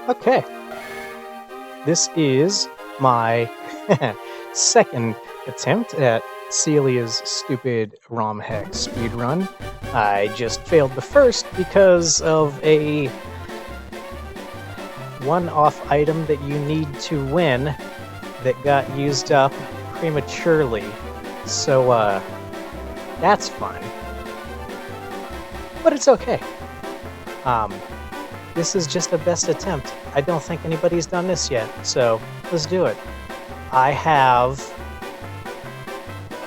Okay, this is my second attempt at Celia's stupid ROM hack speedrun. I just failed the first because of a one-off item that you need to win that got used up prematurely. So, that's fun. But it's okay. This is just a best attempt. I don't think anybody's done this yet, so let's do it. I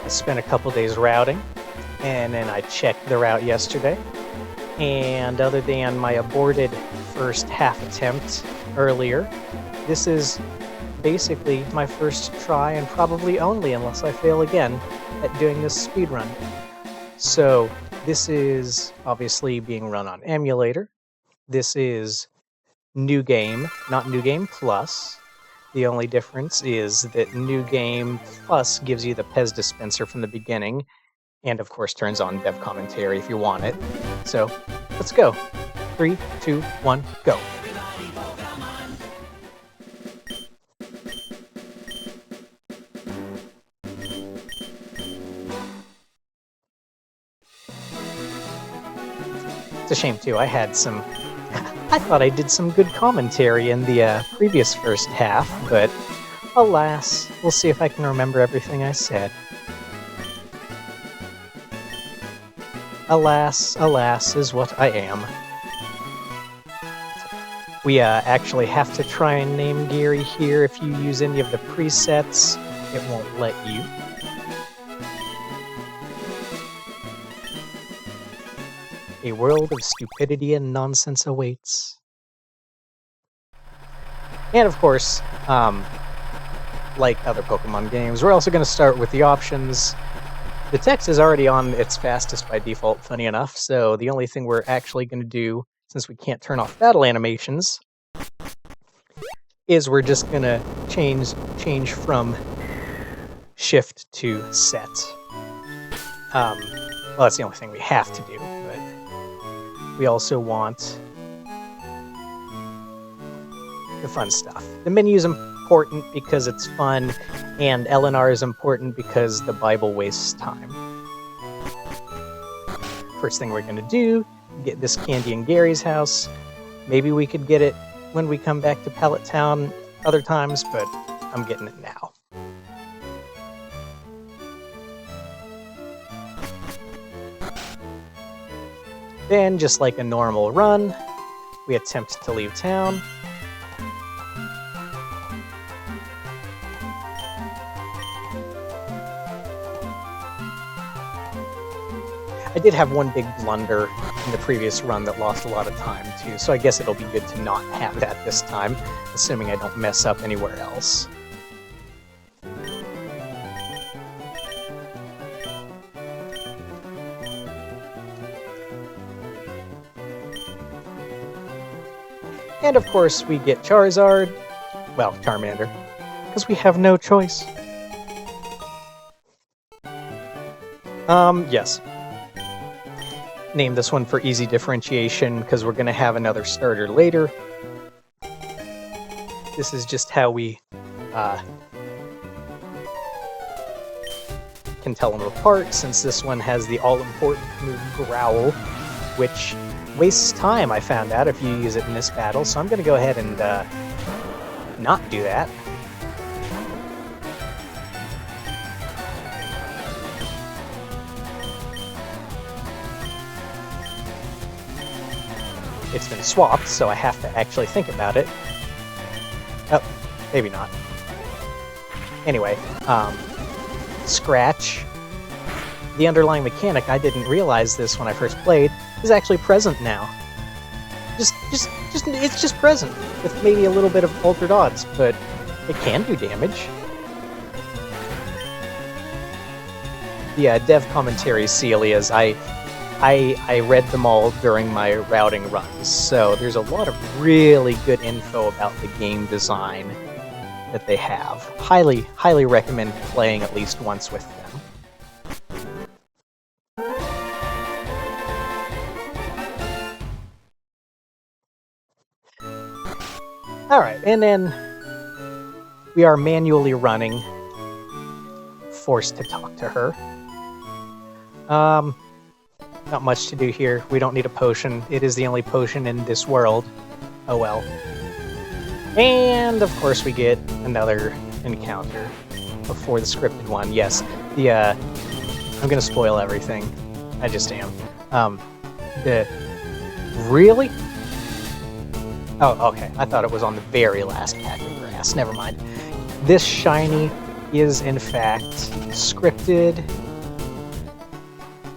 spent a couple days routing, and then I checked the route yesterday, and other than my aborted first half attempt earlier, this is basically my first try and probably only, unless I fail again, at doing this speedrun. So this is obviously being run on emulator. This is New Game, not New Game Plus. The only difference is that New Game Plus gives you the Pez dispenser from the beginning, and of course turns on dev commentary if you want it. So, let's go. 3, 2, 1, go. It's a shame too, I thought I did some good commentary in the previous first half, but alas, we'll see if I can remember everything I said. Alas, alas is what I am. We actually have to try and name Gary here. If you use any of the presets, it won't let you. A world of stupidity and nonsense awaits. And of course, like other Pokemon games, we're also going to start with the options. The text is already on its fastest by default, funny enough, so the only thing we're actually going to do, since we can't turn off battle animations, is we're just going to change from shift to set. Well, that's the only thing we have to do, but we also want the fun stuff. The menu is important because it's fun, and LNR is important because the Bible wastes time. First thing we're going to do, get this candy in Gary's house. Maybe we could get it when we come back to Pallet Town other times, but I'm getting it now. Then, just like a normal run, we attempt to leave town. I did have one big blunder in the previous run that lost a lot of time too, so I guess it'll be good to not have that this time, assuming I don't mess up anywhere else. And of course we get Charizard, well, Charmander, because we have no choice. Yes. Name this one for easy differentiation, because we're going to have another starter later. This is just how we can tell them apart, since this one has the all-important move Growl, which wastes time, I found out, if you use it in this battle, so I'm going to go ahead and not do that. It's been swapped, so I have to actually think about it. Oh, maybe not. Anyway, Scratch. The underlying mechanic, I didn't realize this when I first played, is actually present now. It's just present, with maybe a little bit of altered odds, but it can do damage. The dev commentary Celia's, I read them all during my routing runs, so there's a lot of really good info about the game design that they have. Highly recommend playing at least once with them. Alright, and then we are manually running, forced to talk to her. Not much to do here. We don't need a potion. It is the only potion in this world. Oh well. And of course we get another encounter before the scripted one. Yes, I'm gonna spoil everything. I just am. Really? Oh, okay. I thought it was on the very last pack of grass. Never mind. This shiny is in fact scripted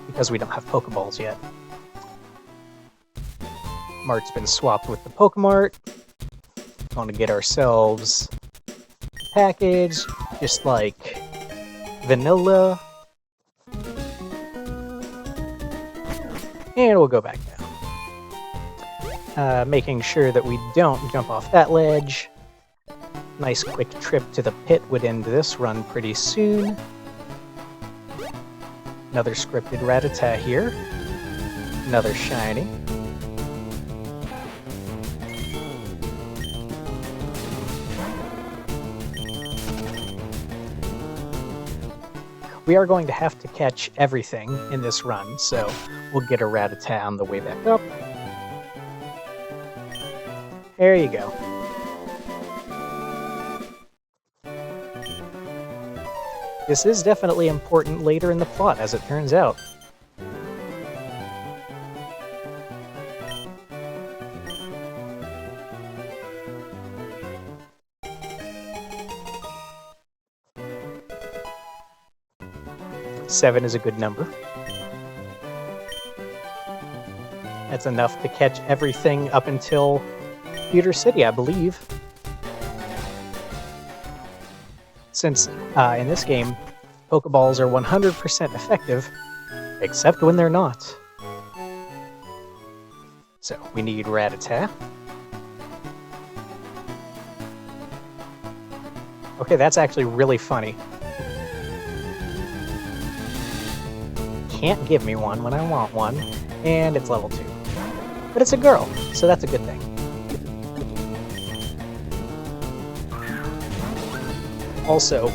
because we don't have Pokeballs yet. Mart's been swapped with the Pokemart. Want to get ourselves a package, just like vanilla. And we'll go back down. Making sure that we don't jump off that ledge. Nice quick trip to the pit would end this run pretty soon. Another scripted Rattata here. Another shiny. We are going to have to catch everything in this run, so we'll get a Rattata on the way back up. There you go. This is definitely important later in the plot, as it turns out. Seven is a good number. That's enough to catch everything up until Pewter City, I believe. Since in this game, Pokeballs are 100% effective, except when they're not. So we need Rattata. Okay, that's actually really funny. Can't give me one when I want one, and it's level 2. But it's a girl, so that's a good thing. Also,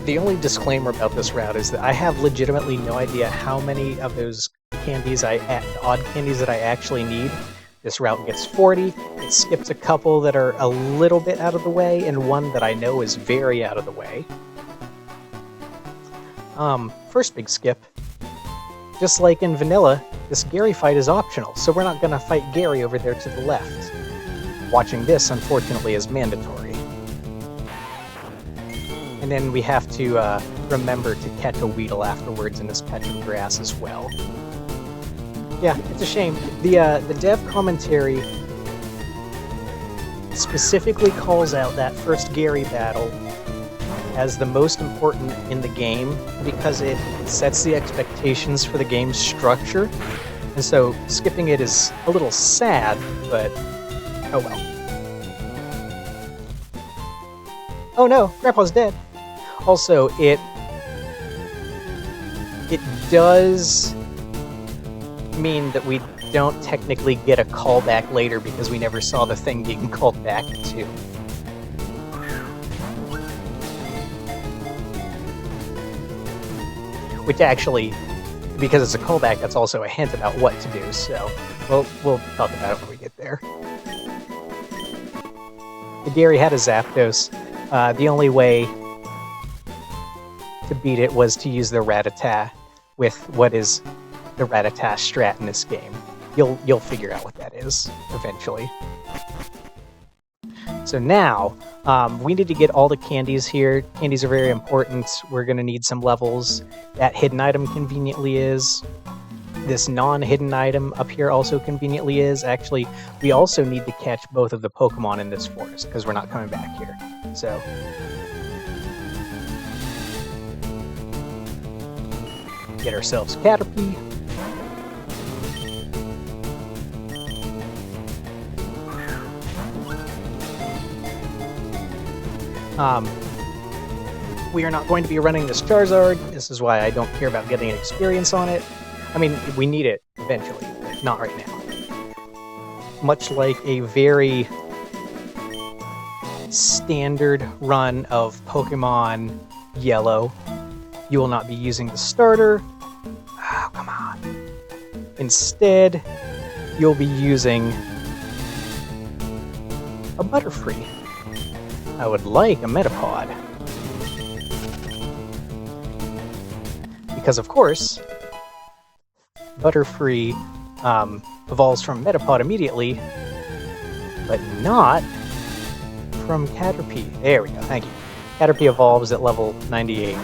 the only disclaimer about this route is that I have legitimately no idea how many of those candies odd candies that I actually need. This route gets 40, it skips a couple that are a little bit out of the way, and one that I know is very out of the way. First big skip. Just like in Vanilla, this Gary fight is optional, so we're not gonna fight Gary over there to the left. Watching this, unfortunately, is mandatory. And then we have to remember to catch a Weedle afterwards in this patch of grass as well. Yeah, it's a shame. The dev commentary specifically calls out that first Gary battle as the most important in the game because it sets the expectations for the game's structure. And so skipping it is a little sad, but oh well. Oh no, Grandpa's dead. Also, it does mean that we don't technically get a callback later because we never saw the thing being called back to. Which actually, because it's a callback, that's also a hint about what to do, so we'll talk about it when we get there. Gary had a Zapdos. The only way to beat it was to use the Rattata with what is the Rattata strat in this game. You'll figure out what that is eventually. So now, we need to get all the candies here. Candies are very important. We're going to need some levels. That hidden item conveniently is. This non-hidden item up here also conveniently is. Actually, we also need to catch both of the Pokemon in this forest, because we're not coming back here. So, get ourselves Caterpie. We are not going to be running this Charizard. This is why I don't care about getting an experience on it. I mean, we need it eventually, but not right now. Much like a very standard run of Pokemon Yellow, you will not be using the starter. Oh, come on. Instead, you'll be using a Butterfree. I would like a Metapod. Because, of course, Butterfree evolves from Metapod immediately, but not from Caterpie. There we go, thank you. Caterpie evolves at level 98.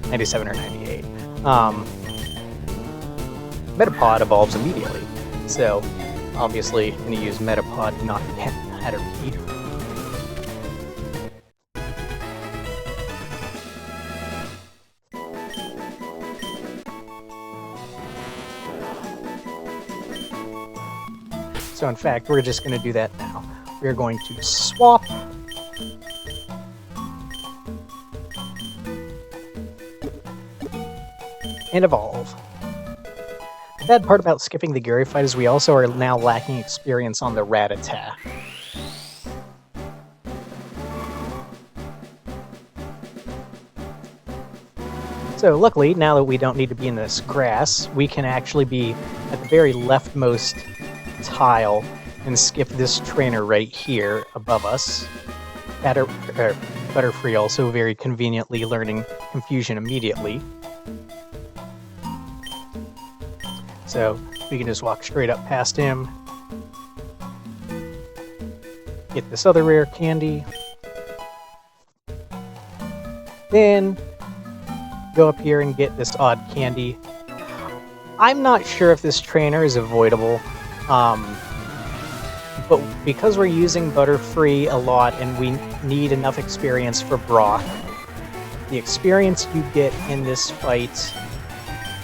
97 or 98. Metapod evolves immediately, so obviously I'm going to use Metapod, not Caterpie. So in fact, we're just going to do that now. We're going to swap and evolve. The bad part about skipping the Gary fight is we also are now lacking experience on the Rattata. So luckily, now that we don't need to be in this grass, we can actually be at the very leftmost tile and skip this trainer right here above us. Butterfree also very conveniently learning Confusion immediately. So we can just walk straight up past him, get this other rare candy, then go up here and get this odd candy. I'm not sure if this trainer is avoidable, but because we're using Butterfree a lot and we need enough experience for Brock, the experience you get in this fight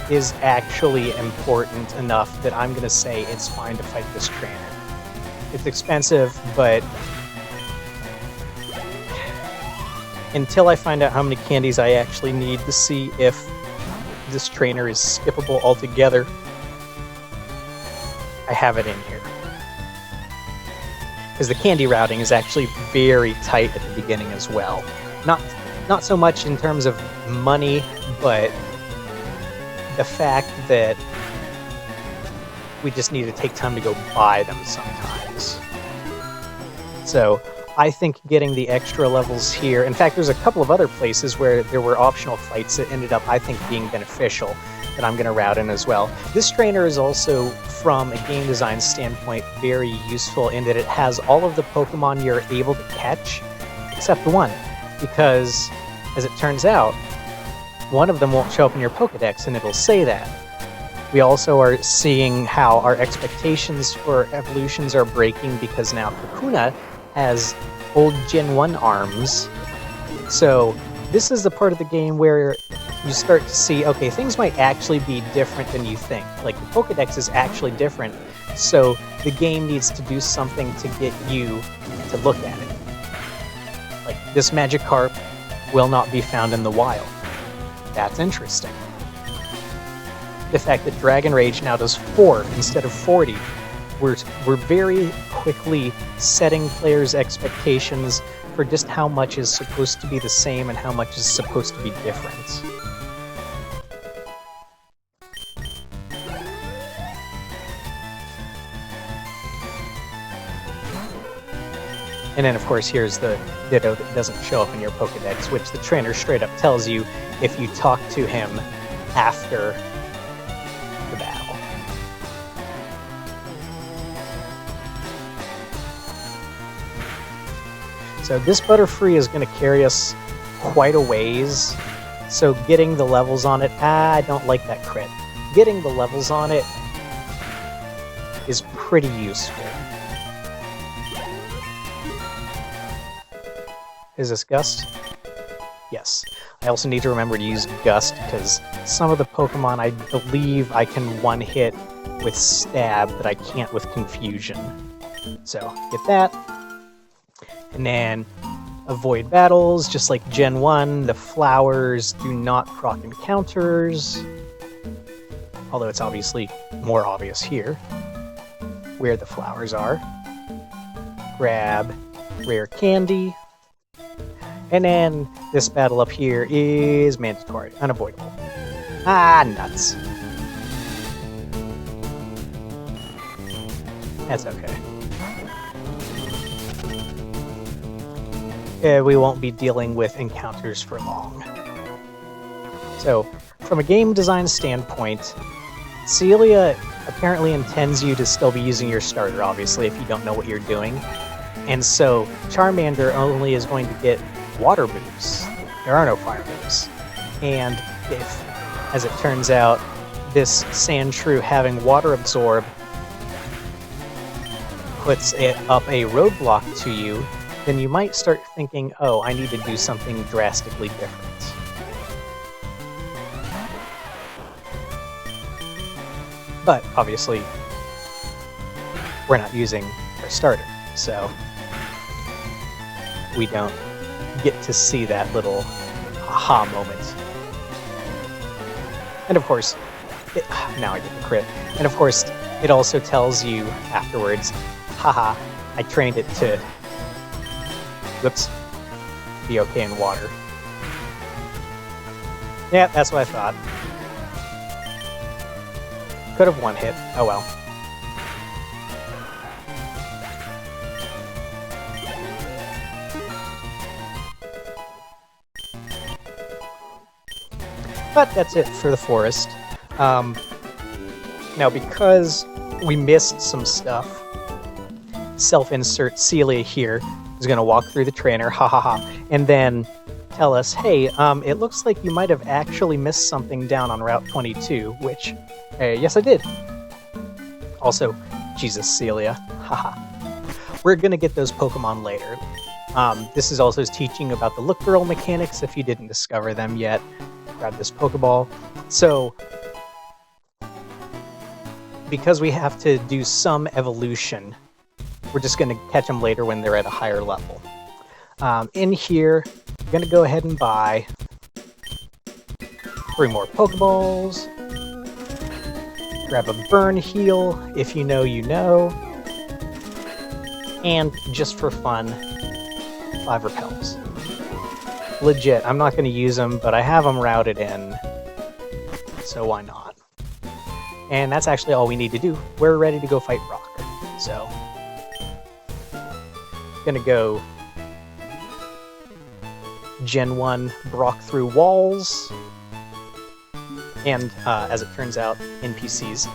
is actually important enough that I'm going to say it's fine to fight this trainer. It's expensive, but until I find out how many candies I actually need to see if this trainer is skippable altogether, I have it in here. Because the candy routing is actually very tight at the beginning as well. Not so much in terms of money, but the fact that we just need to take time to go buy them sometimes. So I think getting the extra levels here, in fact, there's a couple of other places where there were optional fights that ended up, I think, being beneficial that I'm going to route in as well. This trainer is also, from a game design standpoint, very useful in that it has all of the Pokemon you're able to catch, except one, because, as it turns out, one of them won't show up in your Pokedex, and it'll say that. We also are seeing how our expectations for evolutions are breaking because now Kakuna has old Gen 1 arms. So this is the part of the game where you start to see, okay, things might actually be different than you think. Like, the Pokedex is actually different, so the game needs to do something to get you to look at it. Like, this Magikarp will not be found in the wild. That's interesting. The fact that Dragon Rage now does 4 instead of 40, we're very quickly setting players' expectations for just how much is supposed to be the same and how much is supposed to be different. And then, of course, here's the Ditto that doesn't show up in your Pokedex, which the trainer straight up tells you if you talk to him after the battle. So this Butterfree is going to carry us quite a ways, so getting the levels on it, I don't like that crit. Getting the levels on it is pretty useful. Is this Gust? Yes. I also need to remember to use Gust because some of the Pokemon I believe I can one-hit with Stab that I can't with Confusion. So, get that. And then avoid battles, just like Gen 1. The flowers do not proc encounters. Although it's obviously more obvious here where the flowers are. Grab rare candy. And then this battle up here is mandatory, unavoidable. Ah, nuts. That's okay. We won't be dealing with encounters for long. So, from a game design standpoint, Celia apparently intends you to still be using your starter, obviously, if you don't know what you're doing. And so, Charmander only is going to get water moves. There are no fire moves. And if, as it turns out, this Sandshrew having water absorb puts it up a roadblock to you, then you might start thinking, oh, I need to do something drastically different. But, obviously, we're not using our starter, so we don't get to see that little aha moment. And of course, now I get the crit. And of course, it also tells you afterwards, haha, I trained it to, whoops, be okay in water. Yeah, that's what I thought. Could have one hit, oh well. But that's it for the forest. Now, because we missed some stuff, self-insert Celia here is going to walk through the trainer, ha ha ha, and then tell us, hey, it looks like you might have actually missed something down on Route 22, which, yes I did. Also, Jesus, Celia, haha. We're going to get those Pokemon later. This is also teaching about the Look Girl mechanics if you didn't discover them yet. Grab this Pokeball. So, because we have to do some evolution, we're just going to catch them later when they're at a higher level. In here, I'm going to go ahead and buy 3 more Pokeballs. Grab a Burn Heal, if you know, you know. And, just for fun, 5 Repels. Legit, I'm not going to use them, but I have them routed in, so why not? And that's actually all we need to do. We're ready to go fight Brock. So, gonna go Gen 1 Brock through walls, and as it turns out, NPCs.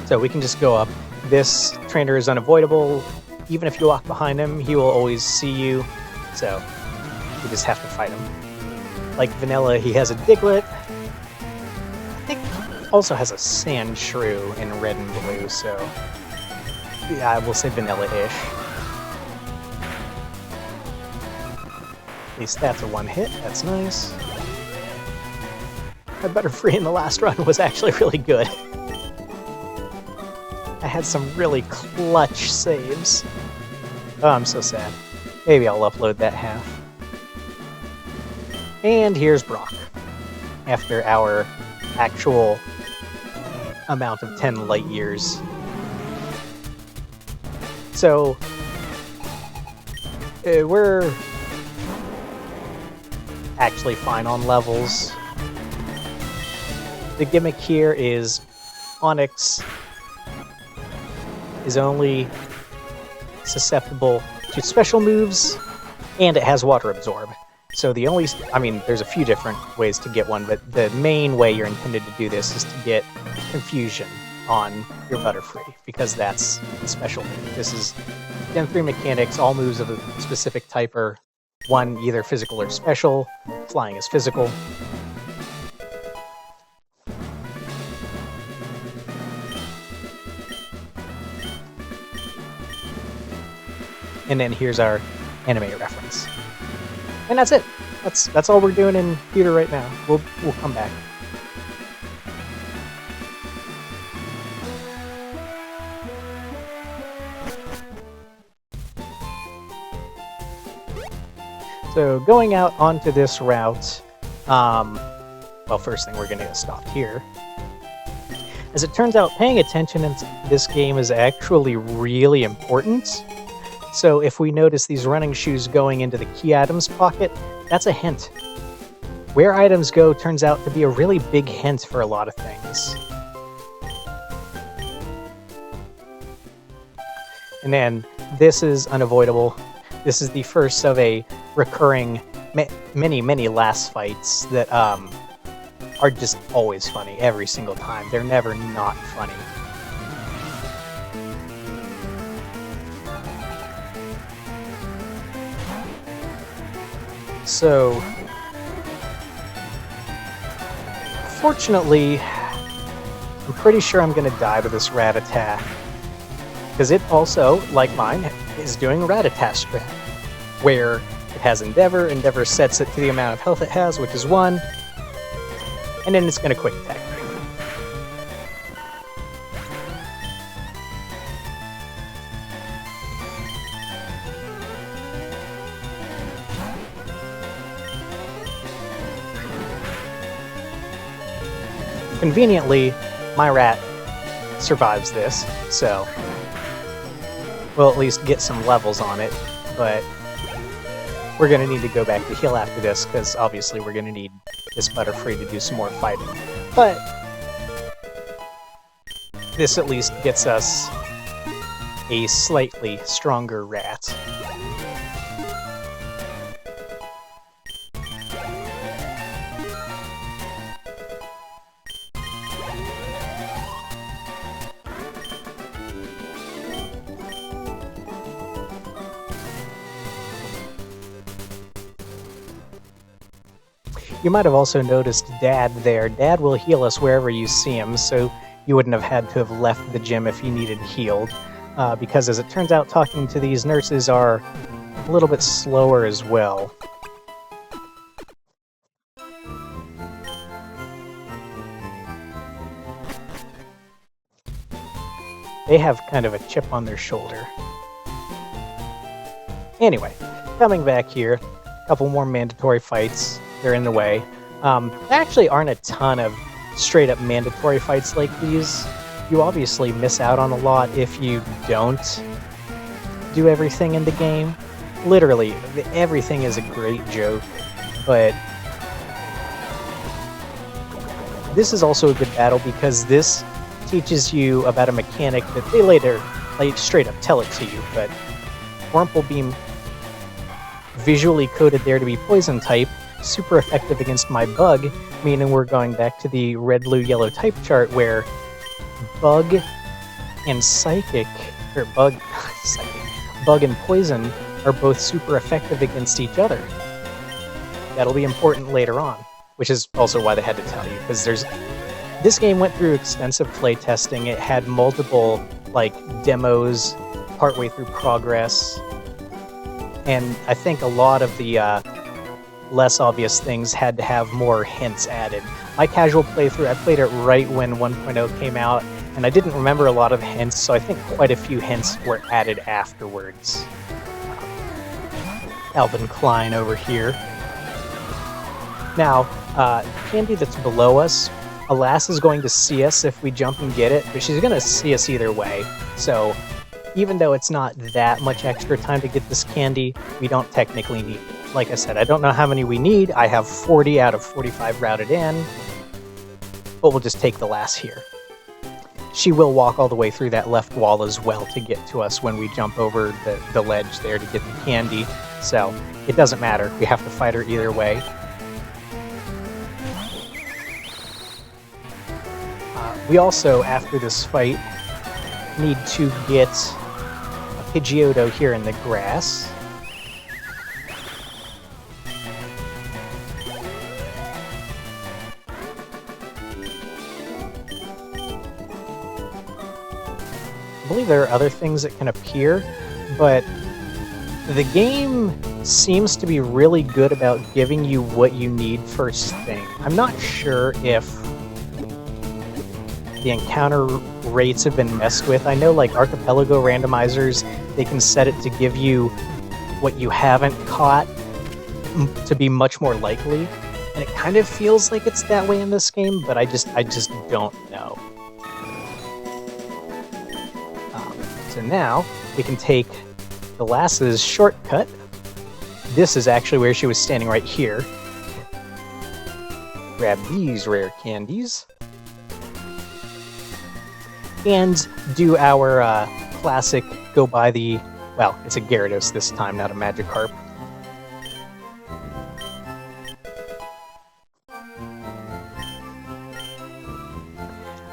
So we can just go up. This trainer is unavoidable. Even if you walk behind him, he will always see you. So we just have to fight him. Like Vanilla, he has a Diglett. I think he also has a Sandshrew in red and blue, so yeah, we'll say vanilla-ish. At least that's a one hit, that's nice. My Butterfree in the last run was actually really good. I had some really clutch saves. Oh, I'm so sad. Maybe I'll upload that half. And here's Brock. After our actual amount of 10 light years. So, we're actually fine on levels. The gimmick here is Onix is only susceptible to special moves, and it has Water Absorb. So the only, I mean, there's a few different ways to get one, but the main way you're intended to do this is to get Confusion on your Butterfree, because that's the special move. This is Gen 3 mechanics, all moves of a specific type are one, either physical or special. Flying is physical. And then here's our anime reference. And that's it. That's all we're doing in theater right now. We'll come back. So going out onto this route, well, first thing we're going to get stopped here. As it turns out, paying attention in this game is actually really important. So if we notice these running shoes going into the key items pocket, that's a hint. Where items go turns out to be a really big hint for a lot of things. And then this is unavoidable. This is the first of a recurring many last fights that are just always funny every single time. They're never not funny. So, fortunately, I'm pretty sure I'm going to die to this rat attack. Because it also, like mine, is doing rat-attack strat, where it has Endeavor, Endeavor sets it to the amount of health it has, which is 1, and then it's going to quick attack. Conveniently, my rat survives this, so we'll at least get some levels on it, but we're going to need to go back to heal after this, because obviously we're going to need this Butterfree to do some more fighting. But this at least gets us a slightly stronger rat. You might have also noticed Dad there. Dad will heal us wherever you see him, so you wouldn't have had to have left the gym if you needed healed. Because as it turns out, talking to these nurses are a little bit slower as well. They have kind of a chip on their shoulder. Anyway, coming back here, a couple more mandatory fights. They're in the way. There actually aren't a ton of straight-up mandatory fights like these. You obviously miss out on a lot if you don't do everything in the game. Literally, everything is a great joke, but this is also a good battle because this teaches you about a mechanic that they later, like, straight up tell it to you, but Wurmple Beam, visually coded there to be poison type, super effective against my bug, meaning we're going back to the red, blue, yellow type chart where bug and psychic, or bug and poison are both super effective against each other. That'll be important later on, which is also why they had to tell you, because this game went through extensive playtesting. It had multiple, like, demos partway through progress, and I think a lot of the less obvious things had to have more hints added. My casual playthrough, I played it right when 1.0 came out, and I didn't remember a lot of the hints, so I think quite a few hints were added afterwards. Alvin Klein over here. Now, candy that's below us, Alas is going to see us if we jump and get it, but she's going to see us either way, so even though it's not that much extra time to get this candy, we don't technically need it. Like I said, I don't know how many we need. I have 40 out of 45 routed in, but we'll just take the last here. She will walk all the way through that left wall as well to get to us when we jump over the ledge there to get the candy, so it doesn't matter. We have to fight her either way. We also, after this fight, need to get a Pidgeotto here in the grass. I believe there are other things that can appear, but the game seems to be really good about giving you what you need first thing. I'm not sure if the encounter rates have been messed with. I know, like, Archipelago randomizers, they can set it to give you what you haven't caught to be much more likely, and it kind of feels like it's that way in this game, but I just don't know. So now we can take the Lass's shortcut. This is actually where she was standing right here. Grab these rare candies. And do our classic go by the... Well, it's a Gyarados this time, not a Magikarp.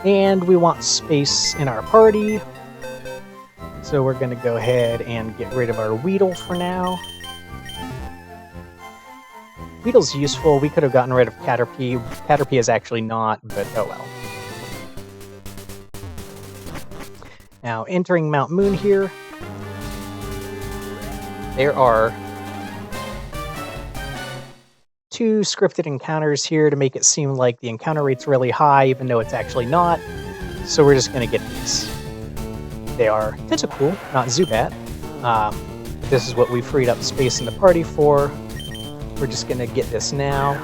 And we want space in our party. So we're going to go ahead and get rid of our Weedle for now. Weedle's useful. We could have gotten rid of Caterpie. Caterpie is actually not, but oh well. Now, entering Mount Moon here, there are 2 scripted encounters here to make it seem like the encounter rate's really high, even though it's actually not. So we're just going to get these. They are Tentacool, not Zubat. This is what we freed up space in the party for. We're just going to get this now.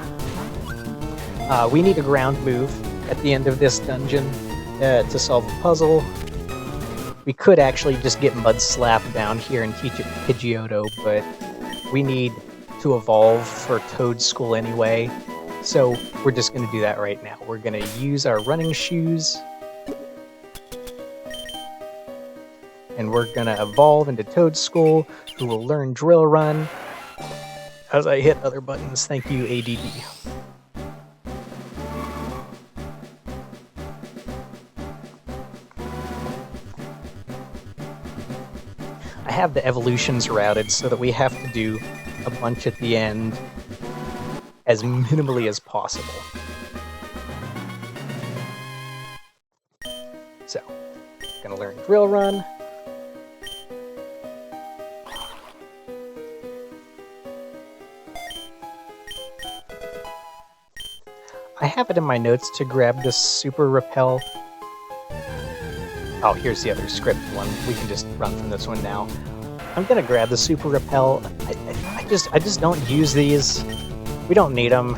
We need a ground move at the end of this dungeon to solve a puzzle. We could actually just get Mud Slap down here and teach it Pidgeotto, but we need to evolve for Toad School anyway, so we're just going to do that right now. We're going to use our running shoes, and we're going to evolve into Toad School, who will learn Drill Run. As I hit other buttons, thank you, ADD. I have the evolutions routed so that we have to do a bunch at the end as minimally as possible. So, gonna learn Drill Run. I have it in my notes to grab this Super Repel. Oh, here's the other script one. We can just run from this one now. I'm gonna grab the Super Repel. I just don't use these. We don't need them.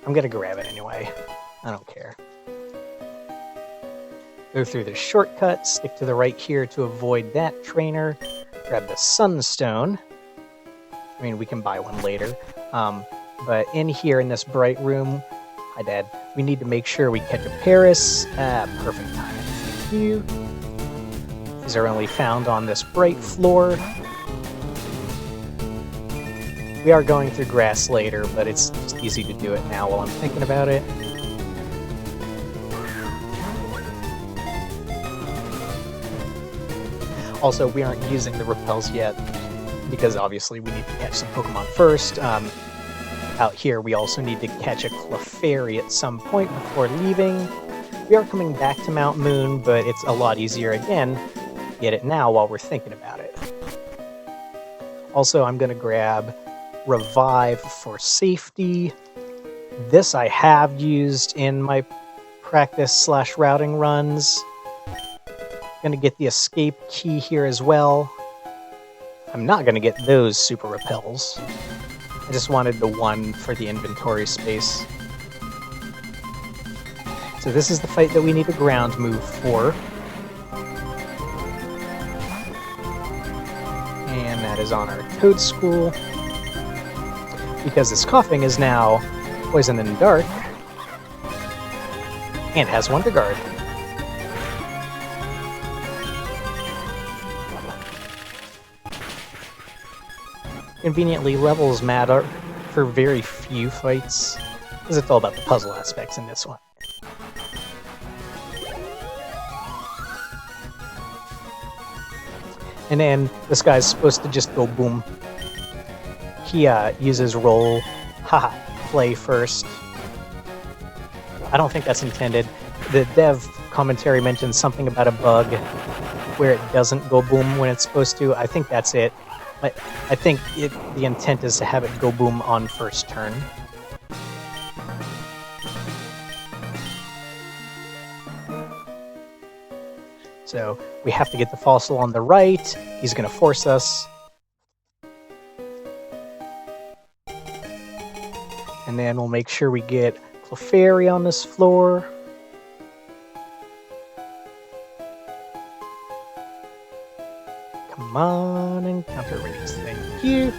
I'm gonna grab it anyway. I don't care. Go through the shortcut, stick to the right here to avoid that trainer. Grab the Sunstone. I mean, we can buy one later. But in here in this bright room, hi Dad, we need to make sure we catch a Paris. Perfect timing. Thank you. These are only found on this bright floor. We are going through grass later, but it's just easy to do it now while I'm thinking about it. Also, we aren't using the repels yet, because obviously we need to catch some Pokemon first. Out here, we also need to catch a Clefairy at some point before leaving. We are coming back to Mount Moon, but it's a lot easier again to get it now while we're thinking about it. Also, I'm going to grab Revive for safety. This I have used in my practice/routing runs. Gonna get the escape key here as well. I'm not gonna get those super repels. I just wanted the one for the inventory space. So this is the fight that we need a ground move for. And that is on our Toad School. Because this coughing is now poison and dark. And has Wonder Guard. Conveniently, levels matter for very few fights, because it's all about the puzzle aspects in this one. And then this guy's supposed to just go boom. He uses roll, play first. I don't think that's intended. The dev commentary mentions something about a bug where it doesn't go boom when it's supposed to. I think that's it. I think the intent is to have it go boom on first turn. So we have to get the fossil on the right. He's going to force us. And then we'll make sure we get Clefairy on this floor. Come on, encounter rates. Thank you.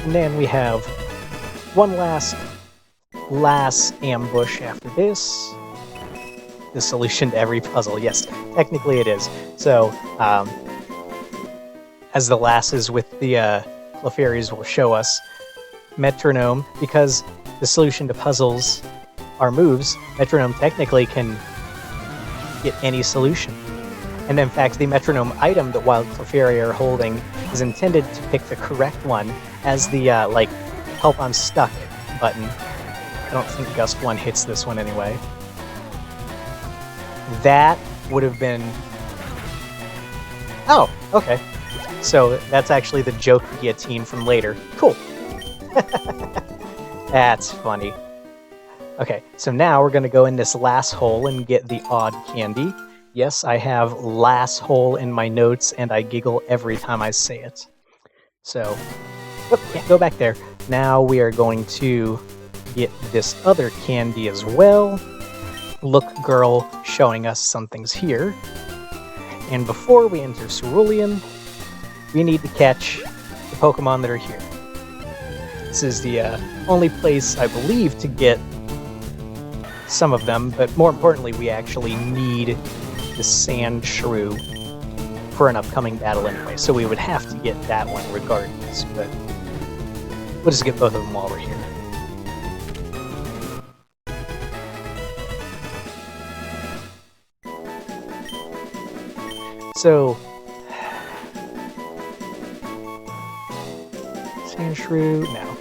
And then we have one last ambush after this. The solution to every puzzle. Yes, technically it is. So, as the lasses with the Clefairies will show us, Metronome, because the solution to puzzles are moves, Metronome technically can get any solution. And in fact, the Metronome item that Wild Clefairy are holding is intended to pick the correct one as the, like, help I'm stuck button. I don't think Gust 1 hits this one anyway. That would have been... Oh, okay. So that's actually the joke guillotine from later. Cool. That's funny. Okay, so now we're going to go in this last hole and get the odd candy. Yes, I have last hole in my notes, and I giggle every time I say it. So, can't go back there. Now we are going to get this other candy as well. Look Girl showing us some things here. And before we enter Cerulean, we need to catch the Pokemon that are here. This is the only place, I believe, to get some of them, but more importantly, we actually need the Sand Shrew for an upcoming battle anyway, so we would have to get that one regardless, but we'll just get both of them while we're here. So, Sand Shrew, no.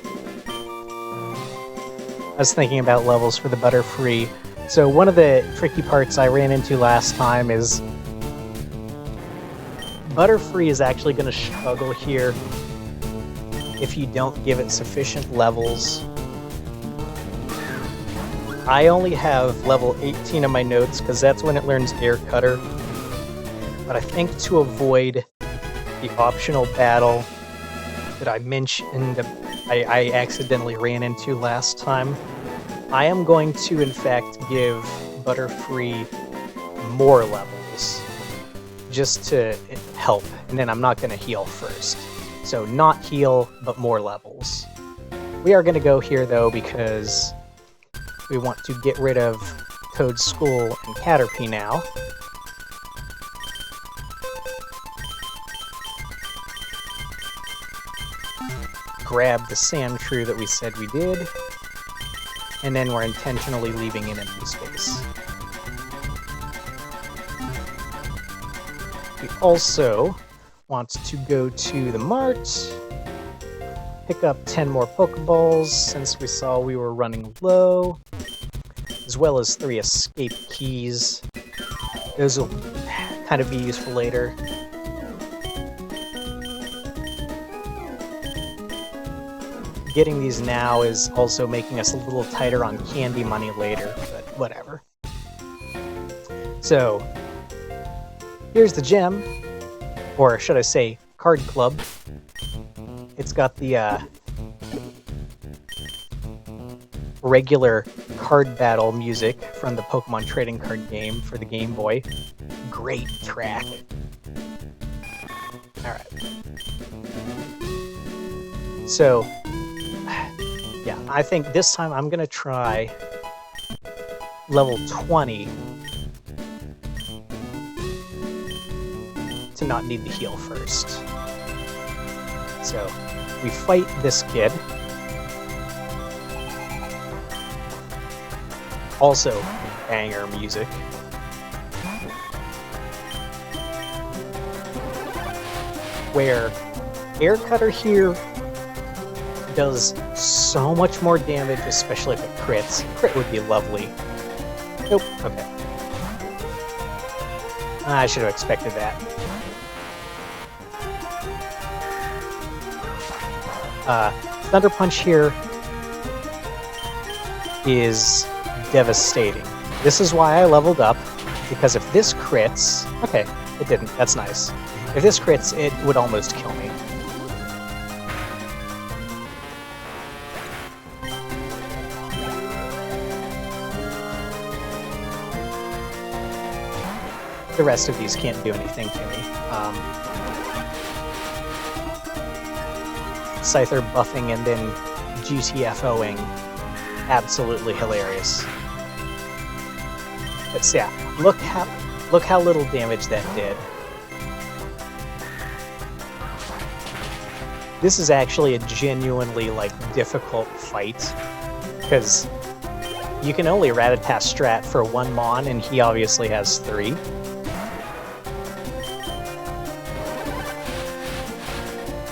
I was thinking about levels for the Butterfree. So one of the tricky parts I ran into last time is Butterfree is actually going to struggle here if you don't give it sufficient levels. I only have level 18 in my notes because that's when it learns Air Cutter. But I think to avoid the optional battle that I mentioned, I accidentally ran into last time, I am going to, in fact, give Butterfree more levels, just to help, and then I'm not going to heal first. So not heal, but more levels. We are going to go here, though, because we want to get rid of Toad School and Caterpie now. Grab the Sand Shrew that we said we did, and then we're intentionally leaving an empty space. We also want to go to the mart, pick up 10 more Pokeballs since we saw we were running low, as well as 3 escape keys. Those will kind of be useful later. Getting these now is also making us a little tighter on candy money later, but whatever. So, here's the gem, or should I say, card club. It's got the regular card battle music from the Pokemon trading card game for the Game Boy. Great track. Alright. So, yeah, I think this time I'm going to try level 20 to not need to heal first. So, we fight this kid. Also, banger music. Where Air Cutter here does so much more damage, especially if it crits. Crit would be lovely. Nope, okay. I should have expected that. Thunder Punch here is devastating. This is why I leveled up, because if this crits... Okay, it didn't. That's nice. If this crits, it would almost kill me. The rest of these can't do anything to me. Scyther buffing and then GTFOing. Absolutely hilarious. But yeah, look how little damage that did. This is actually a genuinely, like, difficult fight, because you can only Rattata strat for 1 Mon, and he obviously has 3.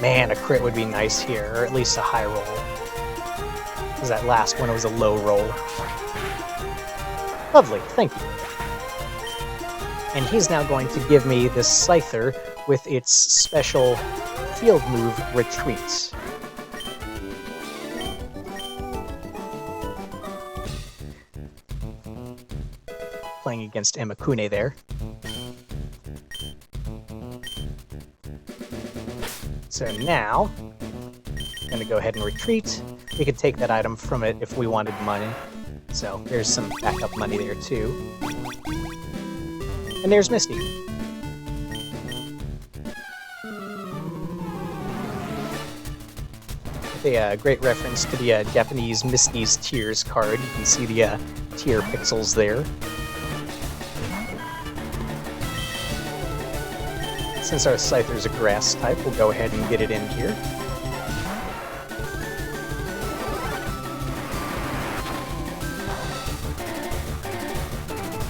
Man, a crit would be nice here, or at least a high roll. Because that last one was a low roll. Lovely, thank you. And he's now going to give me this Scyther with its special field move, Retreat. Playing against Imakune there. So now, I'm going to go ahead and retreat. We could take that item from it if we wanted money. So there's some backup money there too. And there's Misty. A great reference to the Japanese Misty's Tears card. You can see the tear pixels there. Since our Scyther's a grass type, we'll go ahead and get it in here.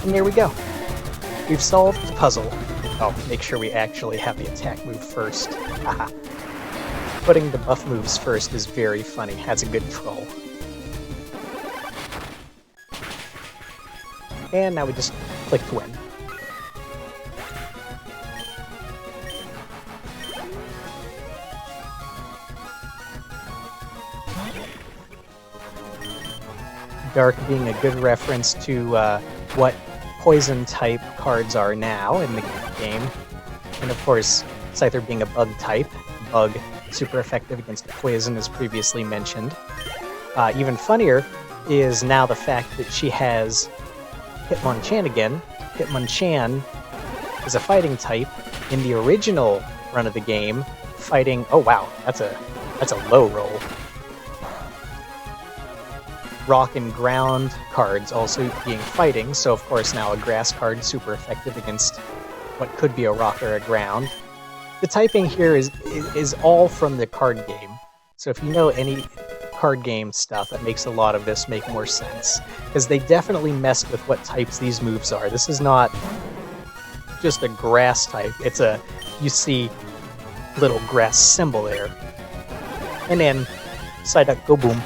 And there we go. We've solved the puzzle. Oh, make sure we actually have the attack move first. Haha. Putting the buff moves first is very funny. That's a good troll. And now we just click to win. Dark being a good reference to what poison type cards are now in the game. And of course, Scyther being a bug type. Bug, super effective against poison, as previously mentioned. Even funnier is now the fact that she has Hitmonchan again. Hitmonchan is a fighting type. In the original run of the game, fighting... Oh wow, that's a low roll. Rock and ground cards also being fighting, so of course now a grass card super effective against what could be a rock or a ground. The typing here is all from the card game, so if you know any card game stuff, that makes a lot of this make more sense, because they definitely messed with what types these moves are. This is not just a grass type, it's a, you see little grass symbol there. And then, side up, go boom.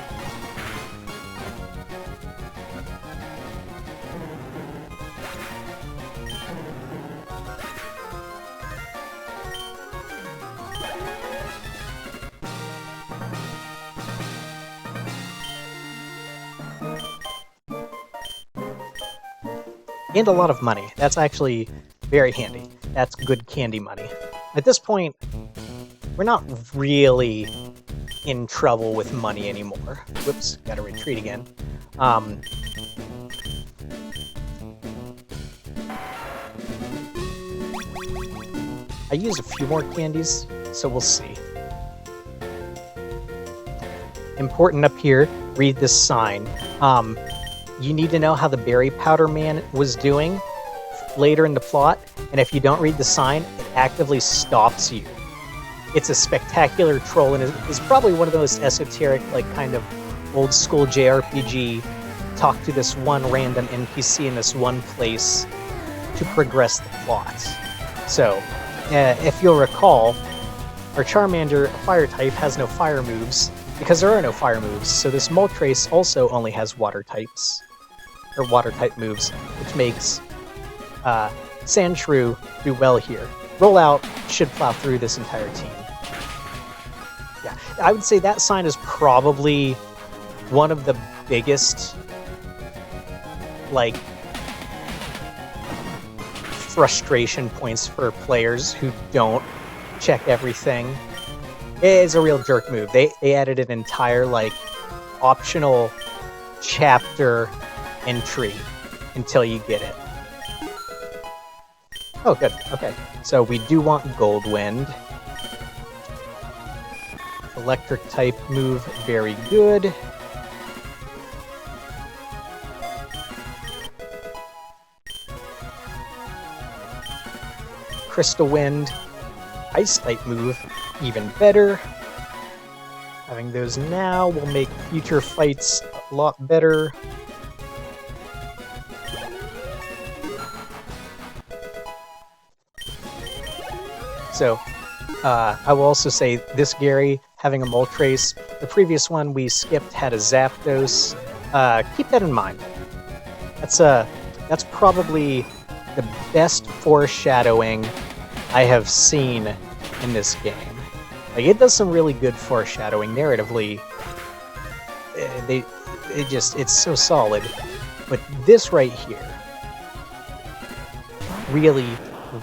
And a lot of money. That's actually very handy. That's good candy money. At this point, we're not really in trouble with money anymore. Whoops, gotta retreat again. I use a few more candies, so we'll see. Important up here, read this sign. You need to know how the Berry Powder Man was doing later in the plot, and if you don't read the sign, it actively stops you. It's a spectacular troll, and is probably one of the most esoteric, like, kind of old-school JRPG, talk to this one random NPC in this one place to progress the plot. So, if you'll recall, our Charmander, fire type, has no fire moves, because there are no fire moves, so this Moltres also only has water types. Or water-type moves, which makes Sandshrew do well here. Rollout should plow through this entire team. Yeah, I would say that sign is probably one of the biggest, like, frustration points for players who don't check everything. It is a real jerk move. They added an entire, like, optional chapter entry until you get it. Oh, good. Okay. So we do want Goldwind. Electric type move, very good. Crystal Wind, Ice type move, even better. Having those now will make future fights a lot better. So, I will also say this Gary having a Moltres. The previous one we skipped had a Zapdos. Keep that in mind. That's probably the best foreshadowing I have seen in this game. Like, it does some really good foreshadowing narratively. It's so solid. But this right here, really,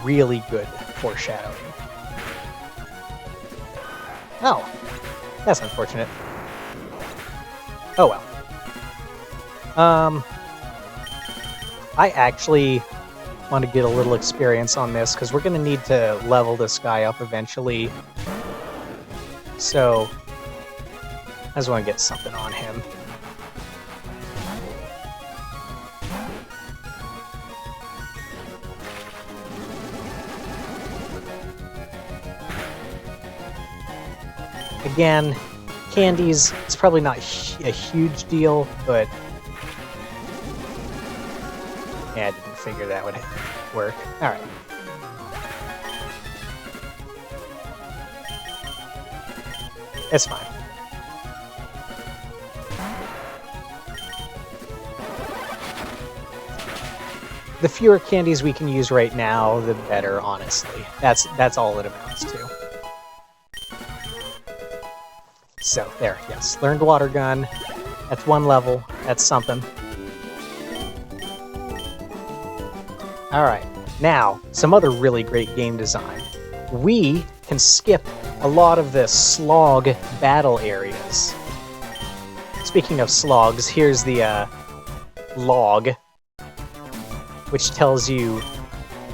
really good foreshadowing. Oh, that's unfortunate. Oh well. I actually want to get a little experience on this because we're going to need to level this guy up eventually. So I just want to get something on him. Again, candies, it's probably not a huge deal, but yeah, I didn't figure that would work. Alright. It's fine. The fewer candies we can use right now, the better, honestly. That's all it amounts to. So, there, yes. Learned Water Gun. That's one level. That's something. Alright, now, some other really great game design. We can skip a lot of the slog battle areas. Speaking of slogs, here's the log, which tells you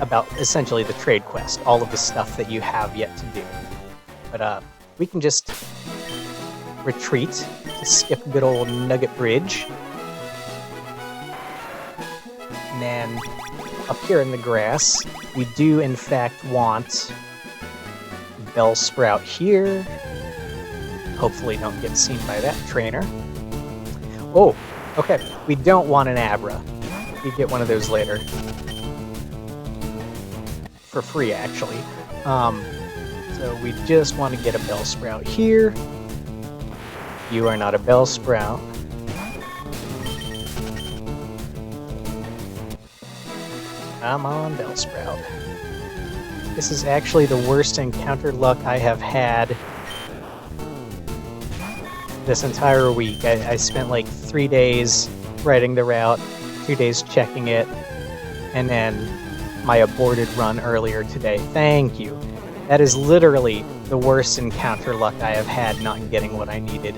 about essentially the trade quest, all of the stuff that you have yet to do. But we can just retreat to skip good old Nugget Bridge. And then up here in the grass, we do in fact want Bellsprout here. Hopefully don't get seen by that trainer. Oh, okay. We don't want an Abra. We get one of those later. For free, actually. So we just want to get a Bellsprout here. You are not a Bellsprout. Come on, Bellsprout. This is actually the worst encounter luck I have had this entire week. I spent like 3 days writing the route, 2 days checking it, and then my aborted run earlier today. Thank you. That is literally the worst encounter luck I have had not getting what I needed.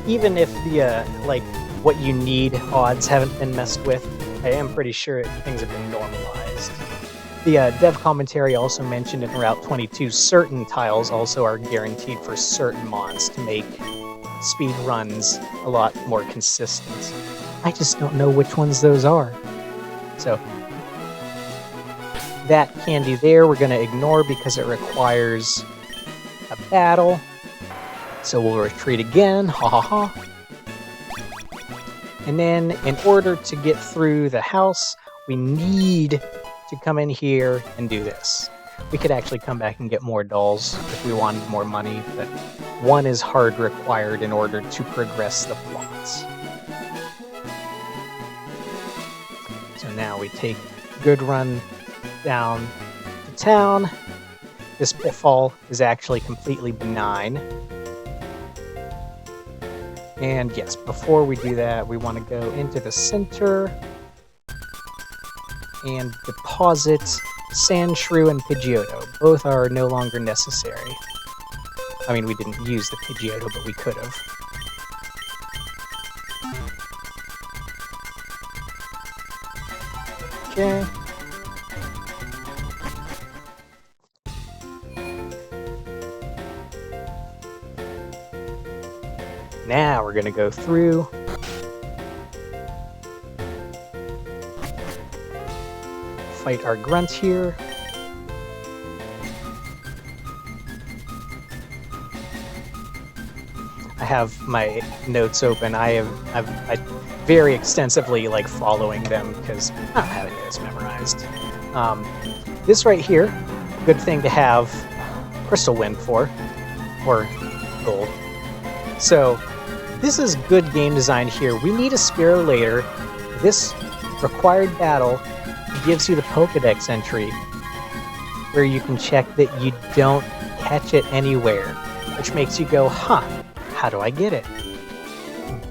Even if the, like, what you need odds haven't been messed with, I am pretty sure things have been normalized. The dev commentary also mentioned in Route 22 certain tiles also are guaranteed for certain mods to make speed runs a lot more consistent. I just don't know which ones those are. So, that candy there we're going to ignore because it requires a battle. So we'll retreat again, ha ha ha. And then, in order to get through the house, we need to come in here and do this. We could actually come back and get more dolls if we wanted more money, but one is hard required in order to progress the plots. So now we take good run down to town. This pitfall is actually completely benign. And yes, before we do that, we want to go into the center and deposit Sand Shrew and Pidgeotto. Both are no longer necessary. I mean, we didn't use the Pidgeotto, but we could have. Okay. Now we're going to go through. Fight our grunt here. I have my notes open. I very extensively like following them because I don't have any of this memorized. This right here, good thing to have Crystal Wind for, or Gold. So this is good game design here. We need a Spearow later. This required battle gives you the Pokedex entry where you can check that you don't catch it anywhere, which makes you go, huh, how do I get it?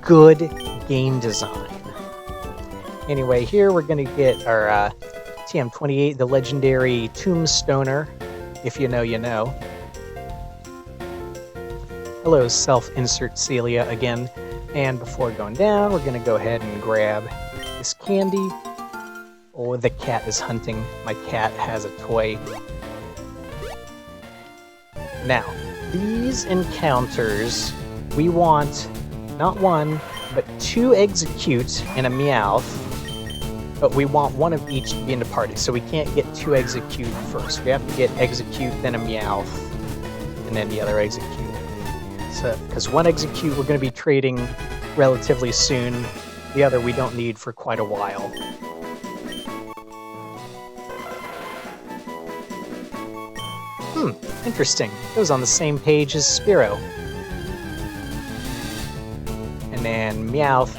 Good game design. Anyway, here we're going to get our TM28, the legendary Tombstoner. If you know, you know. Hello, self-insert Celia again. And before going down, we're going to go ahead and grab this candy. Oh, the cat is hunting. My cat has a toy. Now, these encounters, we want not one, but 2 Execute and a Meowth. But we want one of each to be in the party, so we can't get 2 Execute first. We have to get Execute, then a Meowth, and then the other Execute. So, because one Execute we're going to be trading relatively soon, the other we don't need for quite a while. Interesting. It was on the same page as Spearow. And then Meowth,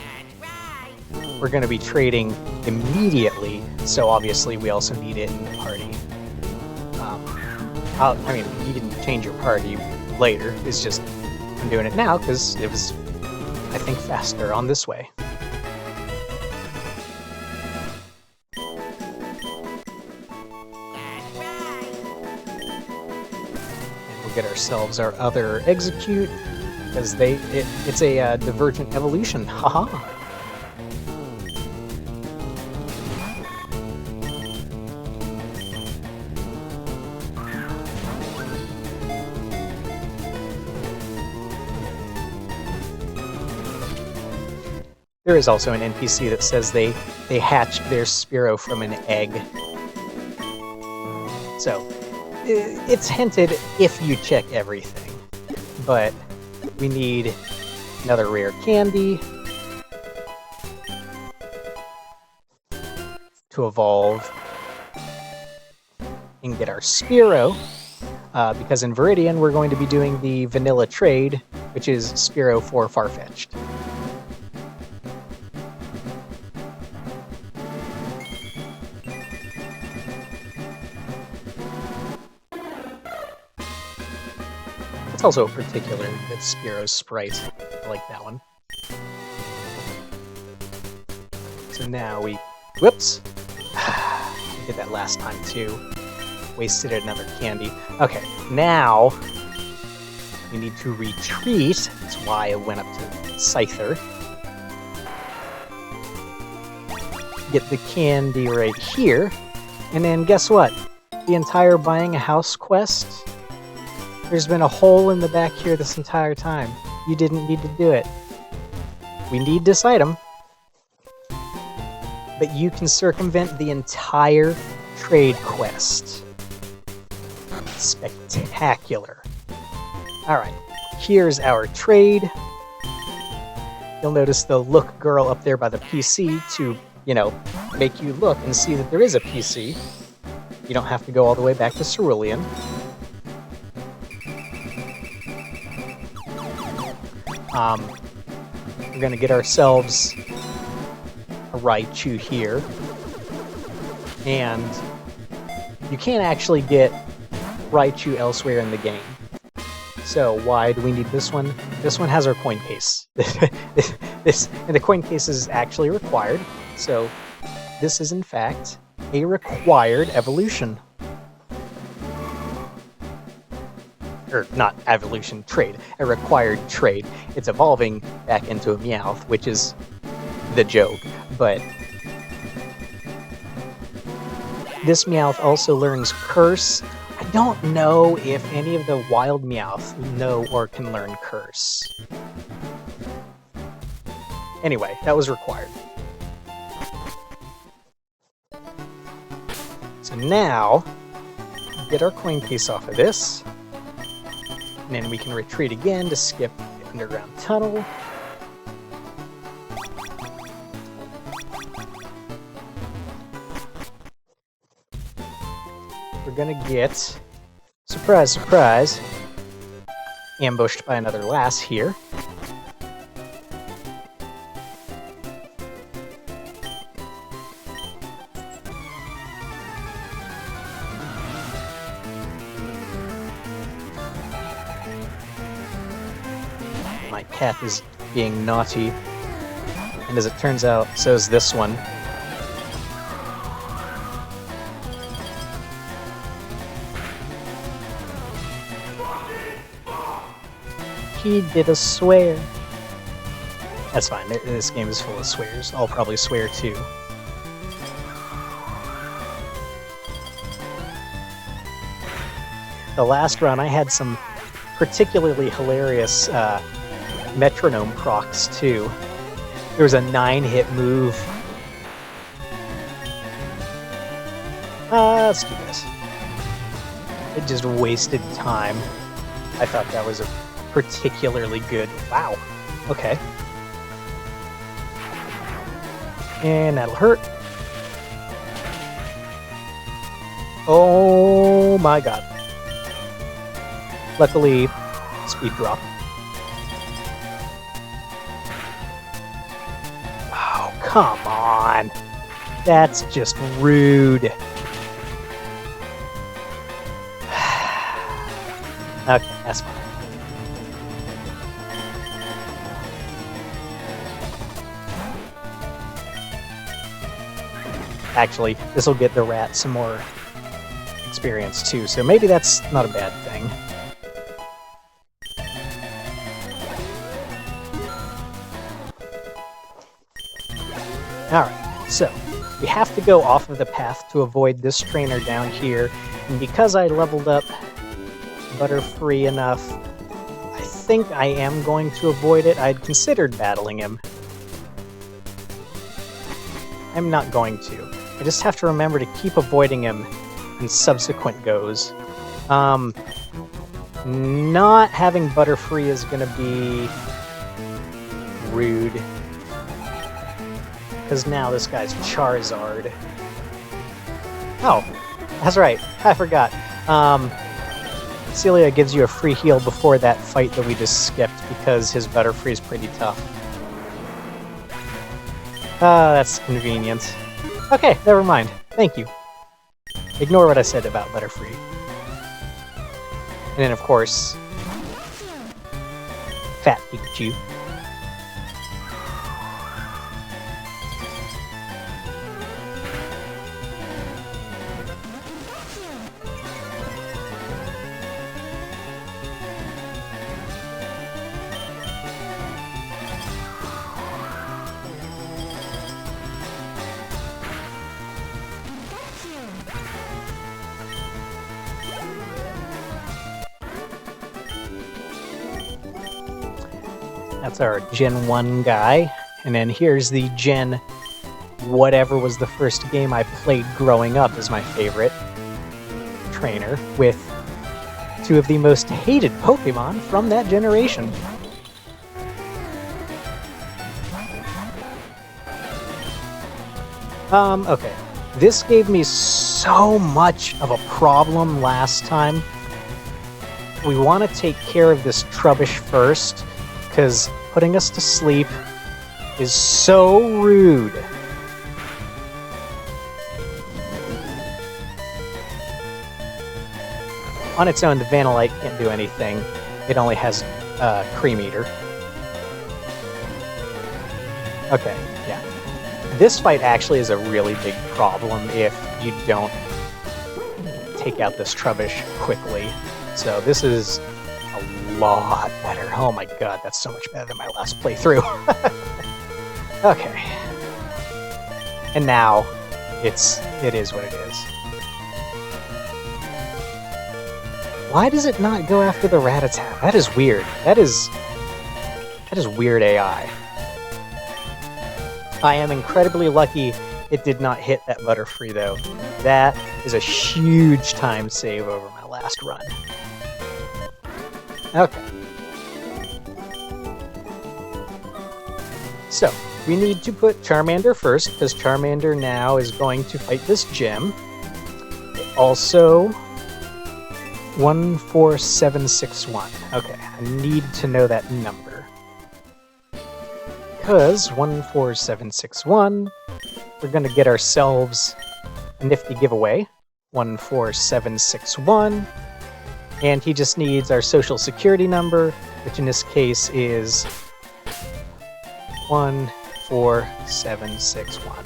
we're going to be trading immediately, so obviously we also need it in the party. I mean, you can change your party later, it's just I'm doing it now because it was, I think, faster on this way. Get ourselves our other Execute, because it's a divergent evolution. Haha. There is also an NPC that says they hatched their Spearow from an egg. So it's hinted if you check everything, but we need another rare candy to evolve and get our Spearow, because in Viridian we're going to be doing the vanilla trade, which is Spearow for Farfetch'd. Also a particular good Spearow sprite. I like that one. So now we... Whoops! I did that last time too. Wasted another candy. Okay, now we need to retreat. That's why I went up to Scyther. Get the candy right here. And then guess what? The entire buying a house quest... There's been a hole in the back here this entire time. You didn't need to do it. We need this item. But you can circumvent the entire trade quest. Spectacular. Alright, here's our trade. You'll notice the look girl up there by the PC to, you know, make you look and see that there is a PC. You don't have to go all the way back to Cerulean. We're going to get ourselves a Raichu here, and you can't actually get Raichu elsewhere in the game. So why do we need this one? This one has our coin case. And the coin case is actually required. So this is in fact a required evolution. Or not evolution, trade. A required trade. It's evolving back into a Meowth, which is the joke. But this Meowth also learns Curse. I don't know if any of the wild Meowth know or can learn Curse. Anyway, that was required. So now, get our coin case off of this. And then we can retreat again to skip the underground tunnel. We're gonna get, surprise, surprise, ambushed by another lass here. My cat is being naughty, and as it turns out, so is this one. He did a swear. That's fine, this game is full of swears. I'll probably swear too. The last run, I had some particularly hilarious metronome procs too. There was a 9-hit move. Let's do this. It just wasted time. I thought that was a particularly good. Wow. Okay. And that'll hurt. Oh my god. Luckily, speed drop. Oh, come on. That's just rude. Okay, that's fine. Actually, this will get the rat some more experience too, so maybe that's not a bad thing. Alright, so we have to go off of the path to avoid this trainer down here, and because I leveled up Butterfree enough, I think I am going to avoid it. I'd considered battling him. I'm not going to. I just have to remember to keep avoiding him in subsequent goes. Not having Butterfree is going to be rude. Because now this guy's Charizard. Oh, that's right. I forgot. Celia gives you a free heal before that fight that we just skipped because his Butterfree is pretty tough. That's convenient. Okay, never mind. Thank you. Ignore what I said about Butterfree. And then, of course, Fat Pikachu. That's our Gen 1 guy. And then here's the Gen whatever was the first game I played growing up is my favorite trainer, with two of the most hated Pokemon from that generation. Okay. This gave me so much of a problem last time. We want to take care of this Trubbish first, because putting us to sleep is so rude. On its own, the Vanillite can't do anything. It only has Cream Eater. Okay, yeah. This fight actually is a really big problem if you don't take out this Trubbish quickly. So this is a lot better. Oh my god, that's so much better than my last playthrough. Okay. And now, it is what it is. Why does it not go after the Rattata? That is weird. That is weird AI. I am incredibly lucky it did not hit that Butterfree, though. That is a huge time save over my last run. Okay. So, we need to put Charmander first, because Charmander now is going to fight this gym. Also, 14761. Okay, I need to know that number. Because 14761, we're going to get ourselves a nifty giveaway. 14761. And he just needs our social security number, which in this case is 14761.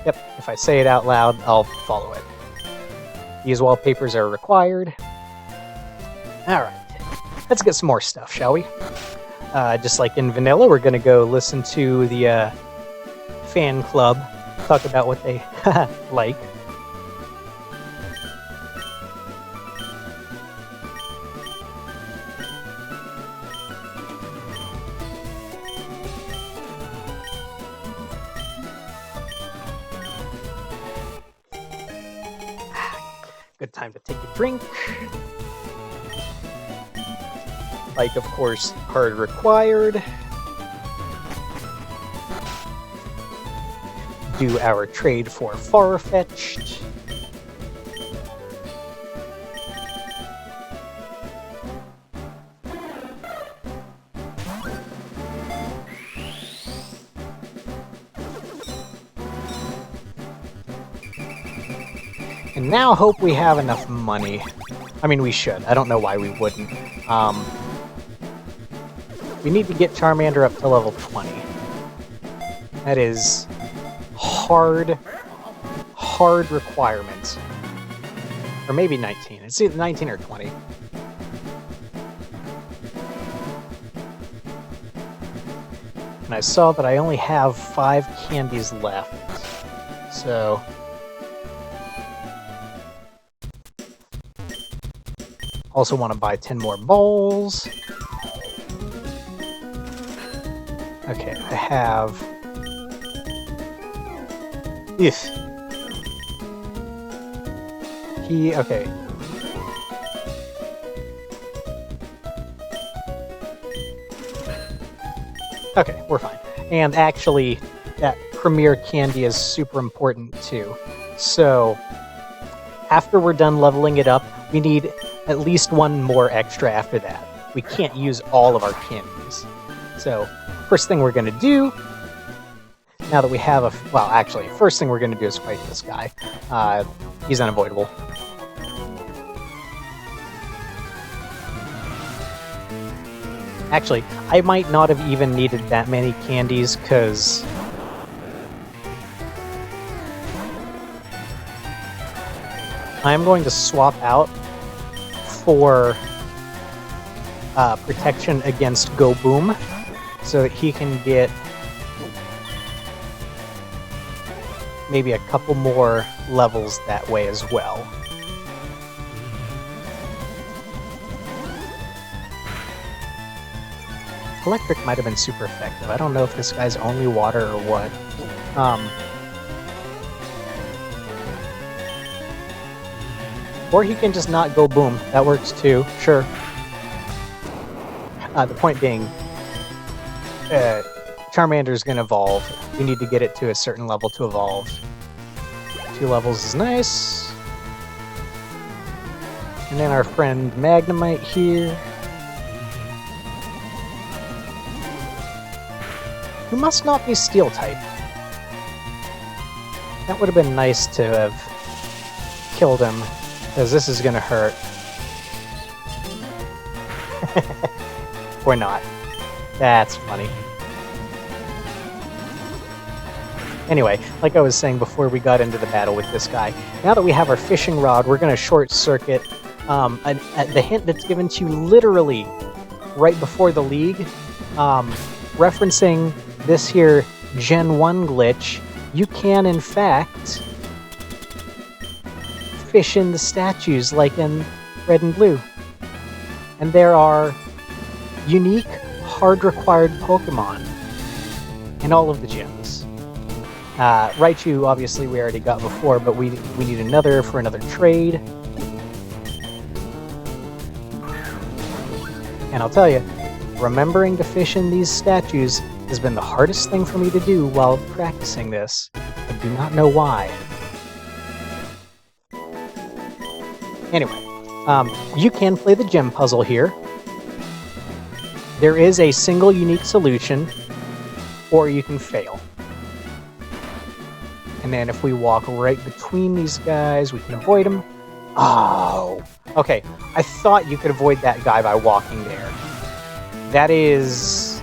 Yep, if I say it out loud, I'll follow it. These wallpapers are required. Alright, let's get some more stuff, shall we? Just like in vanilla, we're going to go listen to the fan club talk about what they like. Good time to take a drink. Like, of course, card required. Do our trade for Farfetch'd. And now hope we have enough money. I mean, we should. I don't know why we wouldn't. We need to get Charmander up to level 20. That is hard requirement. Or maybe 19. It's either 19 or 20. And I saw that I only have 5 candies left. So also want to buy 10 more balls. Okay, I have... Okay. Okay, we're fine. And actually, that Premier Candy is super important too. So, after we're done leveling it up, we need at least one more extra after that. We can't use all of our candies. So, first thing we're going to do, now that we have a... Well, actually, first thing we're going to do is fight this guy. He's unavoidable. Actually, I might not have even needed that many candies, because... I'm going to swap out for protection against Go Boom, so that he can get maybe a couple more levels that way as well. Electric might have been super effective. I don't know if this guy's only water or what. Or he can just not go boom. That works too. Sure. The point being, Charmander's gonna evolve. We need to get it to a certain level to evolve. 2 levels is nice. And then our friend Magnemite here, who must not be Steel type. That would have been nice to have killed him, because this is gonna hurt. Or not. That's funny. Anyway, like I was saying before we got into the battle with this guy, now that we have our fishing rod, we're going to short circuit the hint that's given to you literally right before the league, referencing this here Gen 1 glitch. You can, in fact, fish in the statues like in Red and Blue. And there are unique, hard-required Pokemon in all of the gyms. Raichu, obviously, we already got before, but we need another for another trade. And I'll tell you, remembering to fish in these statues has been the hardest thing for me to do while practicing this. I do not know why. Anyway, you can play the gem puzzle here. There is a single unique solution, or you can fail. And then if we walk right between these guys, we can avoid them. Oh! Okay, I thought you could avoid that guy by walking there. That is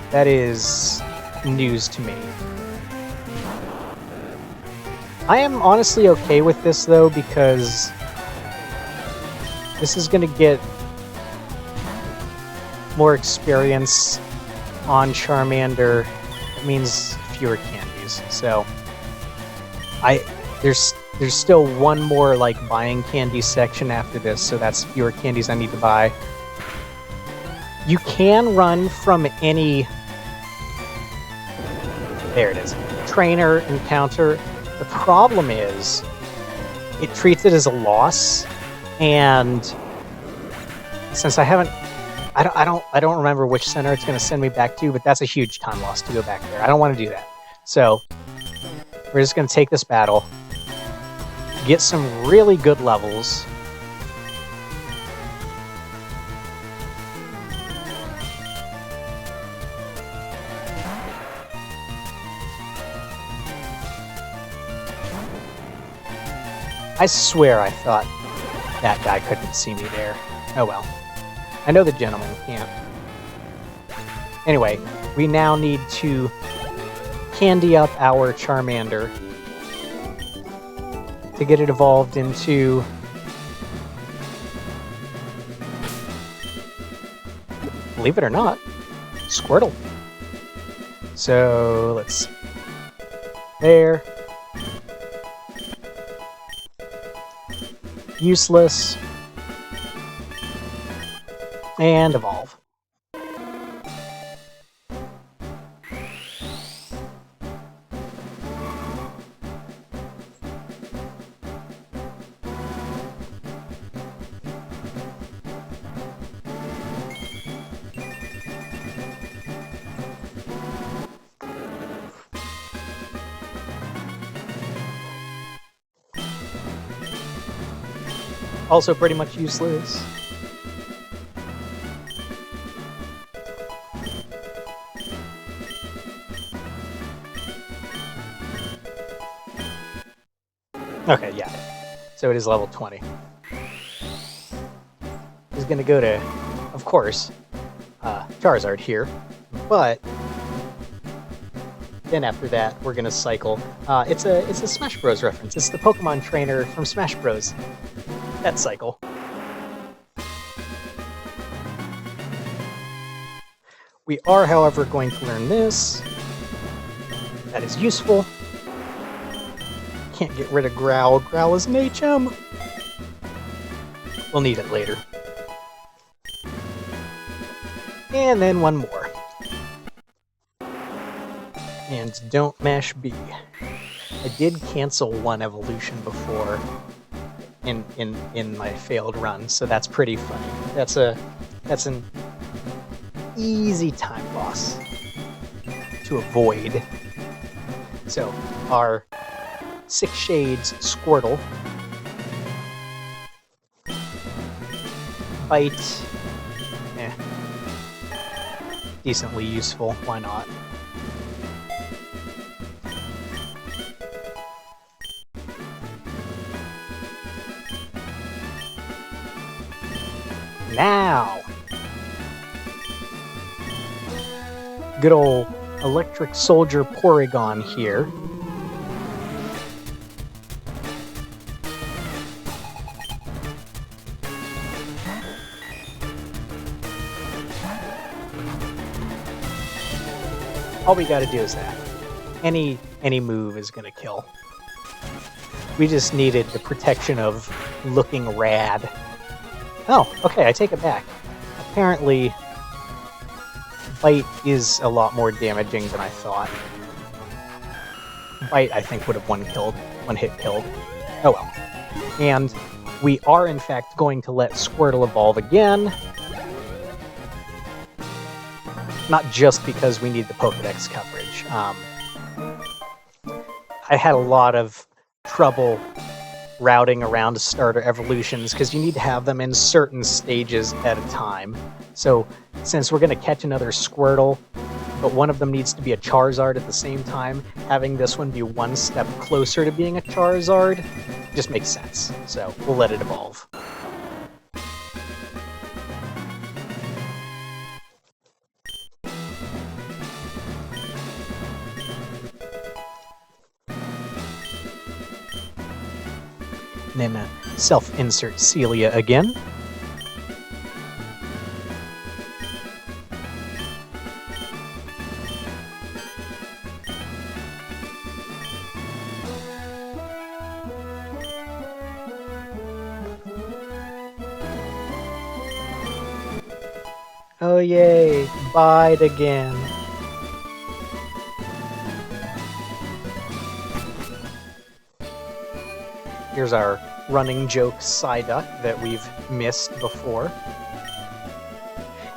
news to me. I am honestly okay with this, though, because this is going to get more experience on Charmander. It means fewer candies, so there's still one more like buying candy section after this, so that's fewer candies I need to buy. You can run from any, there it is, trainer encounter. The problem is it treats it as a loss, and since I don't remember which center it's going to send me back to, but that's a huge time loss to go back there. I don't want to do that. So we're just going to take this battle, get some really good levels. I swear I thought that guy couldn't see me there. Oh well. I know the gentleman can't. Anyway, we now need to candy up our Charmander to get it evolved into believe it or not, Squirtle. So let's see. There. Useless. And evolve. Also pretty much useless. Okay, yeah. So it is level 20. He's gonna go to, of course, Charizard here, but then after that we're gonna cycle. It's a Smash Bros reference. It's the Pokemon trainer from Smash Bros. That cycle. We are, however, going to learn this. That is useful. Can't get rid of Growl. Growl is an HM. We'll need it later. And then one more. And don't mash B. I did cancel one evolution before in my failed run, so that's pretty funny. That's an easy time loss to avoid. So our Six Shades Squirtle. Bite. Decently useful, why not? Now, Good old electric soldier Porygon here. All we gotta do is that. Any move is gonna kill. We just needed the protection of looking rad. Oh, okay, I take it back. Apparently, Bite is a lot more damaging than I thought. Bite, I think, would have one hit killed. Oh well. And we are, in fact, going to let Squirtle evolve again. Not just because we need the Pokedex coverage. I had a lot of trouble routing around starter evolutions because you need to have them in certain stages at a time. So since we're going to catch another Squirtle, but one of them needs to be a Charizard at the same time, having this one be one step closer to being a Charizard just makes sense. So we'll let it evolve. And then self-insert Celia again. Oh yay, bide again. Here's our running joke Psyduck that we've missed before.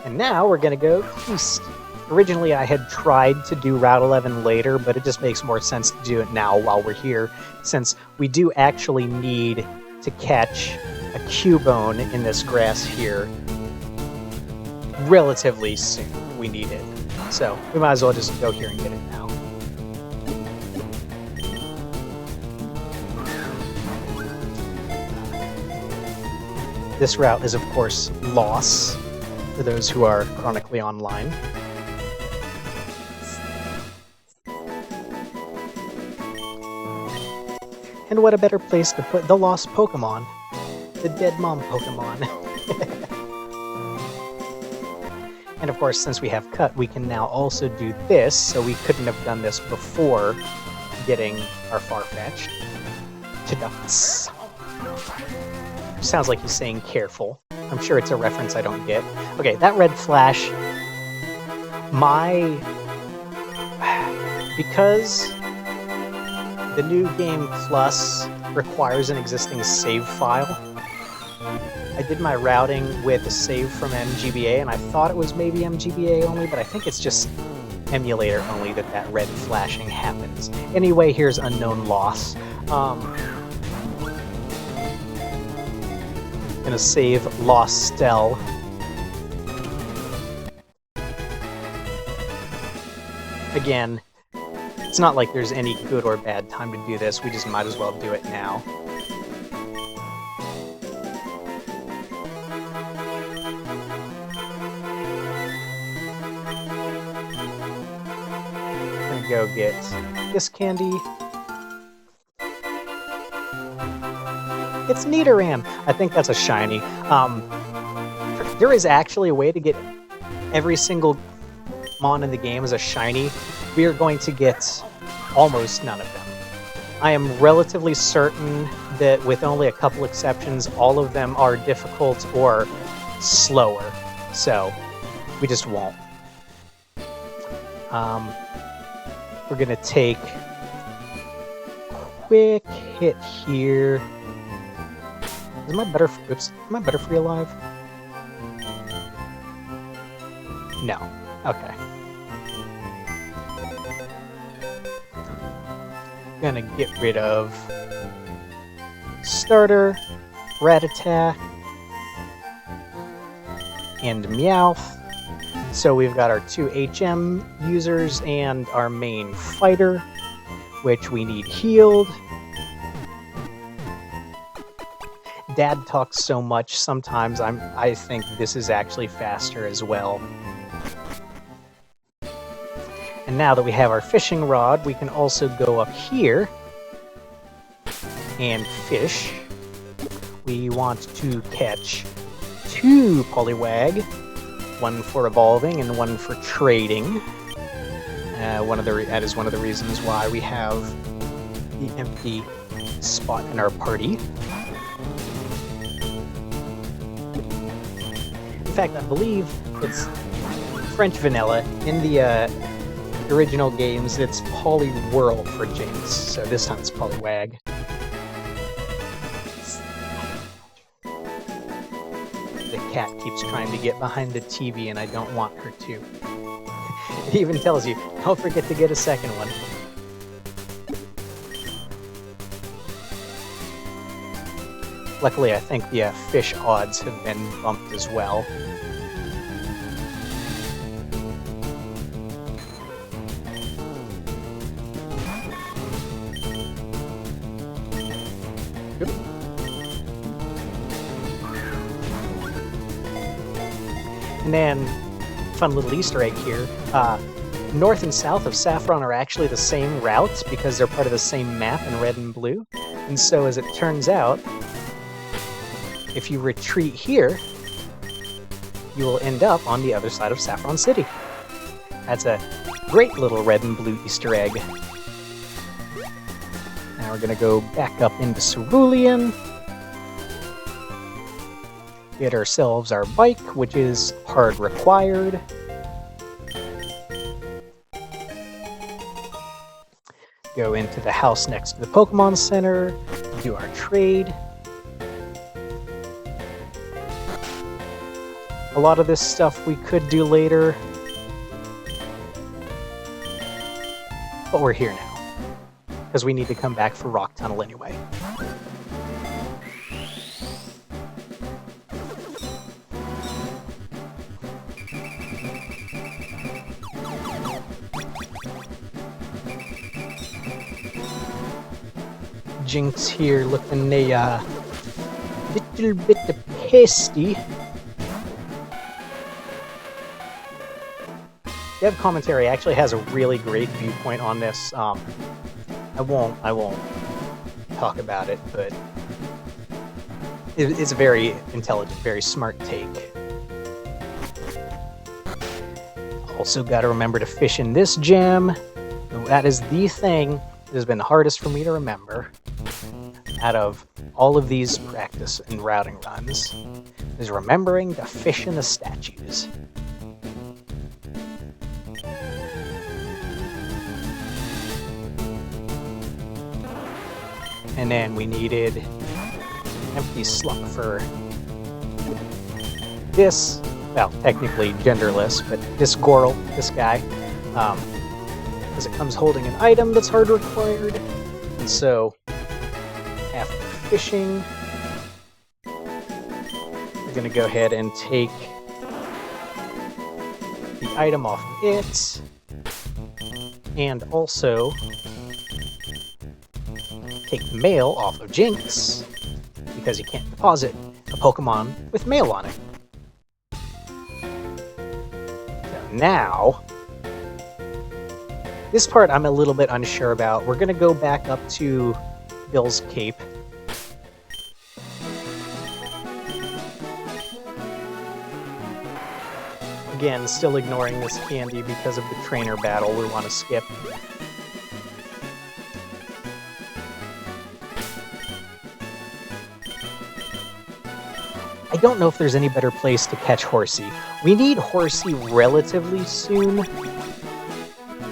And now we're gonna go east. Originally I had tried to do Route 11 later, but it just makes more sense to do it now while we're here, since we do actually need to catch a Cubone in this grass here relatively soon. We need it. So we might as well just go here and get it now. This route is, of course, Loss, for those who are chronically online. And what a better place to put the lost Pokemon, the dead mom Pokemon. And of course, since we have Cut, we can now also do this, so we couldn't have done this before getting our Farfetch'd. Tudufts. Sounds like he's saying careful. I'm sure it's a reference I don't get. Okay, that red flash... Because the new game plus requires an existing save file, I did my routing with a save from MGBA, and I thought it was maybe MGBA only, but I think it's just emulator only that red flashing happens. Anyway, here's Unknown Loss. Gonna save Lost Stell. Again, it's not like there's any good or bad time to do this, we just might as well do it now. Gonna go get this candy. It's Nidoran! I think that's a shiny. There is actually a way to get every single mon in the game as a shiny. We are going to get almost none of them. I am relatively certain that with only a couple exceptions, all of them are difficult or slower. So, we just won't. We're gonna take a quick hit here. Am I Butterfree alive? No. Okay. Gonna get rid of Starter, Rattata, and Meowth. So we've got our two HM users and our main fighter, which we need healed. Dad talks so much, sometimes I think this is actually faster as well. And now that we have our fishing rod, we can also go up here and fish. We want to catch 2 polywag, one for evolving and one for trading. That is one of the reasons why we have the empty spot in our party. In fact, I believe it's French vanilla. In the original games, it's Poliwhirl for Jinx, so this time it's Poliwag. The cat keeps trying to get behind the TV and I don't want her to. It even tells you, don't forget to get a second one. Luckily, I think the fish odds have been bumped as well. And then, fun little Easter egg here, north and south of Saffron are actually the same route because they're part of the same map in red and blue. And so as it turns out, if you retreat here, you will end up on the other side of Saffron City. That's a great little red and blue Easter egg. Now we're going to go back up into Cerulean. Get ourselves our bike, which is hard required. Go into the house next to the Pokemon Center, do our trade. A lot of this stuff we could do later, but we're here now, because we need to come back for Rock Tunnel anyway. Jinx here looking a little bit pasty. Dev Commentary actually has a really great viewpoint on this. I won't talk about it, but it's a very intelligent, very smart take. Also got to remember to fish in this gem. That is the thing that has been the hardest for me to remember out of all of these practice and routing runs, is remembering to fish in the statues. And then we needed empty slot for this, well, technically genderless, but this Goral, this guy, because it comes holding an item that's hard required. And so, after fishing, we're going to go ahead and take the item off of it, and also take the mail off of Jinx, because you can't deposit a Pokemon with mail on it. So now, this part I'm a little bit unsure about. We're going to go back up to Bill's Cape. Again, still ignoring this candy because of the trainer battle we want to skip. I don't know if there's any better place to catch Horsey. We need Horsey relatively soon.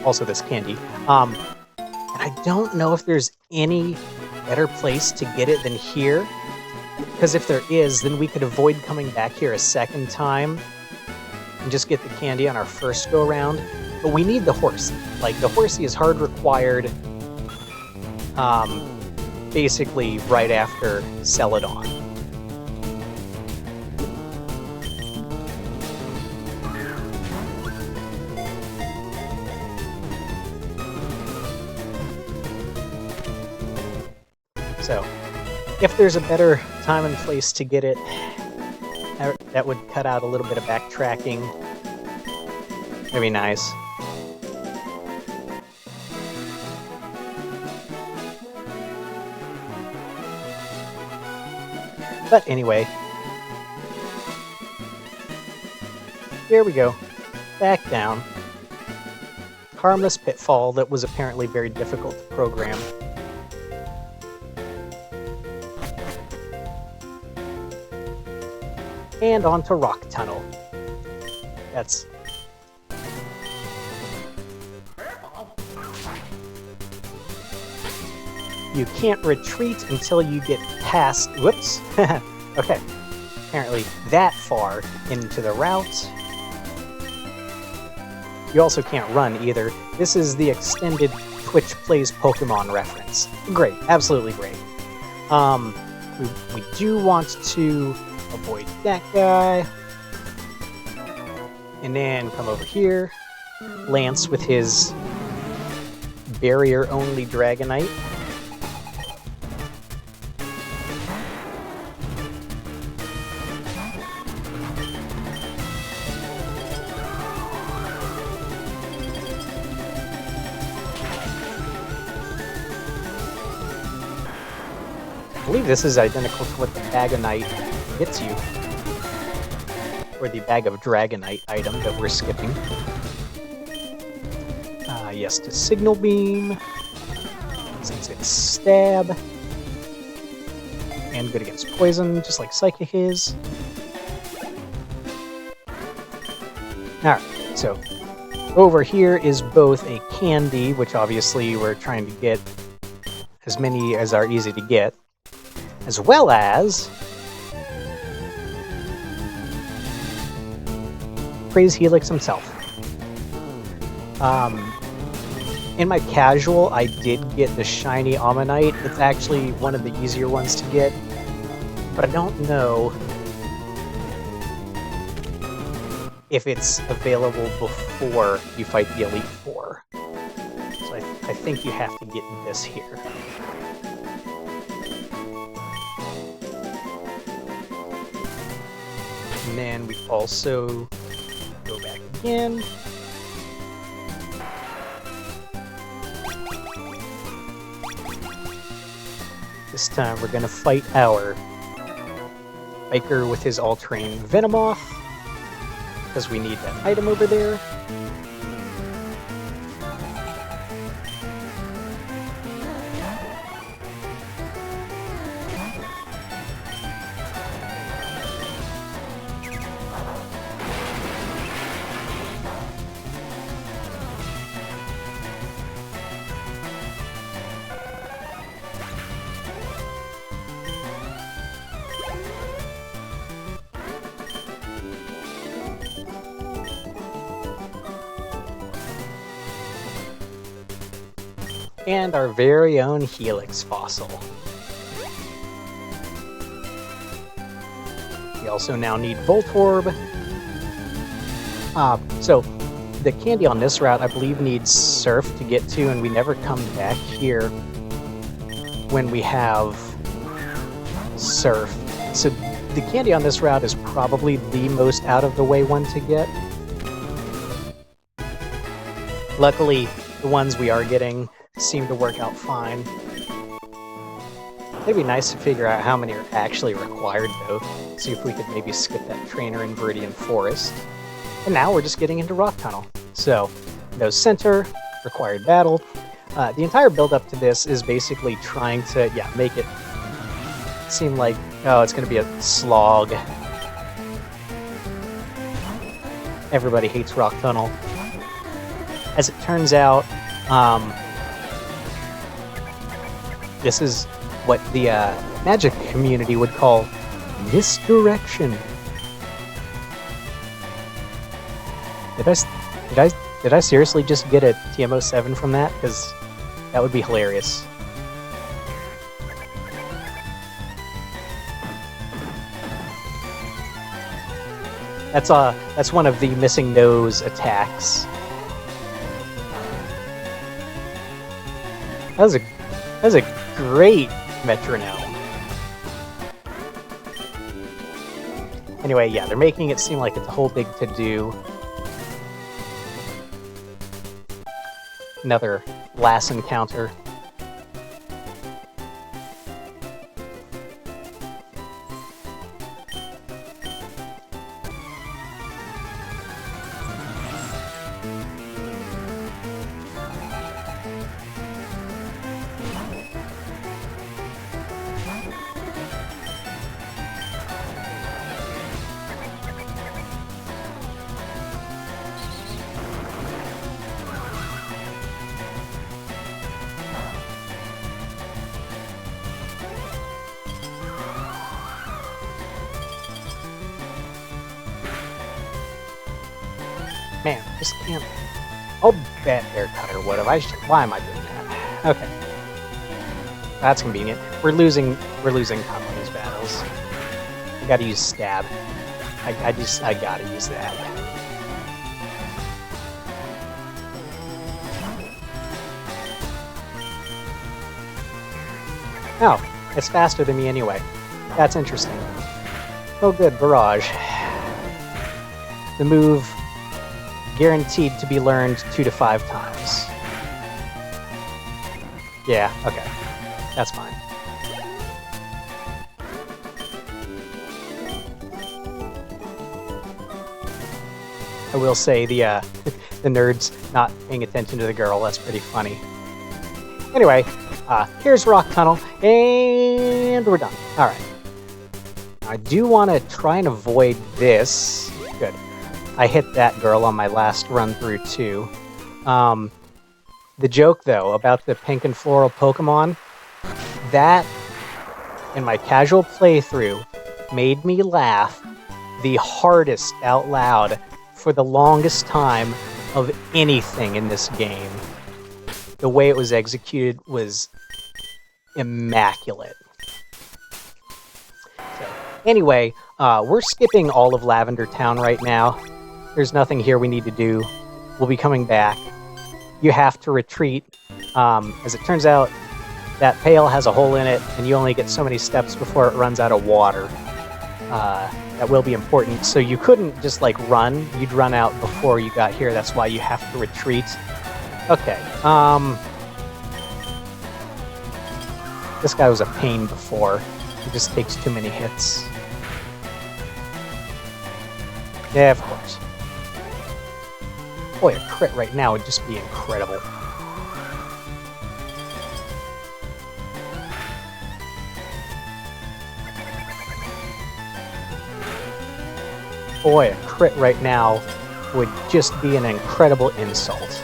Also this candy. And I don't know if there's any better place to get it than here. Because if there is, then we could avoid coming back here a second time and just get the candy on our first go-around. But we need the Horsey. Like, the Horsey is hard required basically right after Celadon. So, if there's a better time and place to get it, that would cut out a little bit of backtracking. That'd be nice. But anyway, here we go. Back down. Harmless pitfall that was apparently very difficult to program. And onto Rock Tunnel. That's... You can't retreat until you get past... Whoops! Okay. Apparently that far into the route. You also can't run either. This is the extended Twitch Plays Pokemon reference. Great. Absolutely great. We do want to avoid that guy. And then come over here. Lance with his barrier-only Dragonite. I believe this is identical to what the Bagonite gets you. Or the Bag of Dragonite item that we're skipping. Yes, to Signal Beam. Since it's Stab. And good against Poison, just like Psychic is. Alright, so over here is both a candy, which obviously we're trying to get as many as are easy to get, as well as Praise Helix himself. In my casual, I did get the shiny Ammonite. It's actually one of the easier ones to get, but I don't know if it's available before you fight the Elite Four. So I think you have to get this here. And then we also go back again. This time we're going to fight our biker with his all-terrain Venomoth, because we need that item over there. And our very own Helix fossil. We also now need Voltorb. So the candy on this route, I believe, needs Surf to get to, and we never come back here when we have Surf. So the candy on this route is probably the most out-of-the-way one to get. Luckily, the ones we are getting seem to work out fine. It'd be nice to figure out how many are actually required, though. See if we could maybe skip that trainer in Viridian Forest. And now we're just getting into Rock Tunnel. So, no center, required battle. The entire build-up to this is basically trying to, make it seem like, oh, it's going to be a slog. Everybody hates Rock Tunnel. As it turns out, this is what the Magic community would call misdirection. Did I seriously just get a TM07 from that? Because that would be hilarious. That's one of the missing nose attacks. That was a great metronome. Anyway, yeah, they're making it seem like it's a whole big to-do. Another last encounter. Man, just can't. I'll bet Air Cutter would have. Why am I doing that? Okay. That's convenient. We're losing Cup on these battles. I gotta use Stab. I gotta use that. Oh, it's faster than me anyway. That's interesting. Oh good, Barrage. The move guaranteed to be learned 2 to 5 times. Yeah, okay. That's fine. I will say the nerd's not paying attention to the girl. That's pretty funny. Anyway, here's Rock Tunnel, and we're done. All right. I do want to try and avoid this. Good. I hit that girl on my last run through too. The joke though about the pink and floral Pokemon, that in my casual playthrough made me laugh the hardest out loud for the longest time of anything in this game. The way it was executed was immaculate. So, anyway, we're skipping all of Lavender Town right now. There's nothing here we need to do. We'll be coming back. You have to retreat. As it turns out, that pail has a hole in it, and you only get so many steps before it runs out of water. That will be important. So you couldn't just like run. You'd run out before you got here. That's why you have to retreat. Okay. This guy was a pain before. He just takes too many hits. Yeah, of course. Boy, a crit right now would just be incredible. Boy, a crit right now would just be an incredible insult.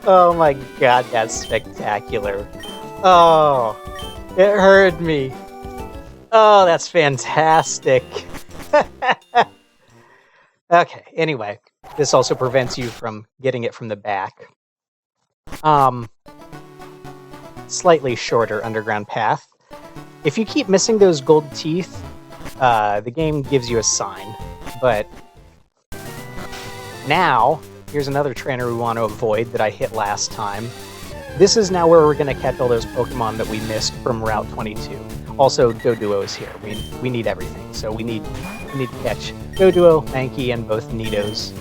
Oh my god, that's spectacular. Oh, it hurt me. Oh, that's fantastic. Okay, anyway, this also prevents you from getting it from the back. Slightly shorter underground path. If you keep missing those gold teeth, the game gives you a sign. But now, here's another trainer we want to avoid that I hit last time. This is now where we're going to catch all those Pokemon that we missed from Route 22. Also, Doduo is here. We need everything, so we need to catch Doduo, Mankey, and both Nidos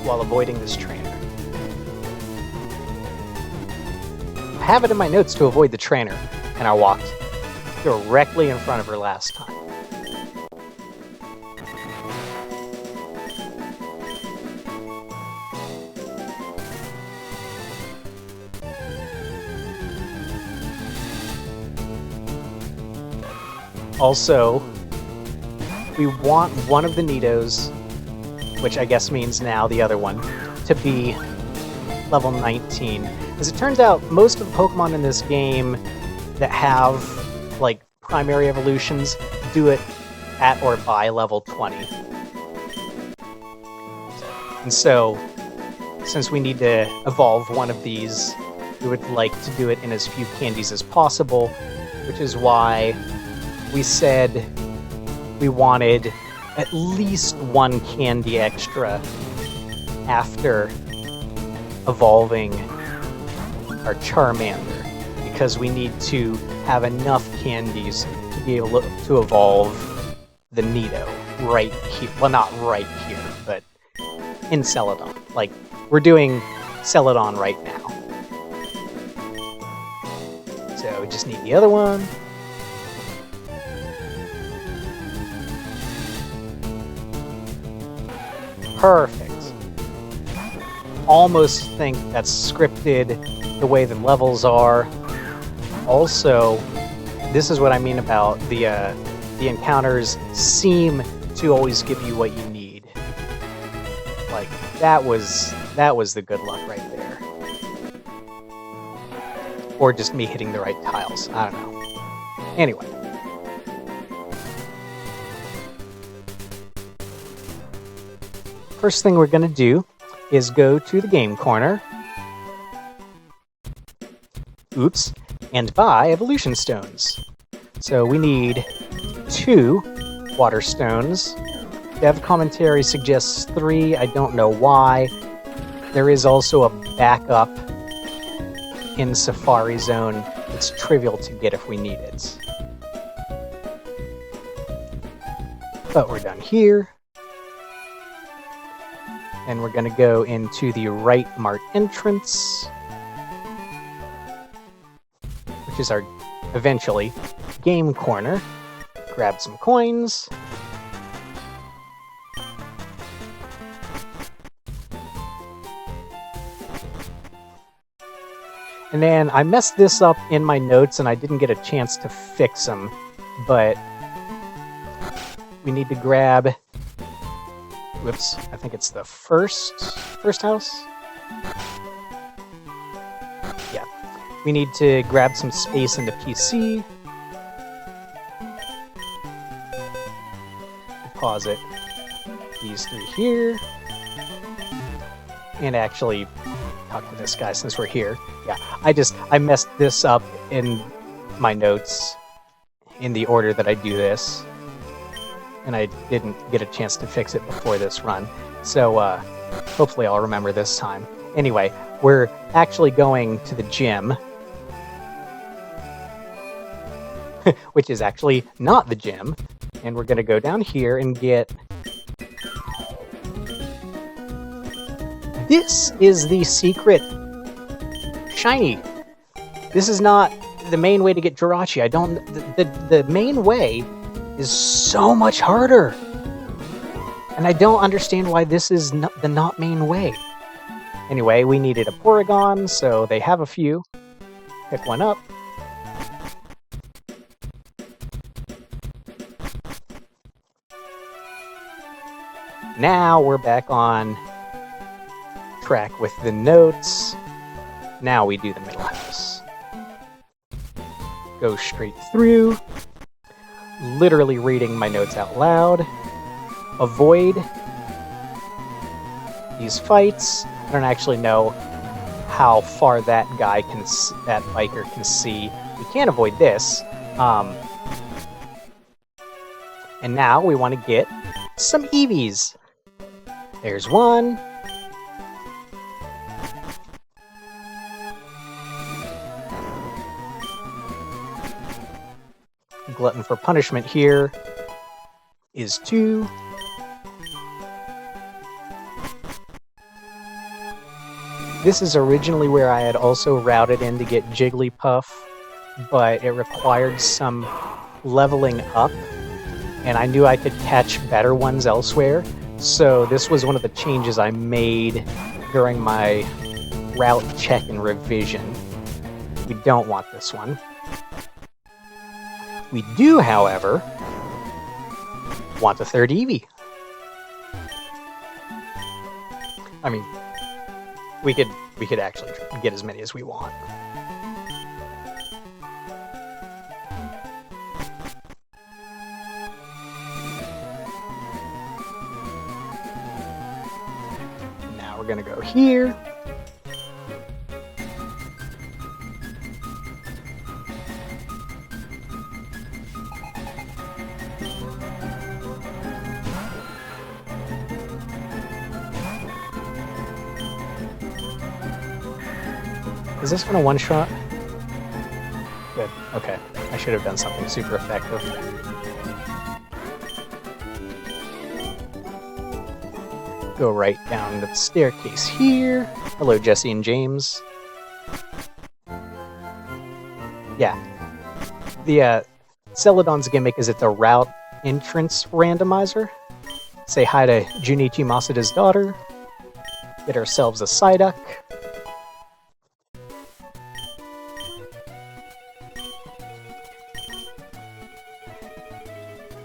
while avoiding this trainer. I have it in my notes to avoid the trainer, and I walked directly in front of her last time. Also, we want one of the Nidos, which I guess means now the other one, to be level 19. As it turns out, most of the Pokemon in this game that have, like, primary evolutions do it at or by level 20. And so, since we need to evolve one of these, we would like to do it in as few candies as possible, which is why we said we wanted at least one candy extra after evolving our Charmander, because we need to have enough candies to be able to evolve the Nido right here. Well, not right here, but in Celadon. Like, we're doing Celadon right now. So we just need the other one. Perfect. Almost think that's scripted the way the levels are. Also, this is what I mean about the encounters seem to always give you what you need. Like, that was the good luck right there. Or just me hitting the right tiles. I don't know. Anyway. First thing we're going to do is go to the game corner. Oops. And buy evolution stones. So we need 2 water stones. Dev commentary suggests 3. I don't know why. There is also a backup in Safari Zone. It's trivial to get if we need it. But we're done here. And we're going to go into the right mart entrance, which is our, eventually, game corner. Grab some coins. And then I messed this up in my notes and I didn't get a chance to fix them, but we need to grab, whoops, I think it's the first house? Yeah. We need to grab some space in the PC. Deposit these 3 here. And actually talk to this guy since we're here. Yeah, I messed this up in my notes in the order that I do this. And I didn't get a chance to fix it before this run. So hopefully I'll remember this time. Anyway, we're actually going to the gym. Which is actually not the gym. And we're going to go down here and get... This is the secret shiny. This is not the main way to get Jirachi. The main way is so much harder. And I don't understand why this is the not main way. Anyway, we needed a Porygon, so they have a few. Pick one up. Now we're back on track with the notes. Now we do the middle house. Go straight through. Literally reading my notes out loud. Avoid these fights. I don't actually know how far that biker can see. We can't avoid this. And now we want to get some Eevees. There's one. Glutton for punishment here is 2. This is originally where I had also routed in to get Jigglypuff, but it required some leveling up, and I knew I could catch better ones elsewhere, so this was one of the changes I made during my route check and revision. We don't want this one. We do, however, want a 3rd Eevee. I mean, we could actually get as many as we want. Now we're gonna go here. Is this gonna one-shot? Good, okay. I should have done something super effective. Go right down the staircase here. Hello, Jesse and James. Yeah. The Celadon's gimmick is it's a route entrance randomizer. Say hi to Junichi Masuda's daughter. Get ourselves a Psyduck.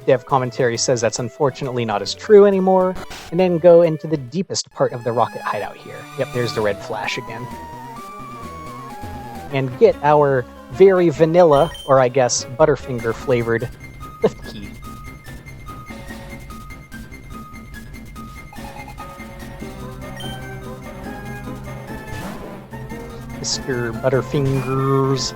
dev commentary says that's unfortunately not as true anymore, and then go into the deepest part of the rocket hideout here. Yep, there's the red flash again. And get our very vanilla, or I guess Butterfinger flavored lift key. Mr. Butterfingers.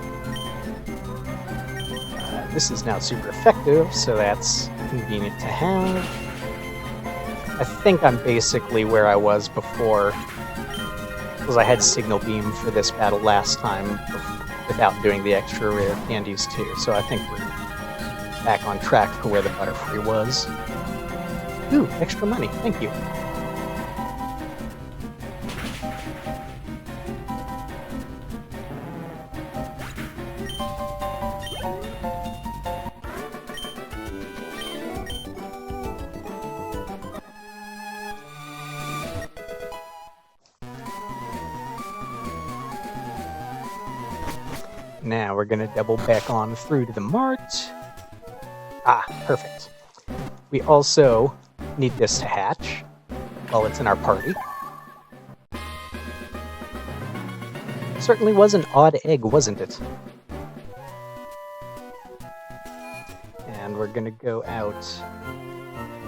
This is now super effective, so that's convenient to have. I think I'm basically where I was before, because I had Signal Beam for this battle last time without doing the extra rare candies too, so I think we're back on track for where the Butterfree was. Ooh, extra money, thank you. Now we're gonna double back on through to the mart. Ah, perfect. We also need this to hatch while it's in our party. Certainly was an odd egg, wasn't it? And we're gonna go out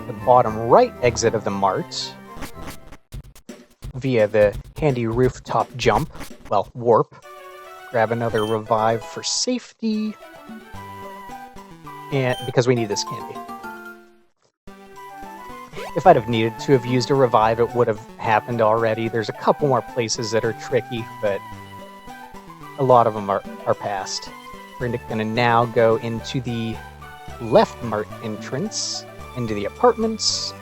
the bottom right exit of the mart via the handy rooftop jump, well, warp. Grab another revive for safety, and because we need this candy. If I'd have needed to have used a revive, it would have happened already. There's a couple more places that are tricky, but a lot of them are past. We're gonna now go into the left mart entrance, into the apartments,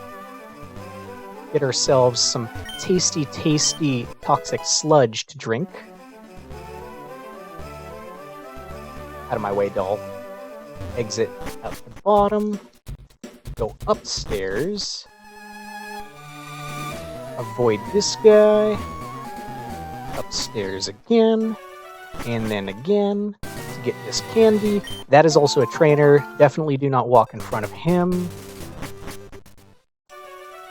get ourselves some tasty, tasty toxic sludge to drink. Out of my way, doll. Exit out the bottom. Go upstairs. Avoid this guy. Upstairs again. And then again to get this candy. That is also a trainer. Definitely do not walk in front of him.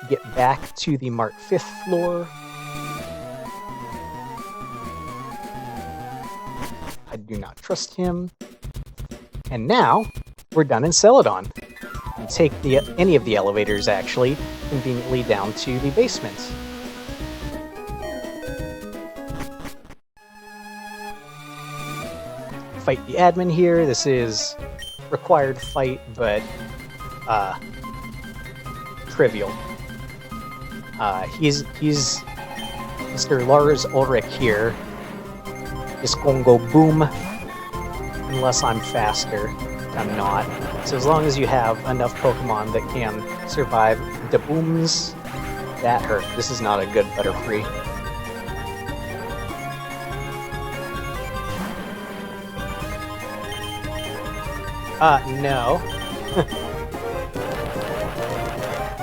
Get back to the Mart 5th floor. I do not trust him. And now, we're done in Celadon. And take any of the elevators, actually, conveniently down to the basement. Fight the admin here. This is required fight, but trivial. He's Mr. Lars Ulrich here. Is gonna go boom. Unless I'm faster, I'm not. So as long as you have enough Pokemon that can survive the booms, that hurt. This is not a good Butterfree. No.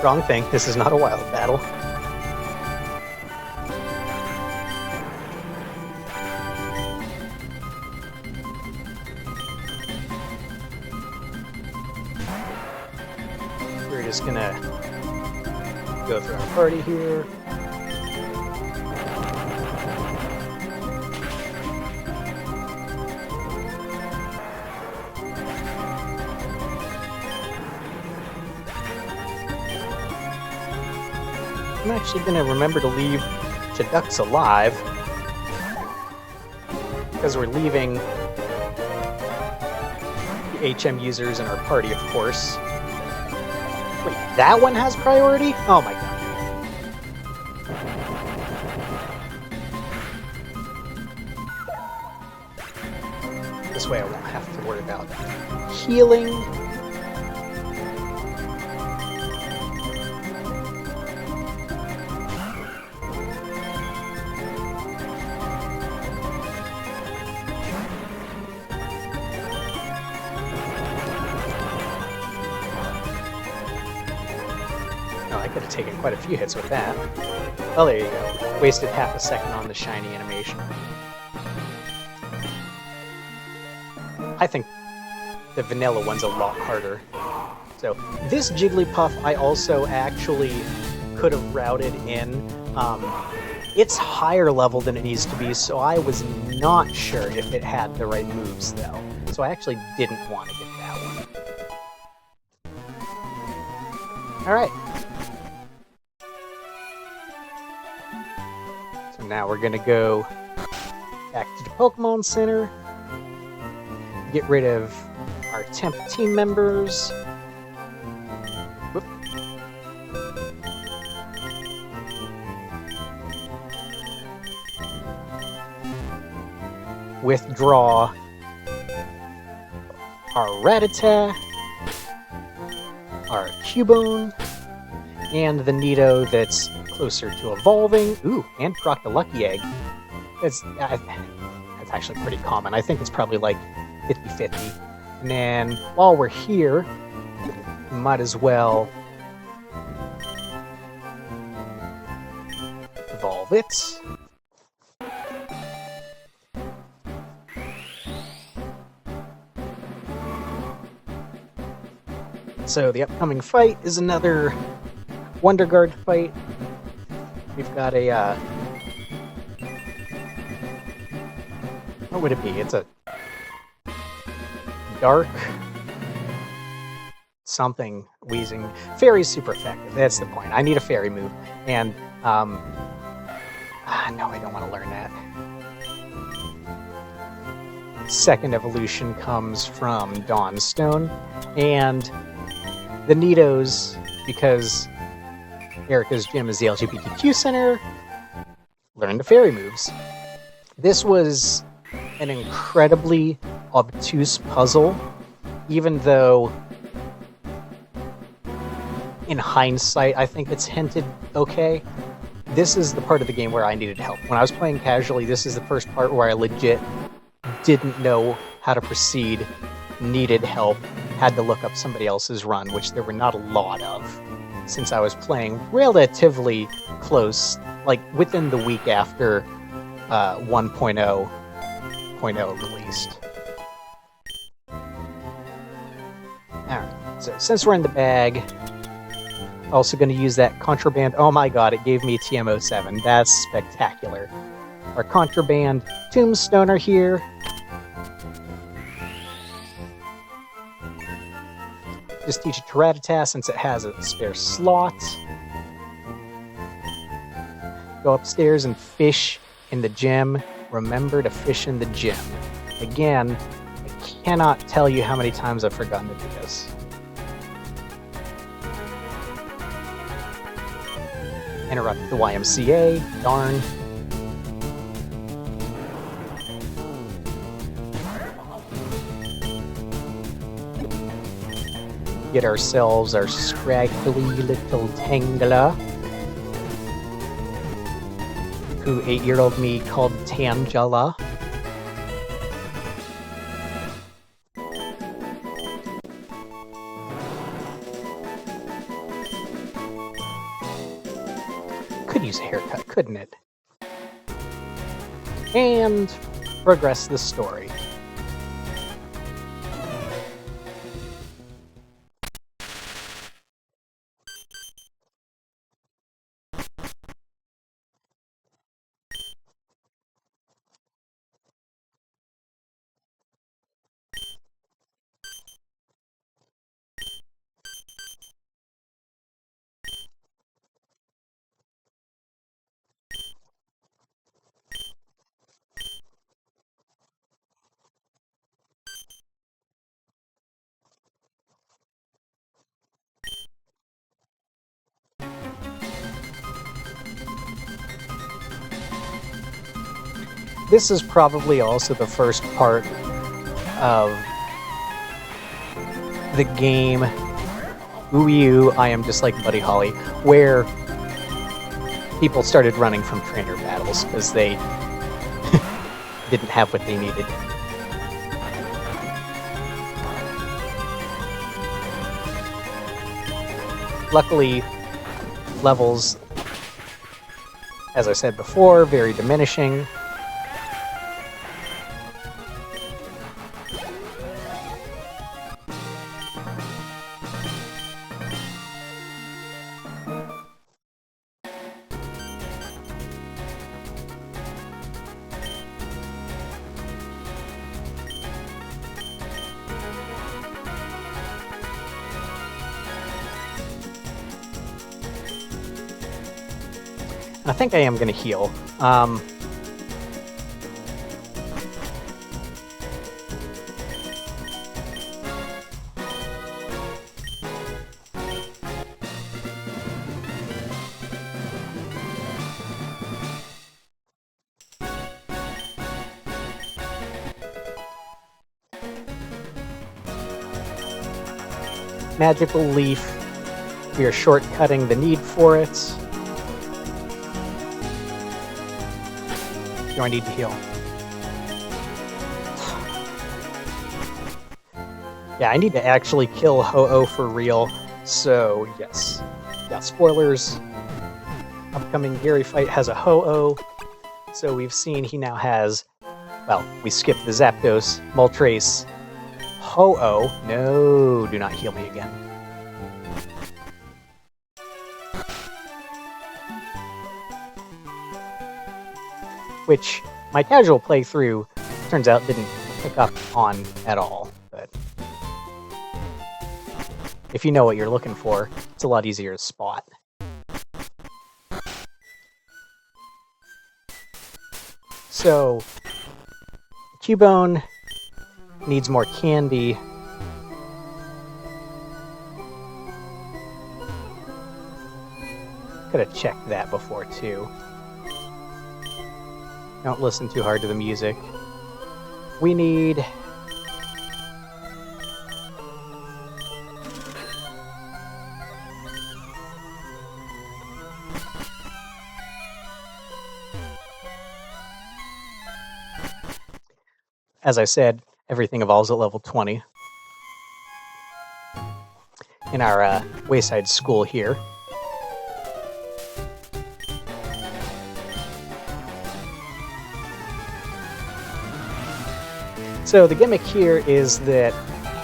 Wrong thing. This is not a wild battle. Just gonna go through our party here. I'm actually gonna remember to leave Chaducks alive because we're leaving the HM users in our party, of course. Wait, that one has priority? Oh my god. This way I won't have to worry about healing. I could have taken quite a few hits with that. Well, there you go. Wasted half a second on the shiny animation. I think the vanilla one's a lot harder. So this Jigglypuff I also actually could have routed in. It's higher level than it needs to be, so I was not sure if it had the right moves, though. So I actually didn't want to get that one. Alright. So now we're going to go back to the Pokemon Center, get rid of our temp team members. Whoop. Withdraw our Rattata, our Cubone, and the Nido that's closer to evolving. Ooh, and proc the Lucky Egg. That's actually pretty common. I think it's probably like 50-50. And then while we're here, we might as well evolve it. So the upcoming fight is another Wonder Guard fight. We've got a what would it be? It's a dark something wheezing. Fairy's super effective. That's the point. I need a fairy move. And no, I don't want to learn that. Second evolution comes from Dawnstone, and the Nidos, because Erica's gym is the LGBTQ center, learn the fairy moves. This was an incredibly obtuse puzzle, even though in hindsight I think it's hinted okay. This is the part of the game where I needed help. When I was playing casually, this is the first part where I legit didn't know how to proceed, needed help, had to look up somebody else's run, which there were not a lot of, since I was playing relatively close, like within the week after 1.0 released. Alright, so since we're in the bag, also going to use that contraband. Oh my god, it gave me TM07. That's spectacular. Our contraband tombstoner here. Just teach it to Rattata since it has a spare slot. Go upstairs and fish in the gym. Remember to fish in the gym. Again, I cannot tell you how many times I've forgotten to do this. Interrupt the YMCA. Darn. Get ourselves our scraggly little Tangela, who 8-year-old me called Tangela. Could use a haircut, couldn't it? And progress the story. This is probably also the first part of the game, Ooh You, I Am Just Like Buddy Holly, where people started running from trainer battles because they didn't have what they needed. Luckily, levels, as I said before, very diminishing. I think I am going to heal. Magical Leaf. We are shortcutting the need for it. Do I need to heal? Yeah, I need to actually kill Ho-Oh for real. So, yes. Yeah, spoilers. Upcoming Gary fight has a Ho-Oh. So we've seen he now has... Well, we skipped the Zapdos, Moltres, Ho-Oh. No, do not heal me again. Which my casual playthrough turns out didn't pick up on at all. But if you know what you're looking for, it's a lot easier to spot. So, Cubone needs more candy. Could have checked that before, too. Don't listen too hard to the music. We need... As I said, everything evolves at level 20 in our Wayside School here. So the gimmick here is that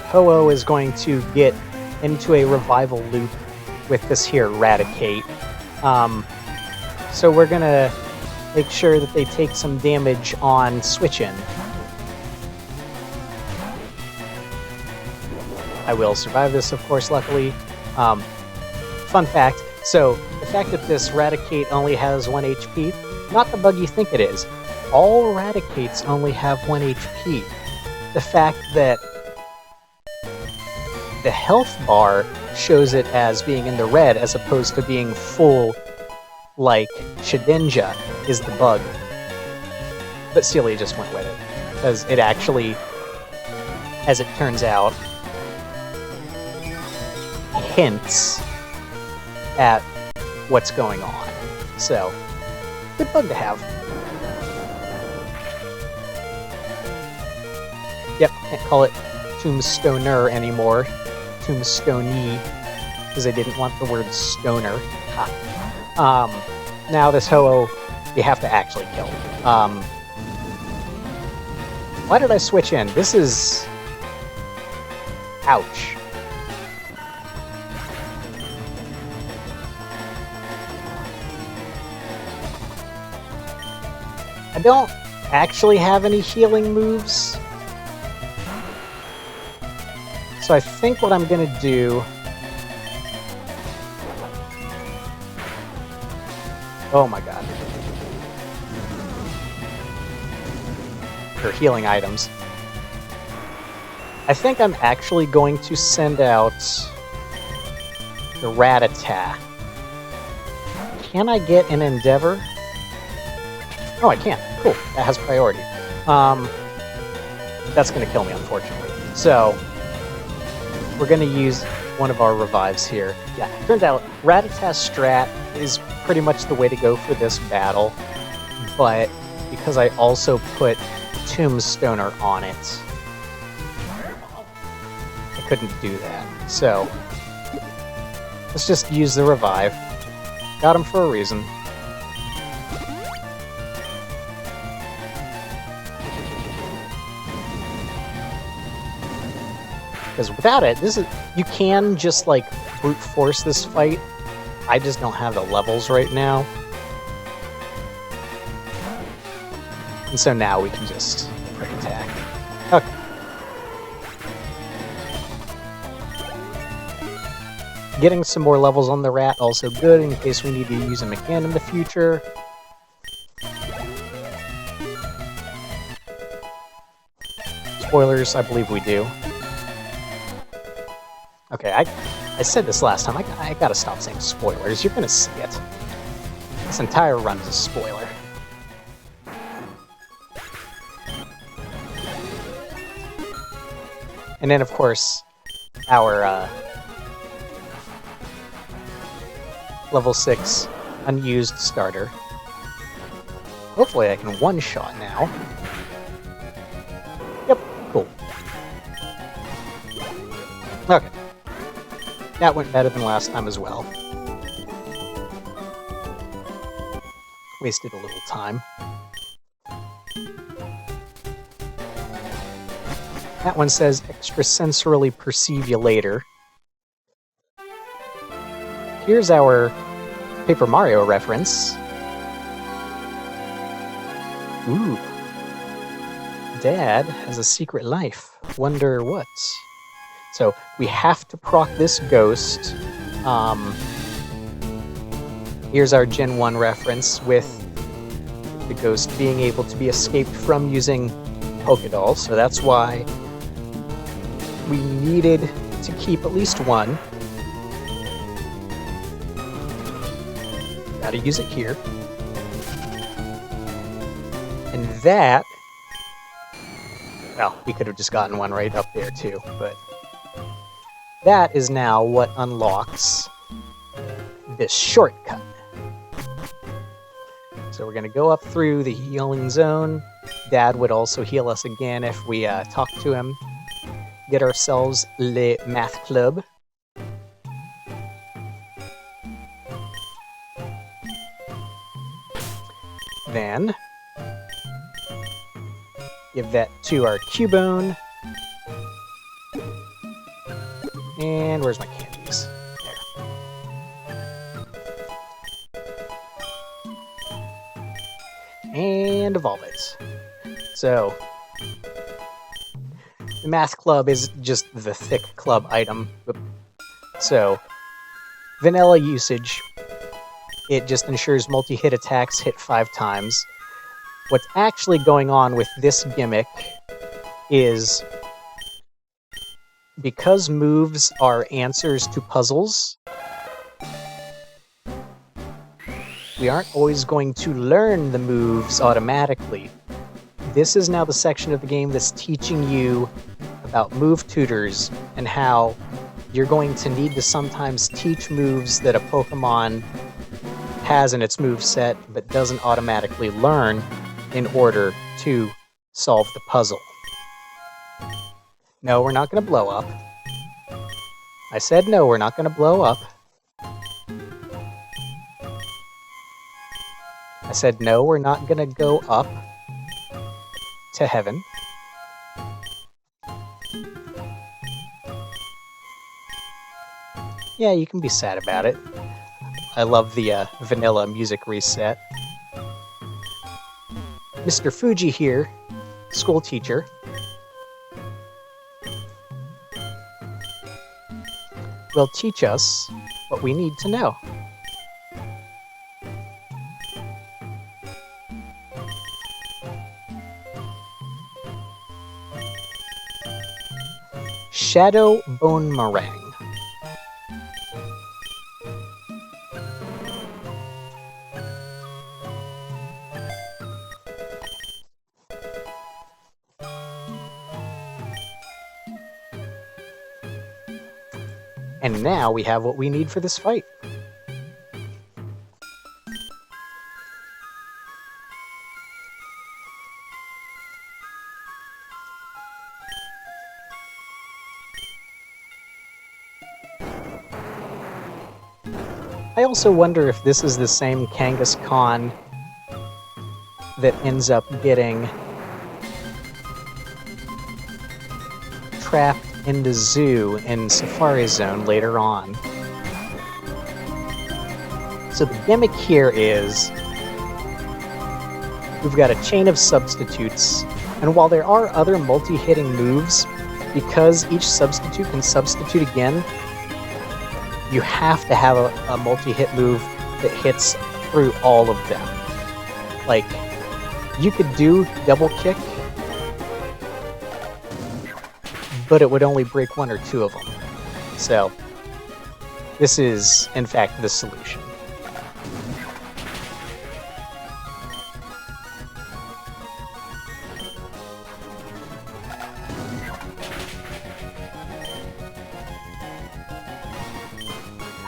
Ho-Oh is going to get into a revival loop with this here Raticate. So we're gonna make sure that they take some damage on Switch-In. I will survive this, of course, luckily. Fun fact, so the fact that this Raticate only has 1 HP, not the bug you think it is. All Raticates only have 1 HP. The fact that the health bar shows it as being in the red as opposed to being full like Shedinja is the bug. But Celia just went with it, because it actually, as it turns out, hints at what's going on. So, good bug to have. Yep, can't call it Tombstoner anymore. Tombstoney, because I didn't want the word stoner. Now this Ho-Oh, you have to actually kill. Why did I switch in? This is... Ouch. I don't actually have any healing moves. So I think what I'm gonna do... Oh my god. For healing items. I think I'm actually going to send out the Rattata. Can I get an Endeavor? Oh, I can. Cool. That has priority. That's going to kill me, unfortunately. So, we're going to use one of our revives here. Yeah, turns out Rattata Strat is pretty much the way to go for this battle, but because I also put Tombstoner on it, I couldn't do that. So, let's just use the revive. Got him for a reason. Because without it, you can just like brute force this fight. I just don't have the levels right now. And so now we can just quick attack. Okay. Getting some more levels on the rat, also good in case we need to use him again in the future. Spoilers, I believe we do. Okay, I said this last time. I gotta stop saying spoilers. You're gonna see it. This entire run is a spoiler. And then, of course, our level 6 unused starter. Hopefully I can one-shot now. Yep, cool. Okay. That went better than last time as well. Wasted a little time. That one says, extrasensorily perceive you later. Here's our Paper Mario reference. Ooh. Dad has a secret life. Wonder what? So we have to proc this ghost. Here's our Gen 1 reference with the ghost being able to be escaped from using Pokédolls. So that's why we needed to keep at least one. Gotta use it here. And that, well, we could have just gotten one right up there too, but that is now what unlocks this shortcut. So we're gonna go up through the healing zone. Dad would also heal us again if we talk to him. Get ourselves Le Math Club. Then give that to our Cubone. And where's my candies? There. And evolve it. So the Math Club is just the thick club item. So vanilla usage. It just ensures multi-hit attacks hit 5 times. What's actually going on with this gimmick is because moves are answers to puzzles, we aren't always going to learn the moves automatically. This is now the section of the game that's teaching you about move tutors and how you're going to need to sometimes teach moves that a Pokemon has in its moveset but doesn't automatically learn in order to solve the puzzle. No, we're not going to blow up. I said no, we're not going to blow up. I said no, we're not going to go up to heaven. Yeah, you can be sad about it. I love the vanilla music reset. Mr. Fuji here, school teacher, will teach us what we need to know. Shadow Bone Meringue. And now we have what we need for this fight. I also wonder if this is the same Kangaskhan that ends up getting trapped in the zoo in Safari Zone later on. So the gimmick here is we've got a chain of substitutes, and while there are other multi-hitting moves, because each substitute can substitute again, you have to have a multi-hit move that hits through all of them. Like, you could do double kick, but it would only break one or two of them. So, this is, in fact, the solution.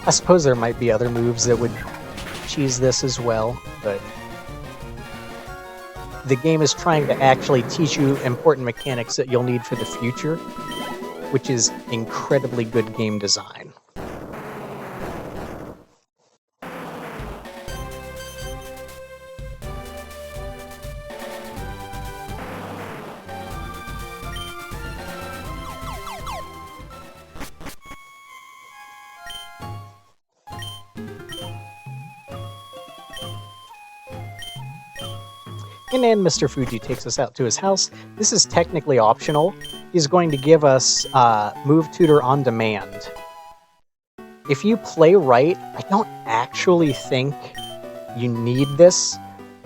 I suppose there might be other moves that would cheese this as well, but the game is trying to actually teach you important mechanics that you'll need for the future, which is incredibly good game design. And then Mr. Fuji takes us out to his house. This is technically optional. He's going to give us Move Tutor on demand. If you play right, I don't actually think you need this,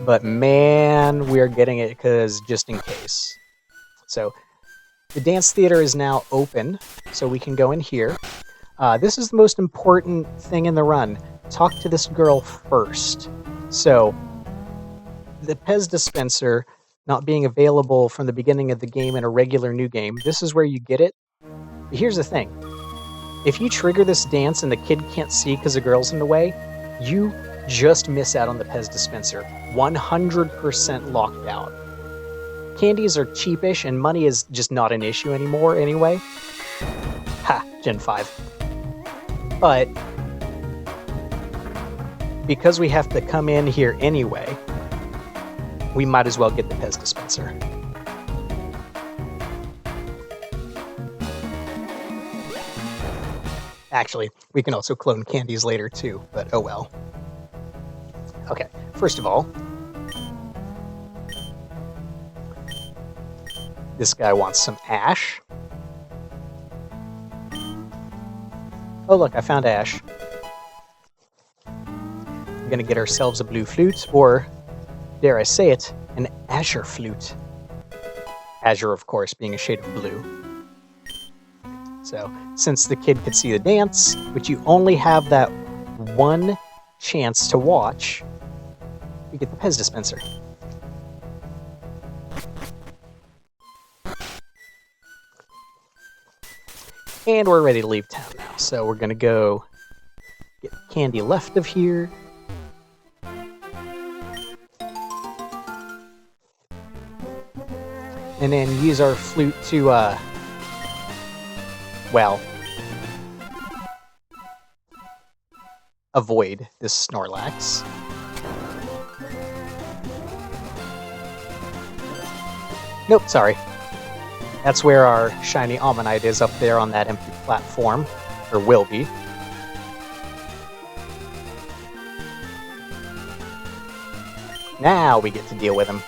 but man, we're getting it because just in case. So the dance theater is now open, so we can go in here. This is the most important thing in the run. Talk to this girl first. So the Pez dispenser not being available from the beginning of the game in a regular new game, this is where you get it. But here's the thing. If you trigger this dance and the kid can't see because the girl's in the way, you just miss out on the Pez dispenser. 100% locked out. Candies are cheapish and money is just not an issue anymore anyway. Ha, Gen 5. But because we have to come in here anyway, we might as well get the Pez dispenser. Actually, we can also clone candies later too, but oh well. Okay, first of all, this guy wants some ash. Oh look, I found ash. We're gonna get ourselves a blue flute, or dare I say it, an azure flute. Azure, of course, being a shade of blue. So, since the kid could see the dance, which you only have that one chance to watch, we get the Pez dispenser. And we're ready to leave town now, so we're gonna go get candy left of here. And then use our flute to, well, avoid this Snorlax. Nope, sorry. That's where our shiny Ammonite is, up there on that empty platform, or will be. Now we get to deal with him.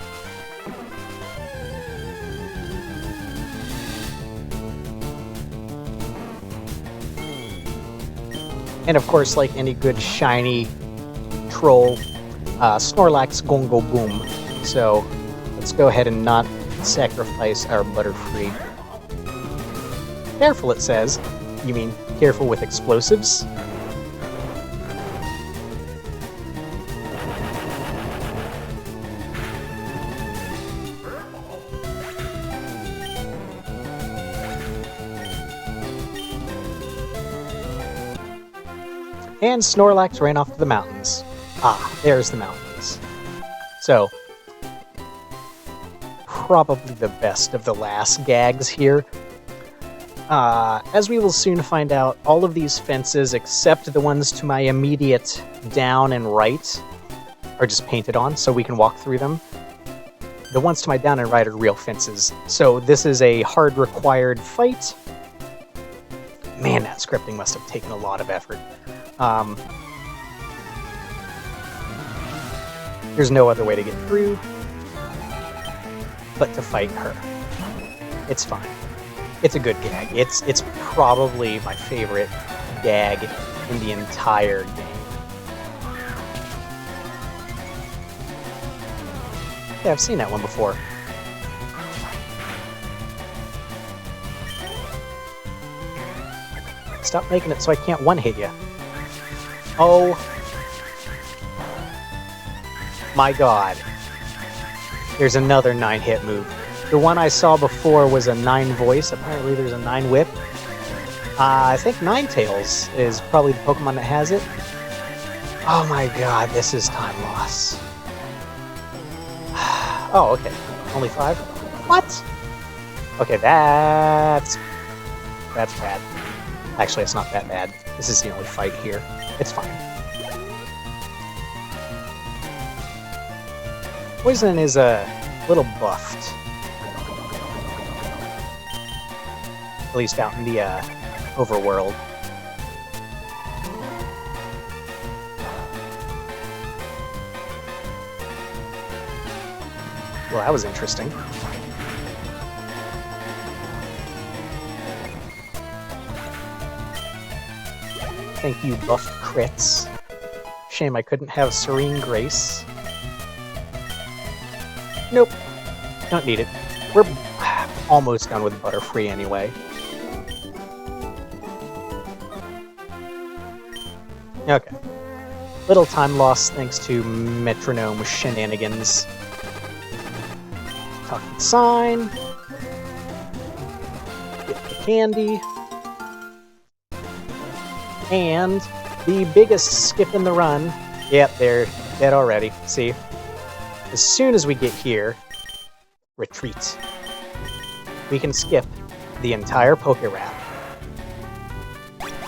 And of course, like any good shiny troll, Snorlax gon' go boom. So let's go ahead and not sacrifice our Butterfree. Careful, it says. You mean careful with explosives? And Snorlax ran off to the mountains. Ah, there's the mountains. So, probably the best of the last gags here. As we will soon find out, all of these fences, except the ones to my immediate down and right, are just painted on, so we can walk through them. The ones to my down and right are real fences. So this is a hard required fight. Man, that scripting must have taken a lot of effort. There's no other way to get through but to fight her. It's fine. It's a good gag. It's probably my favorite gag in the entire game. Yeah, I've seen that one before. Stop making it so I can't one-hit you. Oh my god. There's another 9-hit move. The one I saw before was a 9-voice. Apparently there's a 9-whip. I think Ninetales is probably the Pokemon that has it. Oh my god, this is time loss. Oh, okay. Only 5? What? Okay, that's bad. Actually, it's not that bad. This is the only fight here. It's fine. Poison is a little buffed. At least out in the overworld. Well, that was interesting. Thank you, buff crits. Shame I couldn't have Serene Grace. Nope. Don't need it. We're almost done with Butterfree anyway. Okay. Little time lost thanks to metronome shenanigans. Talking sign. Get the candy. And the biggest skip in the run. Yep, they're dead already. See? As soon as we get here, retreat. We can skip the entire Pokerap.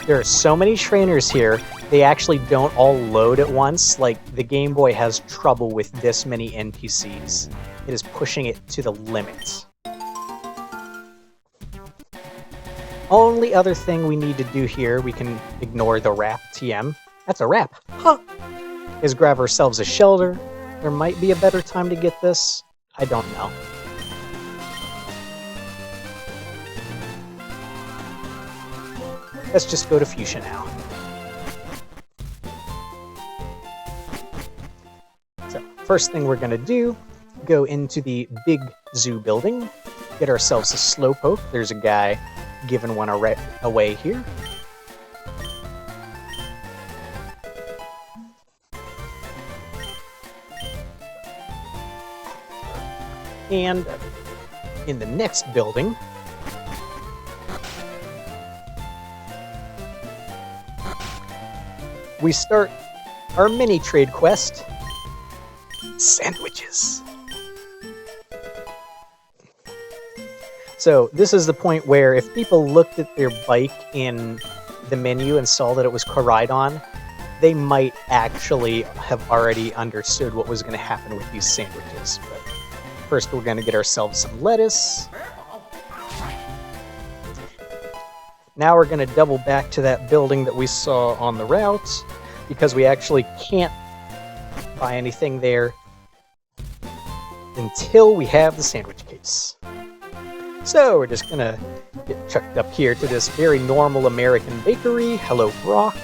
There are so many trainers here, they actually don't all load at once. Like, the Game Boy has trouble with this many NPCs. It is pushing it to the limit. Only other thing we need to do here, we can ignore the wrap TM. That's a wrap. Huh. Is grab ourselves a shelter. There might be a better time to get this. I don't know. Let's just go to Fuchsia now. So, first thing we're gonna do, go into the big zoo building, get ourselves a Slowpoke. There's a guy giving one away here. And in the next building, we start our mini trade quest, sandwiches. So this is the point where if people looked at their bike in the menu and saw that it was Koraidon, they might actually have already understood what was going to happen with these sandwiches. But first we're going to get ourselves some lettuce. Now we're going to double back to that building that we saw on the route, because we actually can't buy anything there until we have the sandwich case. So we're just gonna get chucked up here to this very normal American bakery. Hello, Brock.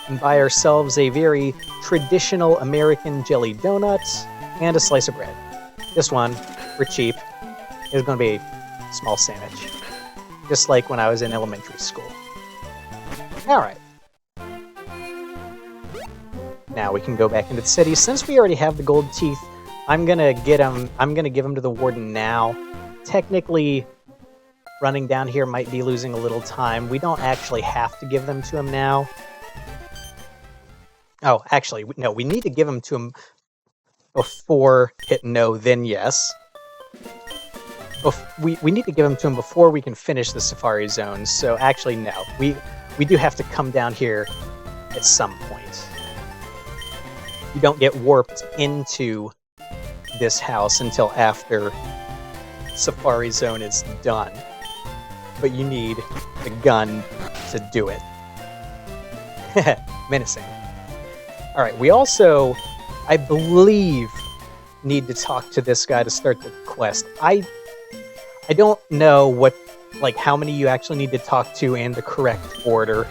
And buy ourselves a very traditional American jelly donut and a slice of bread. This one, for cheap, is gonna be a small sandwich. Just like when I was in elementary school. Alright. Now we can go back into the city. Since we already have the gold teeth, I'm gonna give them to the warden now. Technically, running down here might be losing a little time. We don't actually have to give them to him now. Oh, actually, no, we need to give them to him before hit no, then yes. We need to give them to him before we can finish the Safari Zone, so actually, no. We do have to come down here at some point. You don't get warped into this house until after Safari Zone is done. But you need the gun to do it. Menacing. Alright, we also, I believe, need to talk to this guy to start the quest. I don't know what like how many you actually need to talk to and the correct order.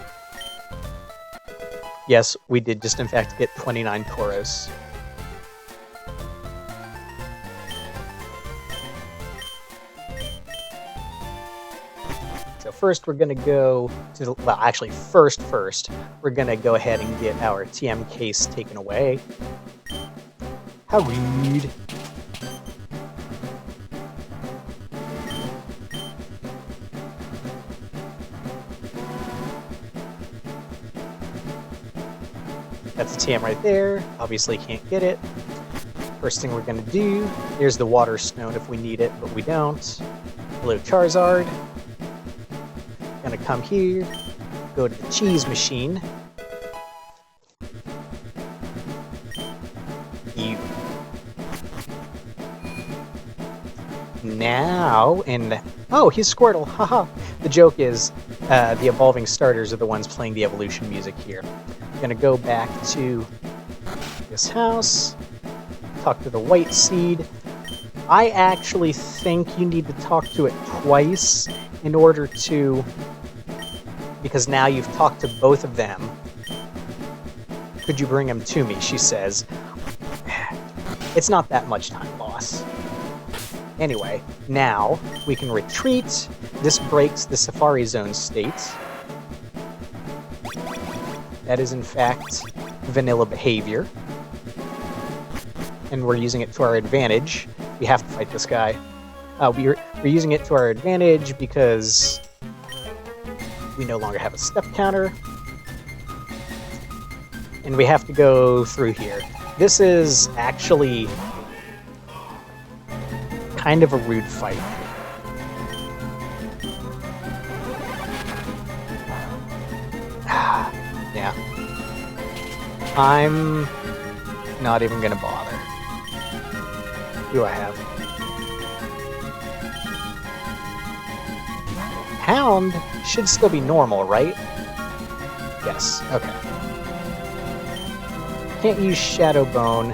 Yes, we did just in fact get 29 Toros. So first we're going to go to the, well, actually first, we're going to go ahead and get our TM case taken away. How rude. That's a TM right there. Obviously can't get it. First thing we're going to do, here's the water stone if we need it, but we don't. Hello, Charizard. Gonna come here, go to the cheese machine. You. Now, and oh, he's Squirtle, haha. The joke is, the evolving starters are the ones playing the evolution music here. I'm gonna go back to this house, talk to the white seed. I actually think you need to talk to it twice in order to, because now you've talked to both of them. Could you bring them to me? She says. It's not that much time loss. Anyway, now we can retreat. This breaks the Safari Zone state. That is in fact vanilla behavior. And we're using it to our advantage. We have to fight this guy. We're using it to our advantage because we no longer have a step counter. And we have to go through here. This is actually kind of a rude fight. Yeah. I'm not even gonna bother. Who do I have? Hound should still be normal, right? Yes, okay. Can't use Shadow Bone,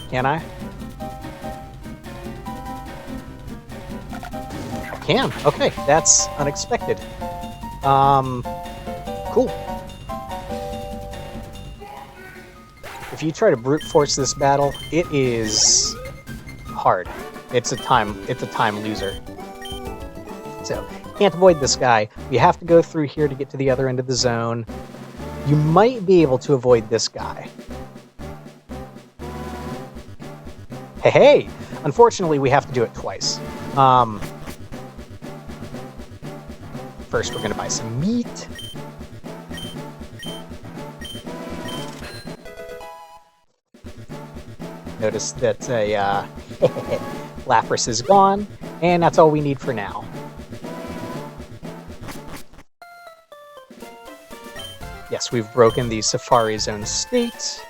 can I? I can, okay, that's unexpected. Cool. If you try to brute force this battle, it is hard. It's a time loser. So, can't avoid this guy. We have to go through here to get to the other end of the zone. You might be able to avoid this guy. Hey! Unfortunately, we have to do it twice. First, we're gonna buy some meat. Notice that Lapras is gone, and that's all we need for now. Yes, we've broken the Safari Zone state.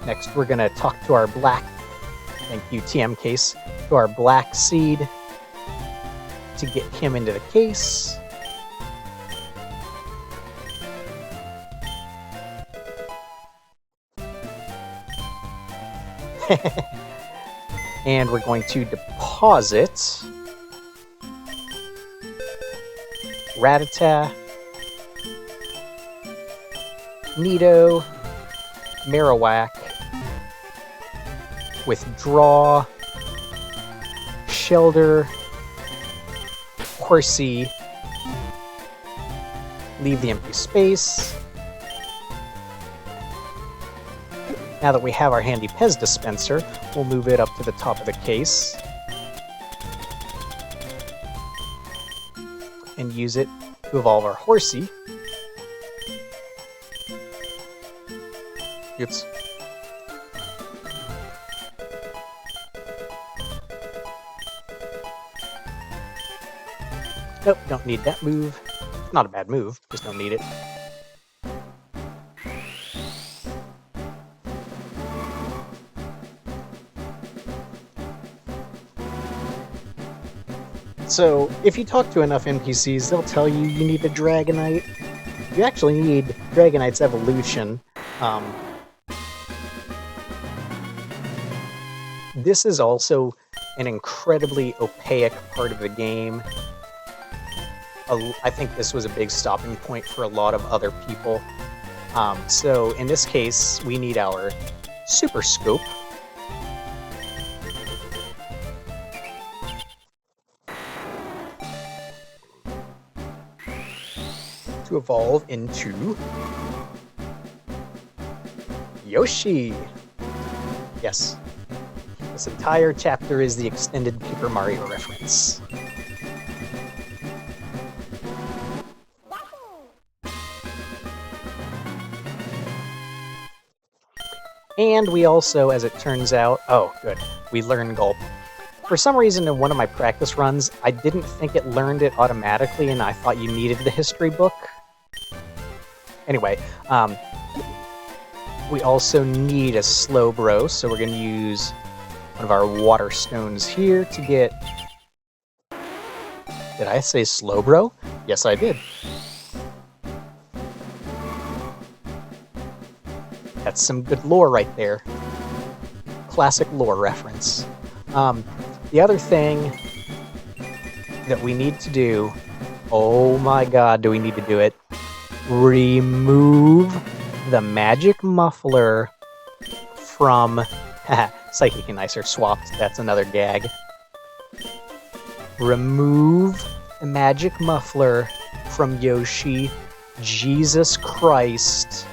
Next, we're gonna talk to our black, thank you TM case, to our black seed to get him into the case. And we're going to deposit Rattata, Nido, Marowak, withdraw, Shelter, Horsey, leave the empty space. Now that we have our handy Pez dispenser, we'll move it up to the top of the case and use it to evolve our Horsey. Oops. Nope, don't need that move. Not a bad move, just don't need it. So, if you talk to enough NPCs, they'll tell you you need a Dragonite. You actually need Dragonite's evolution. This is also an incredibly opaque part of the game. I think this was a big stopping point for a lot of other people. So in this case, we need our super scope. To evolve into Yoshi. Yes, this entire chapter is the extended Paper Mario reference. And we also, as it turns out, oh good, we learn Gulp. For some reason in one of my practice runs, I didn't think it learned it automatically and I thought you needed the history book. Anyway, we also need a Slowbro, so we're going to use one of our water stones here to get... Did I say Slowbro? Yes, I did. That's some good lore right there. Classic lore reference. The other thing that we need to do... Oh my god, do we need to do it? Remove the magic muffler from... Psychic and Ice are swapped. That's another gag. Remove the magic muffler from Yoshi. Jesus Christ.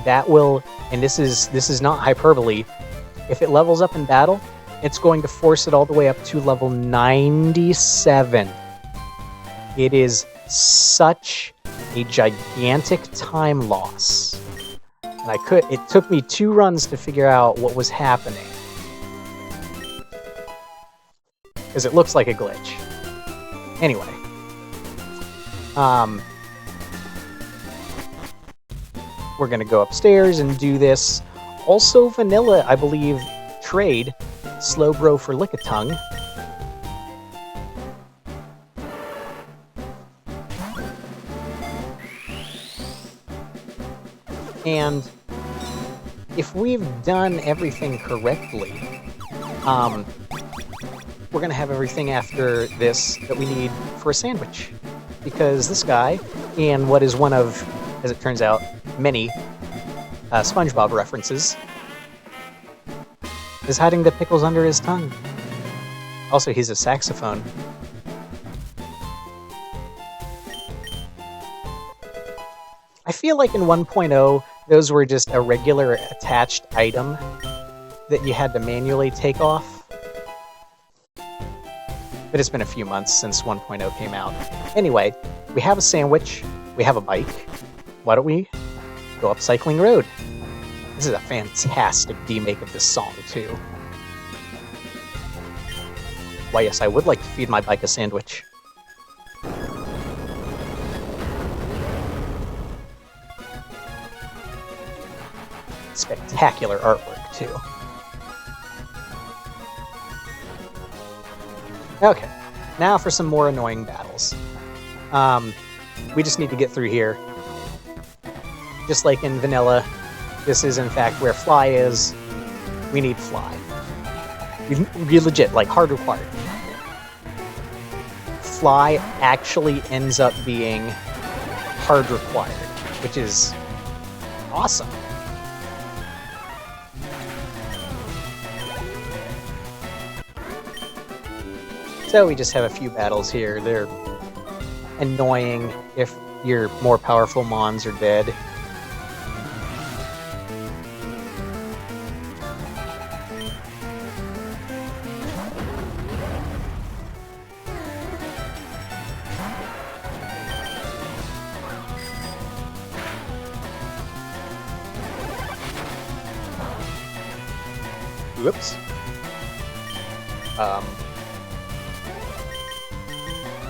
That will, and this is not hyperbole, if it levels up in battle, it's going to force it all the way up to level 97. It is such a gigantic time loss. And it took me 2 runs to figure out what was happening. Because it looks like a glitch. Anyway. We're going to go upstairs and do this. Also, Vanilla, I believe, trade Slowbro for Lickitung. And if we've done everything correctly, we're going to have everything after this that we need for a sandwich. Because this guy, in what is one of, as it turns out, many SpongeBob references, is hiding the pickles under his tongue. Also, he's a saxophone. I feel like in 1.0, those were just a regular attached item that you had to manually take off. But it's been a few months since 1.0 came out. Anyway, we have a sandwich, we have a bike. Why don't we go up Cycling Road? This is a fantastic remake of this song, too. Why, yes, I would like to feed my bike a sandwich. Spectacular artwork, too. Okay, now for some more annoying battles. We just need to get through here. Just like in Vanilla, this is in fact where Fly is. We need Fly. We legit, like, hard required. Fly actually ends up being hard required, which is awesome. So we just have a few battles here. They're annoying if your more powerful mons are dead. Whoops.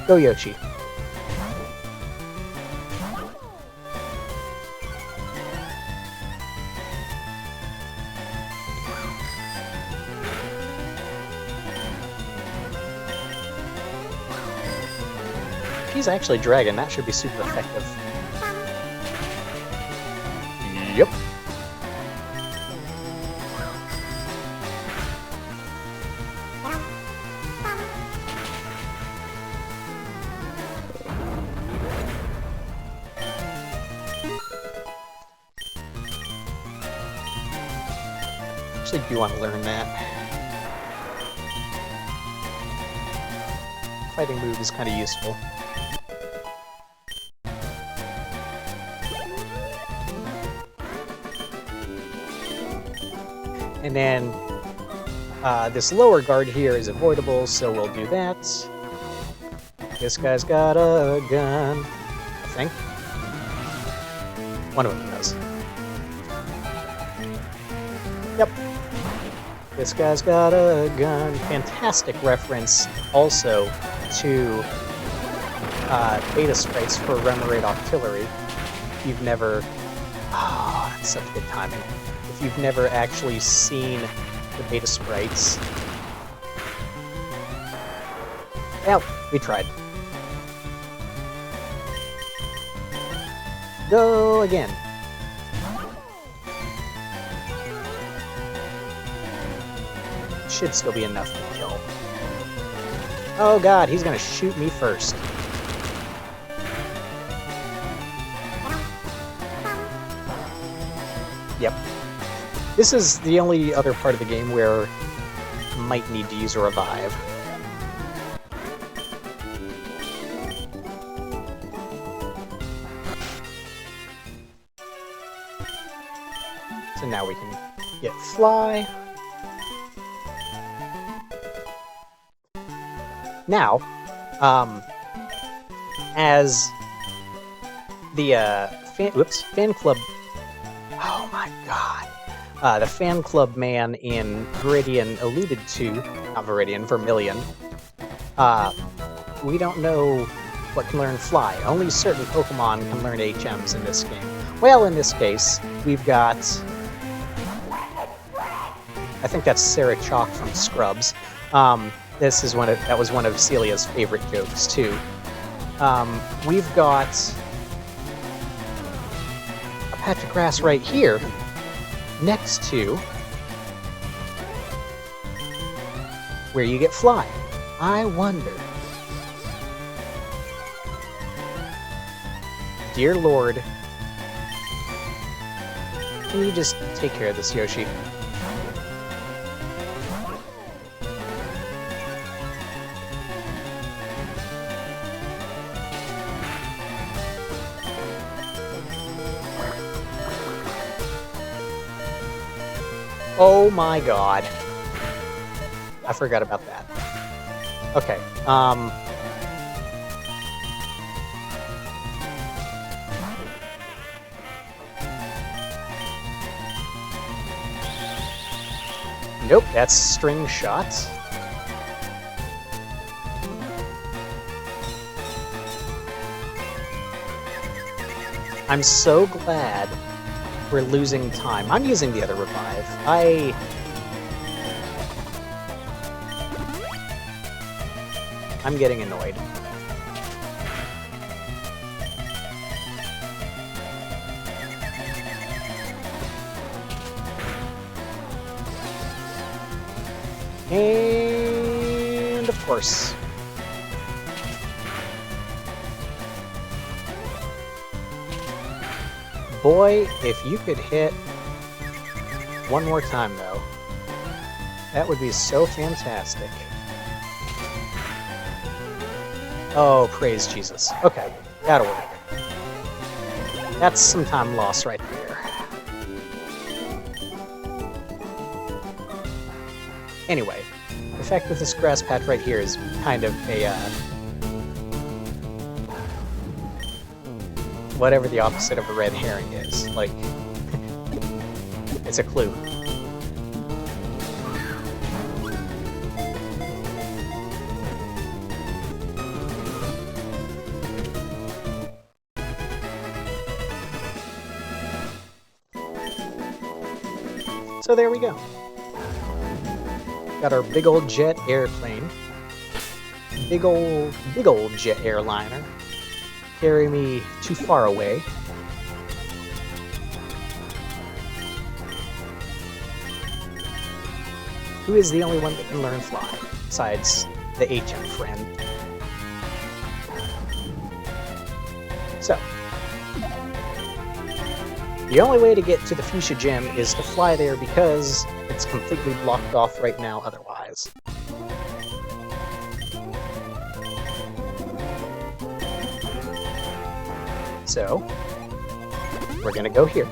Go Yoshi. If he's actually Dragon, that should be super effective. Yep. actually do want to learn that. Fighting move is kind of useful. And then this lower guard here is avoidable, so we'll do that. This guy's got a gun, I think. One of them does. Yep. This guy's got a gun. Fantastic reference also to beta sprites for Remoraid Artillery. If you've never... Oh, that's such good timing. If you've never actually seen the beta sprites... Well, we tried. Go again. Should still be enough to kill. Oh god, he's gonna shoot me first. Yep. This is the only other part of the game where I might need to use a revive. So now we can get fly. Now, as the fan club, oh my god, the fan club man in Viridian alluded to, not Viridian, Vermilion, we don't know what can learn fly. Only certain Pokemon can learn HMs in this game. Well, in this case, we've got, I think that's Sarah Chalk from Scrubs. This is that was one of Celia's favorite jokes too. We've got a patch of grass right here, next to where you get fly. I wonder. Dear Lord, can you just take care of this, Yoshi? Oh my god. I forgot about that. Okay, nope, that's string shots. I'm so glad we're losing time. I'm using the other revive. I'm getting annoyed. And of course. Boy, if you could hit one more time, though, that would be so fantastic. Oh, praise Jesus. Okay, that'll work. That's some time lost right there. Anyway, the fact that this grass patch right here is kind of a, whatever the opposite of a red herring is. Like, it's a clue. So there we go. Got our big old jet airplane. Big old jet airliner. Carry me too far away. Who is the only one that can learn fly, besides the HM friend? So, The only way to get to the Fuchsia Gym is to fly there because it's completely blocked off right now otherwise. So, we're gonna go here.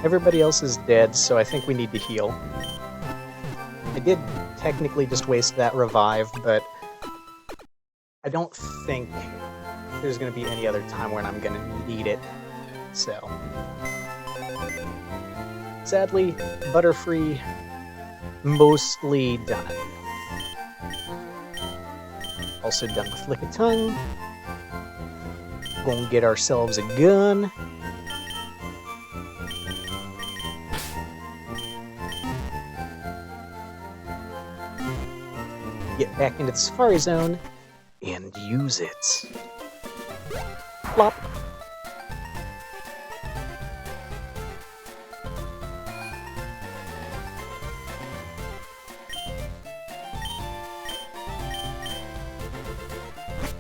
Everybody else is dead, so I think we need to heal. I did technically just waste that revive, but I don't think there's going to be any other time when I'm going to need it, so... Sadly, Butterfree mostly done. Also done with Lick a Tongue. Gonna get ourselves a gun. Get back into the Safari Zone and use it. Plop.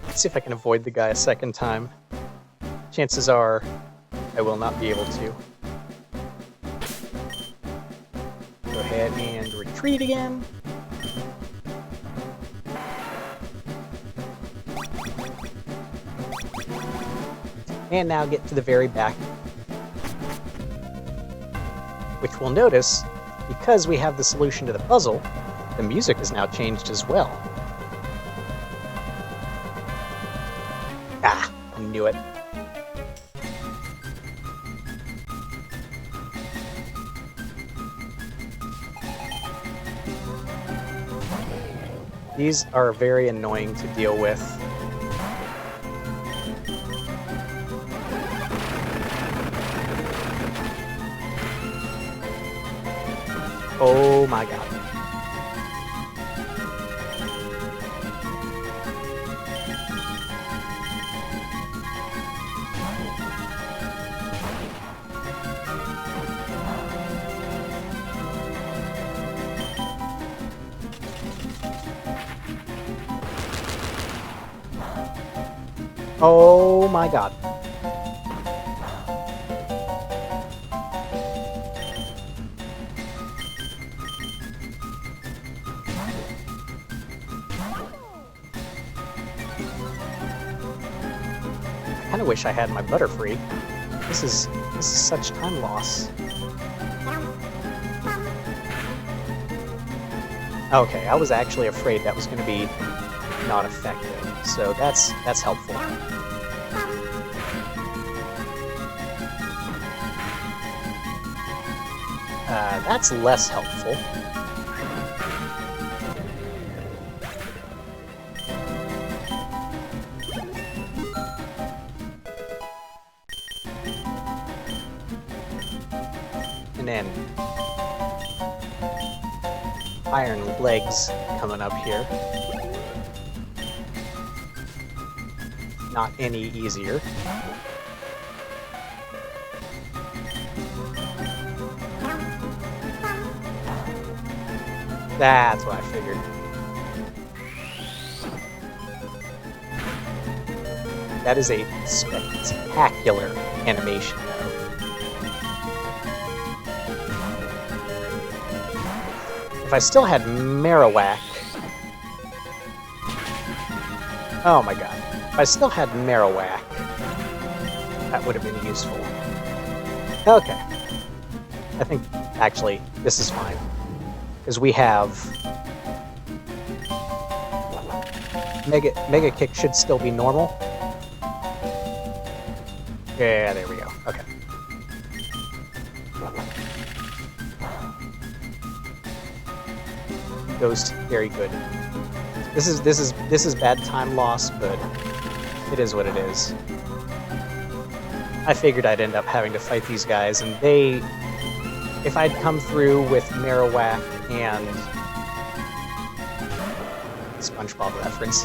Let's see if I can avoid the guy a second time. Chances are I will not be able to. Go ahead and retreat again. And now get to the very back, which we'll notice, because we have the solution to the puzzle, the music is now changed as well. Ah, I knew it. These are very annoying to deal with. Oh my god. Oh my god. I kinda wish I had my Butterfree. This is such time loss. Okay, I was actually afraid that was gonna be not effective, so that's helpful. That's less helpful. And then Iron Legs coming up here. Not any easier. That's what I figured. That is a spectacular animation, though. If I still had Marowak... Oh my god. If I still had Marowak, that would have been useful. Okay. I think, actually, this is fine. Because we have... Mega Kick should still be normal. Yeah, there we go. Okay. Ghost, very good. This is bad time loss, but it is what it is. I figured I'd end up having to fight these guys, and they... If I'd come through with Marowak and... SpongeBob reference.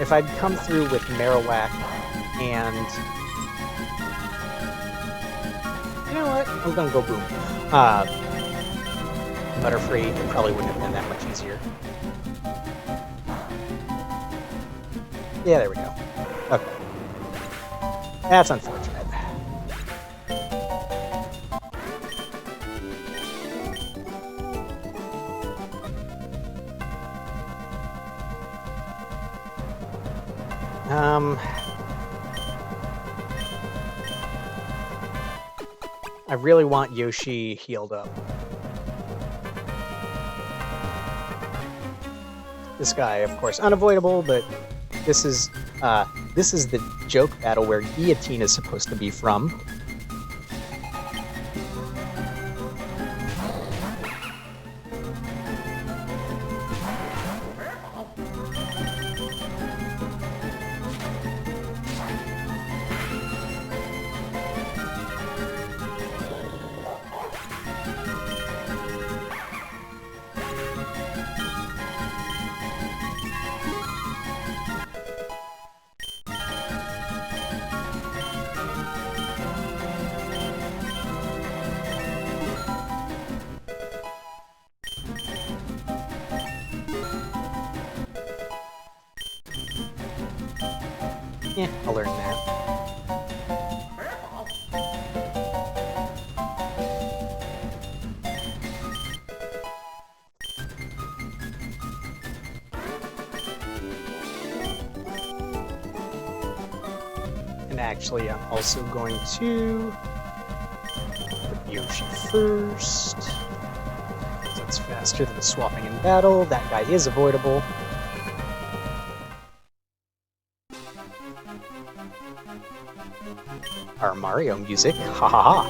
If I'd come through with Marowak and... You know what? I'm gonna go boom. Butterfree probably wouldn't have been that much easier. Yeah, there we go. Okay. That's unfortunate. I really want Yoshi healed up. This guy, of course, unavoidable, but this is the joke battle where guillotine is supposed to be from. Yeah, I'll learn that. And actually, I'm also going to put Yoshi first. That's faster than swapping in battle. That guy is avoidable. Our Mario music, ha ha ha.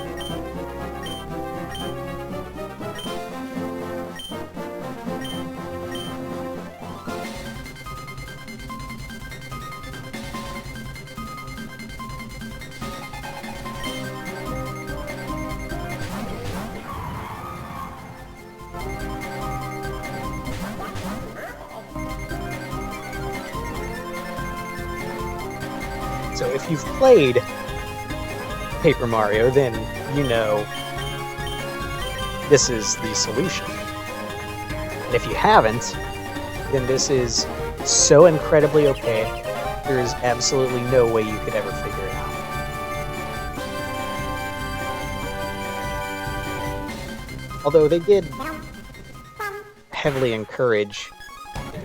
So if you've played Paper Mario, then you know this is the solution. And if you haven't, then this is so incredibly opaque, there is absolutely no way you could ever figure it out. Although they did heavily encourage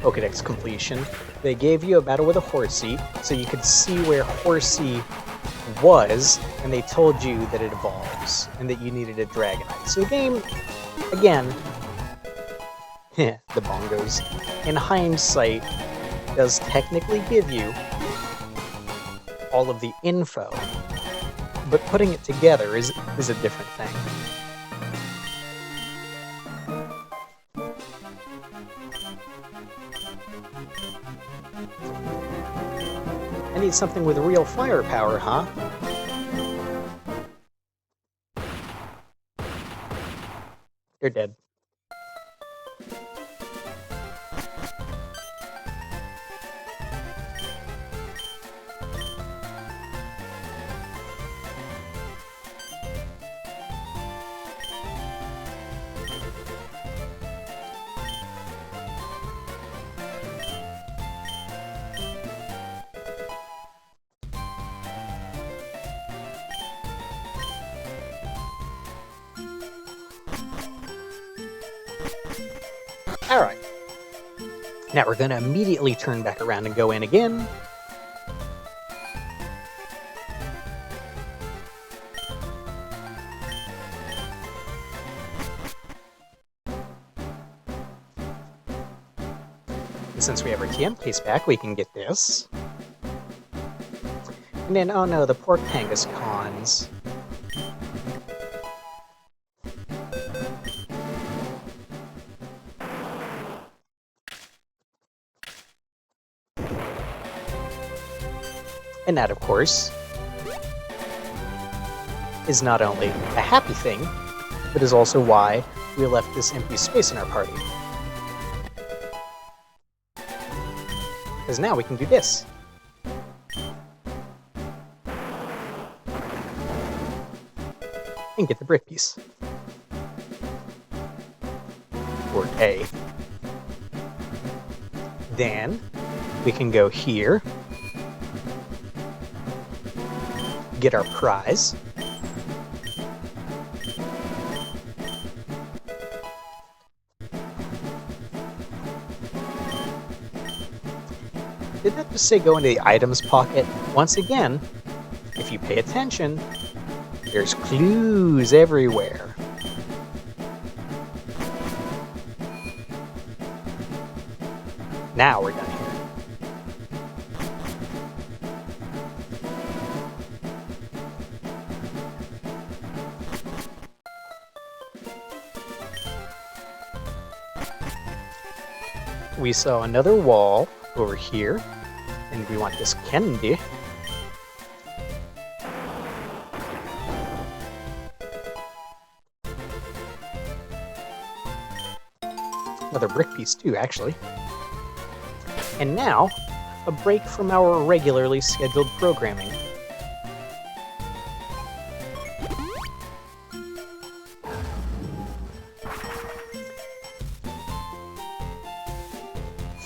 Pokédex completion, they gave you a battle with a Horsey, so you could see where Horsey was, and they told you that it evolves, and that you needed a Dragonite. So the game, again, the bongos, in hindsight, does technically give you all of the info, but putting it together is a different thing. I need something with real firepower, huh? You're dead. Alright. Now we're going to immediately turn back around and go in again. And since we have our TM case back, we can get this. And then, oh no, the pork Tangus cons. And that, of course, is not only a happy thing, but is also why we left this empty space in our party. Because now we can do this. And get the brick piece. Or A. Then we can go here get our prize. Did that just say go into the items pocket? Once again, if you pay attention, there's clues everywhere. Now we're done here. We saw another wall over here, and we want this candy. Another brick piece too, actually. And now, a break from our regularly scheduled programming.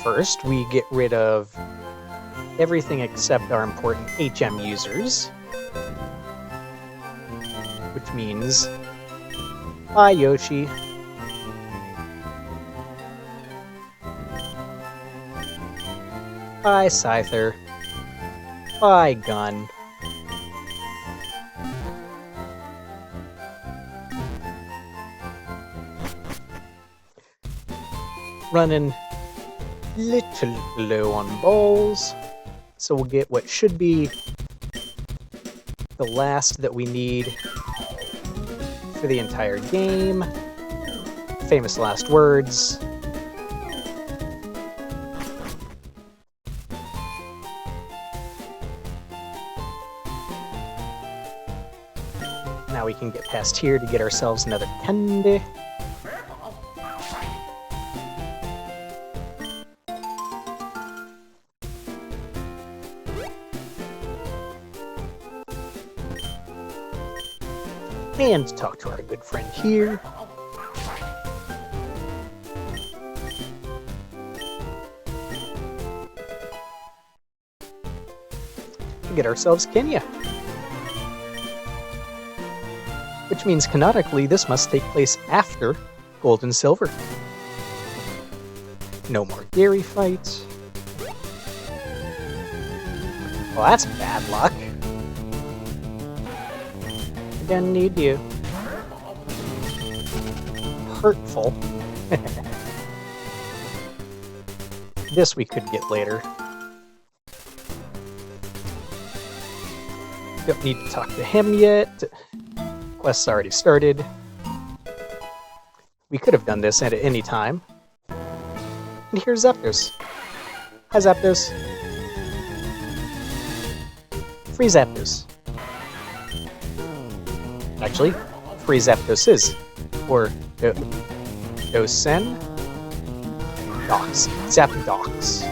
First, we get rid of everything except our important HM users, which means bye Yoshi. Bye Scyther. Bye Gun. Running little low on balls, so we'll get what should be the last that we need for the entire game. Famous last words. Now we can get past here to get ourselves another candy. And talk to our good friend here. To get ourselves Kenya. Which means canonically this must take place after Gold and Silver. No more Gary fights. Well, that's bad luck. Again, need you. Hurtful. This we could get later. Don't need to talk to him yet. Quest's already started. We could have done this at any time. And here's Zapdos. Hi Zapdos. Free Zapdos. Actually, free Zapdoses. Or Dosen? Docs. Zapdocs.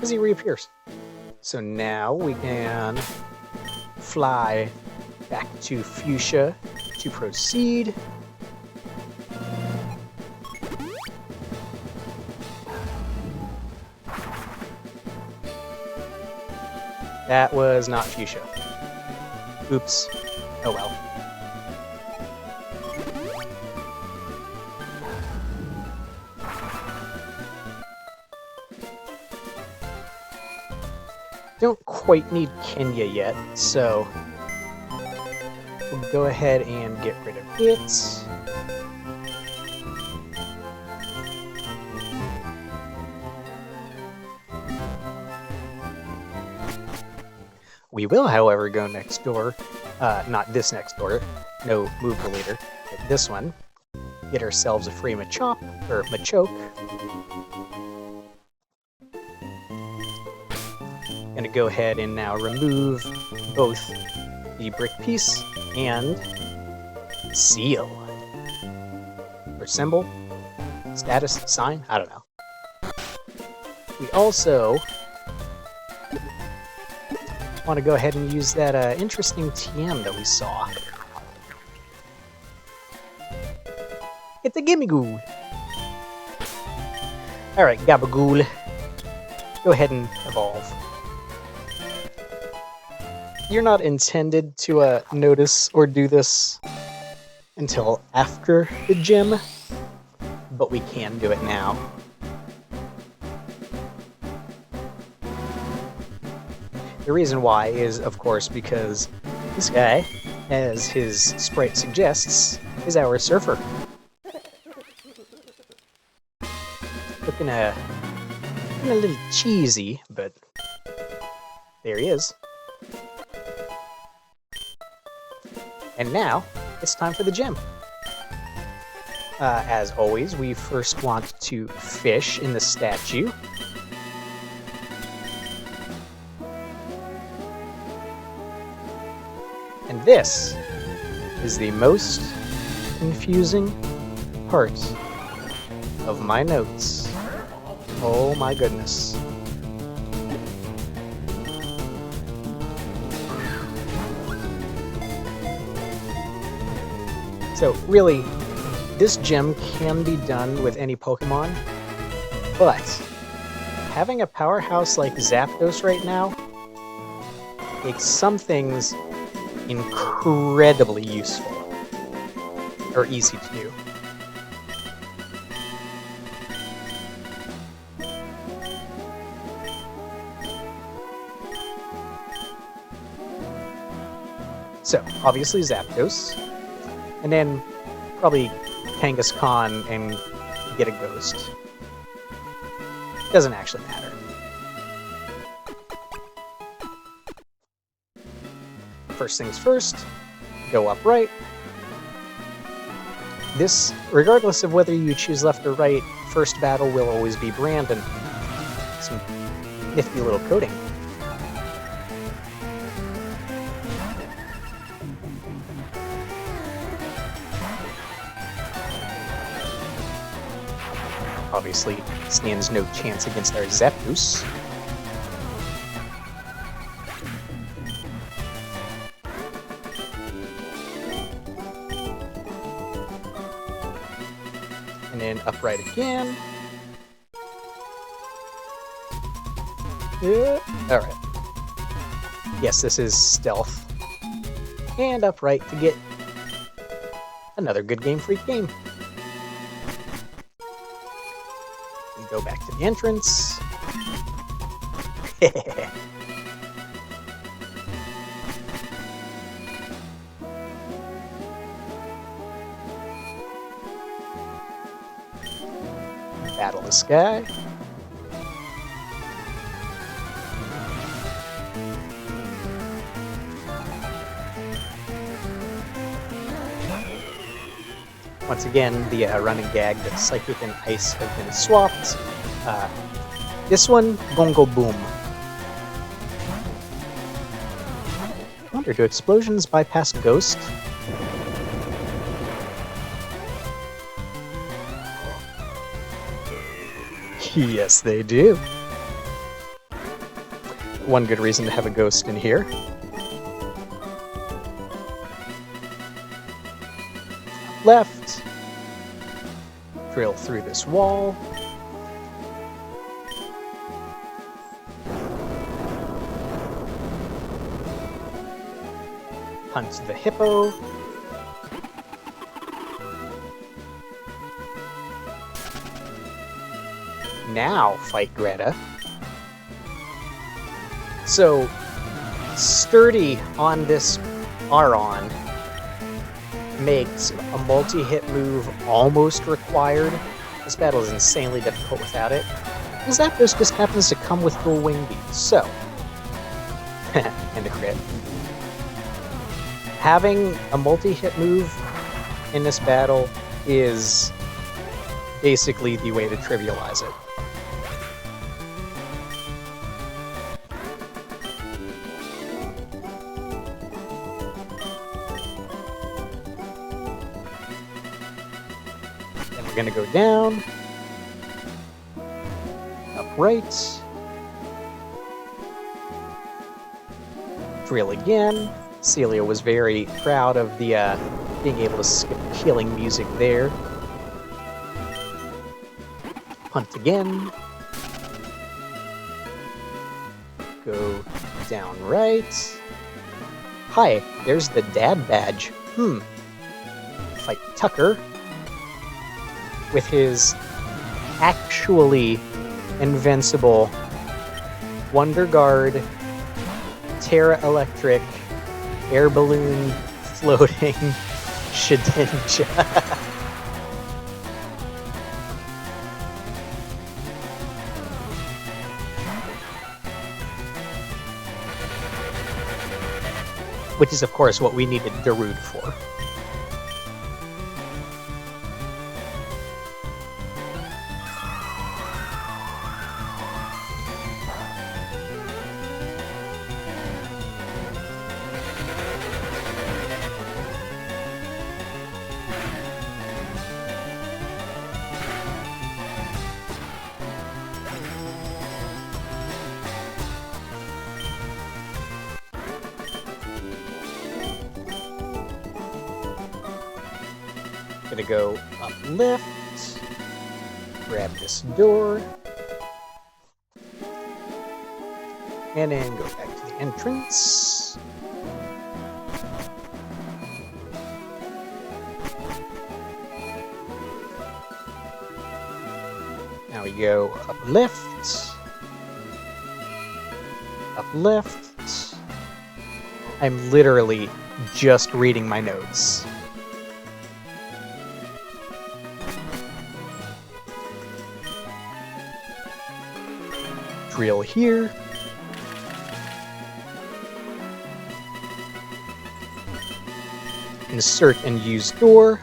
As he reappears. So now we can fly back to Fuchsia to proceed. That was not Fuchsia. Oops. Oh well. Don't quite need Kenya yet, so we'll go ahead and get rid of it. We will, however, go next door. Not this next door. No, move the leader. But this one. Get ourselves a free Machop, or Machoke. Gonna go ahead and now remove both the brick piece and seal. Or symbol? Status? Sign? I don't know. We also want to go ahead and use that interesting TM that we saw. It's a Gimmighoul. Alright, Gabagool. Go ahead and evolve. You're not intended to notice or do this until after the gym, but we can do it now. The reason why is, of course, because this guy, as his sprite suggests, is our surfer. Looking a little cheesy, but there he is. And now, it's time for the gym. As always, we first want to fish in the statue. And this is the most confusing part of my notes. Oh my goodness. So really, this gym can be done with any Pokemon, but having a powerhouse like Zapdos right now makes some things incredibly useful, or easy to do. So, obviously Zapdos, and then probably Kangaskhan and get a ghost. Doesn't actually matter. First things first, go upright. This, regardless of whether you choose left or right, first battle will always be Brandon. Some nifty little coding. Obviously, stands no chance against our Zapdos. And then upright again. Yeah. Alright. Yes, this is stealth. And upright to get another good Game Freak game. And go back to the entrance. Battle this guy. Once again, the running gag that Psychic and Ice have been swapped. This one, Bongo Boom. I wonder, do explosions bypass Ghost? Yes, they do. One good reason to have a Ghost in here. Left. Drill through this wall. Hunt the hippo. Now fight Greta. So, Sturdy on this Aron makes a multi-hit move almost required. This battle is insanely difficult without it. And Zapdos just happens to come with dual wing beats, so... and a crit. Having a multi-hit move in this battle is basically the way to trivialize it. Then we're going to go down, upright, Drill again. Celia was very proud of the being able to skip killing music there. Hunt again. Go down right. Hi, there's the dad badge. Fight Tucker with his actually invincible Wonder Guard, Terra Electric, air balloon floating Shedinja. Which is, of course, what we needed Darude for. Gonna go up lift, grab this door, and then go back to the entrance. Now we go up lift, up lift. I'm literally just reading my notes. Drill here. Insert and use door.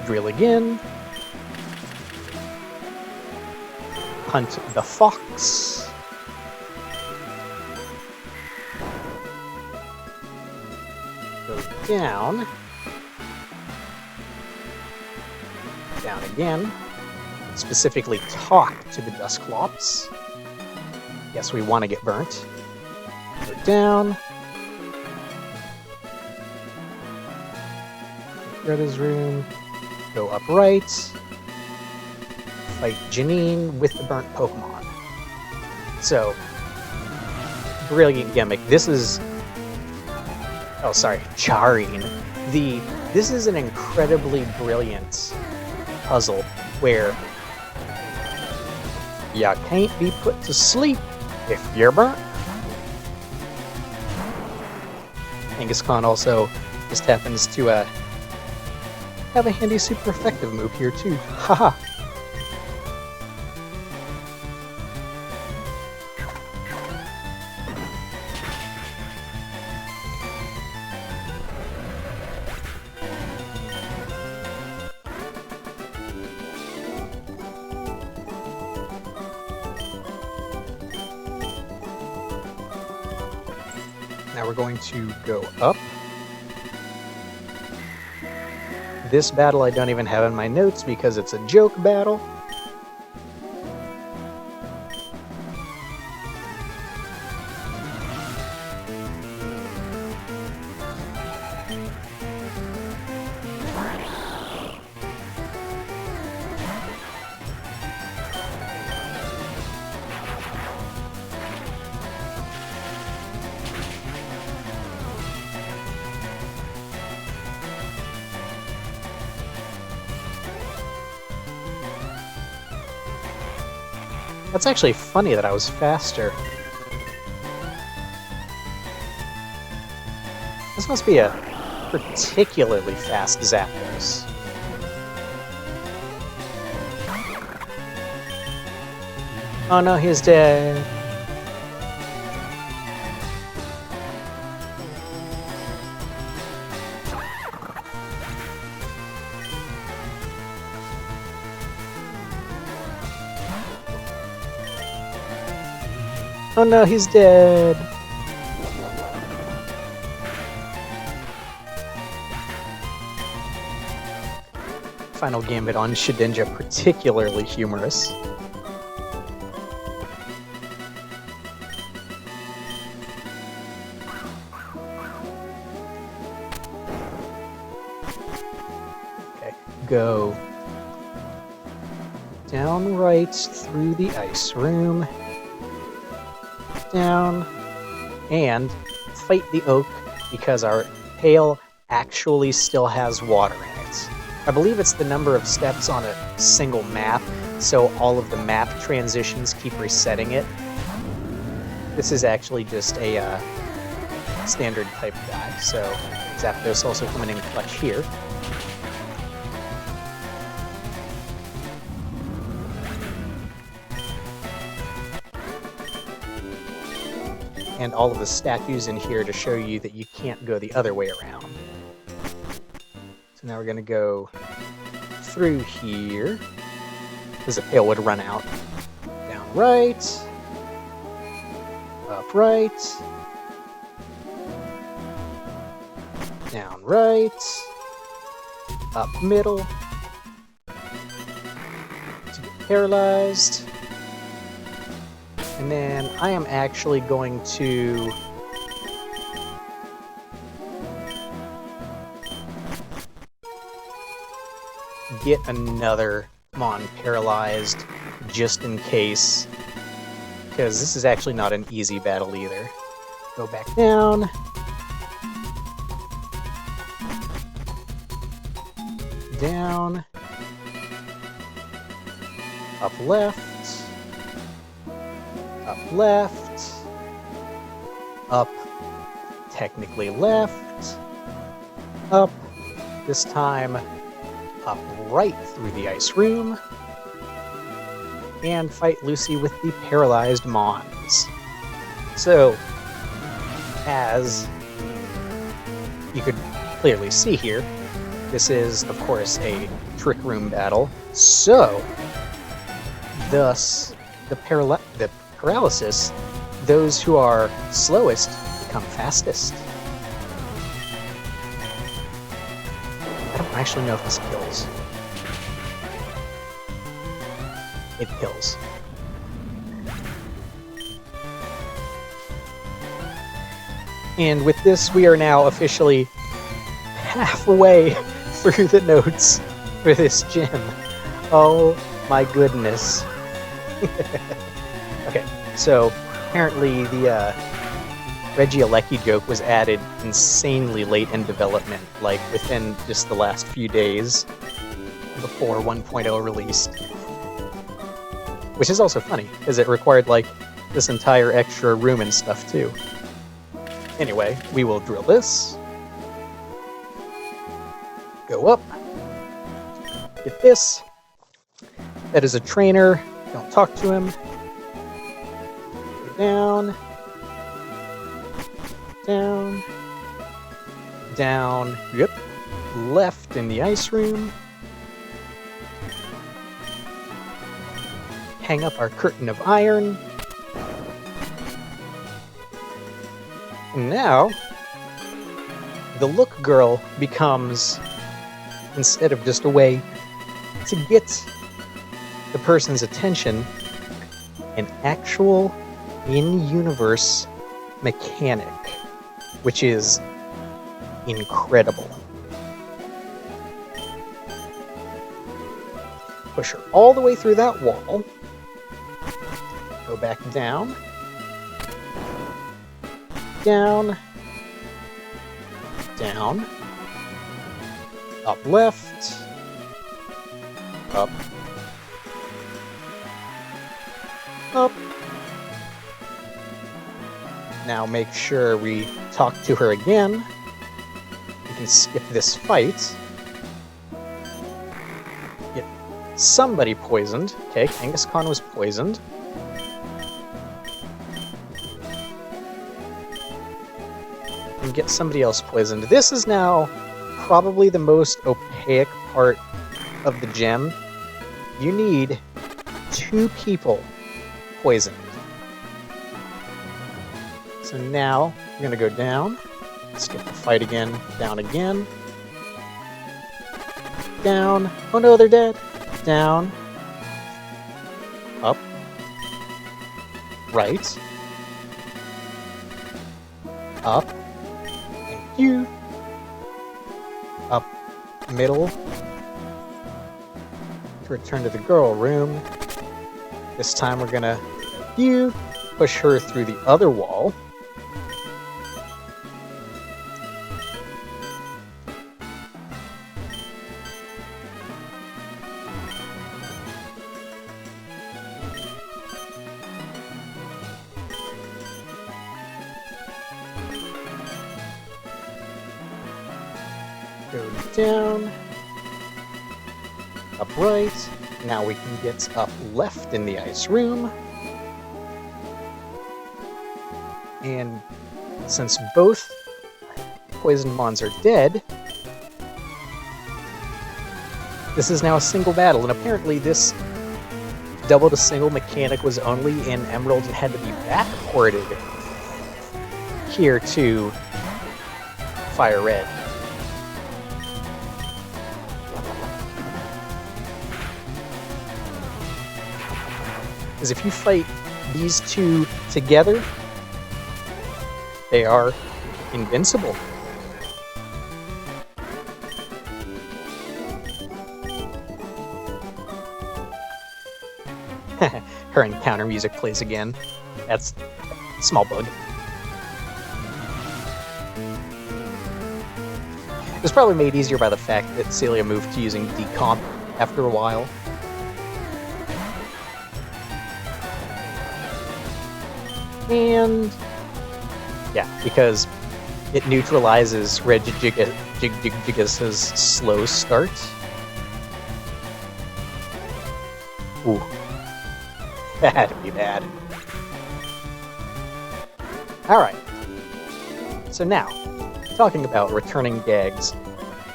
Drill again. Hunt the fox. Go down. Down again. Specifically talk to the Dusclops. Yes, we want to get burnt. Go down. Greta's room. Go up right. Fight Janine with the burnt Pokemon. So, brilliant gimmick. This is... Oh, sorry. Charine. This is an incredibly brilliant puzzle where you can't be put to sleep if you're burnt. Kangaskhan also just happens to have a handy super effective move here too. Haha. Now we're going to go up. This battle I don't even have in my notes because it's a joke battle. That's actually funny that I was faster. This must be a particularly fast Zapdos. Oh no, he's dead. Oh no, he's dead. Final Gambit on Shedinja, particularly humorous. go down right through the ice room, down, and fight the oak because our pail actually still has water in it. I believe it's the number of steps on a single map, so all of the map transitions keep resetting it. This is actually just a standard type guy, so Zapdos also coming in clutch here. And all of the statues in here to show you that you can't go the other way around. So now we're going to go through here, because the pail would run out. Down right, up right, down right, up middle, to get paralyzed. And then I am actually going to get another Mon paralyzed just in case, because this is actually not an easy battle either. Go back down. Down. Up left. Up left, up, technically left, up, this time up right through the ice room, and fight Lucy with the paralyzed Mons. So, as you could clearly see here, this is, of course, a trick room battle, so thus the paralysis, those who are slowest become fastest. I don't actually know if this kills. It kills. And with this, we are now officially halfway through the notes for this gym. Oh my goodness. Okay, so apparently the Regieleki joke was added insanely late in development, like within just the last few days before 1.0 released. Which is also funny, because it required like this entire extra room and stuff too. Anyway, we will drill this. Go up. Get this. That is a trainer. Don't talk to him. Down, down, down, yep, left in the ice room, hang up our curtain of iron, and now the look girl becomes, instead of just a way to get the person's attention, an actual in-universe mechanic, which is incredible. Push her all the way through that wall. Go back down. Down. Down. Up left. Up. Up. Now make sure we talk to her again. We can skip this fight. Get somebody poisoned. Okay, Kangaskhan was poisoned. And get somebody else poisoned. This is now probably the most opaque part of the gem. You need 2 people poisoned. So now, we're going to go down, skip the fight again, down again, down, oh no, they're dead, down, up, right, up, thank you, up, middle, to return to the girl room. This time we're gonna push her through the other wall. Go down, up right. Now we can get up left in the ice room. And since both poison mons are dead, this is now a single battle. And apparently this double to single mechanic was only in Emerald and had to be backported here to Fire Red. Because if you fight these two together, they are invincible. Her encounter music plays again. That's a small bug. It was probably made easier by the fact that Celia moved to using decomp after a while. And yeah, because it neutralizes Regigigas' slow start. Ooh. That had to be bad. Alright. So now, talking about returning gags.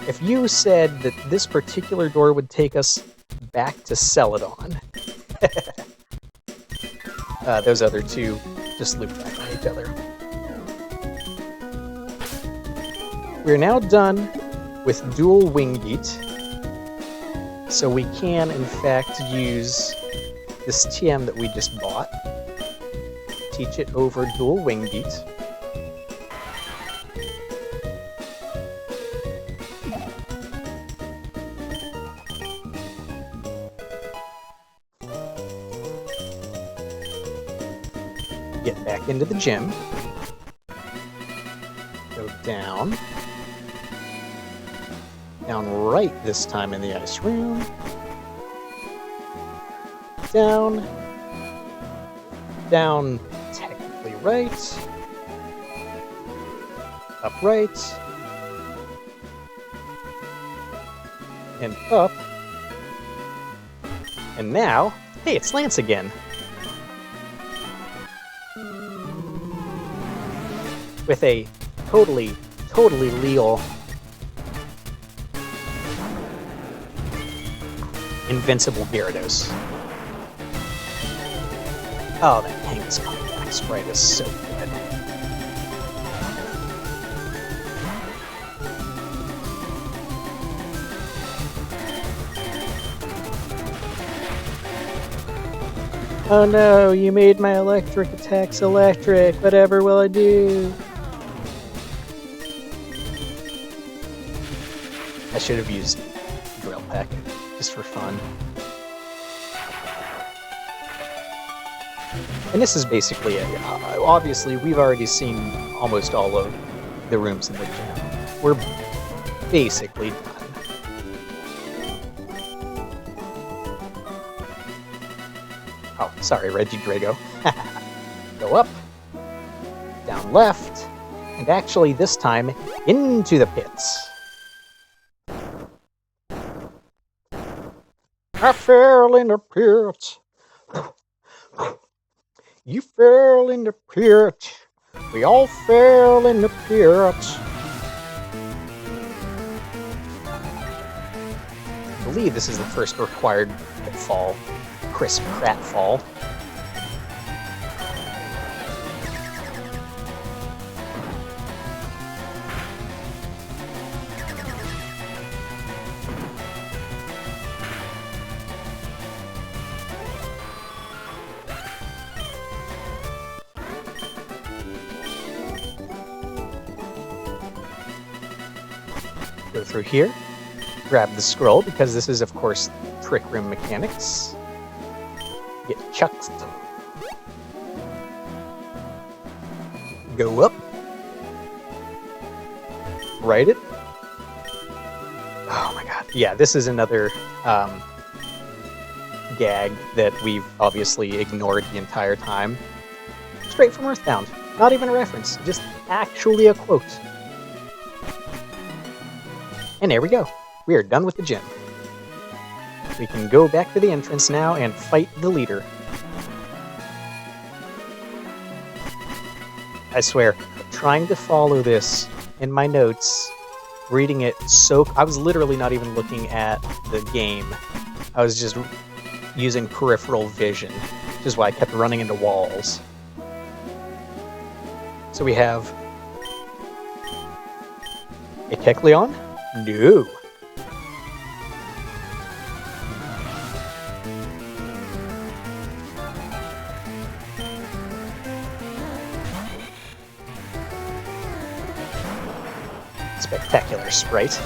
If you said that this particular door would take us back to Celadon, those other two just loop back on each other. We're now done with dual wing beat, so we can in fact use this TM that we just bought, teach it over dual wing beat. Get back into the gym. Go down. Down right this time in the ice room. Down. Down technically right. Up right. And up. And now, hey, it's Lance again. With a totally legal invincible Gyarados. Oh, that Tangus comeback sprite is so good. Oh no, you made my electric attacks electric. Whatever will I do? I should have used Drill Peck, just for fun. And this is basically it. Obviously, we've already seen almost all of the rooms in the gym. We're basically done. Oh, sorry, Regidrago. Go up, down left, and actually this time, into the pits. I fell in the pit. You fell in the pit. We all fell in the pit. I believe this is the first required pitfall. Crisp Pratfall. Go through here, grab the scroll, because this is, of course, Trick Room mechanics. Get chucked. Go up. Write it. Oh my god. Yeah, this is another gag that we've obviously ignored the entire time. Straight from Earthbound. Not even a reference, just actually a quote. And there we go. We are done with the gym. We can go back to the entrance now and fight the leader. I swear, trying to follow this in my notes, reading it I was literally not even looking at the game. I was just using peripheral vision, which is why I kept running into walls. So we have a Kecleon? No. Spectacular sprite.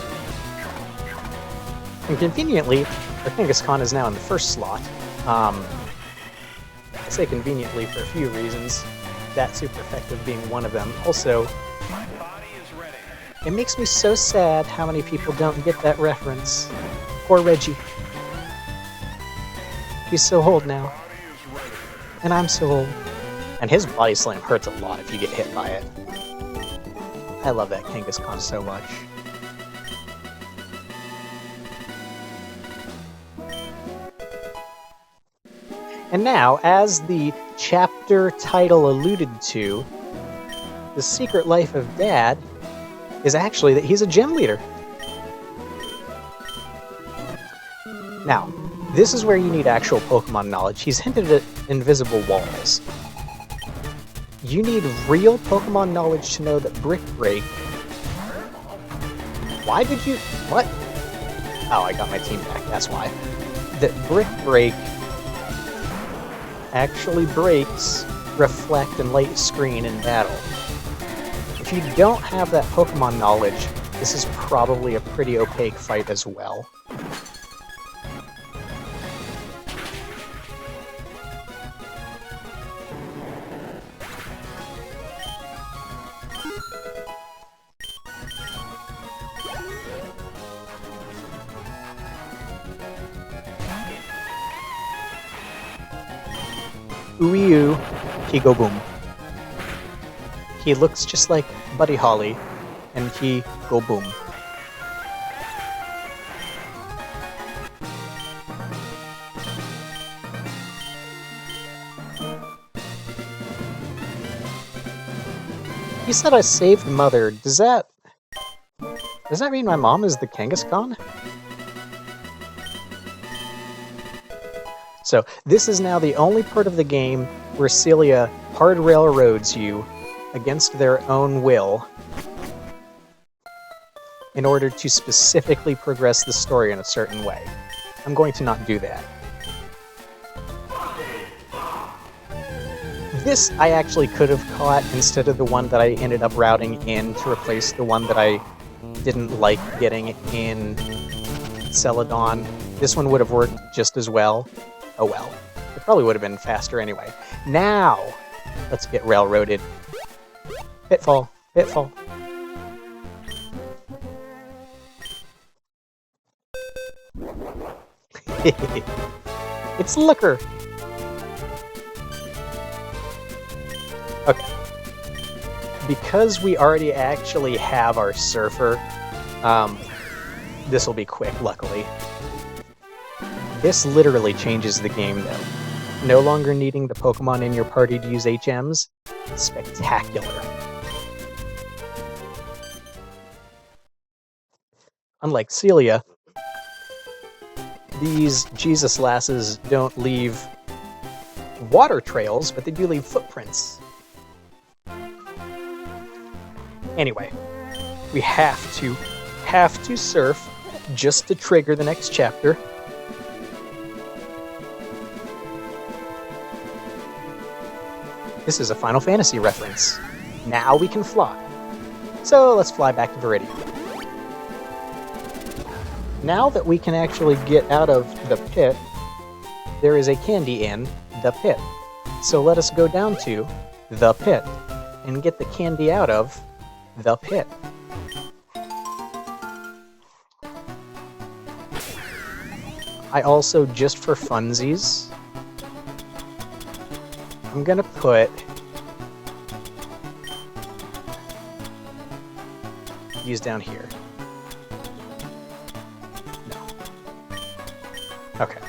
And conveniently, our Kangaskhan is now in the first slot. I say conveniently for a few reasons, that super effective being one of them. Also, it makes me so sad how many people don't get that reference. Poor Reggie. He's so old now. And I'm so old. And his body slam hurts a lot if you get hit by it. I love that Kangaskhan so much. And now, as the chapter title alluded to, the secret life of Dad is actually that he's a gym leader. Now, this is where you need actual Pokemon knowledge. He's hinted at invisible walls. You need real Pokemon knowledge to know that Brick Break... Why did you... What? Oh, I got my team back, that's why. That Brick Break actually breaks Reflect and Light Screen in battle. If you don't have that Pokemon knowledge, this is probably a pretty opaque fight as well. Ooey-oo, he go boom. He looks just like Buddy Holly, and he go boom. You said I saved Mother. Does that mean my mom is the Kangaskhan? So, this is now the only part of the game where Celia hard railroads you against their own will in order to specifically progress the story in a certain way. I'm going to not do that. This I actually could have caught instead of the one that I ended up routing in to replace the one that I didn't like getting in Celadon. This one would have worked just as well. Oh well. It probably would have been faster anyway. Now, let's get railroaded. Pitfall. Pitfall. It's Looker. Okay. Because we already actually have our Surfer, this will be quick, luckily. This literally changes the game, though. No longer needing the Pokemon in your party to use HMs. Spectacular. Unlike Celia, these Jesus lasses don't leave water trails, but they do leave footprints. Anyway, we have to surf just to trigger the next chapter. This is a Final Fantasy reference. Now we can fly. So let's fly back to Viridian. now that we can actually get out of the pit, there is a candy in the pit. So let us go down to the pit and get the candy out of the pit. I also, just for funsies, I'm gonna put these down here. No. Okay.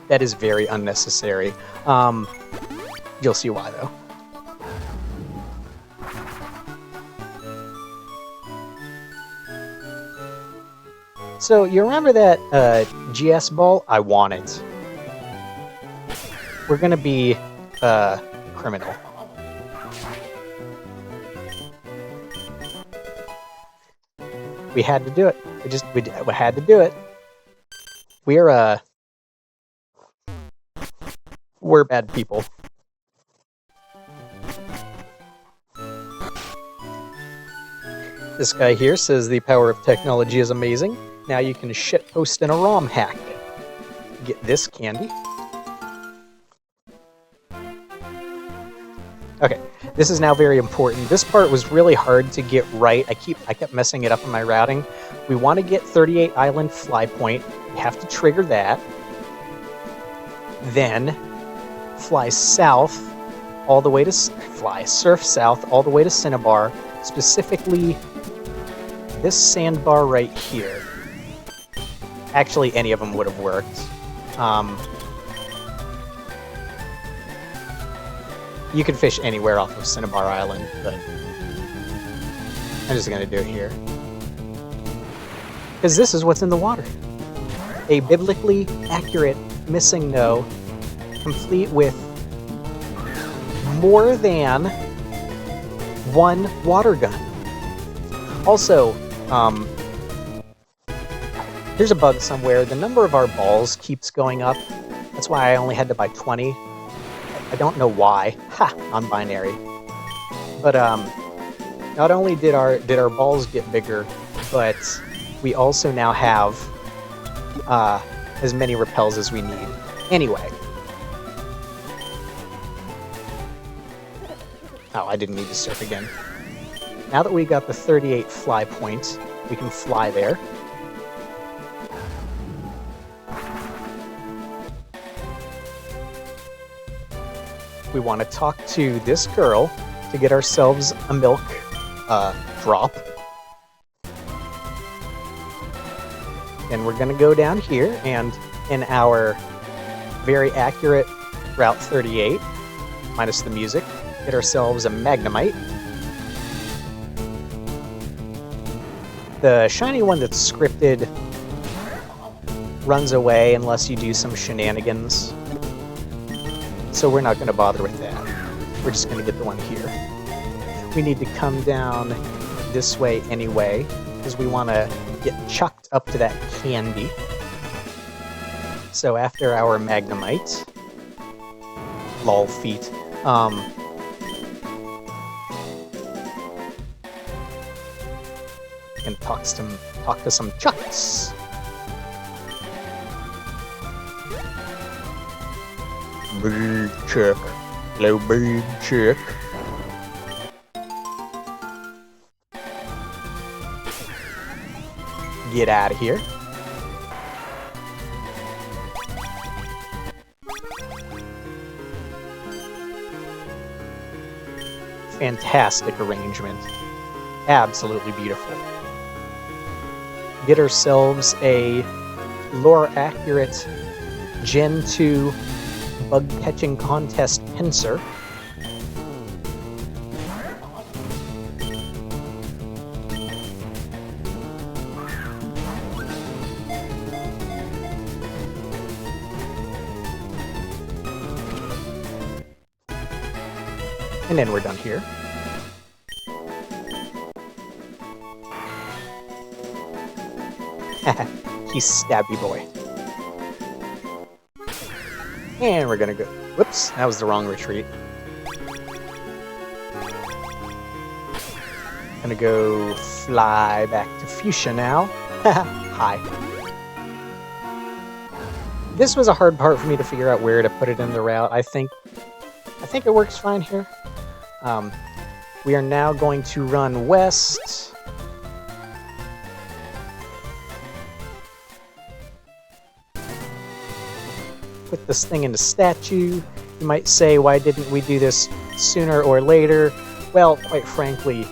That is very unnecessary. You'll see why, though. So, you remember that GS ball? I want it. We're gonna be criminal. We had to do it. We had to do it. We're bad people. This guy here says the power of technology is amazing. Now you can shitpost in a ROM hack. Get this candy. Okay, this is now very important. This part was really hard to get right. I kept messing it up in my routing. We want to get 38 Island Fly Point. We have to trigger that. Then fly south all the way to surf south all the way to Cinnabar, specifically this sandbar right here. Actually, any of them would have worked. You could fish anywhere off of Cinnabar Island, but I'm just going to do it here. Because this is what's in the water. A biblically accurate missing no, complete with more than one water gun. Also, here's a bug somewhere. The number of our balls keeps going up. That's why I only had to buy 20. I don't know why. Ha! Non-binary. But not only did our balls get bigger, but we also now have as many repels as we need. Anyway. Oh, I didn't need to surf again. Now that we got the 38 fly point, we can fly there. We want to talk to this girl to get ourselves a milk drop. And we're going to go down here and in our very accurate Route 38, minus the music, get ourselves a Magnemite. The shiny one that's scripted runs away unless you do some shenanigans. So we're not going to bother with that. We're just going to get the one here. We need to come down this way anyway, because we want to get chucked up to that candy. So after our Magnemite, lol feet, and talk to some chucks. Big chick. Hello, big chick. Get out of here. Fantastic arrangement. Absolutely beautiful. Get ourselves a lore-accurate Gen 2 bug-catching contest pincer. And then we're done here. He's stabby boy. And we're gonna go... Whoops, that was the wrong retreat. Gonna go fly back to Fuchsia now. high. This was a hard part for me to figure out where to put it in the route. I think it works fine here. We are now going to run west. Put this thing into statue. You might say, why didn't we do this sooner or later? Well, quite frankly,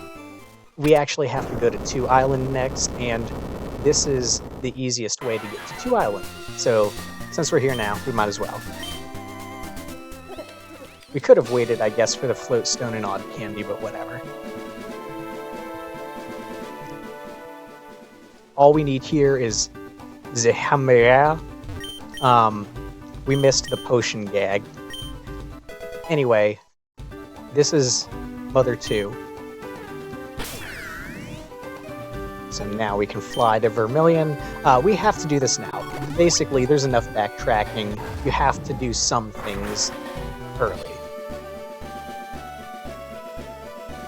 we actually have to go to 2 Island next, and this is the easiest way to get to 2 Island. So, since we're here now, we might as well. We could have waited, I guess, for the float stone and odd candy, but whatever. All we need here is the hammer. We missed the potion gag. Anyway, this is Mother 2. So now we can fly to Vermilion. We have to do this now. Basically, there's enough backtracking. You have to do some things early.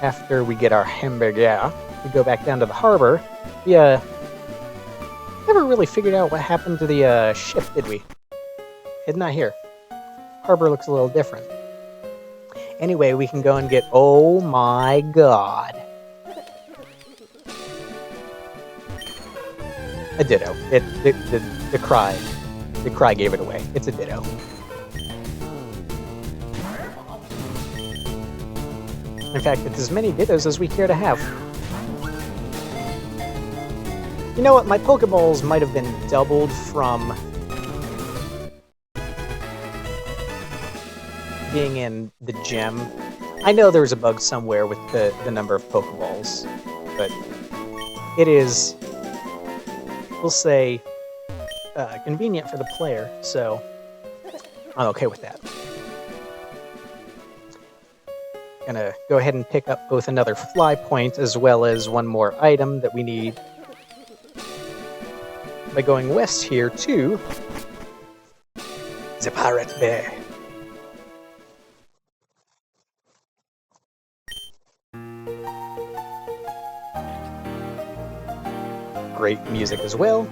After we get our hamburger, we go back down to the harbor. We never really figured out what happened to the ship, did we? It's not here. Harbor looks a little different. Anyway, we can go and get... Oh my god. A ditto. The cry gave it away. It's a ditto. In fact, it's as many dittos as we care to have. You know what? My Pokeballs might have been doubled from being in the gym. I know there's a bug somewhere with the number of Pokeballs, but it is, we'll say, convenient for the player, so I'm okay with that. Gonna go ahead and pick up both another fly point as well as one more item that we need by going west here to the Pirate Bay. Great music as well.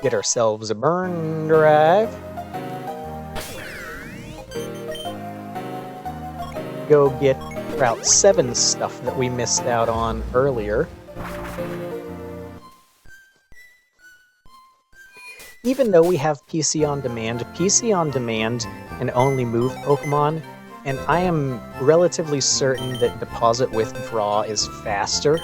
Get ourselves a burn drive. Go get Route 7 stuff that we missed out on earlier. Even though we have PC On Demand can only move Pokemon, and I am relatively certain that Deposit Withdraw is faster.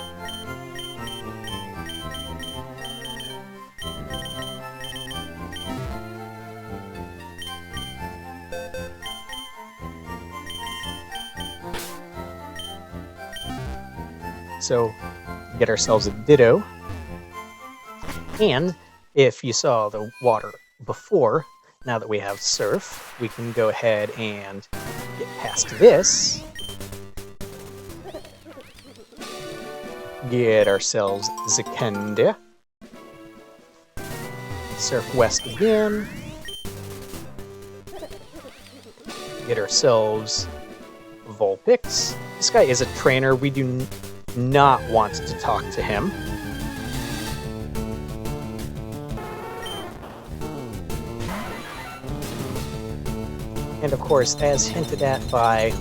So, get ourselves a Ditto. And if you saw the water before, now that we have Surf, we can go ahead and get past this. Get ourselves Zekende. Surf west again. Get ourselves Vulpix. This guy is a trainer. We do not want to talk to him. And of course, as hinted at by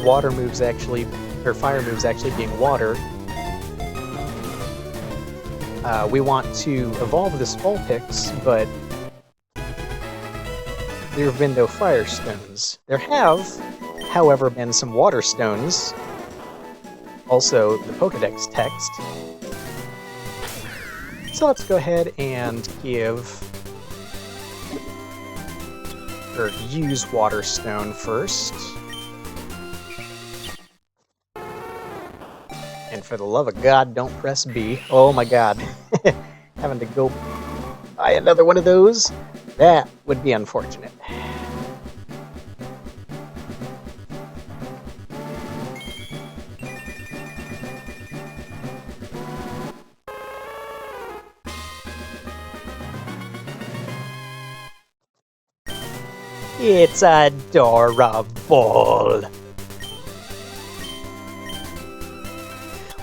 water moves actually, or fire moves actually being water, we want to evolve this Vulpix, but there have been no fire stones. There have, however, been some water stones. Also, the Pokedex text. So let's go ahead and use Water Stone first. And for the love of God, don't press B. Oh my god. Having to go buy another one of those? That would be unfortunate. It's adorable.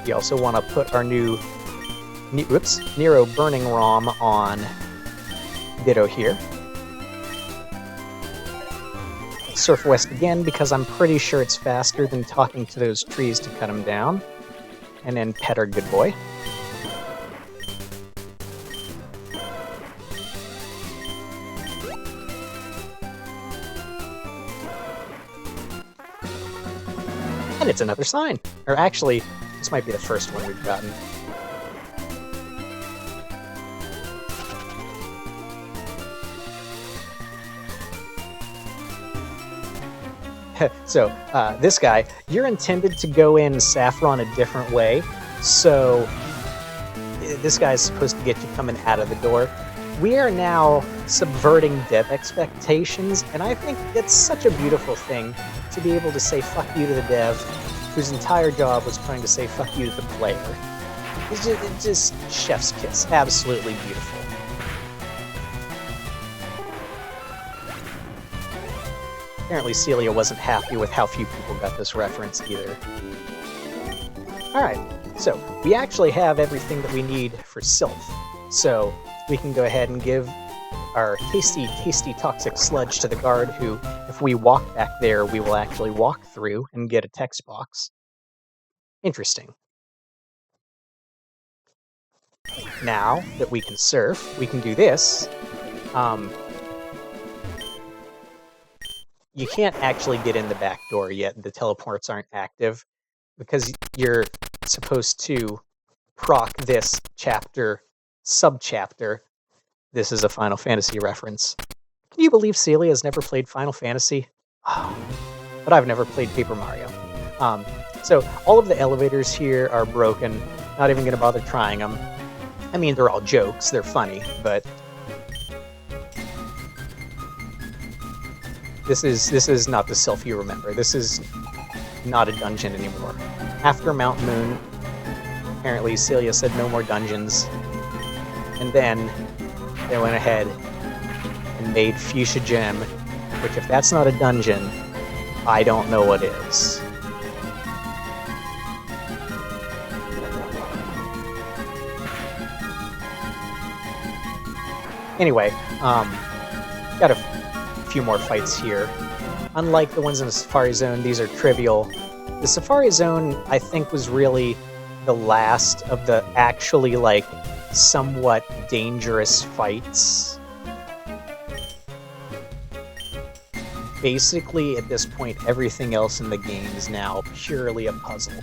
We also want to put our new Nero Burning ROM on Ditto here. Surf West again, because I'm pretty sure it's faster than talking to those trees to cut them down. And then pet our good boy. And it's another sign. Or actually, this might be the first one we've gotten. So, this guy, you're intended to go in Saffron a different way, so this guy's supposed to get you coming out of the door. We are now subverting dev expectations, and I think it's such a beautiful thing to be able to say fuck you to the dev, whose entire job was trying to say fuck you to the player. It's just chef's kiss. Absolutely beautiful. Apparently Celia wasn't happy with how few people got this reference either. Alright, so we actually have everything that we need for Sylph. So we can go ahead and give our tasty, tasty toxic sludge to the guard, who, if we walk back there, we will actually walk through and get a text box. Interesting. Now that we can surf, we can do this. You can't actually get in the back door yet. The teleports aren't active because you're supposed to proc this chapter, sub-chapter. This is a Final Fantasy reference. Can you believe Celia has never played Final Fantasy? Oh, but I've never played Paper Mario. So all of the elevators here are broken. Not even going to bother trying them. I mean, they're all jokes. They're funny, but this is not the Sylph you remember. This is not a dungeon anymore. After Mount Moon, apparently Celia said no more dungeons. And then they went ahead and made Fuchsia Gem, which, if that's not a dungeon, I don't know what is. Anyway, got a few more fights here. Unlike the ones in the Safari Zone, these are trivial. The Safari Zone, I think, was really the last of the actually, like, somewhat dangerous fights. Basically, at this point, everything else in the game is now purely a puzzle.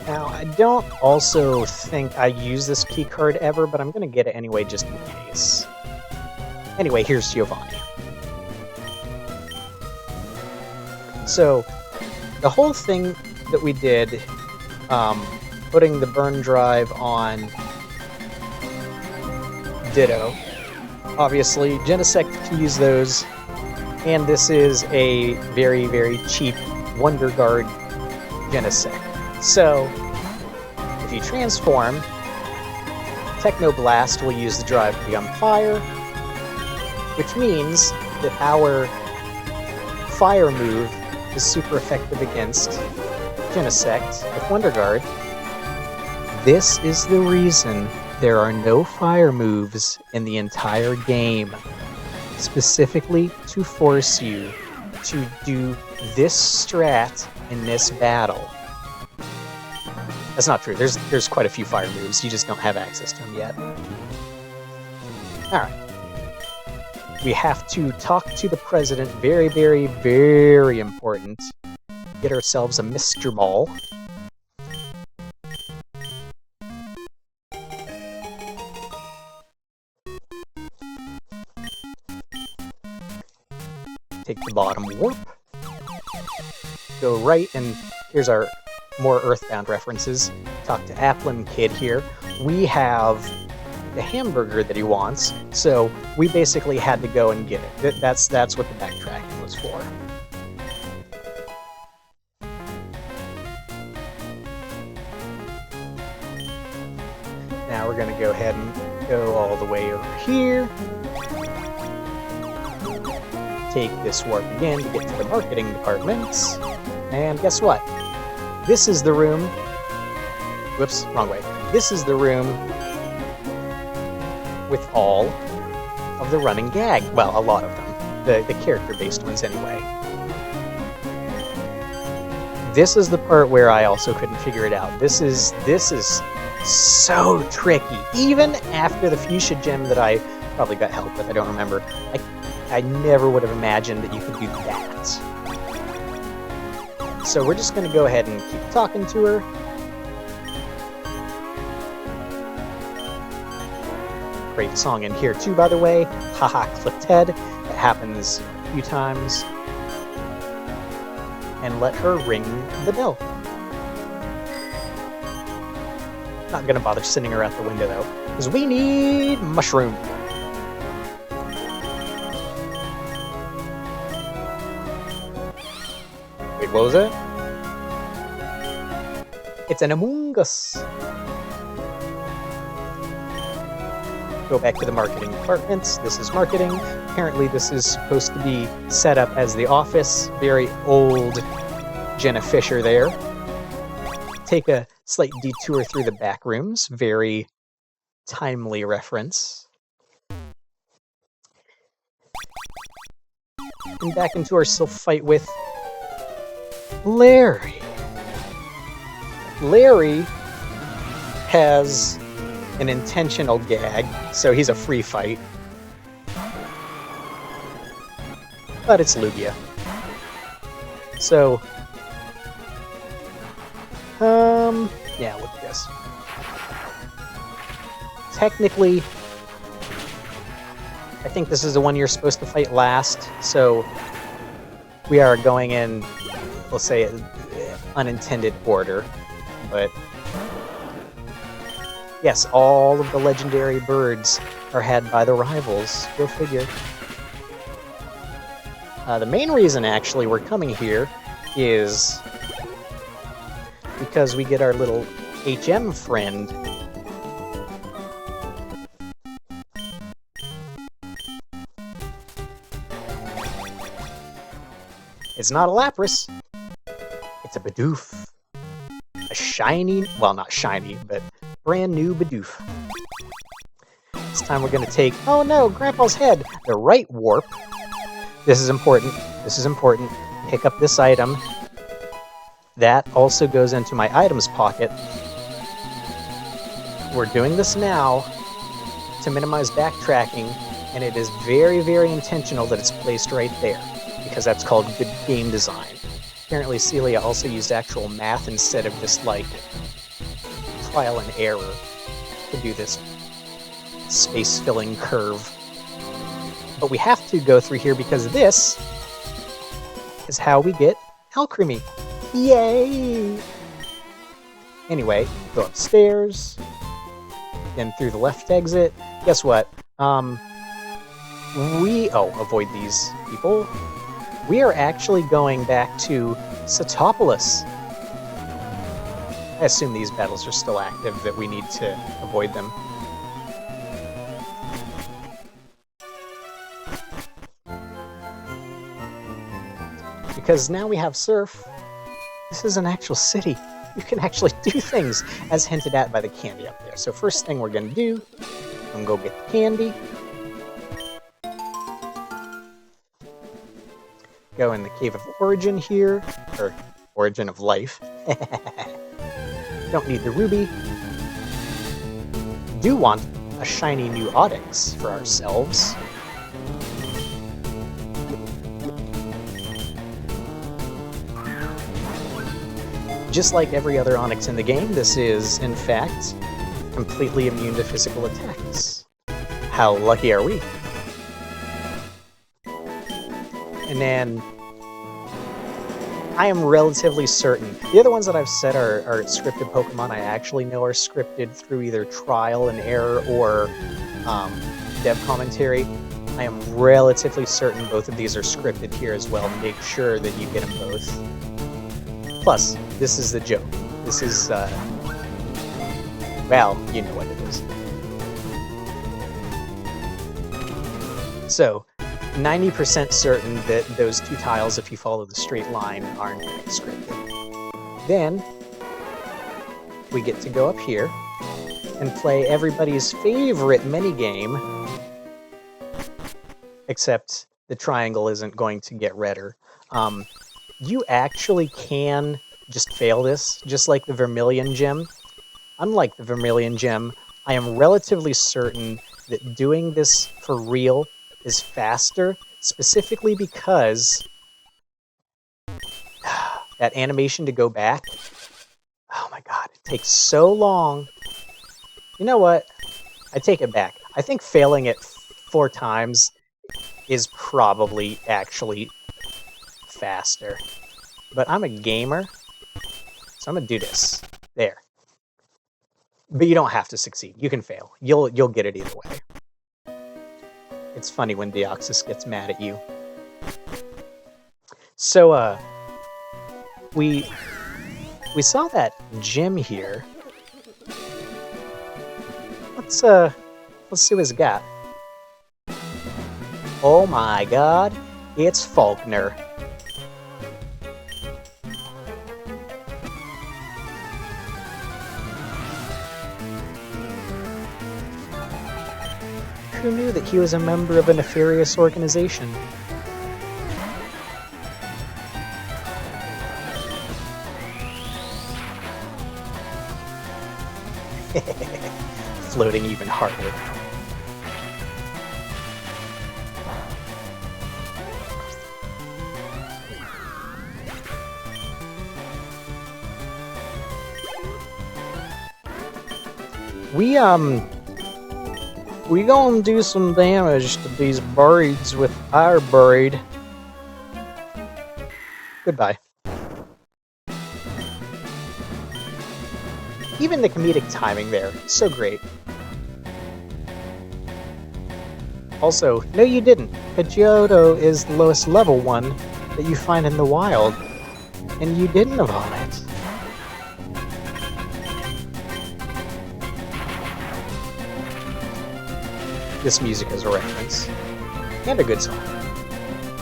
Now, I don't also think I use this keycard ever, but I'm going to get it anyway just in case. Anyway, here's Giovanni. So, the whole thing that we did, putting the burn drive on Ditto, obviously, Genesect can use those, and this is a very, very cheap Wonder Guard Genesect. So, if you transform, Technoblast will use the drive to become fire, which means that our fire move is super effective against Genesect with Wonder Guard. This is the reason there are no fire moves in the entire game, specifically to force you to do this strat in this battle. That's not true. There's quite a few fire moves. You just don't have access to them yet. Alright. We have to talk to the president. Very, very, very important. Get ourselves a Mr. Ball. Take the bottom warp. Go right, and here's our more Earthbound references. Talk to Applin Kid here. We have the hamburger that he wants, so we basically had to go and get it. That's what the backtracking was for. Now we're going to go ahead and go all the way over here. Take this warp again to get to the marketing departments. And guess what? This is the room... Whoops, wrong way. This is the room with all of the running gag. Well, a lot of them. The character-based ones, anyway. This is the part where I also couldn't figure it out. This is so tricky. Even after the fuchsia gem that I probably got help with, I don't remember. I never would have imagined that you could do that. So we're just going to go ahead and keep talking to her. Great song in here too, by the way. Haha, clipped head. It happens a few times. And let her ring the bell. Not gonna bother sending her out the window though, because we need mushroom. Wait, what was it? It's an Among Us. Go back to the marketing departments. This is marketing. Apparently this is supposed to be set up as the office. Very old Jenna Fisher there. Take a slight detour through the back rooms. Very timely reference. And back into our self fight with Larry. Larry has an intentional gag, so he's a free fight. But it's Lugia. So, yeah, look at this. Technically, I think this is the one you're supposed to fight last, so we are going in, we'll say, unintended order, but yes, all of the legendary birds are had by the rivals. Go figure. The main reason, actually, we're coming here is because we get our little HM friend. It's not a Lapras. It's a Bidoof. A shiny, well, not shiny, but brand new Bidoof. This time we're going to take, oh no, Grandpa's head, the right warp. This is important. This is important. Pick up this item. That also goes into my items pocket. We're doing this now to minimize backtracking, and it is very, very intentional that it's placed right there, because that's called good game design. Apparently Celia also used actual math instead of just, like, trial and error to do this space-filling curve. But we have to go through here because this is how we get Alchemy. Yay! Anyway, go upstairs, then through the left exit. Guess what? Avoid these people. We are actually going back to Satopolis. I assume these battles are still active, that we need to avoid them. Because now we have Surf. This is an actual city. You can actually do things, as hinted at by the candy up there. So first thing we're going to do, I'm going to go get the candy. Go in the Cave of Origin here, or Origin of Life. Don't need the ruby. Do want a shiny new Onix for ourselves. Just like every other Onix in the game, this is, in fact, completely immune to physical attacks. How lucky are we? And then I am relatively certain. The other ones that I've said are scripted Pokemon I actually know are scripted through either trial and error or dev commentary. I am relatively certain both of these are scripted here as well to make sure that you get them both. Plus, this is the joke. This is, well, you know what it is. So, 90% certain that those two tiles, if you follow the straight line, are in fact scripted. Then, we get to go up here and play everybody's favorite minigame, except the triangle isn't going to get redder. You actually can just fail this, just like the Vermilion Gem. Unlike the Vermilion Gem, I am relatively certain that doing this for real is faster, specifically because that animation to go back, oh my god, it takes so long. You know what? I take it back. I think failing it 4 times is probably actually faster. But I'm a gamer, so I'm gonna do this. There. But you don't have to succeed. You can fail. You'll get it either way. It's funny when Deoxys gets mad at you. So, we saw that gym here. Let's see what it's got. Oh my god, it's Faulkner. Who knew that he was a member of a nefarious organization? Floating even harder. We gonna do some damage to these birds with our bird. Goodbye. Even the comedic timing there, so great. Also, no you didn't. Pidgeotto is the lowest level one that you find in the wild, and you didn't evolve it. This music is a reference, and a good song.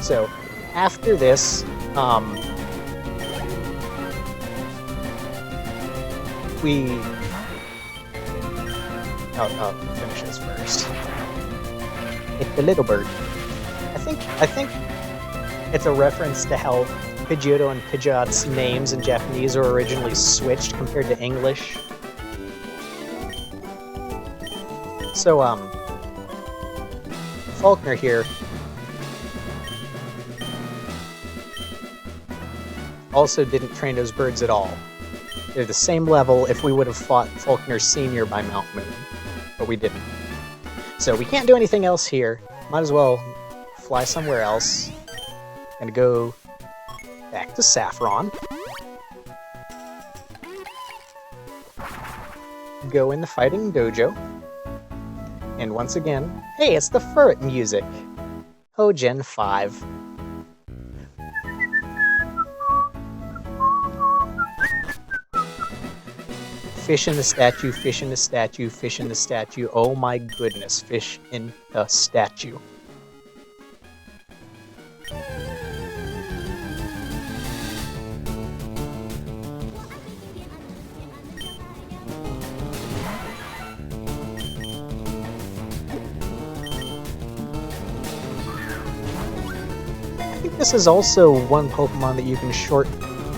So, after this, I'll finish this first. It's the little bird. I think it's a reference to how Pidgeotto and Pidgeot's names in Japanese were originally switched compared to English. So, Faulkner here also didn't train those birds at all. They're the same level if we would have fought Faulkner Sr. by Mount Moon, but we didn't. So we can't do anything else here. Might as well fly somewhere else and go back to Saffron. Go in the fighting dojo. And once again, hey, it's the Furret music. Oh, Gen 5. Fish in the statue, fish in the statue, fish in the statue. Oh my goodness, fish in the statue. This is also one Pokemon that you can short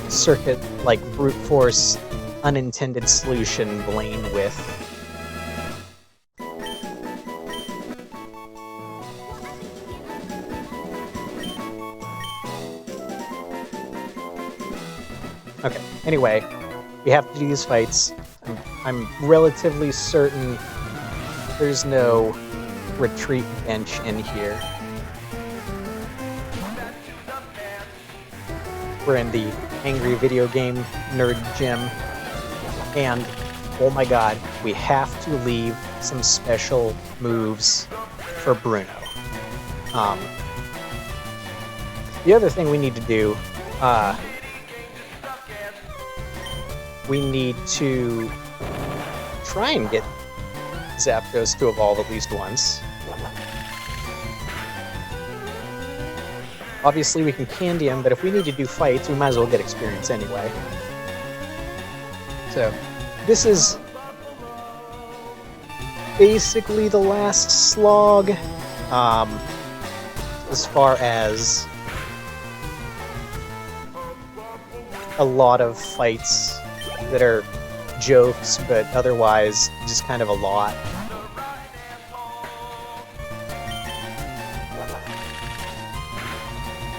circuit, like brute force, unintended solution Blaine with. Okay, anyway, we have to do these fights. I'm relatively certain there's no retreat bench in here. We're in the Angry Video Game Nerd Gym, and oh my god, we have to leave some special moves for Bruno. The other thing we need to do, we need to try and get Zapdos to evolve at least once. Obviously we can candy him, but if we need to do fights, we might as well get experience anyway. So, this is basically the last slog, as far as a lot of fights that are jokes, but otherwise just kind of a lot.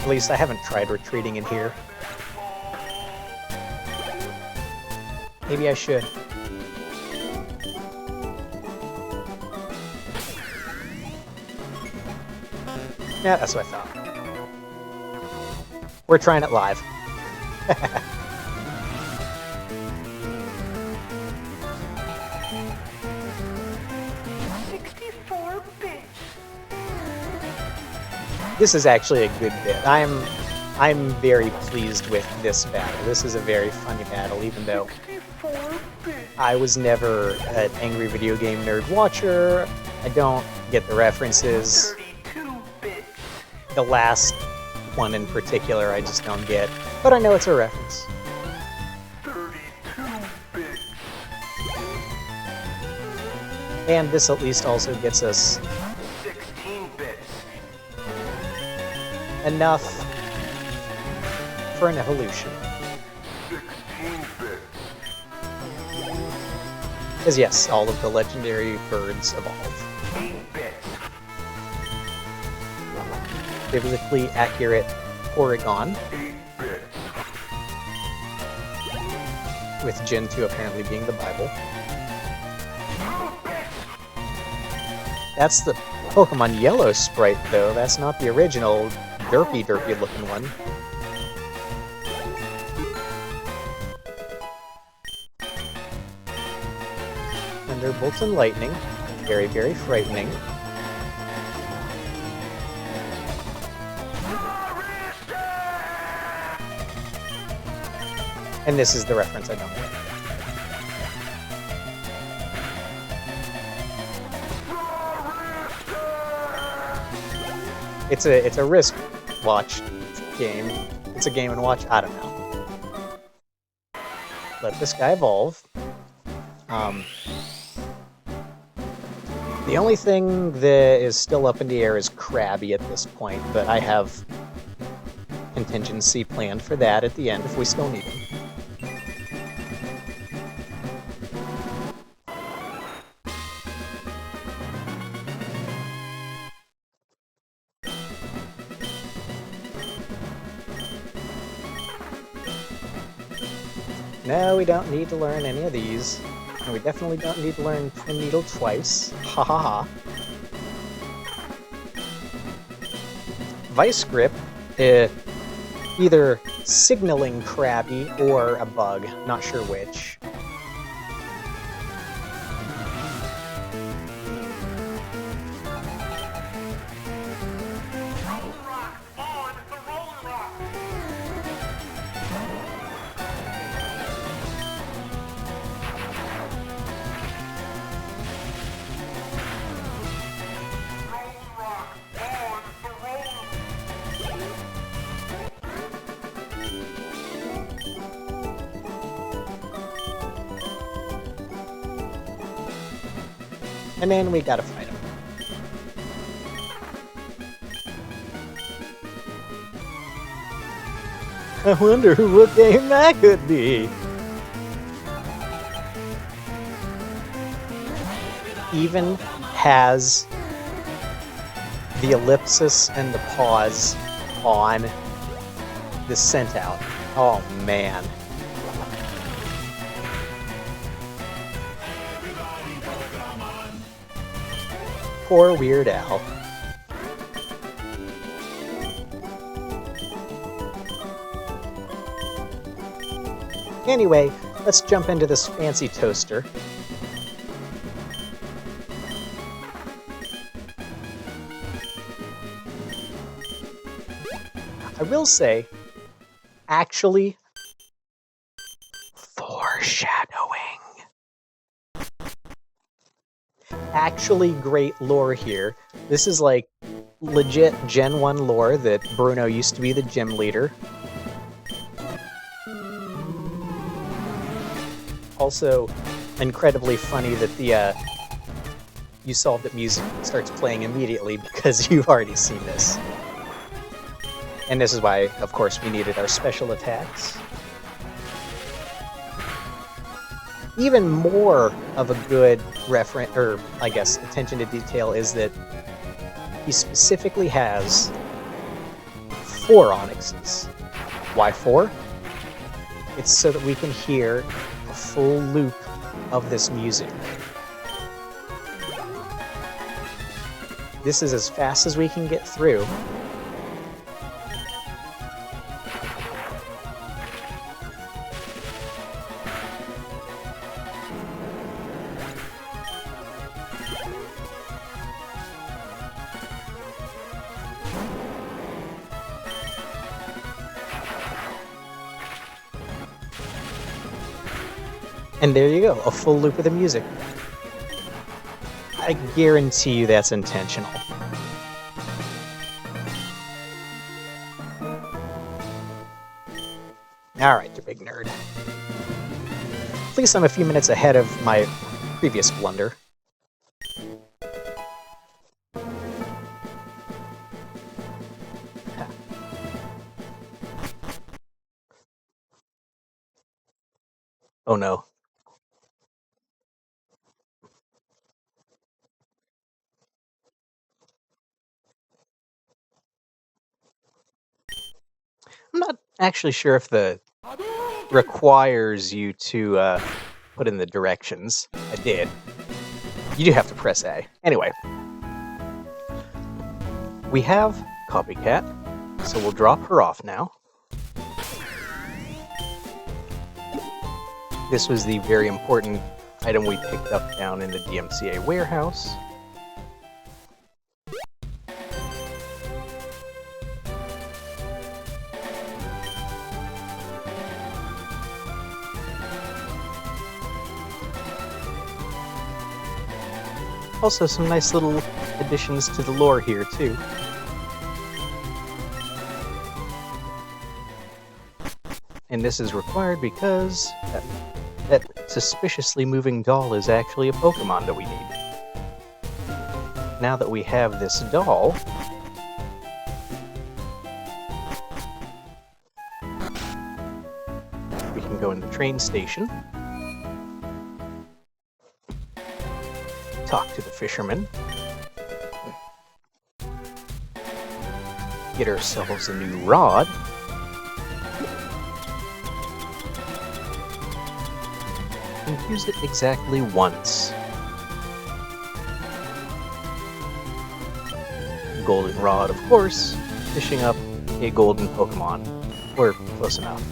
At least I haven't tried retreating in here. Maybe I should. Yeah, that's what I thought. We're trying it live. 64 bits. This is actually a good bit. I'm very pleased with this battle. This is a very funny battle, even though I was never an Angry Video Game Nerd watcher. I don't get the references. The last one in particular I just don't get, but I know it's a reference. 32 bits. And this at least also gets us 16 bits. enough for an evolution. 16 bits. Because yes, all of the legendary birds evolve. 8 bits. Biblically accurate Porygon, 8 bits. with Gen 2 apparently being the Bible. 2 bits. That's the Pokemon Yellow sprite, though. That's not the original derpy looking one. Thunderbolt and Lightning. Very, very frightening. And this is the reference I don't get. It's a wristwatch game. It's a game and watch. I don't know. Let this guy evolve. The only thing that is still up in the air is Krabby at this point, but I have contingency planned for that at the end if we still need him. No, we don't need to learn any of these. And we definitely don't need to learn Twin Needle twice. Ha ha ha. Vice Grip, either signaling Krabby or a bug, not sure which. And then we gotta fight him. I wonder what game that could be. Even has the ellipsis and the pause on the sent out. Oh man. Poor Weird Al. Anyway, let's jump into this fancy toaster. I will say, actually, foreshadowing. Actually great lore here. This is like legit Gen 1 lore that Bruno used to be the gym leader. Also, incredibly funny that the You Solved It music starts playing immediately because you've already seen this. And this is why, of course, we needed our special attacks. Even more of a good reference, or I guess attention to detail, is that he specifically has 4 onyxes. Why 4? It's so that we can hear a full loop of this music. This is as fast as we can get through. And there you go, a full loop of the music. I guarantee you that's intentional. Alright, you big nerd. At least I'm a few minutes ahead of my previous blunder. Oh no. I'm not actually sure if the requires you to put in the directions. I did. You do have to press A. Anyway. We have Copycat, so we'll drop her off now. This was the very important item we picked up down in the DMCA warehouse. Also, some nice little additions to the lore here, too. And this is required because that suspiciously moving doll is actually a Pokemon that we need. Now that we have this doll, we can go in the train station, talk to the fisherman, get ourselves a new rod, and use it exactly once. Golden rod, of course, fishing up a golden Pokemon, or close enough.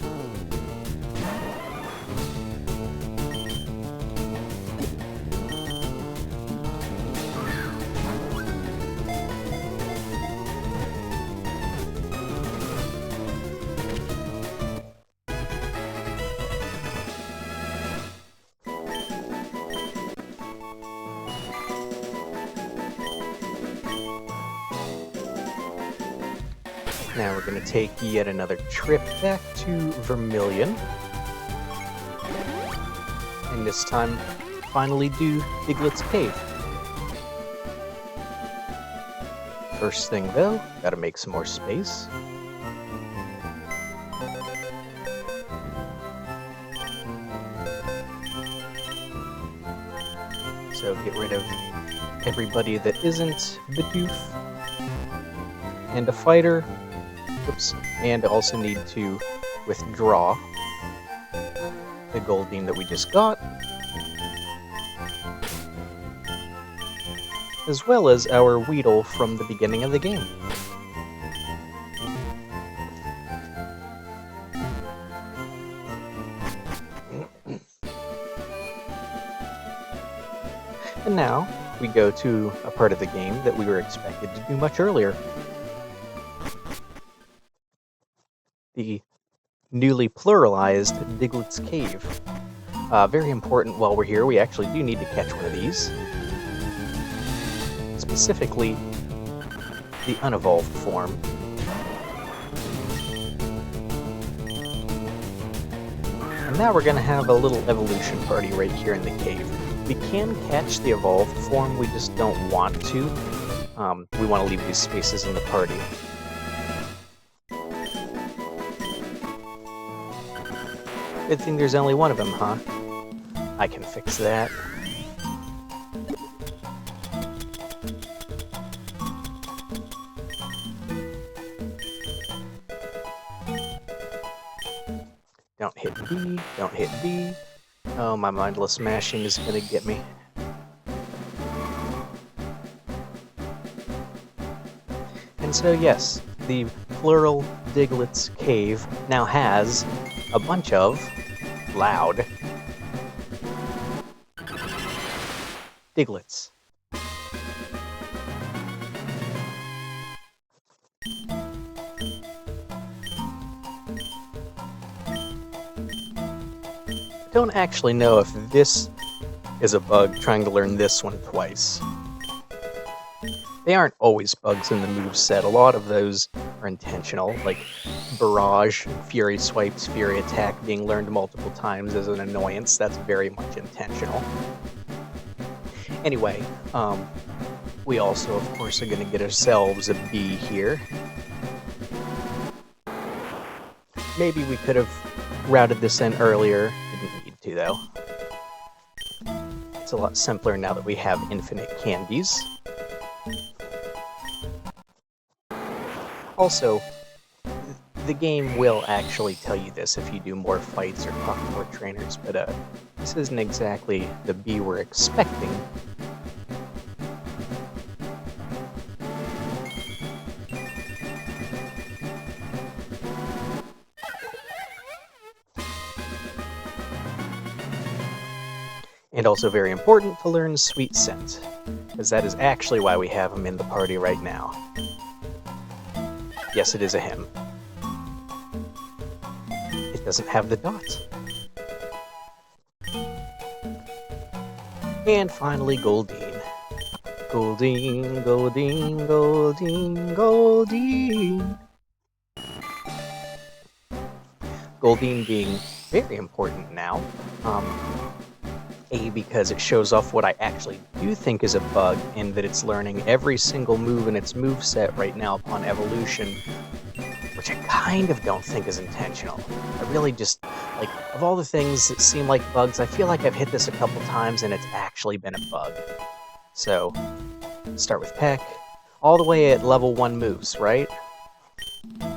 Now we're going to take yet another trip back to Vermilion. And this time, finally do Biglet's Cave. First thing though, gotta make some more space. So get rid of everybody that isn't Bidoof. And a fighter. Oops. And also need to withdraw the Goldeen that we just got, as well as our Weedle from the beginning of the game. And now we go to a part of the game that we were expected to do much earlier. The newly pluralized Diglett's Cave. Very important while we're here, we actually do need to catch one of these. Specifically, the unevolved form. And now we're going to have a little evolution party right here in the cave. We can catch the evolved form, we just don't want to. We want to leave these spaces in the party. Good thing there's only one of them, huh? I can fix that. Don't hit B, don't hit B. Oh, my mindless mashing is gonna get me. And so yes, the plural Diglett's Cave now has a bunch of loud Diglets. I don't actually know if this is a bug trying to learn this one twice. They aren't always bugs in the moveset. A lot of those are intentional, like Barrage, Fury Swipes, Fury Attack being learned multiple times as an annoyance. That's very much intentional. Anyway, we also, of course, are going to get ourselves a B here. Maybe we could have routed this in earlier. Didn't need to, though. It's a lot simpler now that we have infinite candies. Also, the game will actually tell you this if you do more fights or talk to more trainers, but this isn't exactly the B we're expecting. And also very important to learn Sweet Scent, because that is actually why we have him in the party right now. Yes, it is a him. It doesn't have the dot. And finally, Goldeen. Goldeen, Goldeen, Goldeen, Goldeen. Goldeen being very important now. A, because it shows off what I actually do think is a bug, in that it's learning every single move in its moveset right now upon evolution, which I kind of don't think is intentional. I really just, like, of all the things that seem like bugs, I feel like I've hit this a couple times and it's actually been a bug. So, start with Peck, all the way at level 1 moves, right?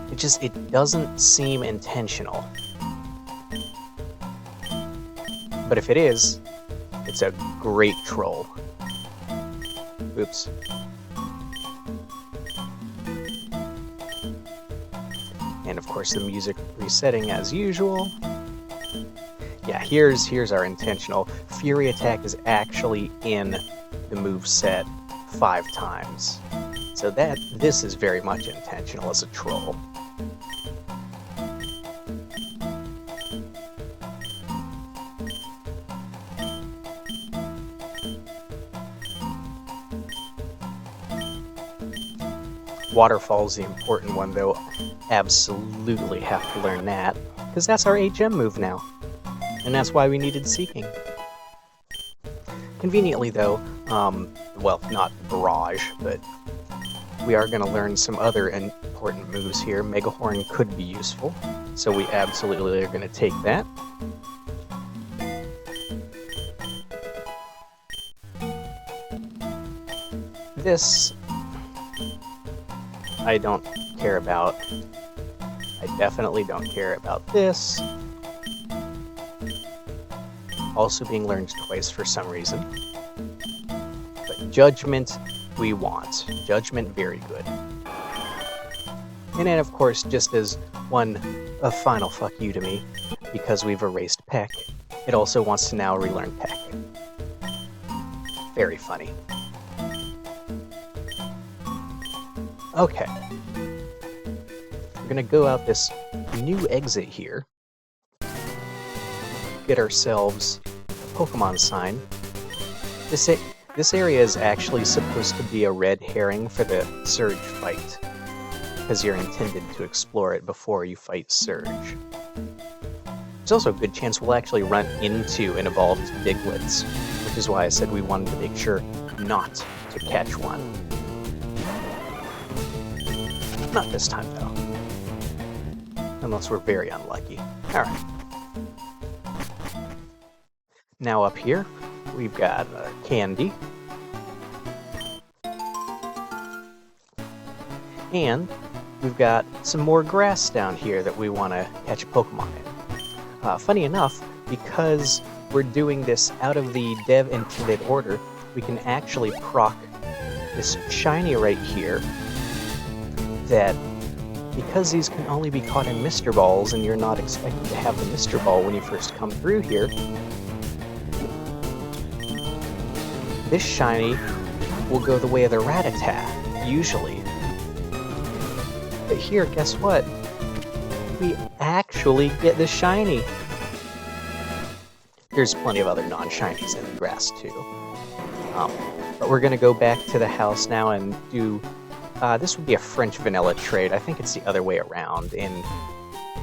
It doesn't seem intentional. But if it is, it's a great troll. Oops. And of course the music resetting as usual. Yeah, here's our intentional. Fury Attack is actually in the moveset 5 times. So this is very much intentional as a troll. Waterfall's the important one, though. Absolutely have to learn that, because that's our HM move now. And that's why we needed Seeking. Conveniently, though, well, not Barrage, but we are going to learn some other important moves here. Megahorn could be useful, so we absolutely are going to take that. This I don't care about. I definitely don't care about this. Also being learned twice for some reason. But Judgment, we want. Judgment, very good. And then, of course, just as a final fuck you to me, because we've erased Peck, it also wants to now relearn Peck. Very funny. Okay. We're gonna go out this new exit here. Get ourselves a Pokemon sign. This area is actually supposed to be a red herring for the Surge fight, because you're intended to explore it before you fight Surge. There's also a good chance we'll actually run into an evolved Diglets, which is why I said we wanted to make sure not to catch one. Not this time, though. Unless we're very unlucky. Alright. Now up here, we've got candy. And we've got some more grass down here that we want to catch a Pokemon in. Funny enough, because we're doing this out of the dev intended order, we can actually proc this shiny right here that, because these can only be caught in Mr. Balls and you're not expected to have the Mr. Ball when you first come through here, this shiny will go the way of the Rattata, usually. But here, guess what? We actually get the shiny. There's plenty of other non-shinies in the grass too. But we're gonna go back to the house now and do, this would be a French vanilla trade. I think it's the other way around. In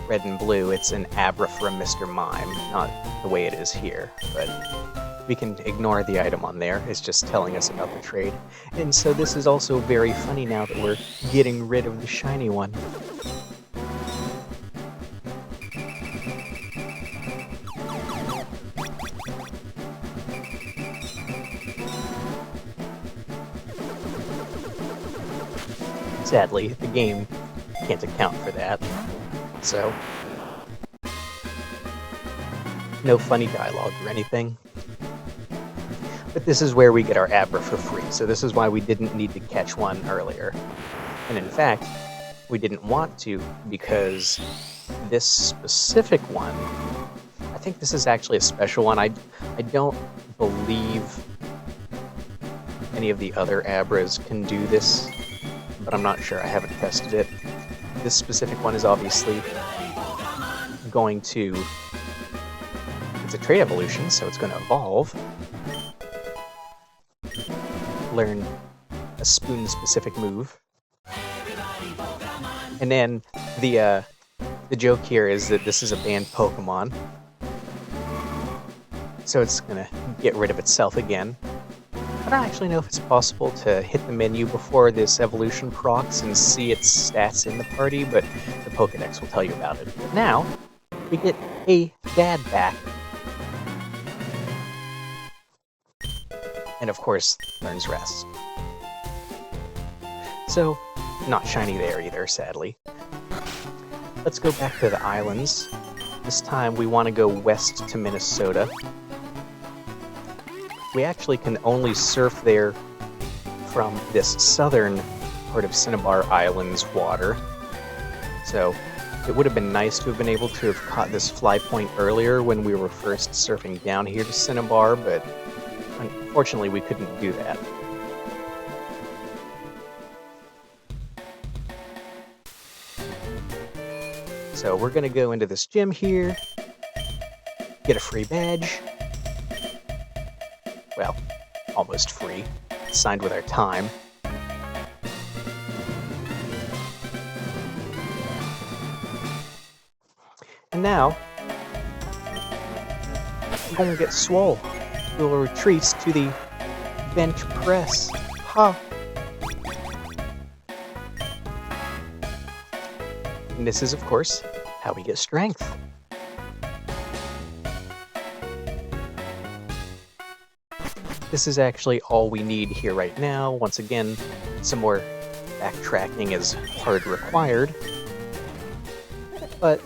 red and blue, it's an Abra for a Mr. Mime, not the way it is here, but we can ignore the item on there. It's just telling us about the trade. And so this is also very funny now that we're getting rid of the shiny one. Sadly, the game can't account for that, so no funny dialogue or anything. But this is where we get our Abra for free, so this is why we didn't need to catch one earlier. And in fact, we didn't want to, because this specific one, I think this is actually a special one. I don't believe any of the other Abras can do this, but I'm not sure. I haven't tested it. This specific one is obviously going to... It's a trait evolution, so it's going to evolve. Learn a spoon-specific move. And then the joke here is that this is a banned Pokemon, so it's going to get rid of itself again. I don't actually know if it's possible to hit the menu before this evolution procs and see its stats in the party, but the Pokedex will tell you about it. But now, we get a dad back. And of course, learns rest. So, not shiny there either, sadly. Let's go back to the islands. This time we want to go west to Minnesota. We actually can only surf there from this southern part of Cinnabar Island's water. So it would have been nice to have been able to have caught this fly point earlier when we were first surfing down here to Cinnabar, but unfortunately we couldn't do that. So we're going to go into this gym here, get a free badge. Well, almost free. Signed with our time. And now, we're going to get swole. We'll retreat to the bench press. Ha! And this is, of course, how we get strength. This is actually all we need here right now. Once again, some more backtracking is hard required. But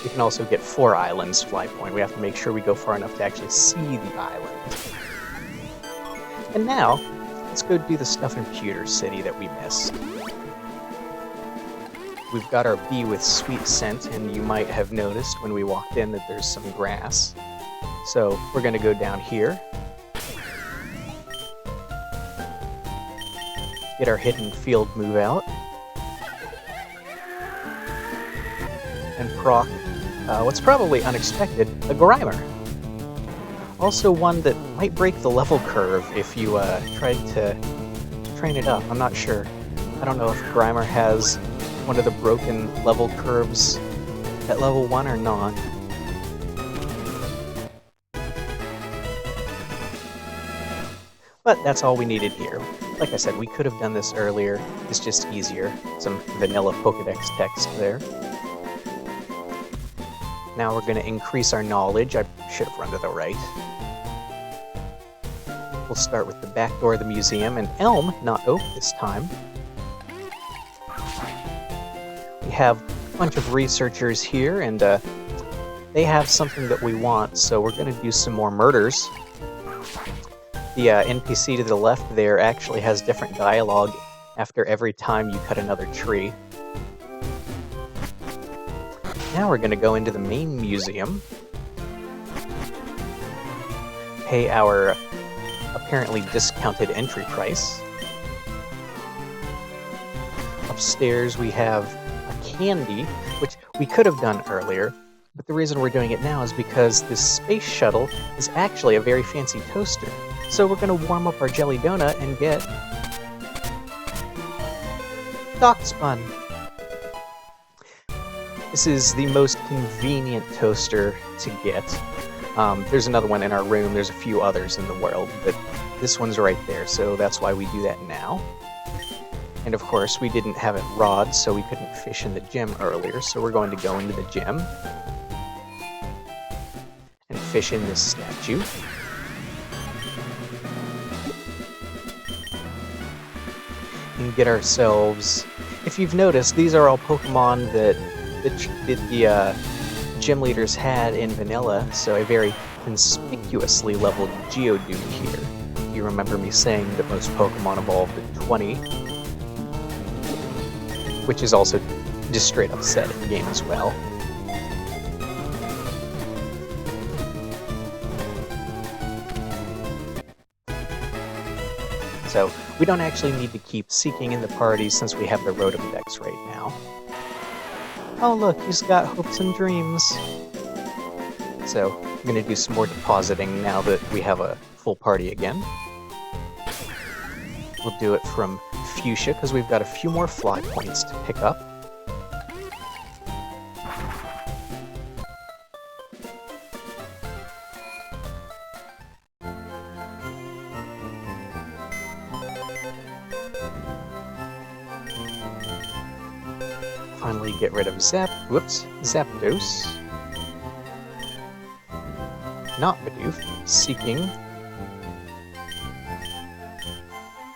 we can also get 4 islands fly point. We have to make sure we go far enough to actually see the island. And now, let's go do the stuff in Pewter City that we missed. We've got our bee with sweet scent, and you might have noticed when we walked in that there's some grass. So we're going to go down here. get our hidden field move out, and proc what's probably unexpected, a Grimer. Also one that might break the level curve if you tried to train it up. I'm not sure. I don't know if Grimer has one of the broken level curves at level 1 or not. But that's all we needed here. Like I said, we could have done this earlier. It's just easier. Some vanilla Pokedex text there. Now we're going to increase our knowledge. I should have run to the right. We'll start with the back door of the museum, and Elm, not Oak this time. We have a bunch of researchers here, and they have something that we want, so we're going to do some more murders. The NPC to the left there actually has different dialogue after every time you cut another tree. Now we're going to go into the main museum, pay our apparently discounted entry price. Upstairs we have a candy, which we could have done earlier, but the reason we're doing it now is because this space shuttle is actually a very fancy toaster. So we're going to warm up our jelly donut and get Docked Spun. This is the most convenient toaster to get. There's another one in our room, there's a few others in the world, but this one's right there, so that's why we do that now. And of course, we didn't have it rod, so we couldn't fish in the gym earlier, so we're going to go into the gym and fish in this statue. And get ourselves... If you've noticed, these are all Pokemon that the gym leaders had in Vanilla, so a very conspicuously leveled Geodude here. You remember me saying that most Pokemon evolved at 20, which is also just straight up said in the game as well. So we don't actually need to keep seeking in the parties since we have the Rotom Dex right now. Oh look, he's got hopes and dreams. So I'm going to do some more depositing now that we have a full party again. We'll do it from Fuchsia because we've got a few more fly points to pick up. Finally get rid of Zapdos. Not Bidoof, seeking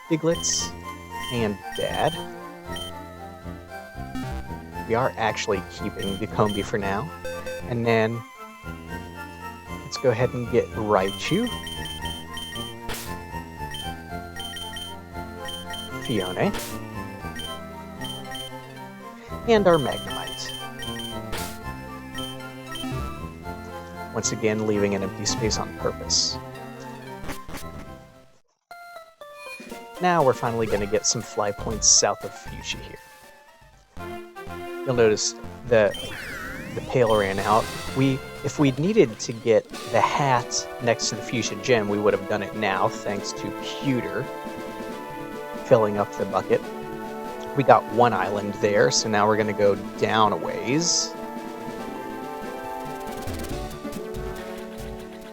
Diglets and Dad. We are actually keeping Gacombi for now. And then let's go ahead and get Raichu, Fione, and our Magnemite. Once again, leaving an empty space on purpose. Now we're finally going to get some fly points south of Fuchsia here. You'll notice that the pail ran out. If we'd needed to get the hat next to the Fuchsia gym, we would have done it now, thanks to Pewter filling up the bucket. We got one island there, so now we're going to go down a ways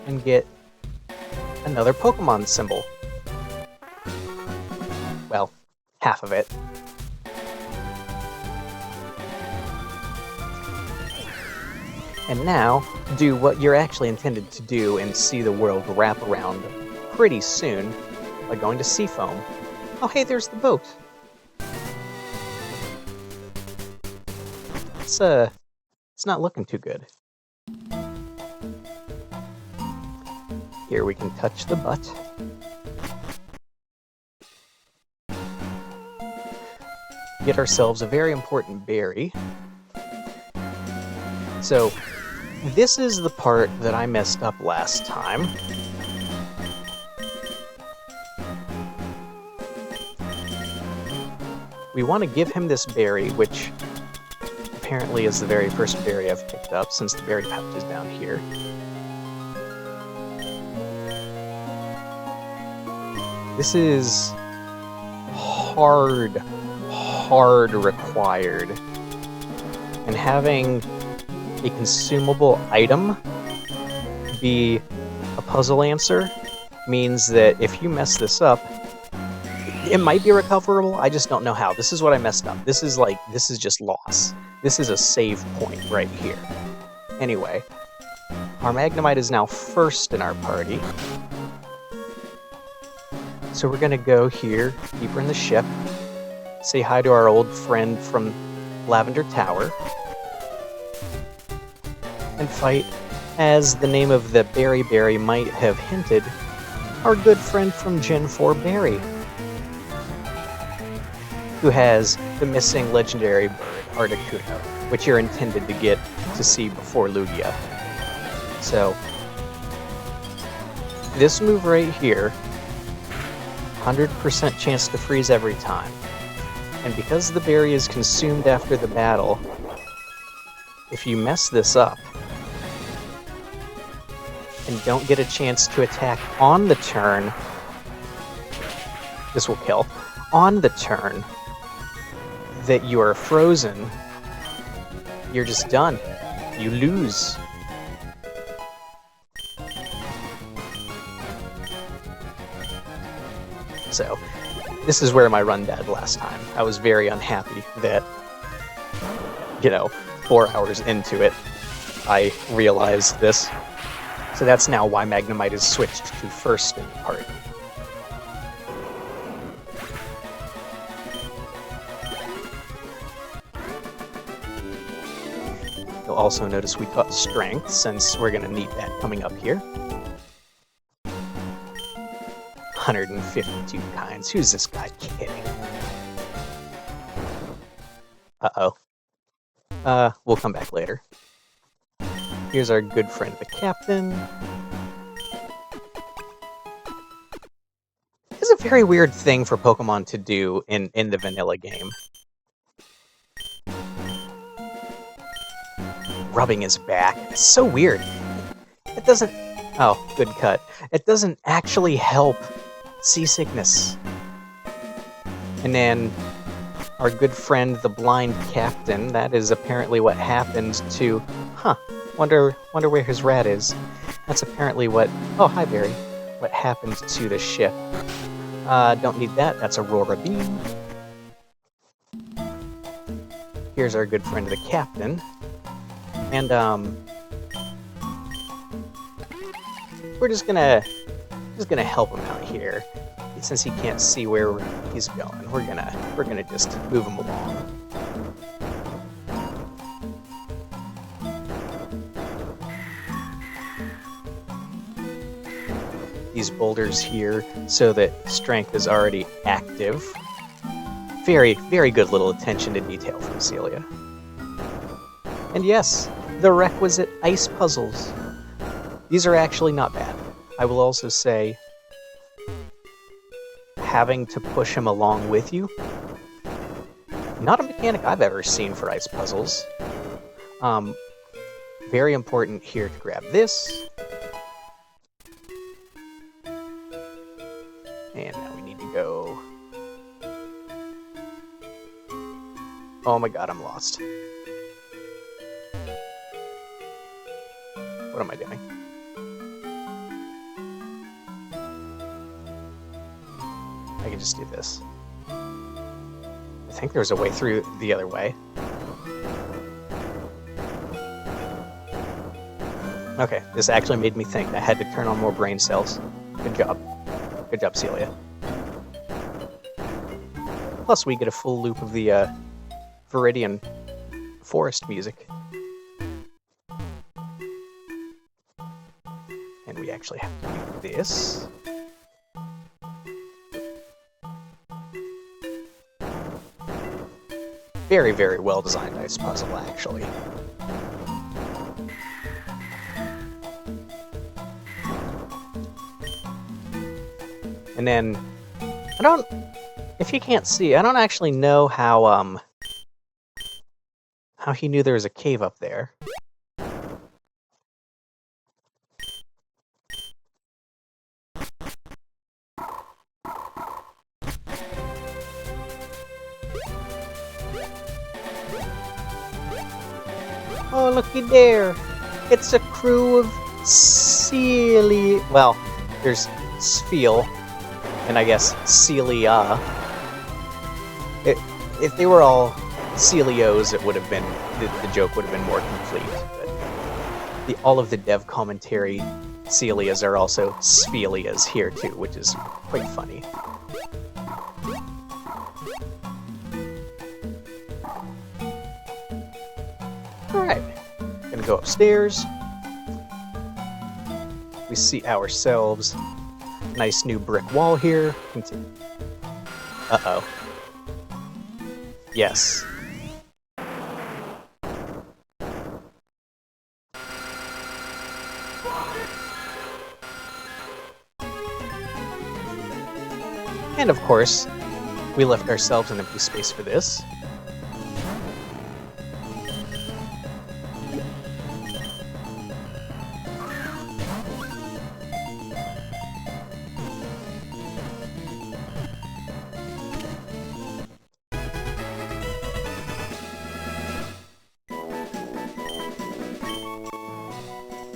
and get another Pokemon symbol. Well, half of it. And now, do what you're actually intended to do and see the world wrap around pretty soon by going to Seafoam. Oh hey, there's the boat! It's not looking too good. Here we can touch the butt. Get ourselves a very important berry. So, this is the part that I messed up last time. we want to give him this berry, which apparently is the very first berry I've picked up, since the berry pouch is down here. This is hard required. And having a consumable item be a puzzle answer means that if you mess this up, it might be recoverable, I just don't know how. This is what I messed up. This is just loss. This is a save point right here. Anyway, our Magnemite is now first in our party. So we're gonna go here, deeper in the ship, say hi to our old friend from Lavender Tower, and fight, as the name of the Berry might have hinted, our good friend from Gen 4 Berry, who has the missing legendary bird, Articuno, which you're intended to get to see before Lugia. So, this move right here, 100% chance to freeze every time. And because the berry is consumed after the battle, if you mess this up, and don't get a chance to attack on the turn, this will kill, on the turn that you are frozen, you're just done. You lose. So, this is where my run died last time. I was very unhappy that, 4 hours into it, I realized this. So that's now why Magnemite is switched to first in the party. You'll also notice we got strength, since we're going to need that coming up here. 152 kinds. Who's this guy kidding? Uh-oh. We'll come back later. Here's our good friend, the captain. It's a very weird thing for Pokemon to do in the vanilla game. Rubbing his back. It's so weird. It doesn't... Oh, good cut. It doesn't actually help seasickness. And then our good friend, the blind captain, that is apparently what happened to... Wonder where his rat is. That's apparently what... Oh, hi, Barry. What happened to the ship. Don't need that. That's Aurora Beam. Here's our good friend, the captain. And, we're just gonna help him out here. Since he can't see where he's going, we're gonna just move him along. These boulders here, so that strength is already active. Very, very good little attention to detail from Celia. And yes, the requisite ice puzzles. These are actually not bad. I will also say, having to push him along with you, not a mechanic I've ever seen for ice puzzles. Very important here to grab this. And now we need to go... Oh my god, I'm lost. What am I doing? I can just do this. I think there's a way through the other way. Okay, this actually made me think. I had to turn on more brain cells. Good job. Good job, Celia. Plus, we get a full loop of the Viridian Forest music. And we actually have to do this. Very, very well designed ice puzzle, actually. And then, If you can't see, I don't actually know how he knew there was a cave up there. Oh, looky there! It's a crew of Celia. Well, there's Spiel, and I guess Celia. If they were all Celios, it would have been the joke would have been more complete. But all of the dev commentary Celias are also Sphelias here too, which is quite funny. Alright, gonna go upstairs. We see ourselves nice new brick wall here. Continue. Uh-oh. Yes. And of course, we left ourselves an empty space for this.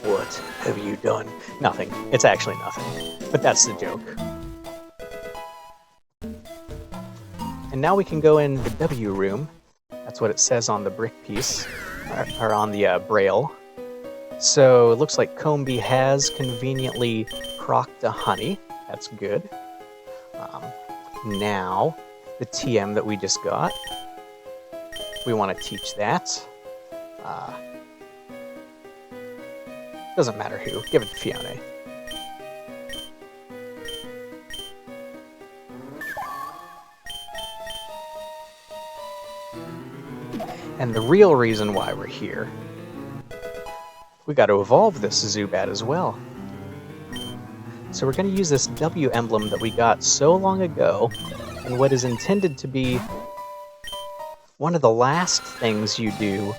What have you done? Nothing. It's actually nothing. But that's the joke. And now we can go in the W room. That's what it says on the brick piece, or on the braille. So it looks like Comby has conveniently crocked a honey. That's good. Now, the TM that we just got. We want to teach that. Doesn't matter who. Give it to Fiona. And the real reason why we're here, we got to evolve this Zubat as well. So we're going to use this W emblem that we got so long ago in what is intended to be one of the last things you do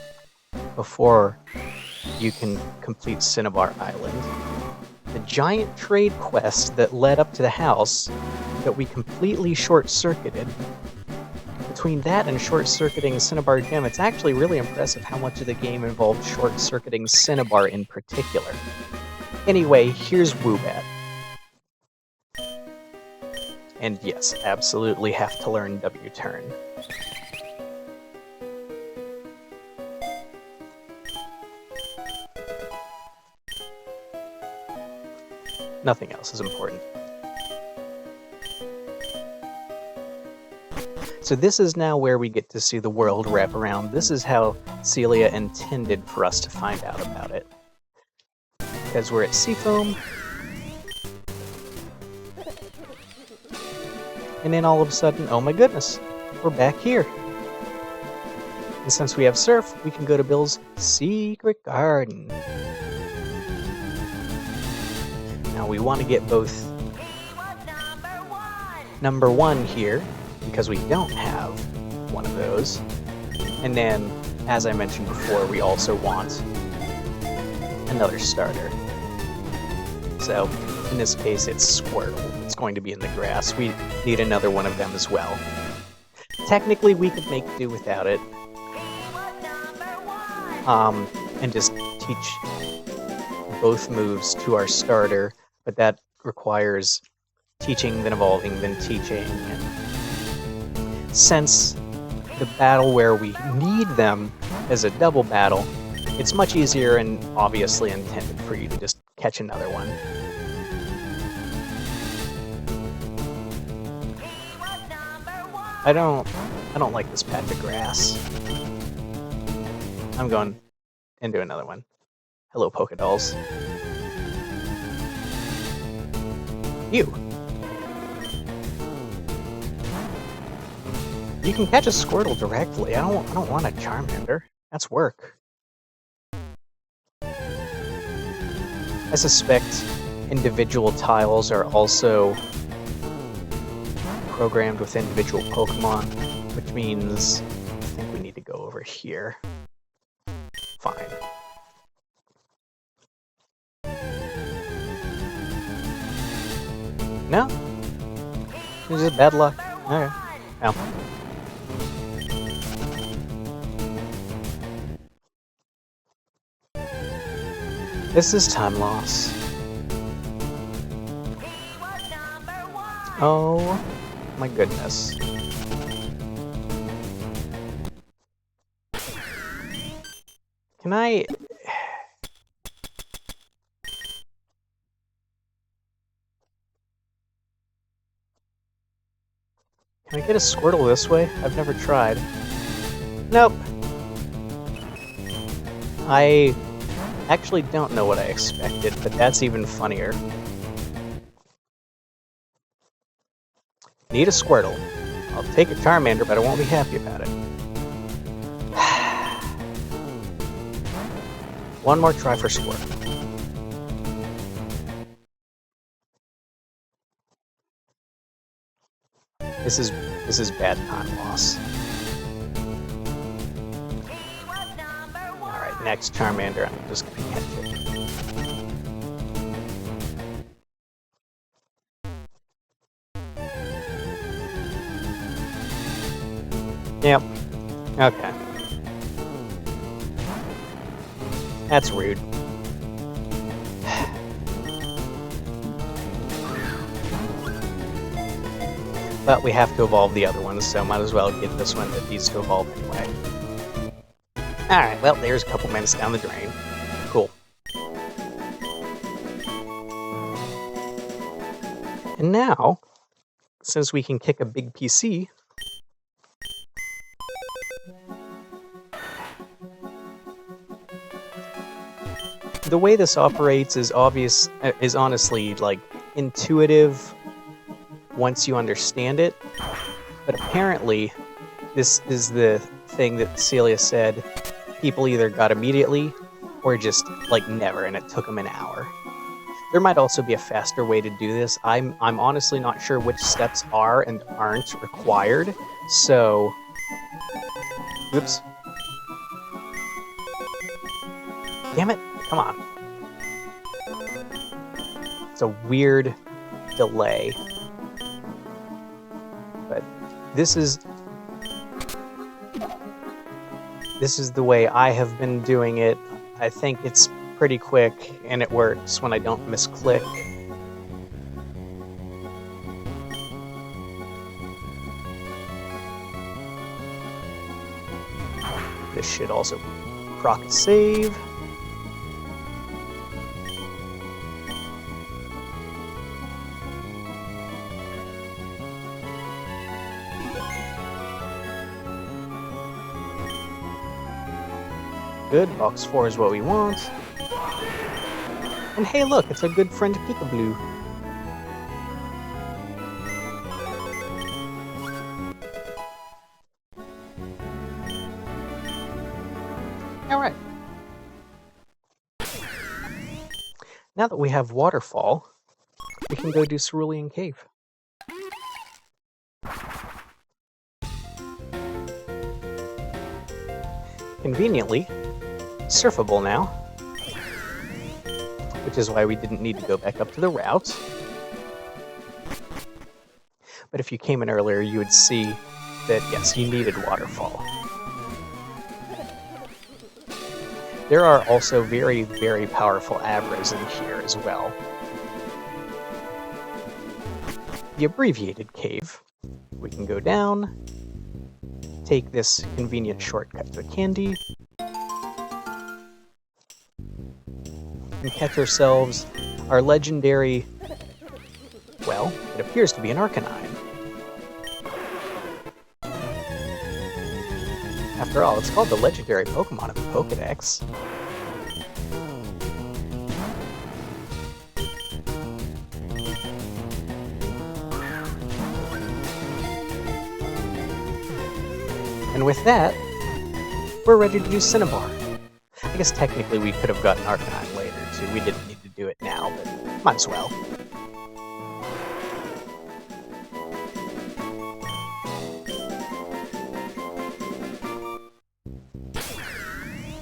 before you can complete Cinnabar Island. The giant trade quest that led up to the house that we completely short-circuited. Between that and short-circuiting Cinnabar Gem, it's actually really impressive how much of the game involved short-circuiting Cinnabar in particular. Anyway, here's Woobat. And yes, absolutely have to learn W-turn. Nothing else is important. So this is now where we get to see the world wrap around. This is how Celia intended for us to find out about it. Because we're at Seafoam. And then all of a sudden, oh my goodness, we're back here. And since we have Surf, we can go to Bill's secret garden. Now we want to get both number one here, because we don't have one of those. And then, as I mentioned before, we also want another starter. So, in this case, it's Squirtle. It's going to be in the grass. We need another one of them as well. Technically, we could make do without it. And just teach both moves to our starter, but that requires teaching, then evolving, then teaching. And since the battle where we need them is a double battle, it's much easier and obviously intended for you to just catch another one. I don't like this patch of grass. I'm going into another one. Hello, Polka Dolls. You. You can catch a Squirtle directly. I don't want a Charmander. That's work. I suspect individual tiles are also programmed with individual Pokemon, which means I think we need to go over here. Fine. No? It's just bad luck. Alright. Well. This is time loss. Oh my goodness. Can I... Can I get a Squirtle this way? I've never tried. Nope. I actually don't know what I expected, but that's even funnier. Need a Squirtle. I'll take a Charmander, but I won't be happy about it. One more try for Squirtle. This is bad time loss. Alright, next Charmander, I'm just gonna catch it. Yep. Okay. That's rude. But we have to evolve the other ones, so might as well get this one that needs to evolve anyway. Alright, well, there's a couple minutes down the drain. Cool. And now, since we can kick a big PC, the way this operates is honestly, like, intuitive once you understand it, but apparently this is the thing that Celia said people either got immediately or just, like, never, and it took them an hour. There might also be a faster way to do this. I'm honestly not sure which steps are and aren't required, so... Oops. Damn it! Come on. It's a weird delay. But this is the way I have been doing it. I think it's pretty quick, and it works when I don't misclick. This should also proc save. Good, box 4 is what we want. And hey look, it's our good friend Peekaboo. Alright. Now that we have Waterfall, we can go do Cerulean Cave. Conveniently, surfable now, which is why we didn't need to go back up to the route. But if you came in earlier, you would see that, yes, you needed Waterfall. There are also very, very powerful Abras in here as well. The abbreviated cave. We can go down, take this convenient shortcut to Candy, and catch ourselves our legendary, well, it appears to be an Arcanine. After all, it's called the legendary Pokemon of the Pokedex. And with that, we're ready to do Cinnabar. I guess technically we could have gotten Arcanine later too. We didn't need to do it now, but might as well.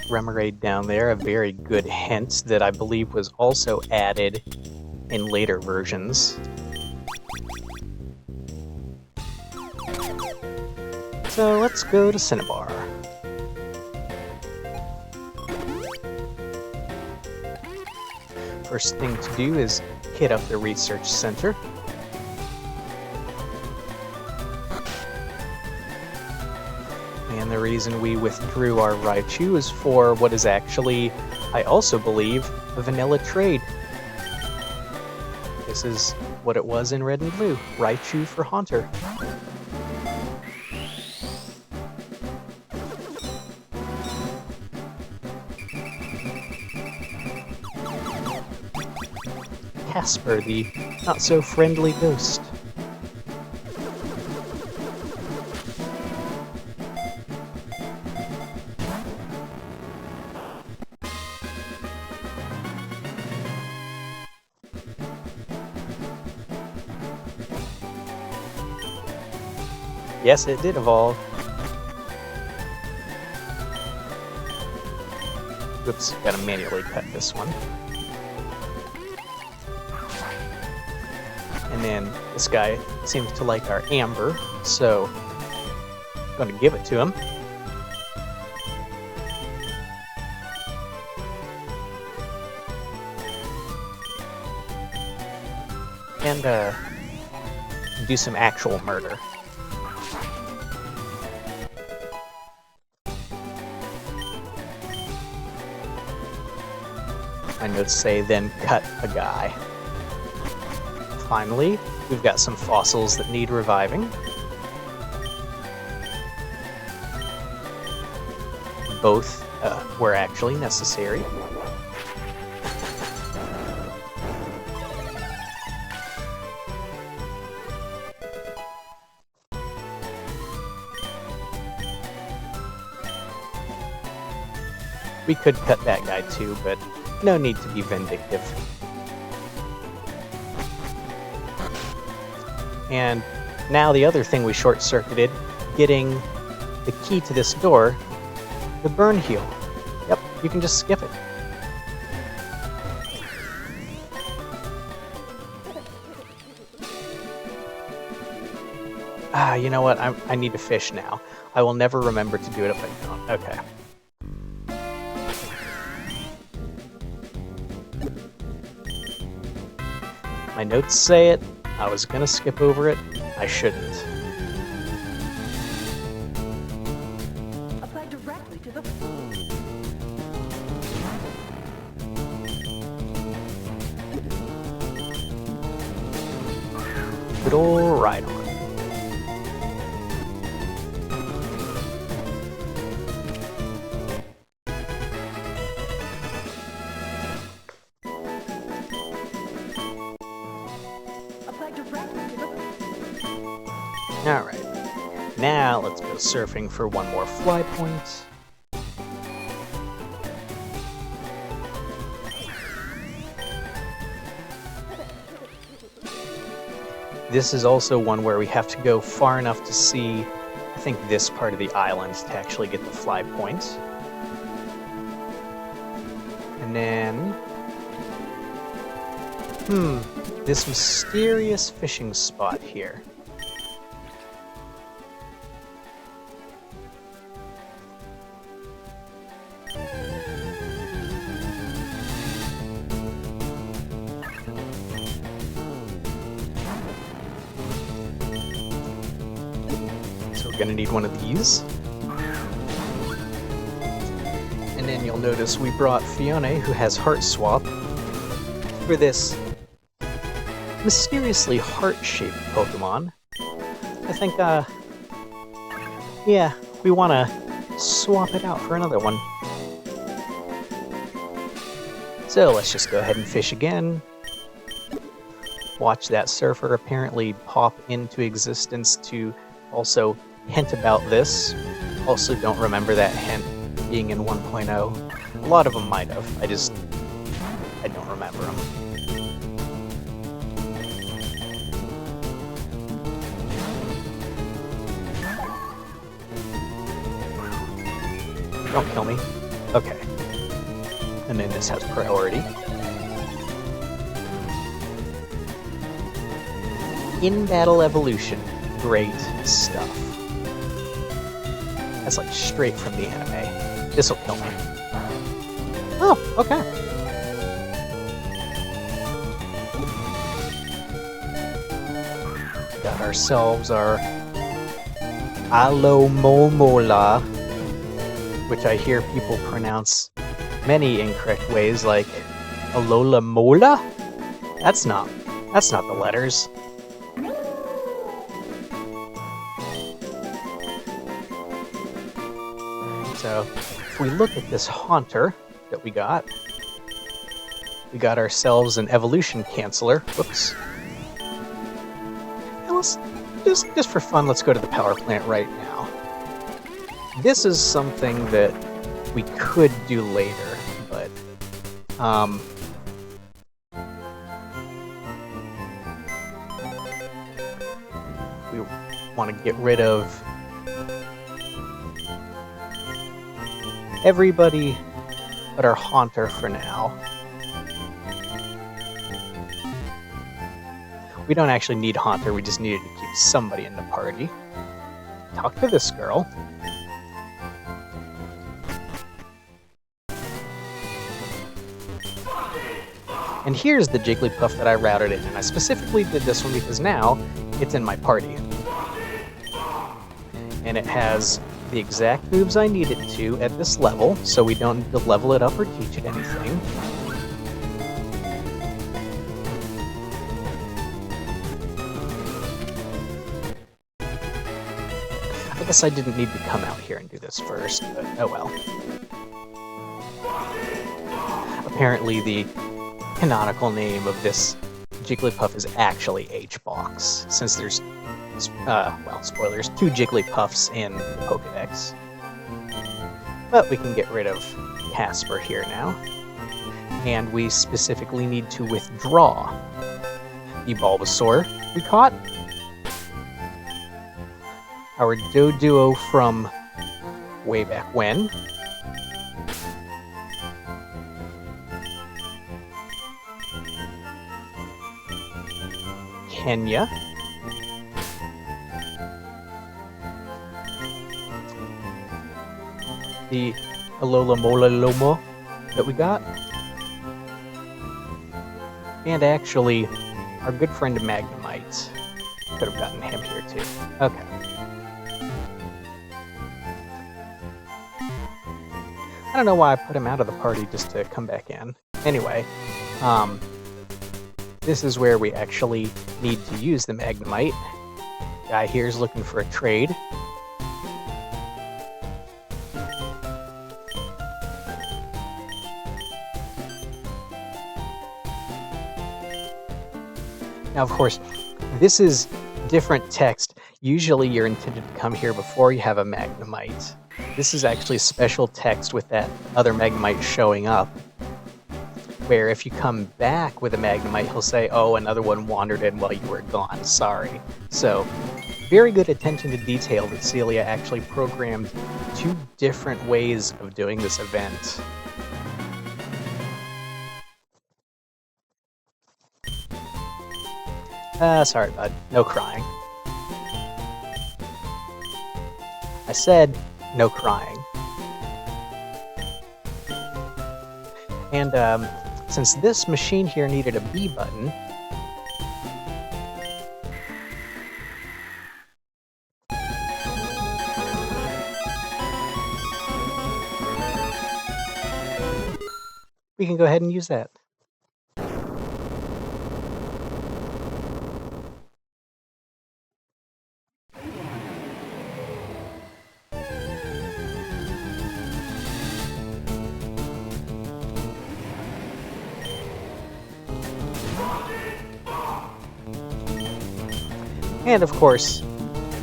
Remoraid down there, a very good hint that I believe was also added in later versions. So let's go to Cinnabar. First thing to do is hit up the research center. And the reason we withdrew our Raichu is for what is actually, I also believe, a vanilla trade. This is what it was in Red and Blue, Raichu for Haunter. Casper, the not-so-friendly ghost. Yes, it did evolve. Oops, gotta manually cut this one. And then this guy seems to like our amber, so I'm going to give it to him. And do some actual murder. My notes say then cut a guy. Finally, we've got some fossils that need reviving. Both were actually necessary. We could cut that guy too, but no need to be vindictive. And now the other thing we short-circuited, getting the key to this door, the burn heal. Yep, you can just skip it. Ah, you know what? I need to fish now. I will never remember to do it if I don't. Okay. My notes say it. I was gonna skip over it. I shouldn't. Apply directly to the Good ol' Rhydon. Alright, now let's go surfing for one more fly point. This is also one where we have to go far enough to see, I think, this part of the island to actually get the fly point. And then... this mysterious fishing spot here. Gonna need one of these. And then you'll notice we brought Fiona, who has Heart Swap, for this mysteriously heart-shaped Pokemon. I think, yeah, we want to swap it out for another one. So let's just go ahead and fish again. Watch that surfer apparently pop into existence to also hint about this. Also don't remember that hint being in 1.0. A lot of them might have. I don't remember them. Don't kill me. Okay. And then this has priority. In-battle evolution. Great stuff. That's like straight from the anime. This'll kill me. Oh, okay. Got ourselves our Alomomola, which I hear people pronounce many incorrect ways, like Alola Mola? That's not the letters. So if we look at this Haunter that we got ourselves an evolution canceller. Whoops. And let's just for fun, let's go to the power plant right now. This is something that we could do later, but we want to get rid of everybody but our Haunter for now. We don't actually need Haunter, we just needed to keep somebody in the party. Talk to this girl. And here's the Jigglypuff that I routed in, and I specifically did this one because now it's in my party. And it has the exact moves I need it to at this level, so we don't need to level it up or teach it anything. I guess I didn't need to come out here and do this first, but oh well. Apparently the canonical name of this Jigglypuff is actually H-Box, since there's, well, spoilers, 2 Jigglypuffs in the Pokedex. But we can get rid of Casper here now. And we specifically need to withdraw the Bulbasaur we caught. Our Doduo from way back when. Kenya. The Alola Mola Lomo that we got. And actually, our good friend Magnemite. Could have gotten him here too. Okay. I don't know why I put him out of the party just to come back in. Anyway, this is where we actually need to use the Magnemite. Guy here's looking for a trade. Now, of course, this is different text. Usually you're intended to come here before you have a Magnemite. This is actually special text with that other Magnemite showing up, where if you come back with a Magnemite, he'll say, oh, another one wandered in while you were gone, sorry. So, very good attention to detail that Celia actually programmed 2 different ways of doing this event. Sorry, bud. No crying. I said no crying. And, since this machine here needed a B button, we can go ahead and use that. And of course,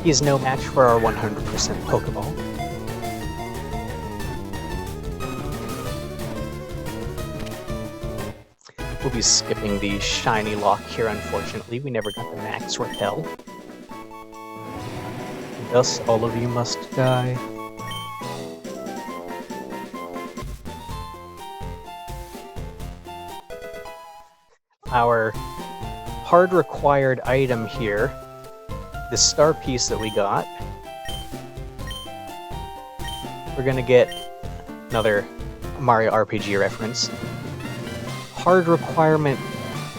he's no match for our 100% Pokeball. We'll be skipping the shiny lock here, unfortunately. We never got the Max Repel. Thus, all of you must die. our hard required item here, the star piece that we got. We're gonna get another Mario RPG reference. Hard requirement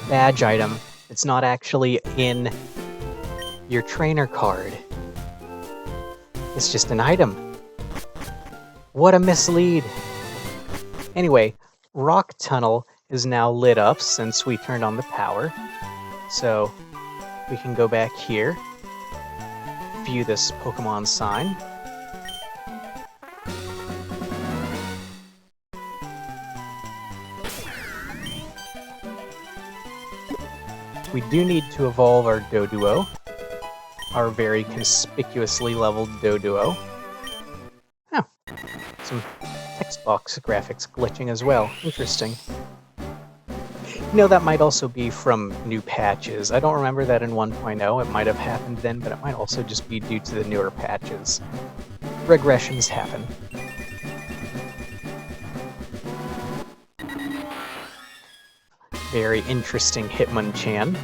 badge item. It's not actually in your trainer card. It's just an item. What a mislead. Anyway, Rock Tunnel is now lit up since we turned on the power. So we can go back here, view this Pokemon sign. We do need to evolve our Doduo, our very conspicuously leveled Doduo. Oh, some text box graphics glitching as well. Interesting. You know, that might also be from new patches. I don't remember that in 1.0. It might have happened then, but it might also just be due to the newer patches. Regressions happen. Very interesting Hitmonchan.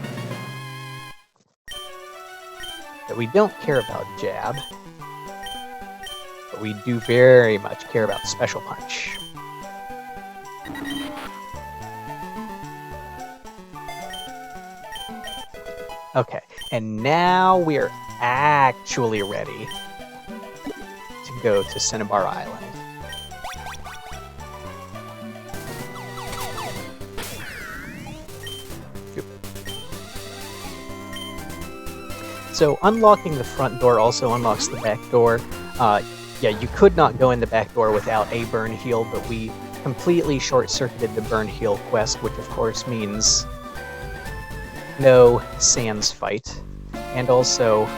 But we don't care about Jab. But we do very much care about Special Punch. Okay, and now we're actually ready to go to Cinnabar Island. So unlocking the front door also unlocks the back door. Yeah, you could not go in the back door without a burn heal, but we completely short-circuited the burn heal quest, which of course means no Sans fight, and also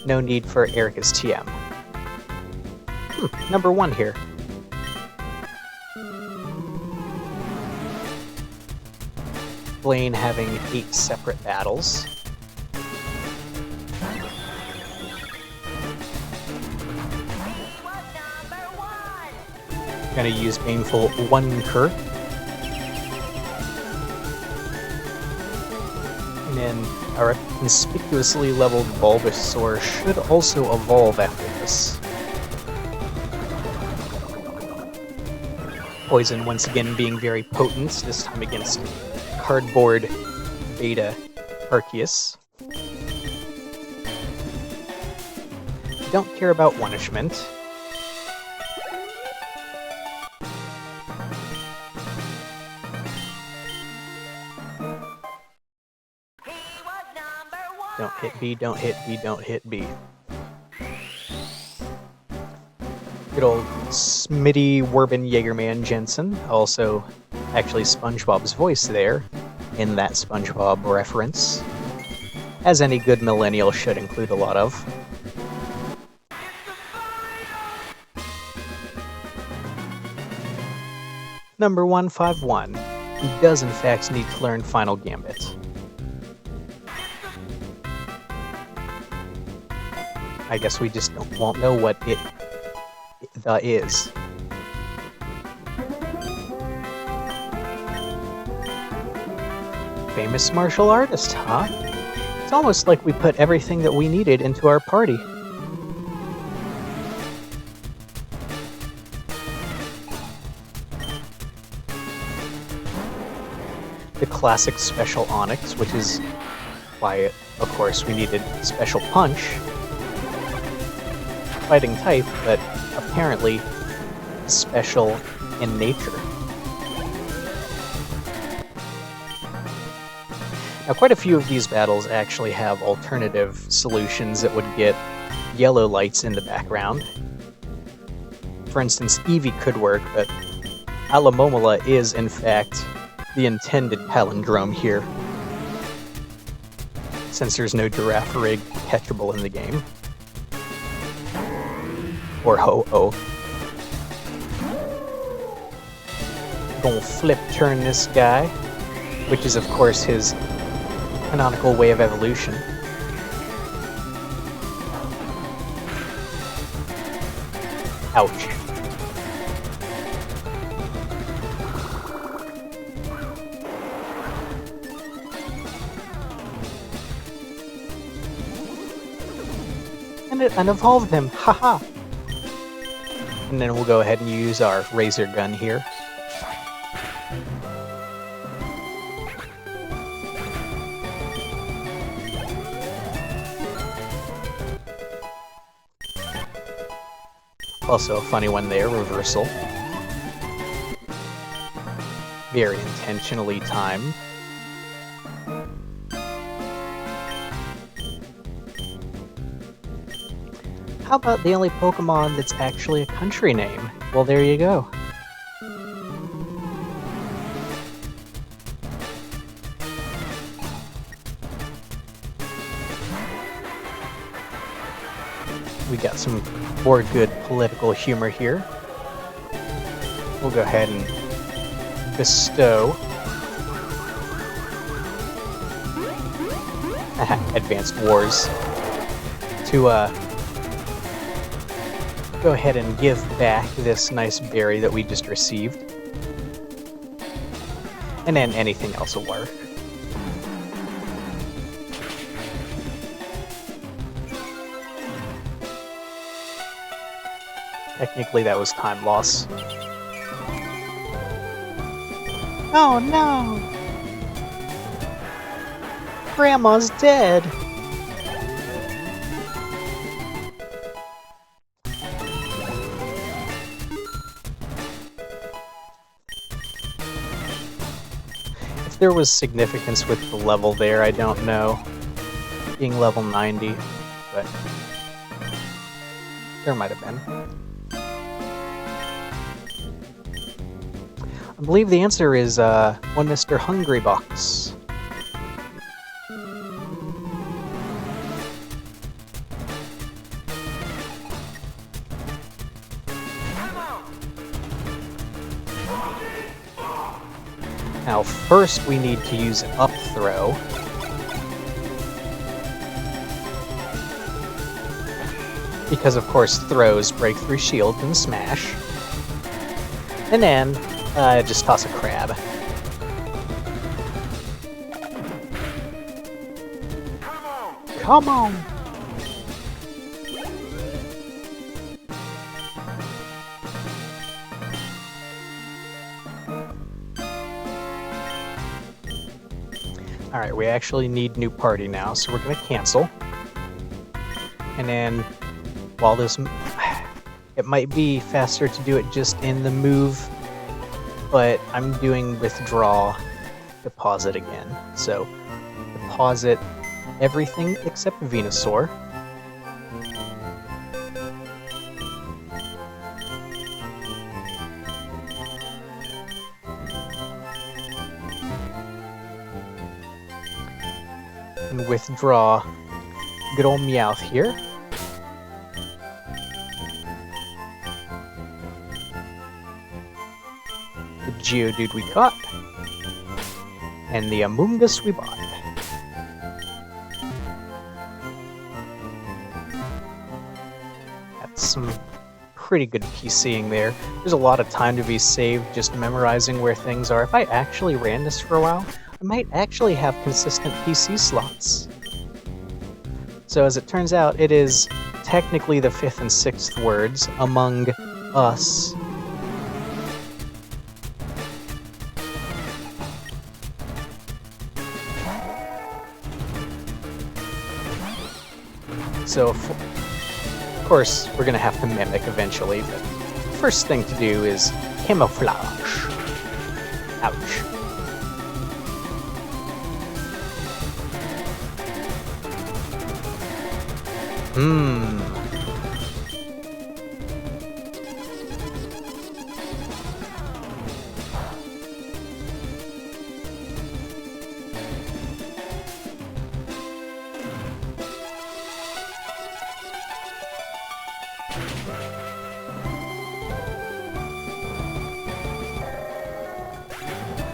no need for Erica's TM. Number 1 here. Blaine having 8 separate battles. Gonna use Baneful Wonker. And then our conspicuously leveled Bulbasaur should also evolve after this. Poison once again being very potent, this time against Cardboard Beta Arceus. Don't care about Punishment. Don't hit B, don't hit B, don't hit B. Good old Smitty Werbin Jaegerman Jensen, also actually SpongeBob's voice there, in that SpongeBob reference, as any good millennial should include a lot of. Number 151. He does in fact need to learn Final Gambit. I guess we just won't know what it is. Famous martial artist, huh? It's almost like we put everything that we needed into our party. The classic Special Onyx, which is why, of course, we needed Special Punch. Fighting type, but apparently special in nature. Now, quite a few of these battles actually have alternative solutions that would get yellow lights in the background. For instance, Eevee could work, but Alomomola is, in fact, the intended palindrome here, since there's no Giraffe Rig catchable in the game. Or Ho-Oh. Gonna flip turn this guy, which is of course his canonical way of evolution. Ouch. and evolved him. Haha. And then we'll go ahead and use our razor gun here. Also a funny one there, reversal. Very intentionally timed. How about the only Pokemon that's actually a country name? Well, there you go. We got some more good political humor here. We'll go ahead and bestow Advanced Wars to go ahead and give back this nice berry that we just received. And then anything else will work. Technically, that was time loss. Oh no! Grandma's dead! If there was significance with the level there, I don't know. Being level 90, but there might have been. I believe the answer is one Mr. Hungrybox. Now, first we need to use up throw. Because, of course, throws break through shield and smash. And then just toss a crab. Come on! Alright, we actually need new party now, so we're going to cancel. And then, while this... It might be faster to do it just in the move, but I'm doing withdraw, deposit again. So, deposit everything except Venusaur. And withdraw good old Meowth here. The Geodude we caught. And the Amoonguss we bought. That's some pretty good PCing there. There's a lot of time to be saved just memorizing where things are. If I actually ran this for a while, I might actually have consistent PC slots. So as it turns out, it is technically the 5th and 6th words among us. So, of course, we're going to have to mimic eventually, but the first thing to do is camouflage. Ouch.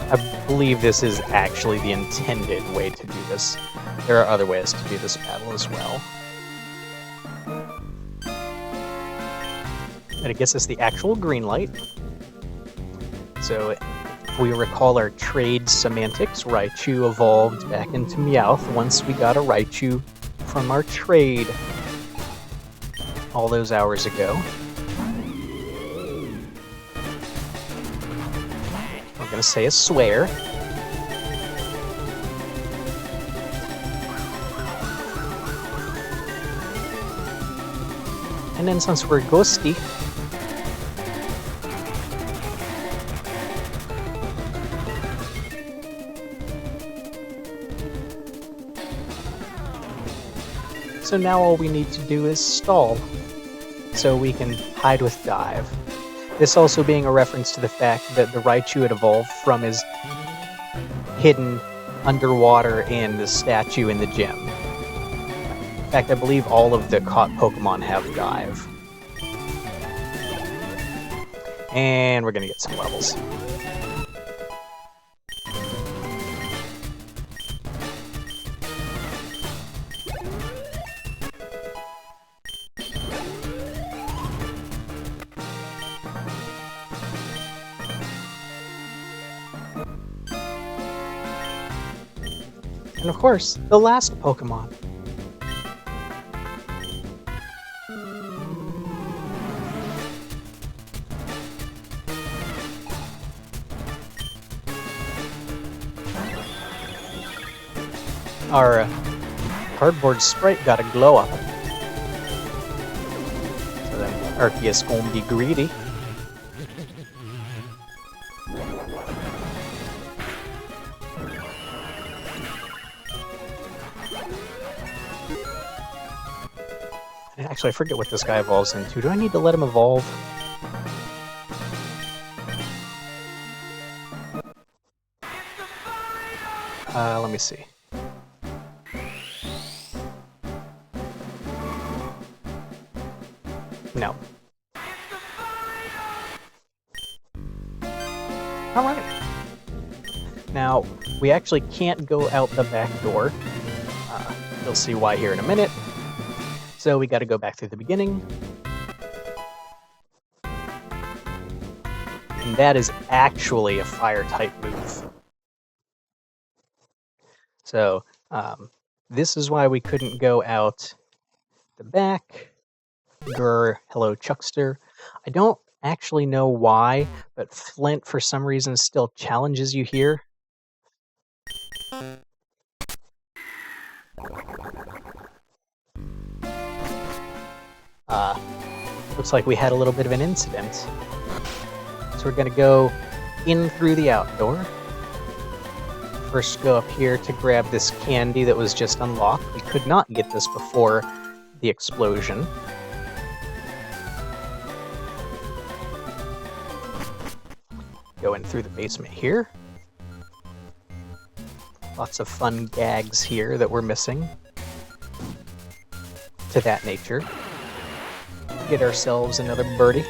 I believe this is actually the intended way to do this. There are other ways to do this battle as well. And it gets us the actual green light. So, if we recall our trade semantics, Raichu evolved back into Meowth once we got a Raichu from our trade. all those hours ago. We're gonna say a swear. And then since we're ghosty, so now all we need to do is stall, so we can hide with dive. This also being a reference to the fact that the Raichu it evolved from is hidden underwater in the statue in the gym. In fact, I believe all of the caught Pokemon have dive. And we're gonna get some levels. And of course, the last Pokemon. Our cardboard sprite got a glow up. So then Arceus gonna be greedy. Actually, I forget what this guy evolves into. Do I need to let him evolve? Let me see. No. Alright. Now, we actually can't go out the back door. You'll see why here in a minute. So we gotta go back through the beginning. And that is actually a fire-type move. So, this is why we couldn't go out the back. Grr, hello Chuckster. I don't actually know why, but Flint for some reason still challenges you here. Looks like we had a little bit of an incident. So we're gonna go in through the outdoor. First go up here to grab this candy that was just unlocked. We could not get this before the explosion. Go in through the basement here. Lots of fun gags here that we're missing. To that nature. Get ourselves another birdie.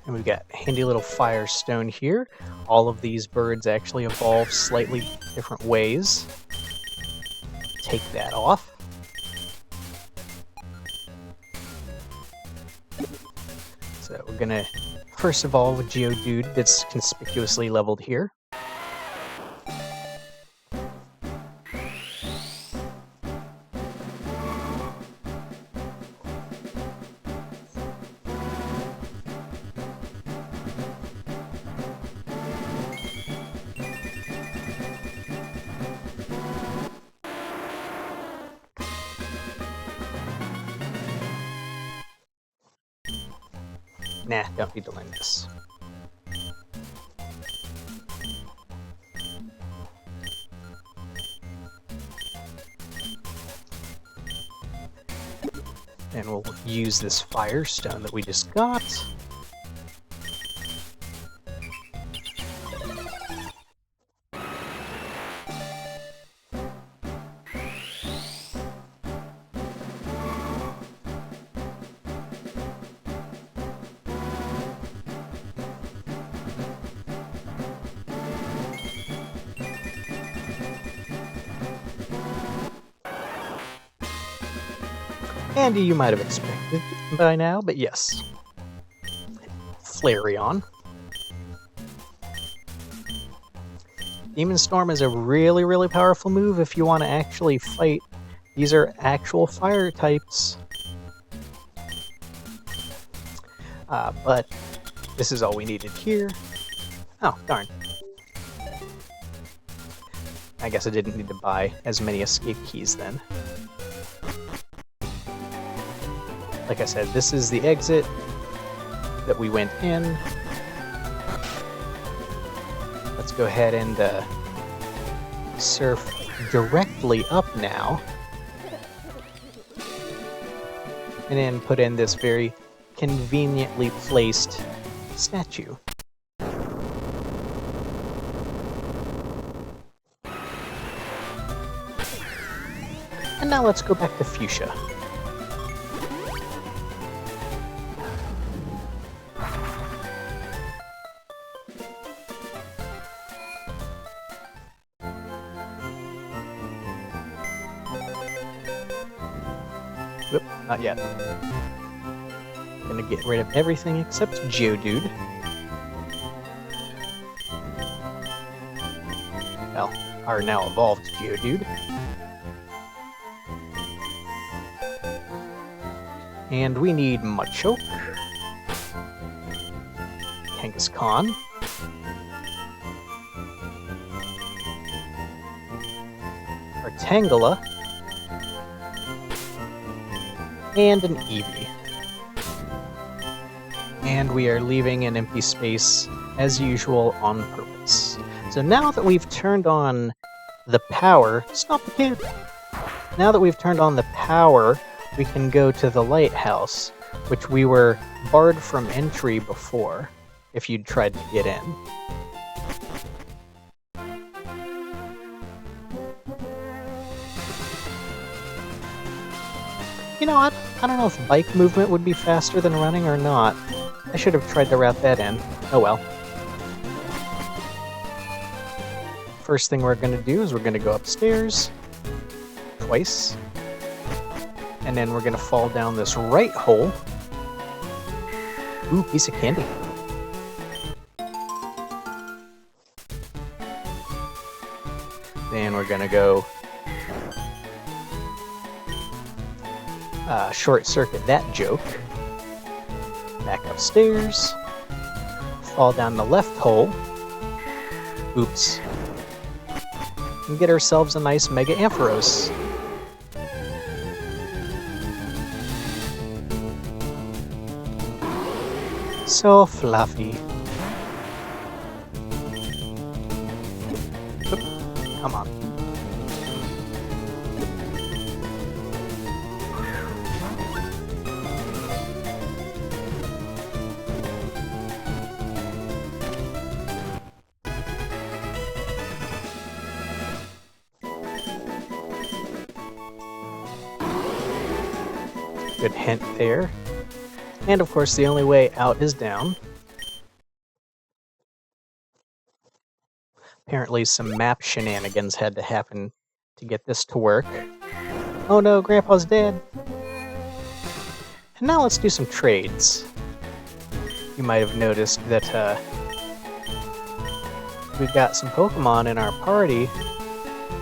And we've got a handy little firestone here. All of these birds actually evolve slightly different ways. Take that off. So we're gonna first evolve a Geodude that's conspicuously leveled here. Nah, don't need to learn this. And we'll use this firestone that we just got. And you might have expected it by now, but yes. Flareon. Demon Storm is a really, really powerful move if you want to actually fight. These are actual fire types. But this is all we needed here. Oh, darn. I guess I didn't need to buy as many escape keys then. Like I said, this is the exit that we went in. Let's go ahead and surf directly up now. And then put in this very conveniently placed statue. And now let's go back to Fuchsia. Oop, not yet. Gonna get rid of everything except Geodude. Well, our now evolved Geodude. And we need Machoke, Kangaskhan, our Tangela, and an Eevee. And we are leaving an empty space, as usual, on purpose. So now that we've turned on the power... Stop the kid! Now that we've turned on the power, we can go to the lighthouse, which we were barred from entry before, if you'd tried to get in. You know what? I don't know if bike movement would be faster than running or not. I should have tried to route that in. Oh well. First thing we're going to do is we're going to go upstairs twice. And then we're going to fall down this right hole. Ooh, piece of candy. Then we're going to go short circuit that joke. Back upstairs. Fall down the left hole. Oops. And get ourselves a nice Mega Ampharos. So fluffy. Oop, come on. Good hint there. And of course, the only way out is down. Apparently some map shenanigans had to happen to get this to work. Oh no, Grandpa's dead. And now let's do some trades. You might have noticed that we've got some Pokemon in our party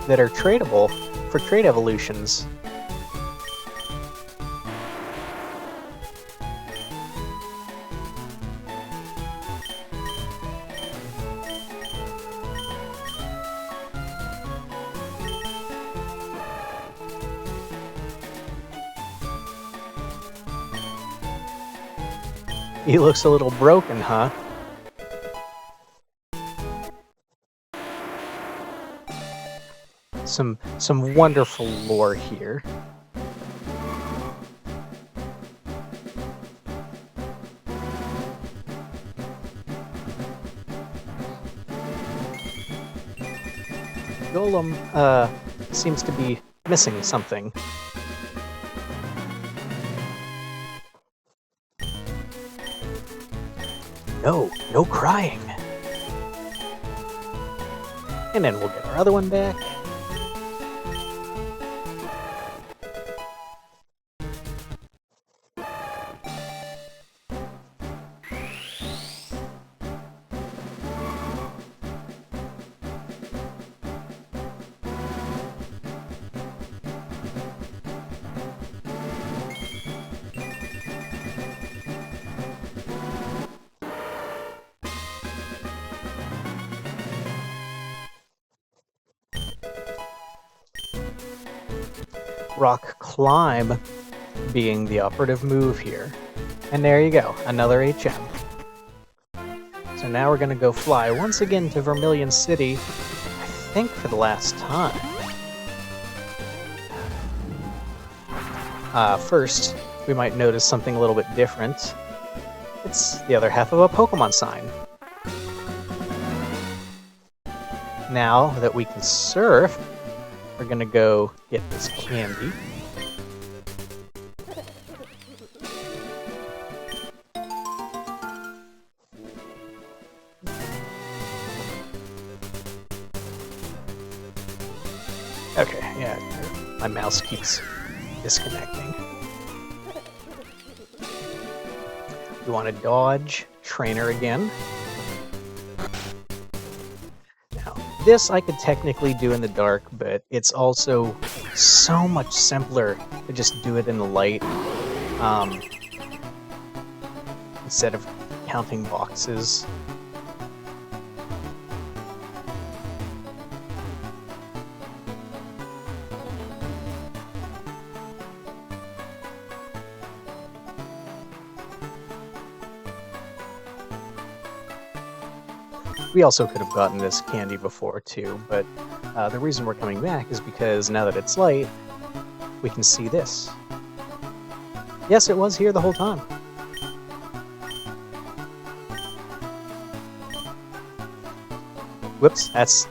that are tradable for trade evolutions. He looks a little broken, huh? Some wonderful lore here. Golem seems to be missing something. No crying. And then we'll get our other one back. rock climb being the operative move here. And there you go, another HM. So now we're going to go fly once again to Vermilion City, I think for the last time. First, we might notice something a little bit different. It's the other half of a Pokemon sign. Now that we can surf, we're gonna go get this candy. Okay, yeah, my mouse keeps disconnecting. We want to dodge trainer again. Now, this I could technically do in the dark, but it's also so much simpler to just do it in the light instead of counting boxes. We also could have gotten this candy before too, but the reason we're coming back is because now that it's light, we can see this. Yes, it was here the whole time. Whoops, that's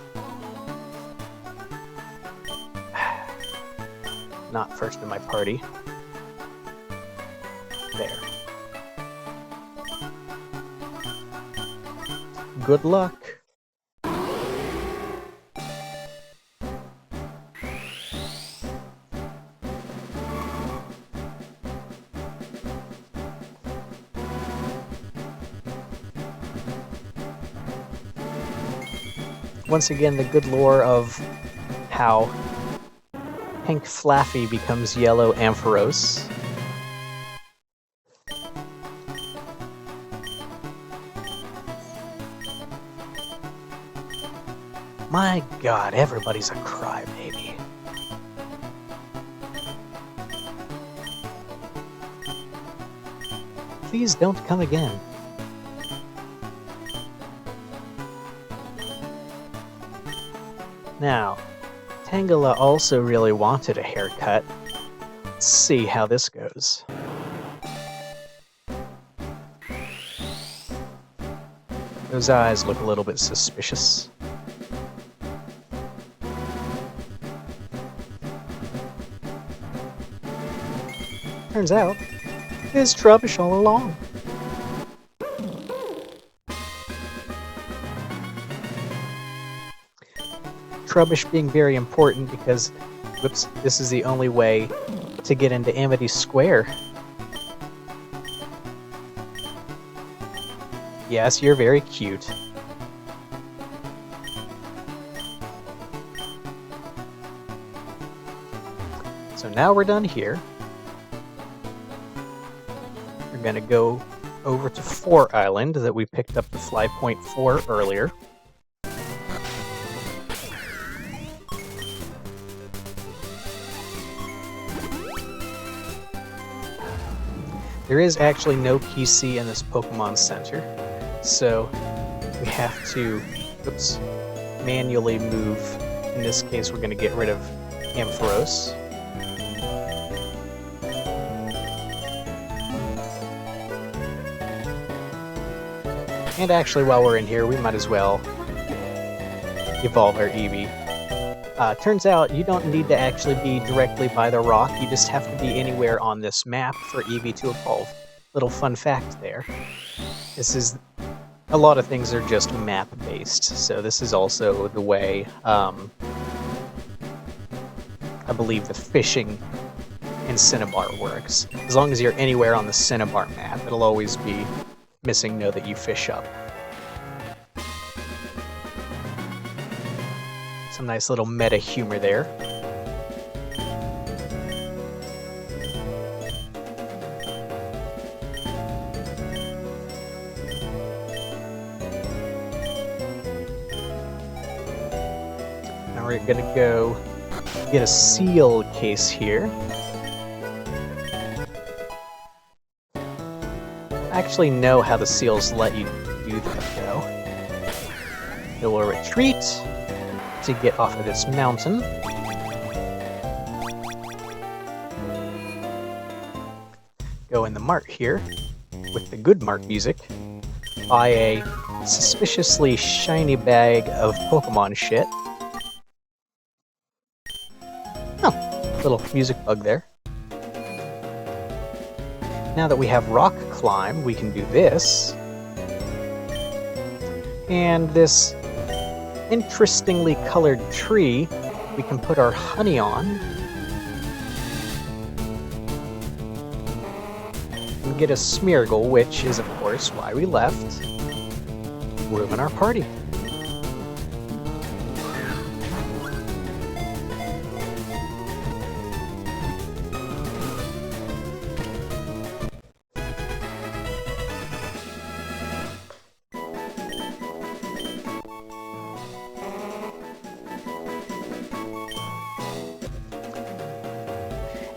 not first in my party. There. Good luck. Once again, the good lore of how pink Flaffy becomes yellow Ampharos. My god, everybody's a crybaby. Please don't come again. Now, Tangela also really wanted a haircut. Let's see how this goes. Those eyes look a little bit suspicious. Turns out, it's Trubbish all along. Trubbish being very important because, whoops, this is the only way to get into Amity Square. Yes, you're very cute. So now we're done here. We're gonna go over to 4 Island that we picked up the Fly Point 4 earlier. There is actually no PC in this Pokemon Center, so we have to, oops, manually move. In this case, we're going to get rid of Ampharos. And actually, while we're in here, we might as well evolve our Eevee. Turns out you don't need to actually be directly by the rock, you just have to be anywhere on this map for Eevee to evolve. Little fun fact there. This is, a lot of things are just map based, so this is also the way, I believe the fishing in Cinnabar works. As long as you're anywhere on the Cinnabar map, it'll always be missing no that you fish up. Some nice little meta humor there. Now we're gonna go get a seal case here. I actually know how the seals let you do that, though. It will retreat to get off of this mountain. Go in the mart here with the good mart music. Buy a suspiciously shiny bag of Pokemon shit. Oh, little music bug there. Now that we have rock climb, we can do this. And this interestingly colored tree, we can put our honey on. And get a Smeargle, which is, of course, why we left. Room in our party.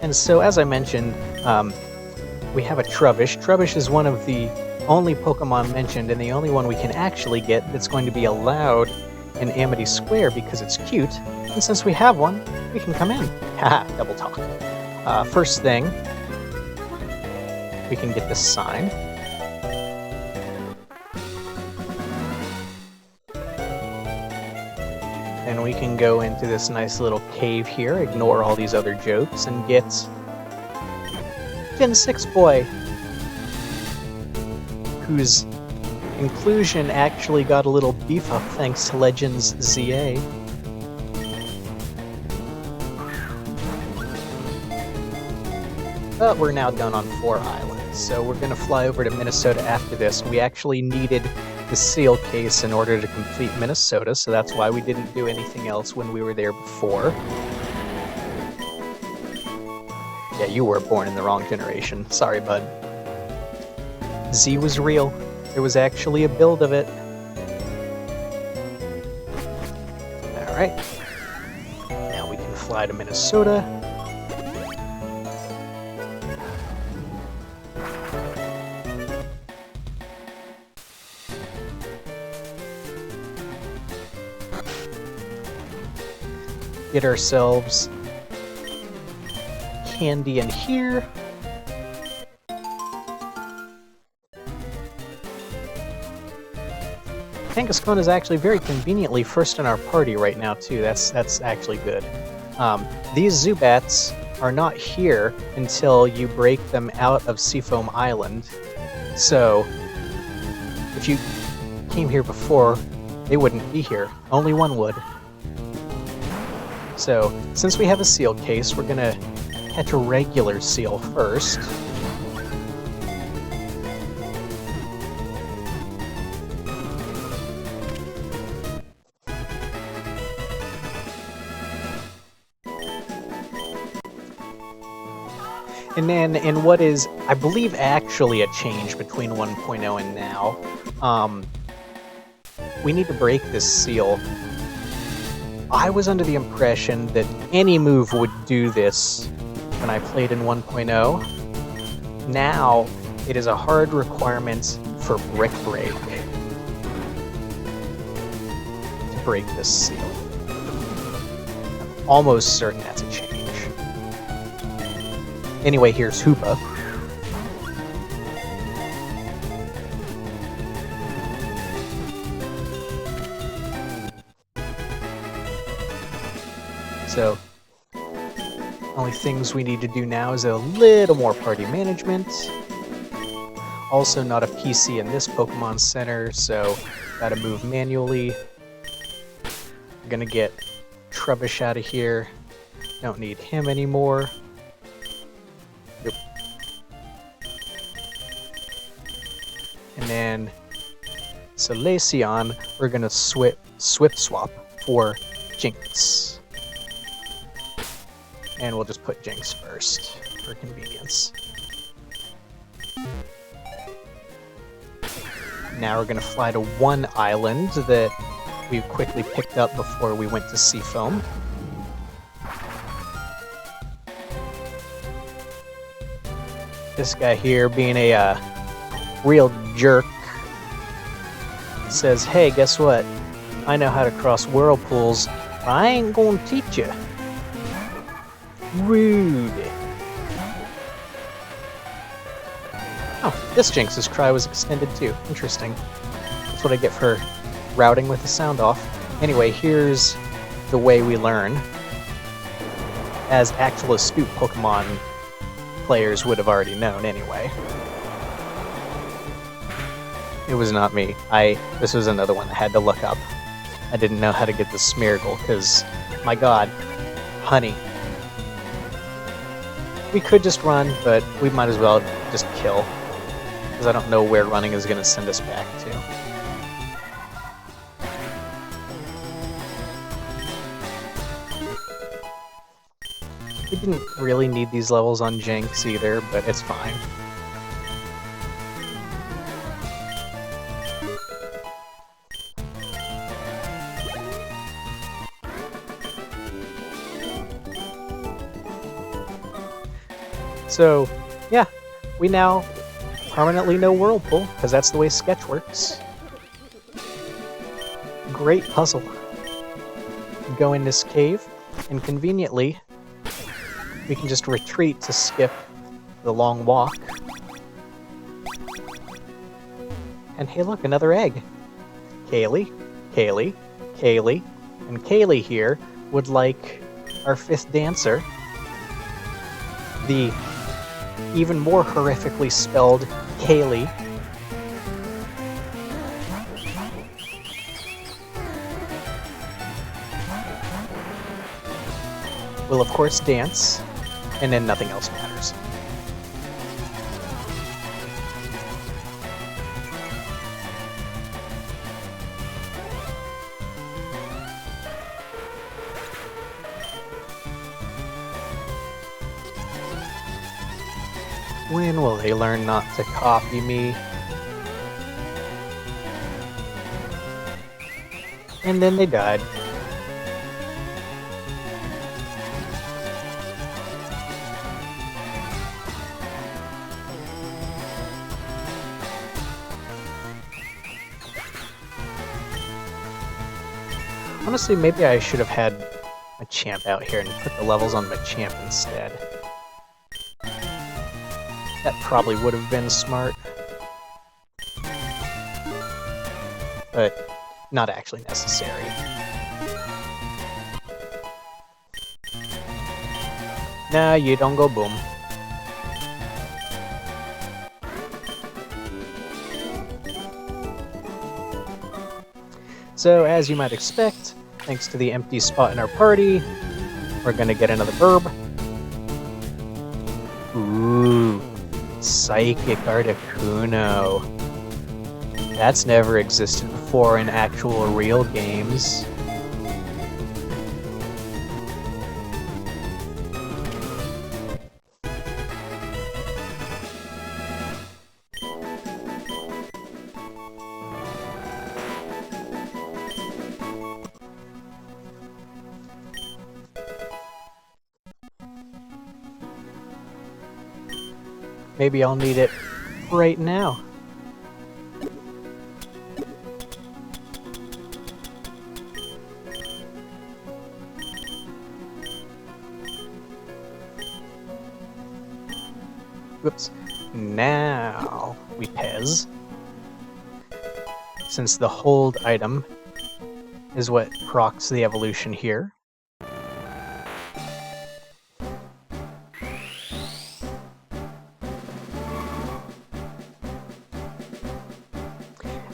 And so, as I mentioned, we have a Trubbish. Trubbish is one of the only Pokemon mentioned, and the only one we can actually get that's going to be allowed in Amity Square because it's cute. And since we have one, we can come in. Haha, double talk. First thing, we can get this sign. And we can go into this nice little cave here, ignore all these other jokes, and get Gen 6 Boy, whose inclusion actually got a little beef up thanks to Legends ZA. But we're now done on 4 islands, so we're going to fly over to Minnesota after this. We actually needed the seal case in order to complete Minnesota, so that's why we didn't do anything else when we were there before. Yeah, you were born in the wrong generation. Sorry, bud. Z was real. There was actually a build of it. Alright. Now we can fly to Minnesota. Get ourselves candy in here. Kangaskhan is actually very conveniently first in our party right now too. That's actually good. These Zubats are not here until you break them out of Seafoam Island. So if you came here before, they wouldn't be here. Only one would. So since we have a seal case, we're gonna catch a regular seal first. And then in what is, I believe, actually a change between 1.0 and now, we need to break this seal. I was under the impression that any move would do this when I played in 1.0. Now, it is a hard requirement for Brick Break to break this seal. I'm almost certain that's a change. Anyway, here's Hoopa. So, only things we need to do now is a little more party management. Also not a PC in this Pokemon Center, so gotta move manually. I'm gonna get Trubbish out of here. Don't need him anymore. Yep. And then Solaceon, we're gonna Swift Swap for Jinx. And we'll just put Jinx first, for convenience. Now we're going to fly to one island that we quickly picked up before we went to Seafoam. This guy here being a real jerk says, hey, guess what? I know how to cross whirlpools, but I ain't gonna teach you. Rude. Oh, this Jinx's cry was extended too. Interesting. That's what I get for routing with the sound off. Anyway, here's the way we learn. As actual astute Pokemon players would have already known anyway. It was not me. This was another one that had to look up. I didn't know how to get the Smeargle, because, my god, honey. We could just run, but we might as well just kill, because I don't know where running is going to send us back to. We didn't really need these levels on Jinx either, but it's fine. So, yeah, we now permanently know Whirlpool, because that's the way Sketch works. Great puzzle. Go in this cave, and conveniently, we can just retreat to skip the long walk. And hey look, another egg! Kaylee, Kaylee, Kaylee, and Kaylee here would like our 5th dancer, the even more horrifically spelled Kaylee. Will of course dance, and then nothing else matters. When will they learn not to copy me? And then they died. Honestly, maybe I should have had Machamp out here and put the levels on Machamp instead. That probably would have been smart. But not actually necessary. Nah, you don't go boom. So, as you might expect, thanks to the empty spot in our party, we're gonna get another burb. Ooh, Psychic Articuno. That's never existed before in actual real games. Maybe I'll need it right now. Whoops. Now we Pez. Since the hold item is what procs the evolution here.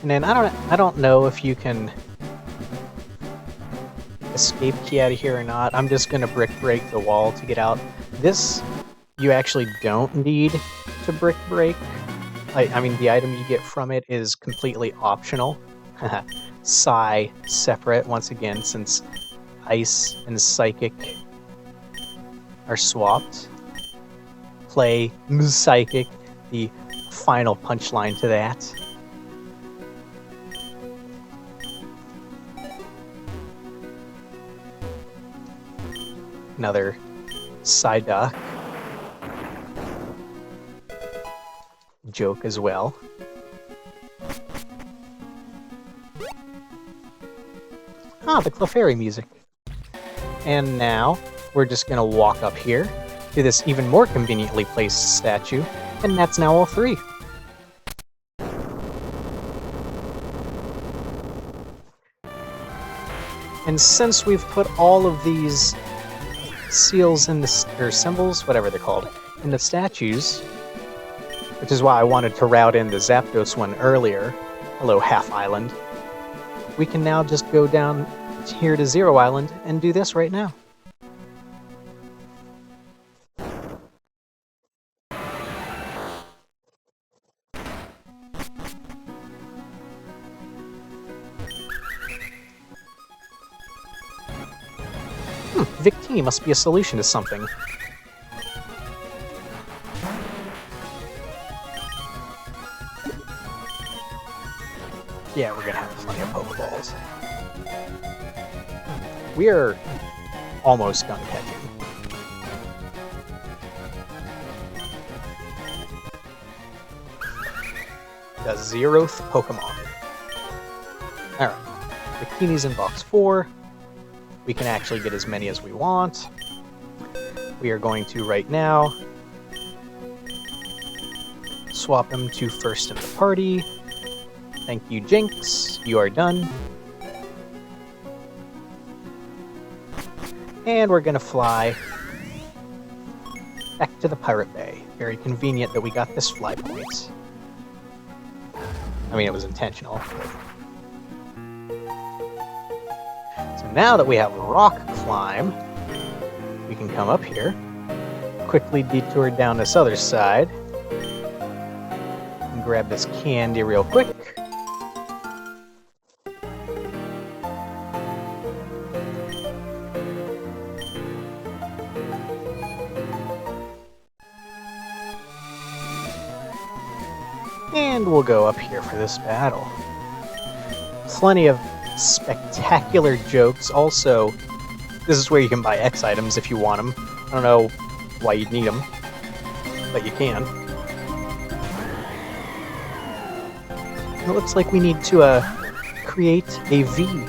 And then I don't know if you can escape key out of here or not. I'm just gonna brick break the wall to get out. This you actually don't need to brick break. I mean, the item you get from it is completely optional. Psy separate once again, since Ice and Psychic are swapped. Play Psychic, the final punchline to that. Another Psyduck. joke as well. Ah, the Clefairy music. And now, we're just gonna walk up here to this even more conveniently placed statue, and that's now all three. And since we've put all of these seals in the, or symbols, whatever they're called, in the statues, which is why I wanted to route in the Zapdos one earlier, hello Half Island, we can now just go down here to Zero Island and do this right now. Victini must be a solution to something. Yeah, we're gonna have plenty of Pokeballs. We're almost done catching. The 0th Pokemon. Alright, Victini's in box 4. We can actually get as many as we want. We are going to, right now, swap him to first in the party. Thank you, Jinx. You are done. And we're going to fly back to the Pirate Bay. Very convenient that we got this fly point. I mean, it was intentional. But... So now that we have rock climb, we can come up here, quickly detour down this other side, and grab this candy real quick. And we'll go up here for this battle. Plenty of spectacular jokes. Also, this is where you can buy X items if you want them. I don't know why you'd need them, but you can. It looks like we need to create a V.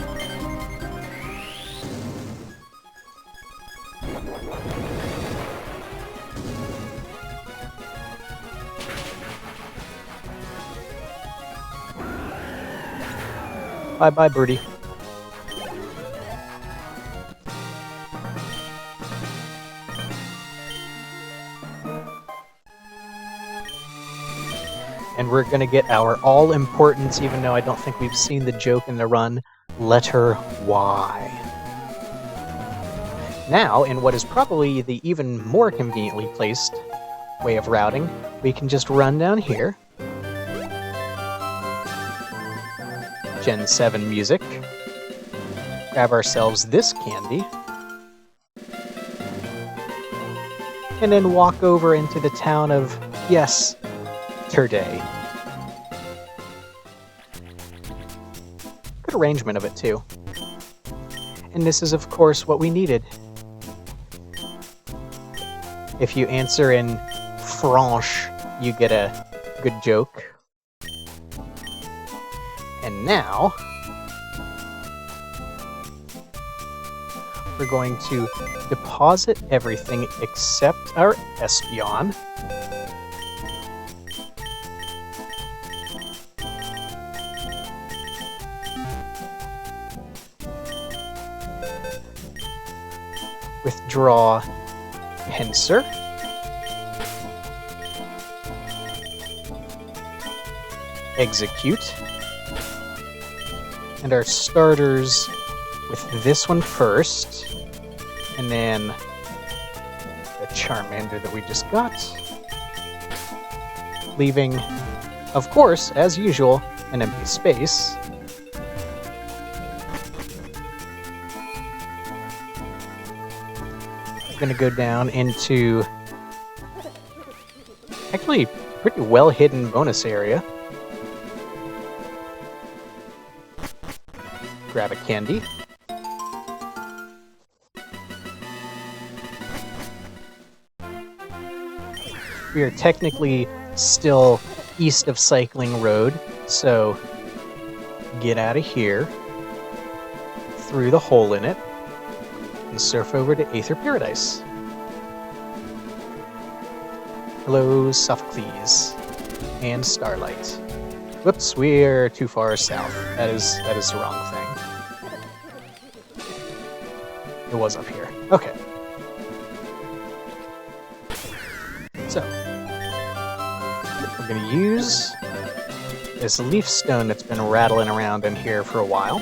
Bye-bye, birdie. And we're gonna get our all-important, even though I don't think we've seen the joke in the run, letter Y. Now, in what is probably the even more conveniently placed way of routing, we can just run down here. Gen 7 music. Grab ourselves this candy. And then walk over into the town of, yes, Turday. Good arrangement of it, too. And this is, of course, what we needed. If you answer in French, you get a good joke. And now, we're going to deposit everything except our Espeon. Withdraw Pinsir. Execute. And our starters with this one first, and then the Charmander that we just got, leaving, of course, as usual, an empty space. We're going to go down into actually pretty well hidden bonus area. Grab a candy. We are technically still east of Cycling Road. So get out of here, through the hole in it, and surf over to Aether Paradise. Hello, Sophocles and Starlight. Whoops, we're too far south. That is the wrong thing. It was up here. Okay. So, we're going to use this leaf stone that's been rattling around in here for a while.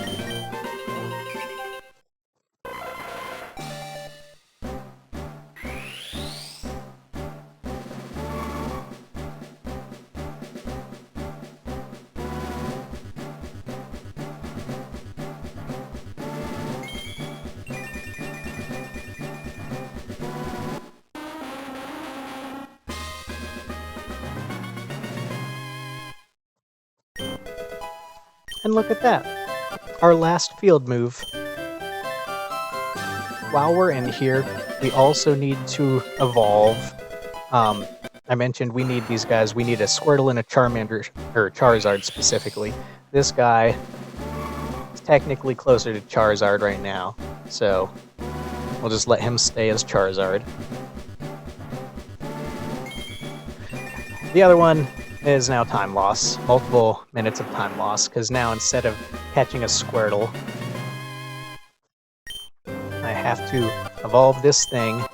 And look at that, our last field move. While we're in here, we also need to evolve. I mentioned we need these guys. We need a Squirtle and a Charmander, or Charizard specifically. This guy is technically closer to Charizard right now, so we'll just let him stay as Charizard. The other one is now time loss, multiple minutes of time loss, because now instead of catching a Squirtle, I have to evolve this thing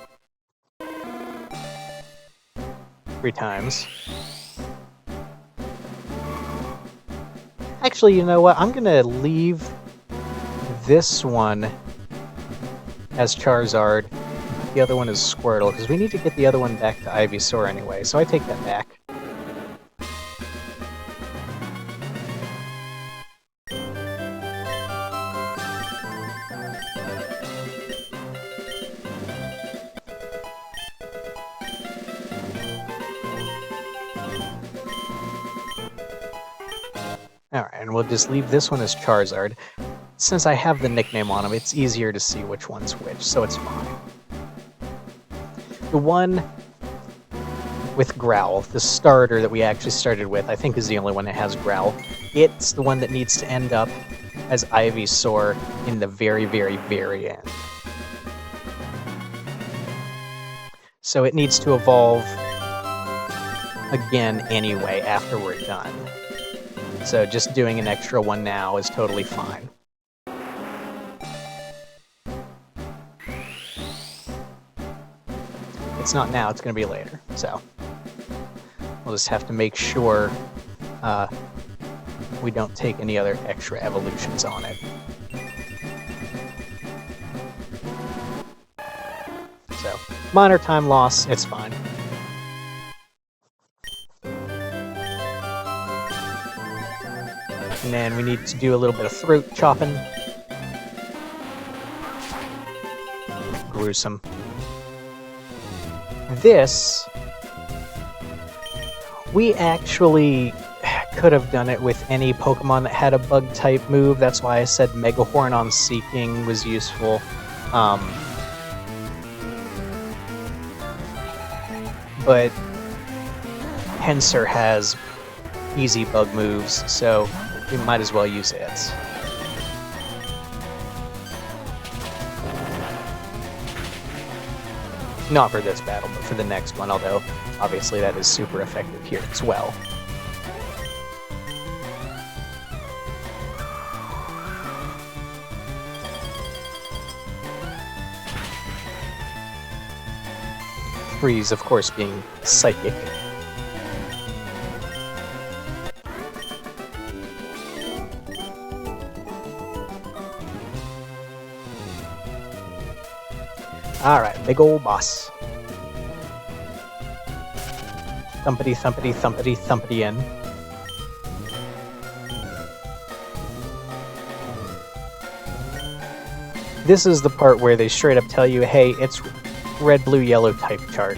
3 times. Actually, you know what? I'm gonna leave this one as Charizard, the other one is Squirtle, because we need to get the other one back to Ivysaur anyway, so I take that back. Alright, and we'll just leave this one as Charizard. Since I have the nickname on him, it's easier to see which one's which, so it's fine. The one with Growl, the starter that we actually started with, I think is the only one that has Growl. It's the one that needs to end up as Ivysaur in the very, very, very end. So it needs to evolve again anyway after we're done. So just doing an extra one now is totally fine. It's not now, it's going to be later. So we'll just have to make sure we don't take any other extra evolutions on it. So minor time loss, it's fine. And then we need to do a little bit of throat chopping. Gruesome. This, we actually could have done it with any Pokemon that had a bug type move. That's why I said Megahorn on Seeking was useful. But Pinsir has easy bug moves, so we might as well use it. Not for this battle, but for the next one, although obviously that is super effective here as well. Freeze, of course, being psychic. Alright, big ol' boss. Thumpity, thumpity, thumpity, thumpity in. This is the part where they straight up tell you, hey, it's red, blue, yellow type chart.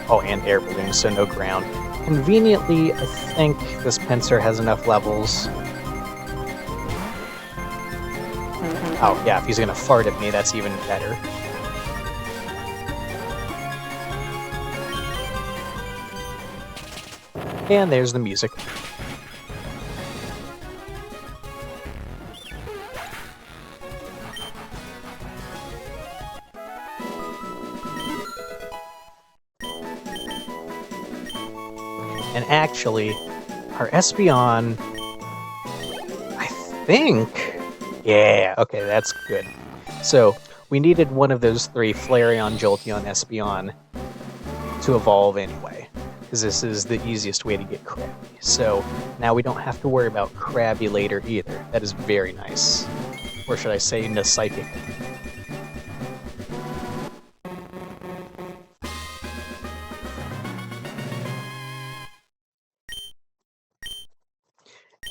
Oh, and air balloons, so no ground. Conveniently, I think this Pinsir has enough levels. Oh, yeah, if he's gonna fart at me, that's even better. And there's the music. And actually, our Espeon, I think... Yeah, okay, that's good. So, we needed one of those three, Flareon, Jolteon, Espeon, to evolve anyway, because this is the easiest way to get Krabby. So, now we don't have to worry about Krabby later either. That is very nice. Or should I say, Psychic.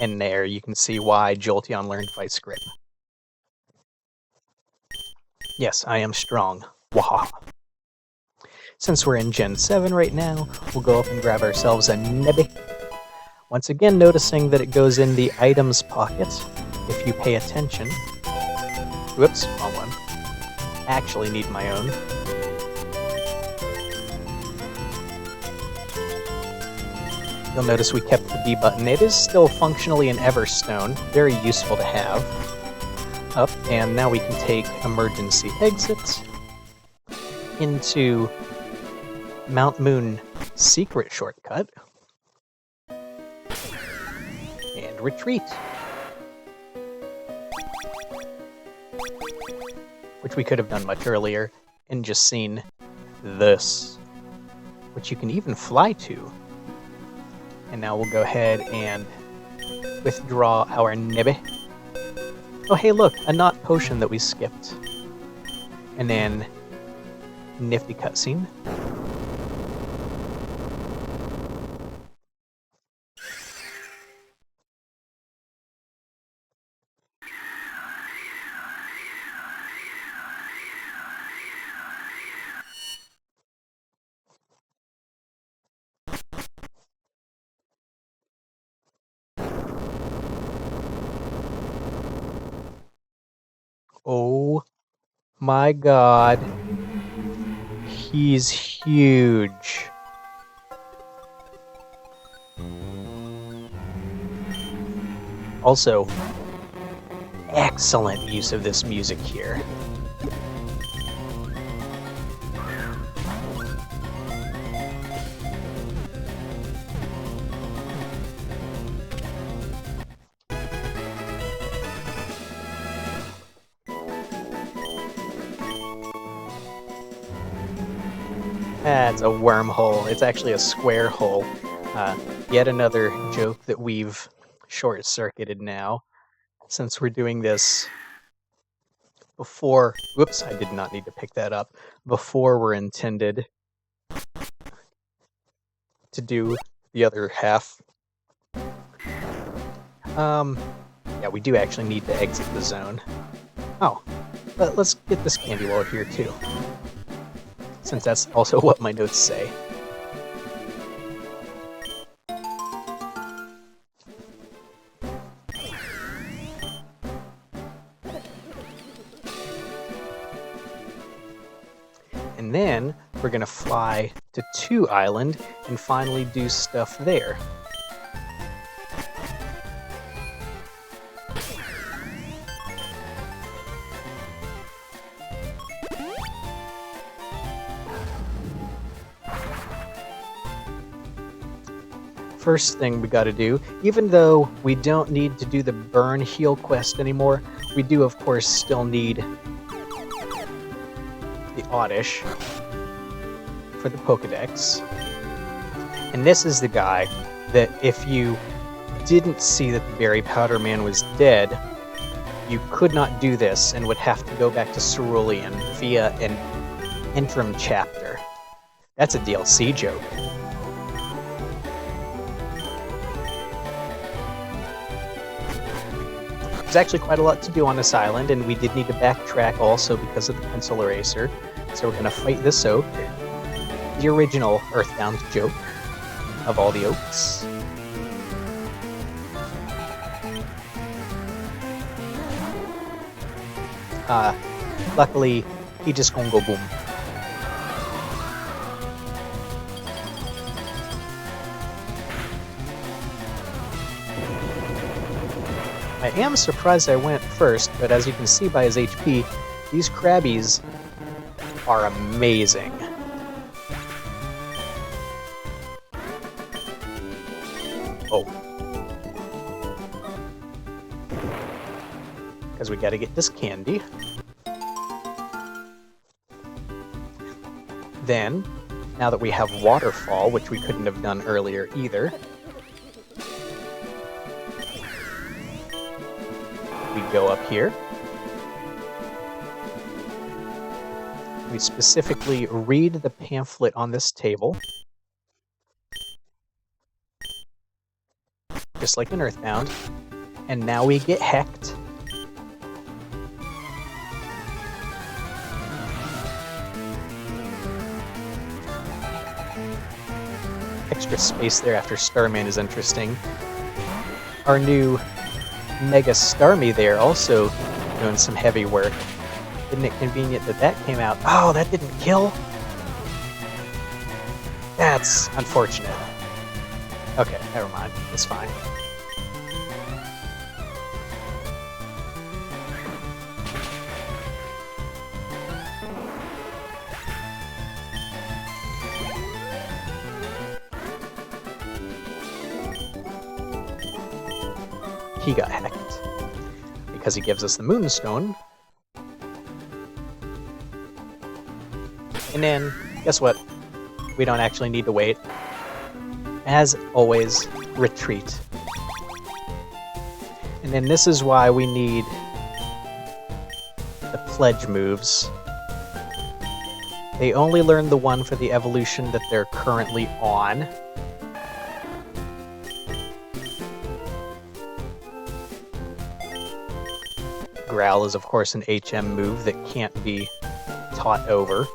And there, you can see why Jolteon learned Vice Grip. Yes, I am strong. Waha. Since we're in Gen 7 right now, we'll go up and grab ourselves a Nebby. Once again, noticing that it goes in the items pocket, if you pay attention. Whoops, wrong one. Actually need my own. You'll notice we kept the B button. It is still functionally an Everstone, very useful to have. Up, and now we can take emergency exit into Mount Moon secret shortcut and retreat, which we could have done much earlier and just seen this, which you can even fly to. And now we'll go ahead and withdraw our Nebby. Oh hey look, a knot potion that we skipped. And then nifty cutscene. Oh my god. He's huge. Also, excellent use of this music here. That's a wormhole. It's actually a square hole. Yet another joke that we've short-circuited now, since we're doing this before... Whoops, I did not need to pick that up. Before we're intended to do the other half. Yeah, we do actually need to exit the zone. Oh, let's get this candy while we're here too, since that's also what my notes say. And then we're gonna fly to 2 Island and finally do stuff there. First thing we gotta do, even though we don't need to do the burn heal quest anymore, we do of course still need the Oddish for the Pokedex. And this is the guy that if you didn't see that the Berry Powder Man was dead, you could not do this and would have to go back to Cerulean via an interim chapter. That's a DLC joke. There's actually quite a lot to do on this island, and we did need to backtrack also because of the pencil eraser. So we're going to fight this oak, the original Earthbound joke of all the oaks. Luckily, he just gonna go boom. I am surprised I went first, but as you can see by his HP, these Krabbies are amazing. Oh. Because we gotta get this candy. Then, now that we have Waterfall, which we couldn't have done earlier either, we go up here. We specifically read the pamphlet on this table, just like in Earthbound, and now we get hecked. Extra space there after Starman is interesting. Our new Mega Starmie there also doing some heavy work. Isn't it convenient that that came out? Oh, that didn't kill? That's unfortunate. Okay, never mind. It's fine. He got hacked because he gives us the Moonstone. And then, guess what? We don't actually need to wait. As always, retreat. And then this is why we need the pledge moves. They only learn the one for the evolution that they're currently on. Growl is, of course, an HM move that can't be taught over.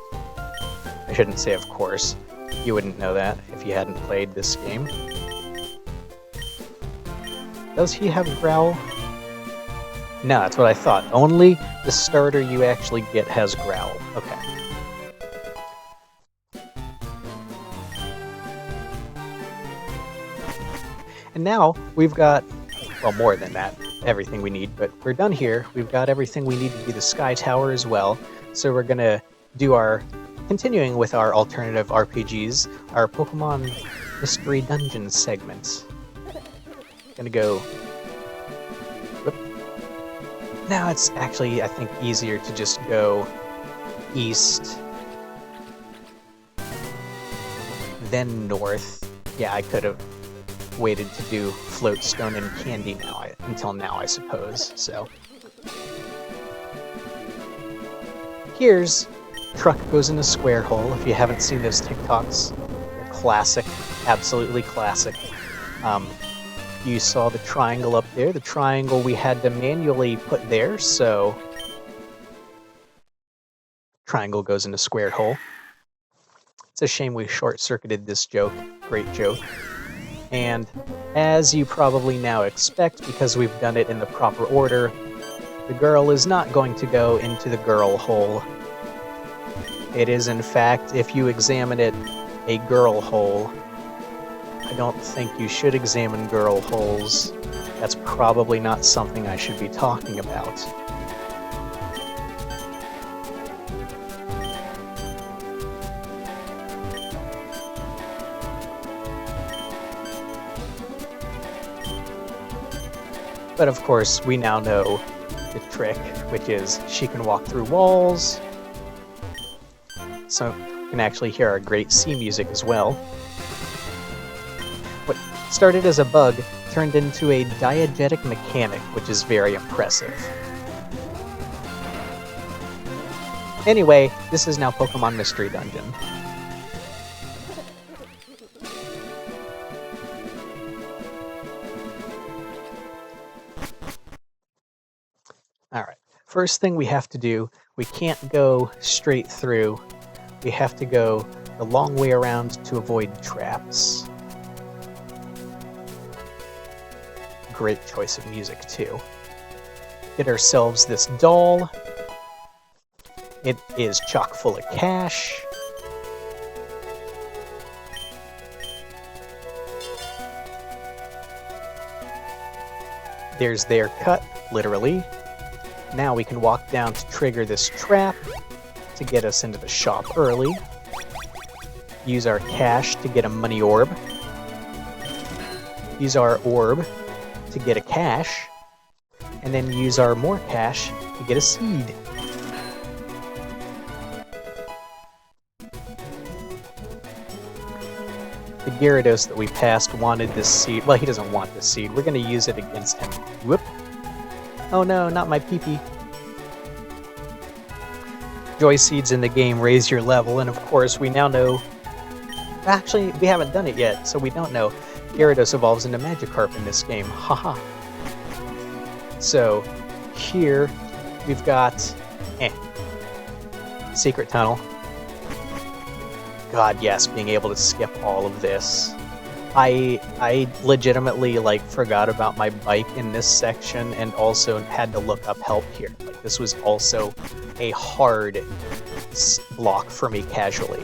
I shouldn't say of course. You wouldn't know that if you hadn't played this game. Does he have Growl? No, that's what I thought. Only the starter you actually get has Growl. Okay. And now we've got, well, more than that, everything we need, but we're done here. We've got everything we need to do the Sky Tower as well. So we're gonna do our, continuing with our alternative RPGs, our Pokemon Mystery Dungeon segment. Gonna go... Whoop. Now it's actually, I think, easier to just go east, then north. Yeah, I could have waited to do Floatstone and Candy until now, I suppose, so. Here's Truck Goes in a Square Hole. If you haven't seen those TikToks, they're classic, absolutely classic. You saw the triangle up there. The triangle we had to manually put there, so triangle goes in a square hole. It's a shame we short-circuited this joke. Great joke. And as you probably now expect, because we've done it in the proper order, the girl is not going to go into the girl hole. It is, in fact, if you examine it, a girl hole. I don't think you should examine girl holes. That's probably not something I should be talking about. But of course, we now know the trick, which is she can walk through walls. So you can actually hear our great sea music as well. What started as a bug turned into a diegetic mechanic, which is very impressive. Anyway, this is now Pokemon Mystery Dungeon. Alright, first thing we have to do, we can't go straight through. We have to go the long way around to avoid traps. Great choice of music, too. Get ourselves this doll. It is chock full of cash. There's their cut, literally. Now we can walk down to trigger this trap to get us into the shop early. Use our cash to get a money orb. Use our orb to get a cash. And then use our more cash to get a seed. The Gyarados that we passed wanted this seed. Well, he doesn't want this seed. We're going to use it against him. Whoop. Oh no, not my pee-pee. Joy seeds in the game raise your level, and of course we now know... Actually, we haven't done it yet, so we don't know. Gyarados evolves into Magikarp in this game. Haha. So, here we've got... Secret Tunnel. God, yes, being able to skip all of this. I legitimately, like, forgot about my bike in this section and also had to look up help here. Like, this was also a hard block for me casually.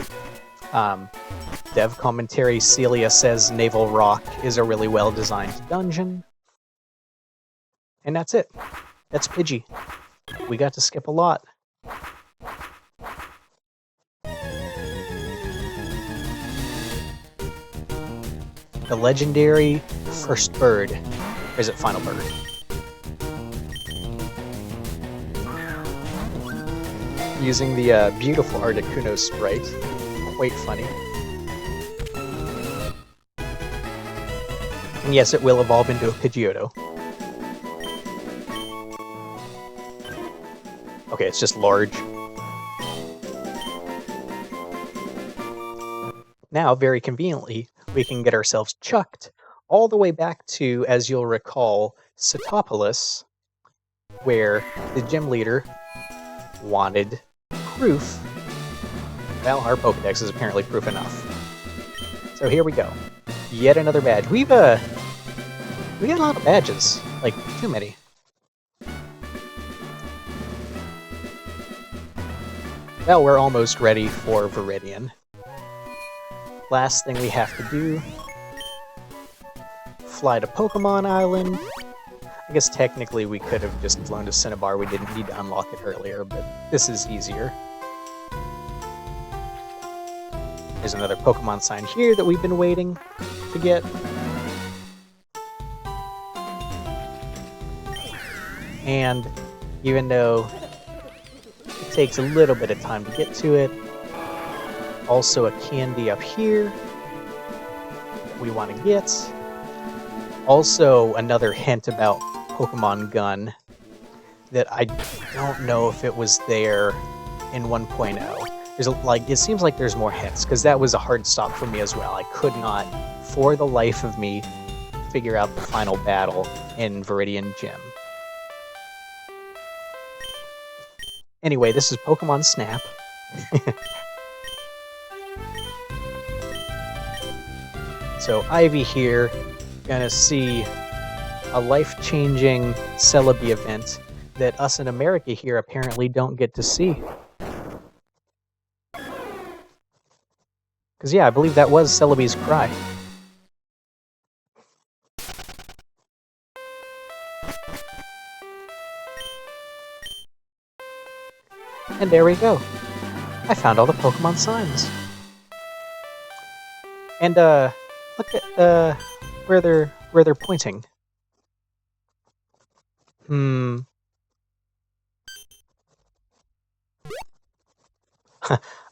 Dev commentary, Celia says Naval Rock is a really well-designed dungeon. And that's it. That's Pidgey. We got to skip a lot. The legendary first bird. Or is it final bird? Using the beautiful Articuno sprite. Quite funny. And yes, it will evolve into a Pidgeotto. Okay, it's just large. Now, very conveniently, we can get ourselves chucked all the way back to, as you'll recall, Setopolis, where the gym leader wanted proof. Well, our Pokedex is apparently proof enough. So here we go. Yet another badge. We got a lot of badges. Like, too many. Well, we're almost ready for Viridian. Last thing we have to do, fly to Pokemon Island. I guess technically we could have just flown to Cinnabar, we didn't need to unlock it earlier, but this is easier. There's another Pokemon sign here that we've been waiting to get. And even though it takes a little bit of time to get to it, also a candy up here that we want to get. Also another hint about Pokemon Gun that I don't know if it was there in 1.0. It seems like there's more hints, because that was a hard stop for me as well. I could not, for the life of me, figure out the final battle in Viridian Gym. Anyway, this is Pokemon Snap. So Ivy here, gonna see a life-changing Celebi event that us in America here apparently don't get to see. Because yeah, I believe that was Celebi's cry. And there we go. I found all the Pokemon signs. And look at where they're pointing.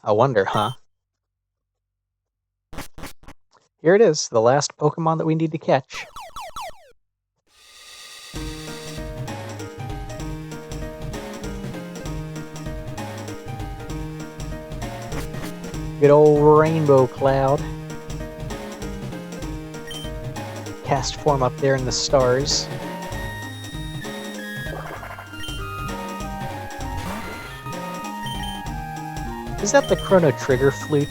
I wonder, huh? Here it is, the last Pokemon that we need to catch. Good old Rainbow Cloud. Cast form up there in the stars. Is that the Chrono Trigger flute?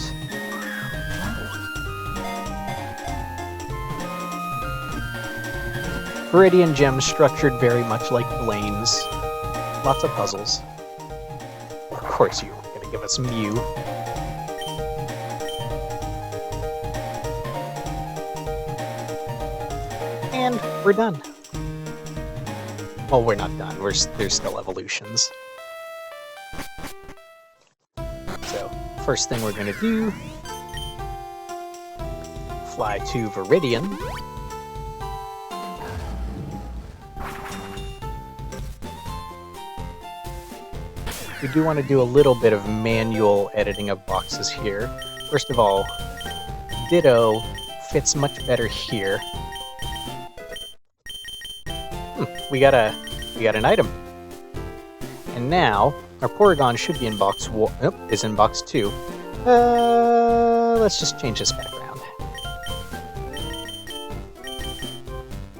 Viridian Gem structured very much like Blaine's. Lots of puzzles. Of course you were gonna give us Mew. And we're done. Well, we're not done. There's still evolutions. So, first thing we're going to do, fly to Viridian. We do want to do a little bit of manual editing of boxes here. First of all, Ditto fits much better here. We got an item. And now our Porygon should be in box is in box 2. Let's just change this background.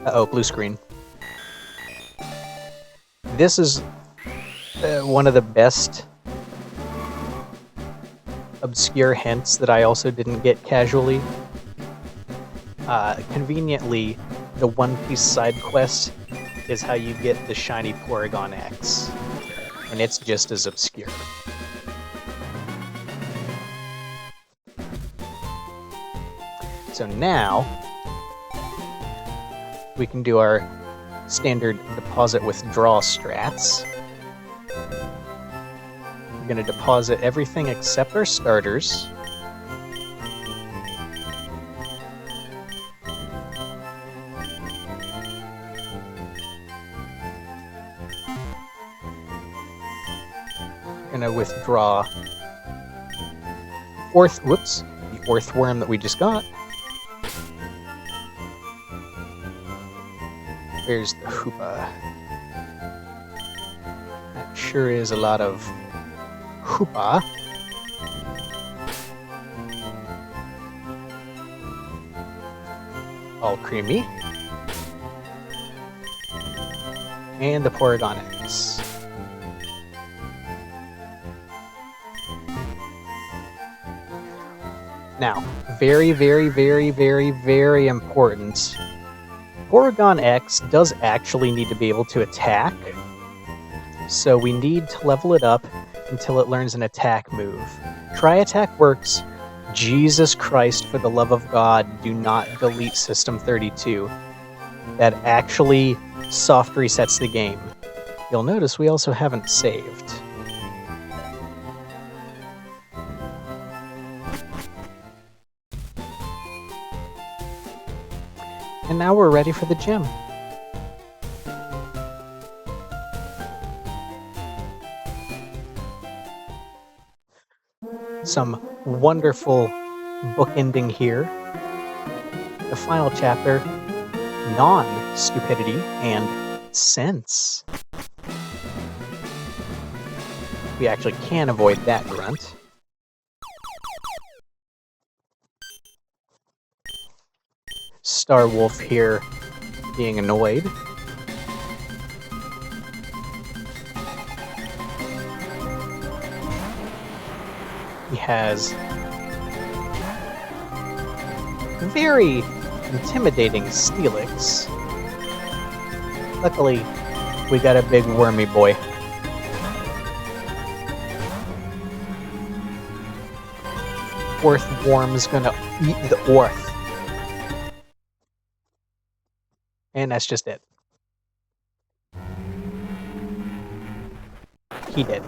Uh-oh, blue screen. This is one of the best obscure hints that I also didn't get casually. Conveniently, the One Piece side quest is how you get the shiny Porygon X, and it's just as obscure. So now we can do our standard deposit withdraw strats. We're going to deposit everything except our starters. We're going to withdraw the Orthworm that we just got. There's the Hoopa. That sure is a lot of Hoopa. All creamy. And the Porygon X. Now, very, very, very, very, very important. Porygon X does actually need to be able to attack, so we need to level it up until it learns an attack move. Tri-attack works. Jesus Christ, for the love of God, do not delete System 32. That actually soft resets the game. You'll notice we also haven't saved. And now we're ready for the gym. Some wonderful bookending here. The final chapter, non-stupidity and sense. We actually can avoid that grunt. Star Wolf here being annoyed. He has very intimidating Steelix. Luckily, we got a big wormy boy. Orthworm's gonna eat the Orth. And that's just it. He did.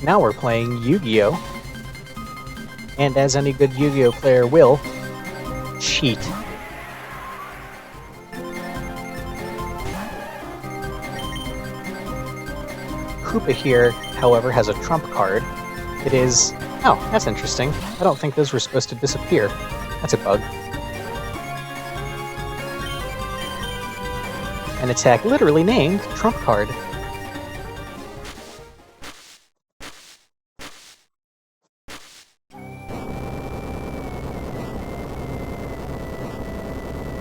Now we're playing Yu-Gi-Oh! And as any good Yu-Gi-Oh! Player will, cheat. Koopa here, however, has a trump card. It is... Oh, that's interesting. I don't think those were supposed to disappear. That's a bug. An attack literally named Trump Card.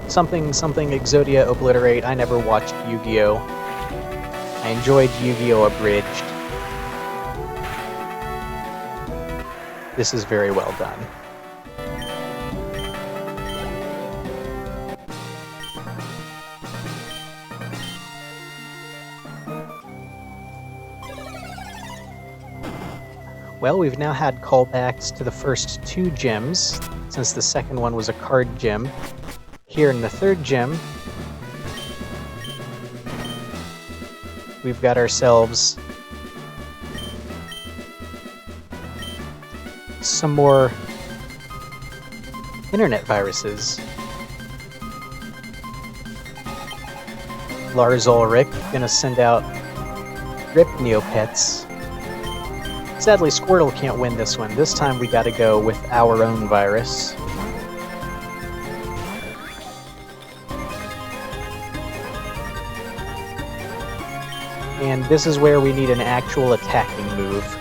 Something Exodia Obliterate. I never watched Yu-Gi-Oh! I enjoyed Yu-Gi-Oh! Abridged. This is very well done. Well, we've now had callbacks to the first 2 gyms, since the second one was a card gym. Here in the third gym, we've got ourselves some more internet viruses. Lars Ulrich gonna send out Rip Neopets. Sadly, Squirtle can't win this one. This time we gotta go with our own virus. And this is where we need an actual attacking move.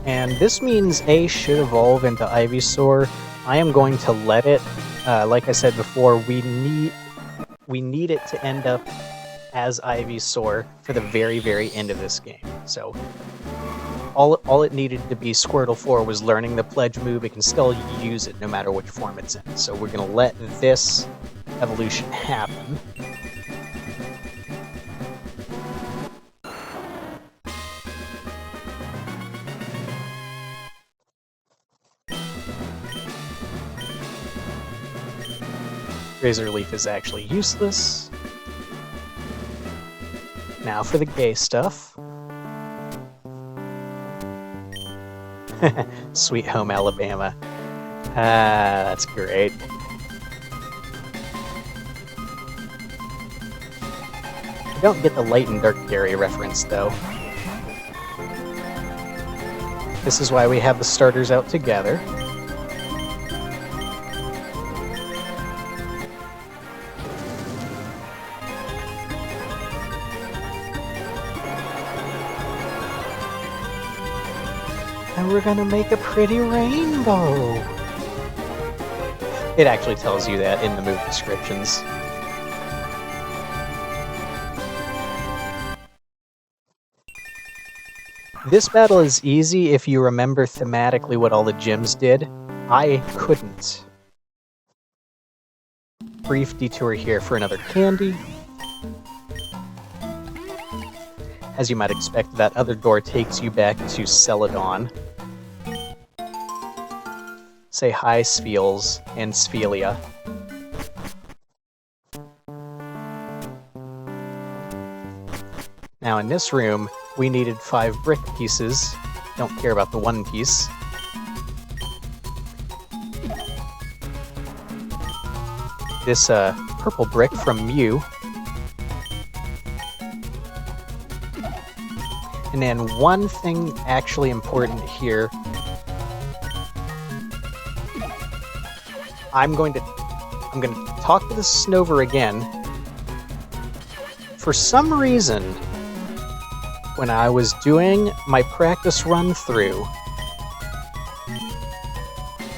And this means A should evolve into Ivysaur. I am going to let it. Like I said before, we need it to end up as Ivysaur for the very, very end of this game. So all it needed to be Squirtle for was learning the Pledge move. It can still use it no matter which form it's in. So we're going to let this evolution happen. Razor Leaf is actually useless. Now for the gay stuff. Sweet Home Alabama. Ah, that's great. I don't get the Light and Dark Gary reference, though. This is why we have the starters out together. And we're gonna make a pretty rainbow. It actually tells you that in the move descriptions. This battle is easy if you remember thematically what all the gyms did. I couldn't. Brief detour here for another candy. As you might expect, that other door takes you back to Celadon. Say hi, Spheels and Sphelia. Now in this room, we needed 5 brick pieces. Don't care about the 1 piece. This purple brick from Mew. And then one thing actually important here. I'm going to talk to the Snover again. For some reason, when I was doing my practice run through,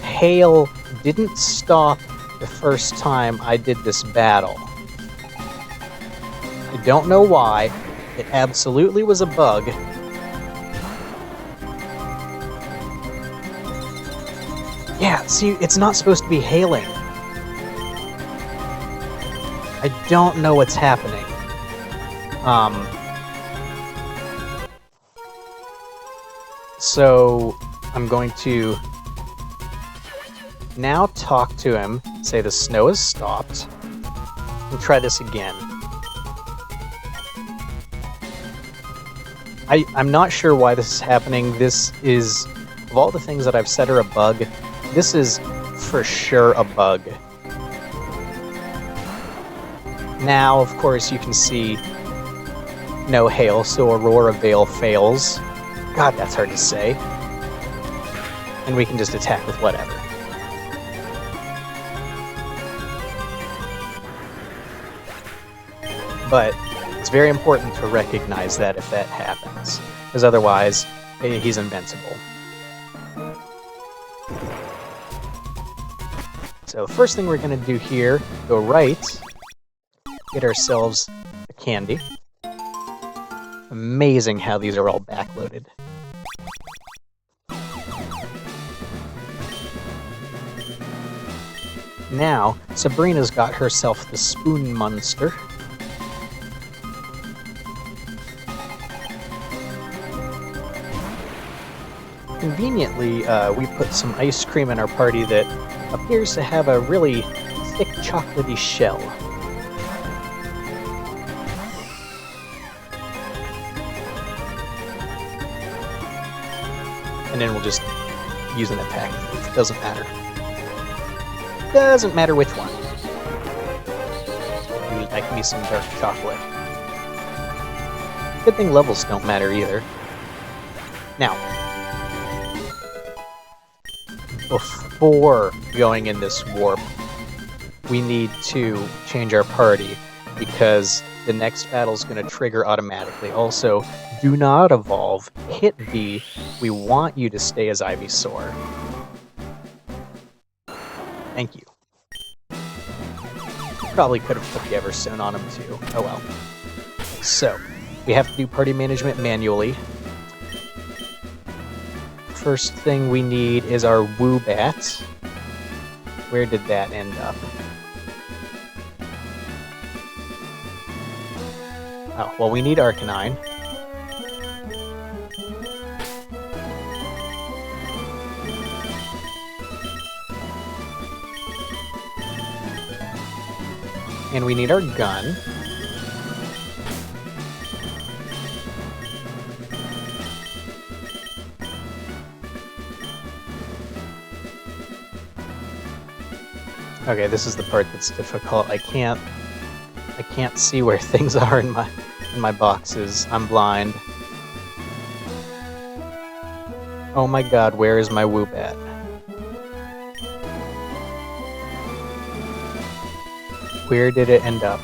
hail didn't stop the first time I did this battle. I don't know why. It absolutely was a bug. Yeah, see, it's not supposed to be hailing. I don't know what's happening. So I'm going to now talk to him, say the snow has stopped, and try this again. I'm not sure why this is happening. This is, of all the things that I've said are a bug, this is for sure a bug. Now, of course, you can see no hail, so Aurora Veil fails. God, that's hard to say. And we can just attack with whatever. But it's very important to recognize that if that happens, because otherwise, he's invincible. So the first thing we're going to do here, go right, get ourselves a candy. Amazing how these are all backloaded. now, Sabrina's got herself the spoon monster. Conveniently, we put some ice cream in our party that appears to have a really thick chocolatey shell. And then we'll just use an attack. It doesn't matter. Doesn't matter which one. Ooh, like me some dark chocolate. Good thing levels don't matter either. Now, before going in this warp, we need to change our party because the next battle is going to trigger automatically. Also, do not evolve. Hit B. We want you to stay as Ivysaur. Thank you. Probably could have put the Everstone on him too. Oh well. So, we have to do party management manually. First thing we need is our Woobat. Where did that end up? Oh, well, we need Arcanine. And we need our gun. Okay, this is the part that's difficult. I can't see where things are in my boxes. I'm blind. Oh my god, where is my Woobat? Where did it end up?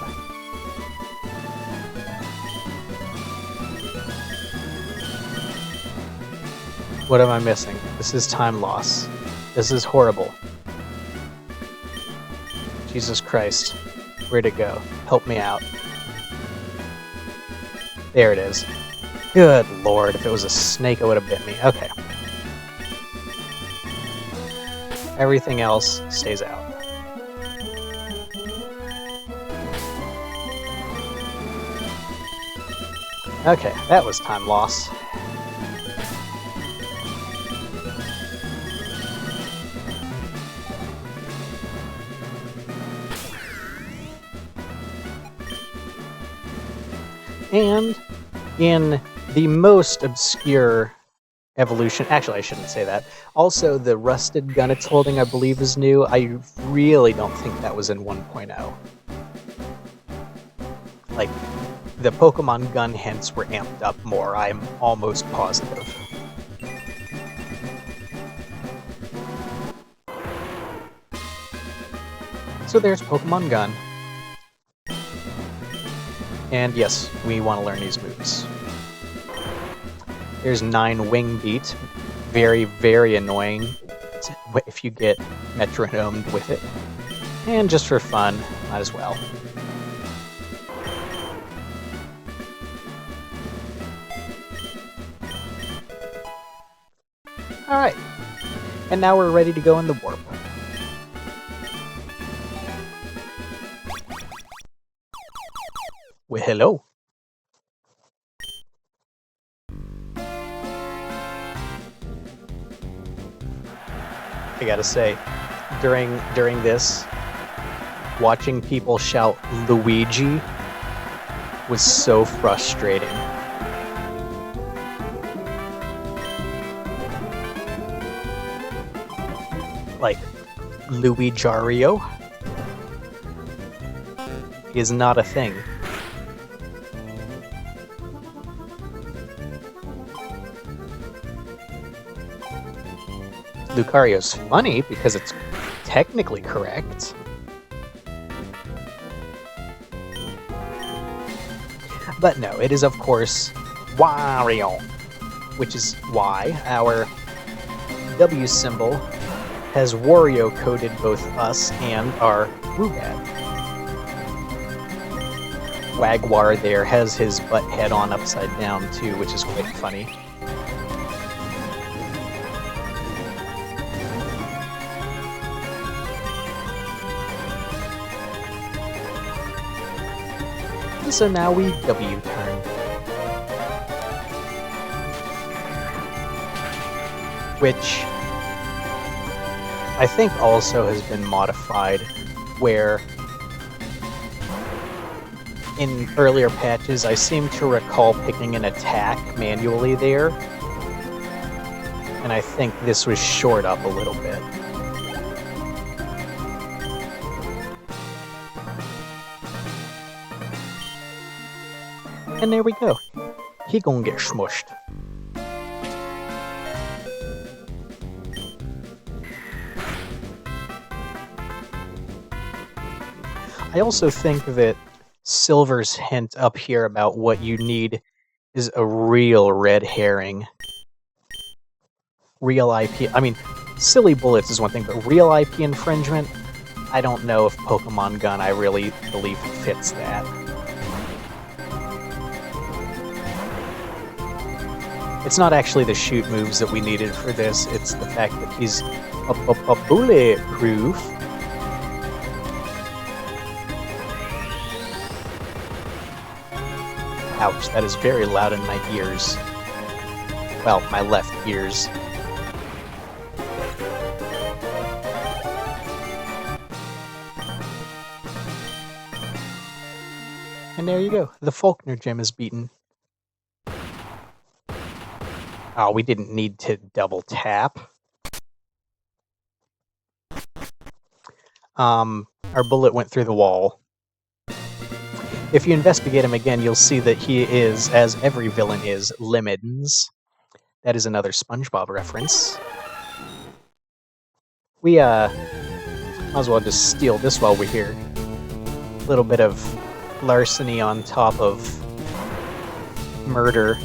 What am I missing? This is time loss. This is horrible. Jesus Christ. Where'd it go? Help me out. There it is. Good lord, if it was a snake, it would have bit me. Okay. Everything else stays out. Okay, that was time loss. And in the most obscure evolution, actually I shouldn't say that, also the rusted gun it's holding I believe is new. I really don't think that was in 1.0. Like, the Pokemon gun hints were amped up more, I'm almost positive. So there's Pokemon Gun. And yes, we want to learn these moves. There's 9 Wing Beat. Very, very annoying if you get metronomed with it. And just for fun, might as well. Alright. And now we're ready to go in the warp. Well, hello. I gotta say, during this, watching people shout Luigi was so frustrating. Like, Luigiario is not a thing. Lucario's funny because it's technically correct. But no, it is of course Wario, which is why our W symbol has Wario coded both us and our Woobat. Wagwar there has his butt head on upside down too, which is quite funny. And so now we W-turn. Which I think also has been modified, where in earlier patches I seem to recall picking an attack manually there, and I think this was shored up a little bit. And there we go. He gonna get smushed. I also think that Silver's hint up here about what you need is a real red herring. Real IP, I mean, silly bullets is one thing, but real IP infringement, I don't know if Pokemon Gun, I really believe fits that. It's not actually the shoot moves that we needed for this, it's the fact that he's a bulletproof. Ouch, that is very loud in my ears. Well, my left ears. And there you go, the Faulkner gem is beaten. Oh, we didn't need to double tap. Our bullet went through the wall. If you investigate him again, you'll see that he is, as every villain is, Lemons. That is another SpongeBob reference. We, might as well just steal this while we're here. A little bit of larceny on top of murder.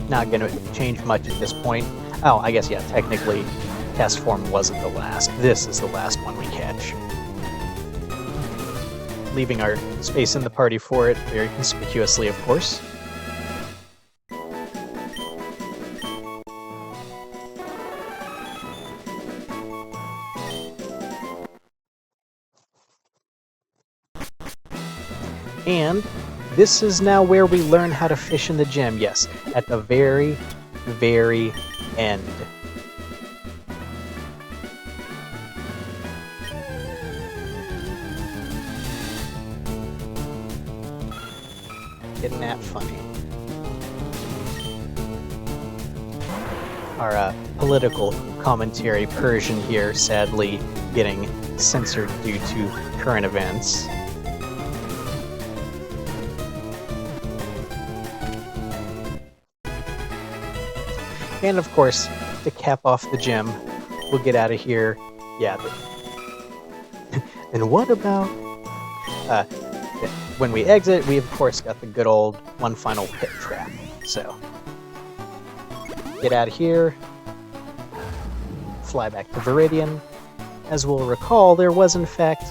Not gonna change much at this point. Oh, I guess, yeah, technically, test form wasn't the last. This is the last one we catch. Leaving our space in the party for it, very conspicuously, of course. And this is now where we learn how to fish in the gym. Yes, at the very, very end. Isn't that funny? Our political commentary Persian here, sadly getting censored due to current events. And of course, to cap off the gym, we'll get out of here. Yeah. And what about... when we exit, we of course got the good old one final pit trap. So, get out of here, fly back to Viridian. As we'll recall, there was in fact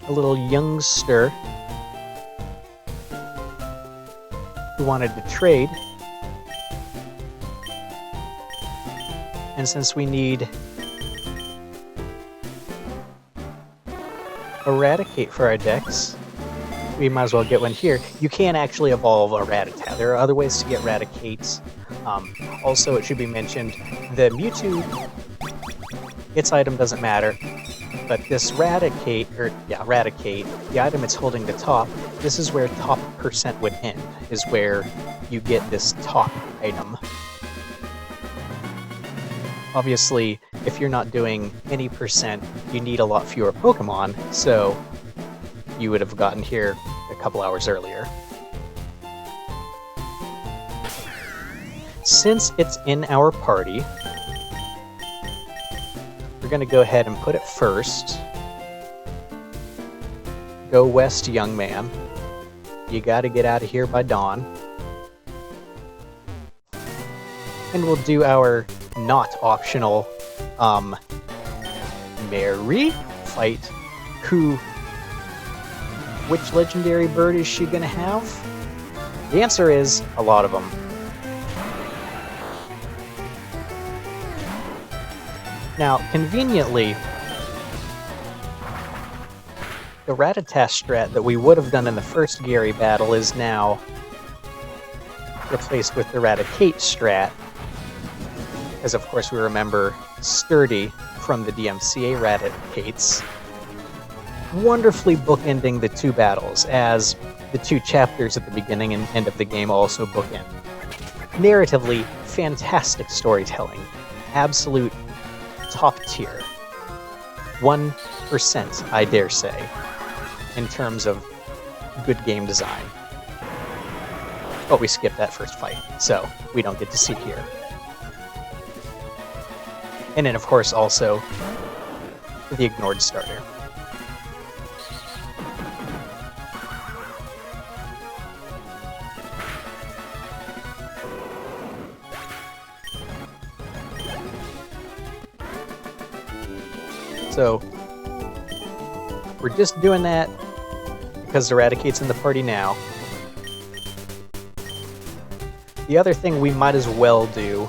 a little youngster who wanted to trade. And since we need Eradicate for our decks, we might as well get one here. You can actually evolve a Rattata. There are other ways to get Raticates. Also, it should be mentioned, the Mewtwo, its item doesn't matter, but this Raticate, the item it's holding the top, this is where top percent would end, is where you get this top item. Obviously, if you're not doing any percent, you need a lot fewer Pokemon, so you would have gotten here a couple hours earlier. Since it's in our party, we're going to go ahead and put it first. Go west, young man. You got to get out of here by dawn. And we'll do our not optional Mary fight. Which legendary bird is she gonna have? The answer is a lot of them. Now, conveniently, the Rattata strat that we would have done in the first Gary battle is now replaced with the Raticate strat. Because of course we remember Sturdy from the DMCA Raticates, wonderfully bookending the two battles, as the two chapters at the beginning and end of the game also bookend. Narratively, fantastic storytelling. Absolute top tier. 1%, I dare say, in terms of good game design. But we skipped that first fight, so we don't get to see here. And then, of course, also the ignored starter. So, we're just doing that because Eradicate's in the party now. The other thing we might as well do,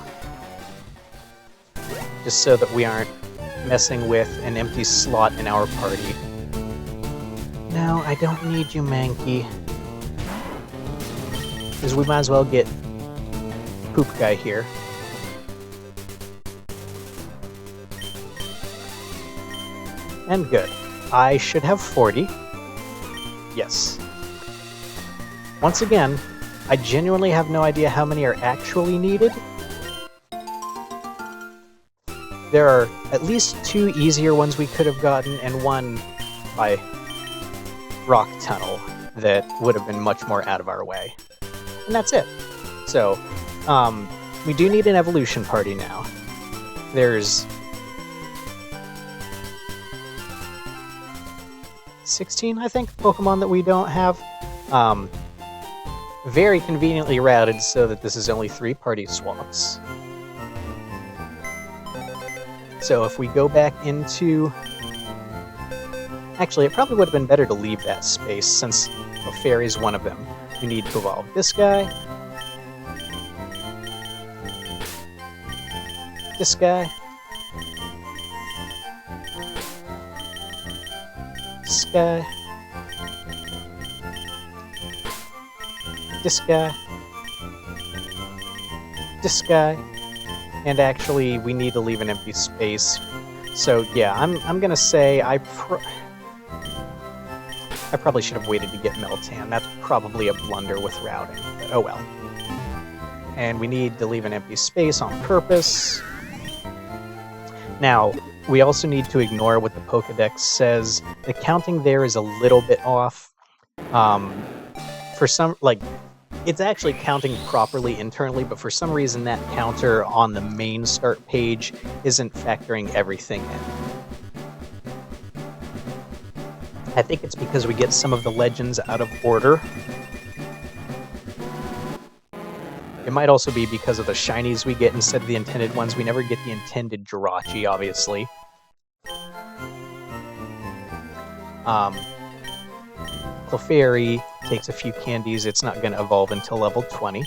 just so that we aren't messing with an empty slot in our party. No, I don't need you, Mankey. Because we might as well get Poop Guy here. And good. I should have 40. Yes. Once again, I genuinely have no idea how many are actually needed. There are at least 2 easier ones we could have gotten, and one by Rock Tunnel that would have been much more out of our way. And that's it. So, we do need an evolution party now. There's 16, I think, Pokemon that we don't have. Very conveniently routed so that this is only 3 party swaps. So if we go back into... Actually, it probably would have been better to leave that space, since Clefairy's one of them. We need to evolve this guy. This guy. This guy. This guy. This guy. And actually, we need to leave an empty space. So yeah, I'm gonna say I probably should have waited to get Meltan. That's probably a blunder with routing, but oh well. And we need to leave an empty space on purpose. Now, we also need to ignore what the Pokedex says. The counting there is a little bit off. For some, like, it's actually counting properly internally, but for some reason that counter on the main start page isn't factoring everything in. I think it's because we get some of the legends out of order. It might also be because of the shinies we get instead of the intended ones. We never get the intended Jirachi, obviously. Clefairy takes a few candies. It's not going to evolve until level 20.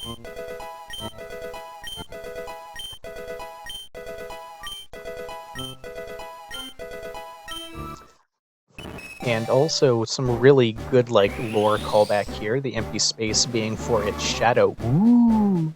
And also some really good, like, lore callback here. The empty space being for its shadow. Ooh!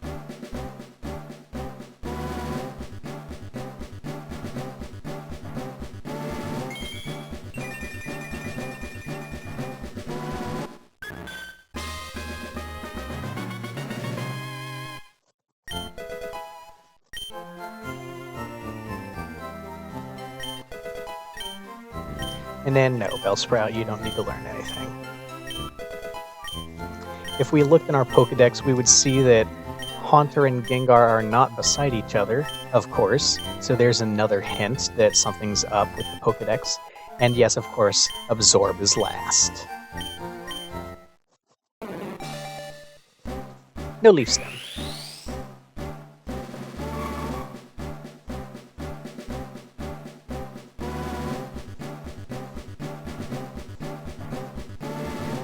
And then, no, Bellsprout, you don't need to learn anything. If we looked in our Pokedex, we would see that Haunter and Gengar are not beside each other, of course, so there's another hint that something's up with the Pokedex. And yes, of course, Absorb is last. No Leaf Stem.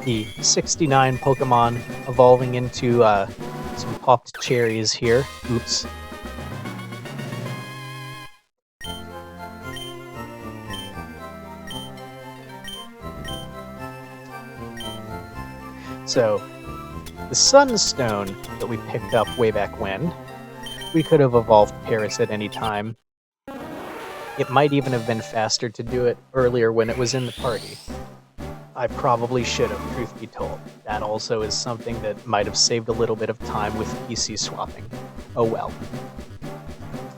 The 69 Pokemon evolving into some popped cherries here. Oops. So, the Sunstone that we picked up way back when, we could have evolved Paris at any time. It might even have been faster to do it earlier when it was in the party. I probably should have, truth be told. That also is something that might have saved a little bit of time with PC swapping. Oh well.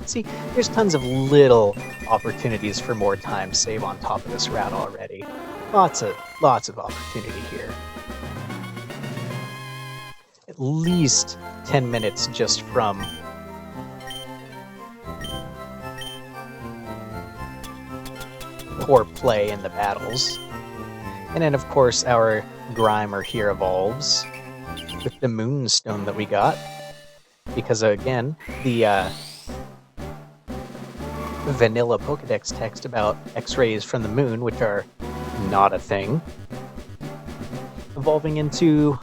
See, there's tons of little opportunities for more time save on top of this route already. Lots of opportunity here. At least 10 minutes just from poor play in the battles. And then, of course, our Grimer here evolves with the Moonstone that we got. Because, again, the vanilla Pokedex text about X-rays from the moon, which are not a thing, evolving into,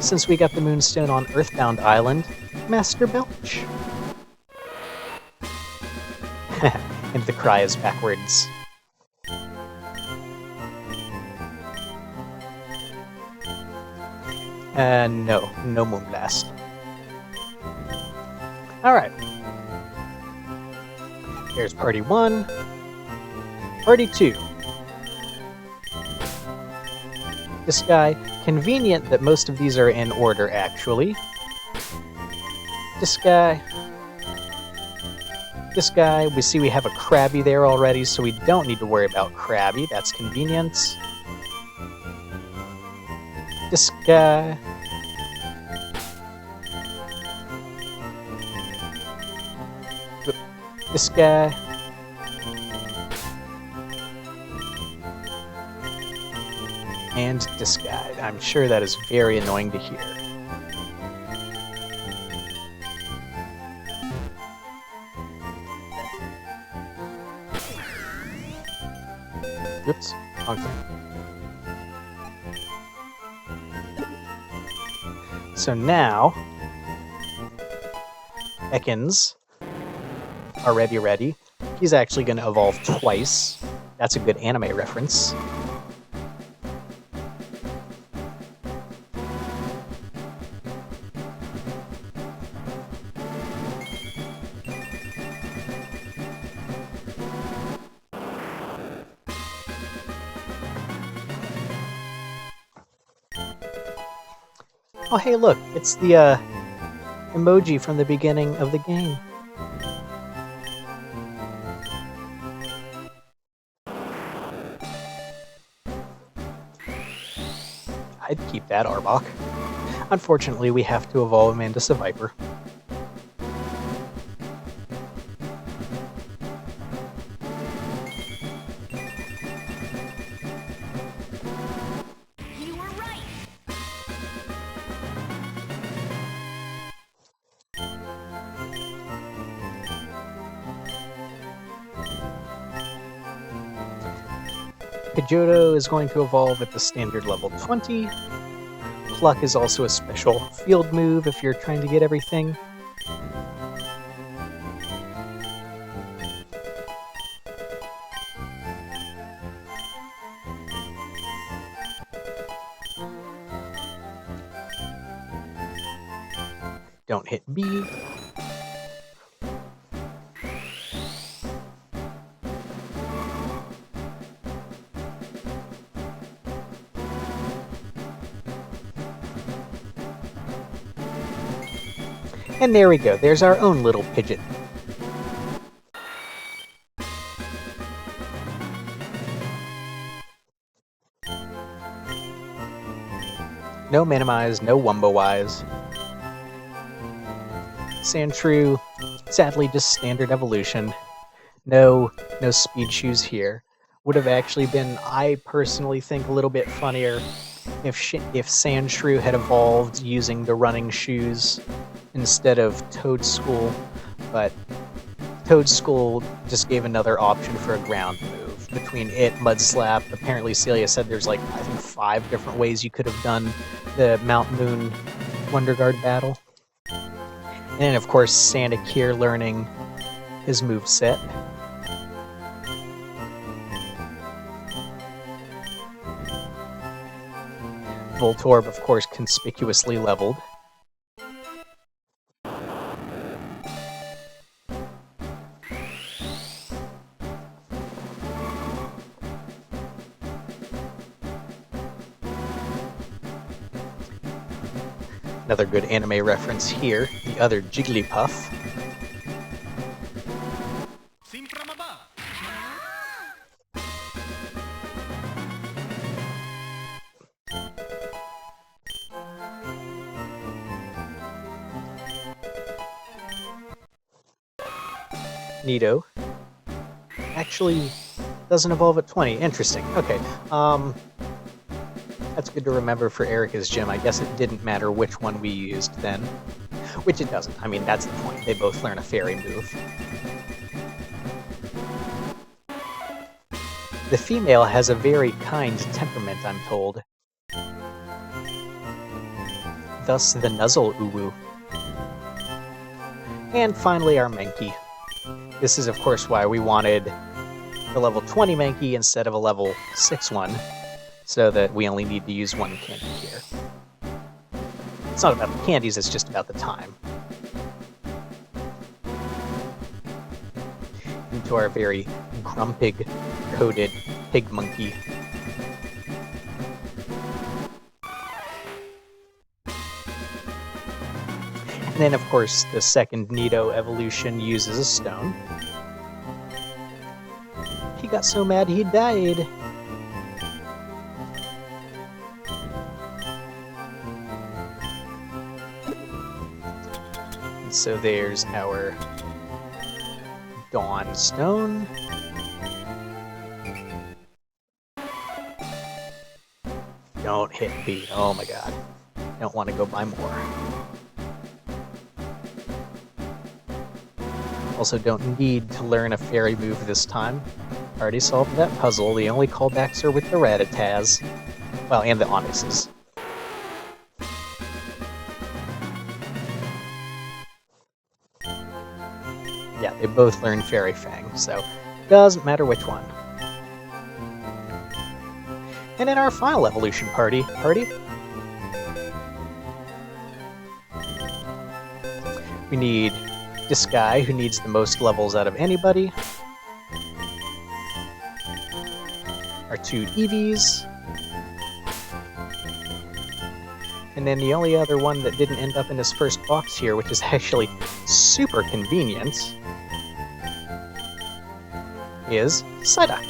since we got the Moonstone on Earthbound Island, Master Belch. And the cry is backwards. No Moonblast. Alright. Here's Party 1. Party 2. This guy, convenient that most of these are in order, actually. This guy, we see we have a Krabby there already, so we don't need to worry about Krabby. That's convenient. This guy. This guy. And this guy. I'm sure that is very annoying to hear. Oops, wrong thing. So now, Ekans, ready. He's actually going to evolve twice. That's a good anime reference. Oh hey look, it's the emoji from the beginning of the game. I'd keep that Arbok. Unfortunately, we have to evolve him into Viper. You were right. Pidgeotto is going to evolve at the standard level 20. Pluck is also a special field move if you're trying to get everything. Don't hit B. And there we go, there's our own little Pidgeot. No Minimize, no Wumbo-wise. Sandshrew, sadly just standard evolution. No speed shoes here. Would have actually been, I personally think, a little bit funnier if Sandshrew had evolved using the running shoes instead of Toadschool, but Toadschool just gave another option for a ground move. Between it, Mudslap, apparently Celia said there's like, I think 5 different ways you could have done the Mount Moon Wonder Guard battle. And then, of course, Sanic here learning his moveset. Voltorb, of course, conspicuously leveled. Another good anime reference here, the other Jigglypuff. Nido. Actually, doesn't evolve at 20. Interesting. Okay. That's good to remember for Erica's gym. I guess it didn't matter which one we used then. Which it doesn't. I mean, that's the point. They both learn a fairy move. The female has a very kind temperament, I'm told. Thus the Nuzzle Uwu. And finally our Mankey. This is of course why we wanted the level 20 Mankey instead of a level 6 one, so that we only need to use one candy here. It's not about the candies, it's just about the time. Into our very grumpig-coated pig monkey. And then, of course, the second Nido evolution uses a stone. He got so mad he died. And so there's our Dawn Stone. Don't hit B. Oh my god. Don't want to go buy more. Also don't need to learn a fairy move this time. Already solved that puzzle. The only callbacks are with the Rattatas. Well, and the Onyxes. Yeah, they both learn Fairy Fang, so doesn't matter which one. And in our final evolution party, we need this guy, who needs the most levels out of anybody. Our two Eevees. And then the only other one that didn't end up in this first box here, which is actually super convenient, is Psyduck.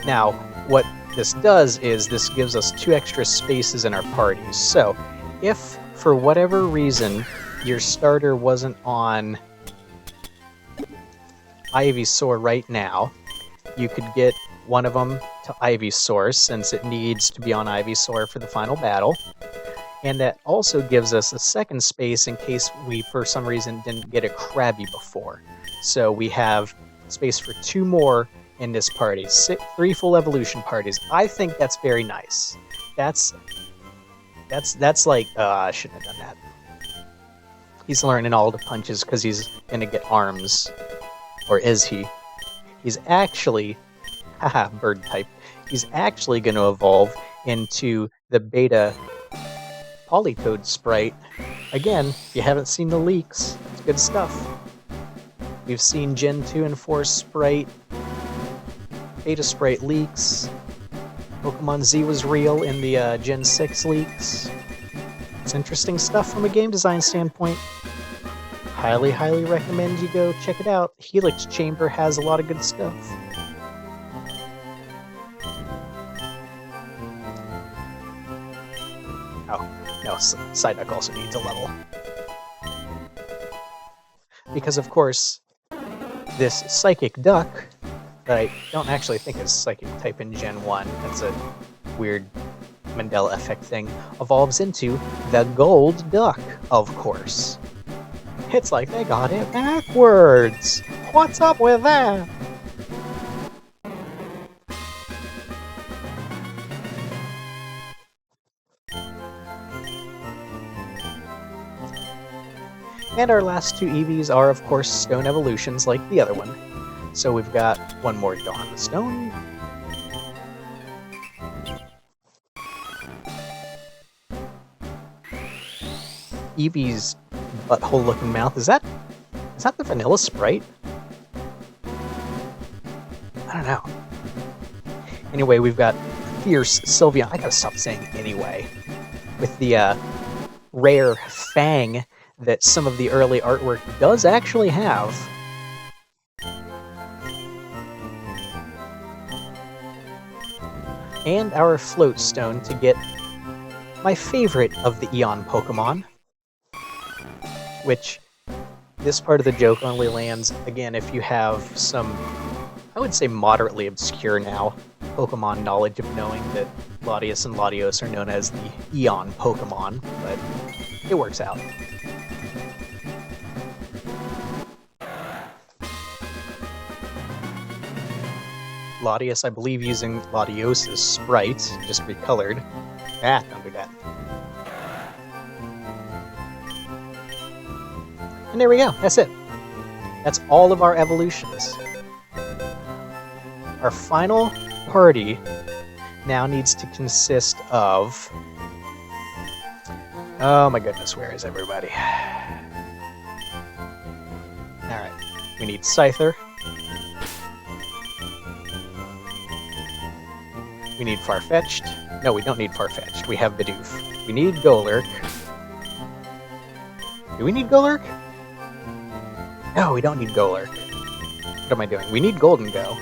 Now, what this does is this gives us 2 extra spaces in our parties. So, if for whatever reason your starter wasn't on Ivysaur right now, you could get one of them to Ivysaur since it needs to be on Ivysaur for the final battle. And that also gives us a second space in case we, for some reason, didn't get a Krabby before. So we have space for 2 more in this party. 3 full evolution parties. I think that's very nice. That's like, I shouldn't have done that. He's learning all the punches because he's gonna get arms. Or is he? He's actually, haha, bird type. He's actually gonna evolve into the beta Politoed sprite. Again, if you haven't seen the leaks, it's good stuff. We've seen Gen 2 and 4 sprite, beta sprite leaks. Pokemon Z was real in the Gen 6 leaks. It's interesting stuff from a game design standpoint. Highly, highly recommend you go check it out. Helix Chamber has a lot of good stuff. Oh, no, Psyduck also needs a level. Because, of course, this Psychic Duck, that I don't actually think is Psychic type in Gen 1, that's a weird Mandela effect thing, evolves into the Gold Duck, of course. It's like they got it backwards! What's up with that? And our last 2 Eevees are, of course, stone evolutions like the other one. So we've got one more Dawn Stone. Eevee's butthole-looking mouth. Is that the vanilla Sprite? I don't know. Anyway, we've got fierce Sylveon. I gotta stop saying anyway. With the rare fang that some of the early artwork does actually have. And our float stone to get my favorite of the Eon Pokemon. Which, this part of the joke only lands, again, if you have some, I would say moderately obscure now, Pokemon knowledge of knowing that Latios and Latios are known as the Eon Pokemon, but it works out. Latios, I believe, using Latios' sprite, just recolored. Ah, don't do that. And there we go, that's it. That's all of our evolutions. Our final party now needs to consist of... Oh my goodness, where is everybody? Alright, we need Scyther. We need Farfetch'd. No, we don't need Farfetch'd. We have Bidoof. We need Golurk. Do we need Golurk? No, we don't need Golurk. What am I doing? We need Golden Go.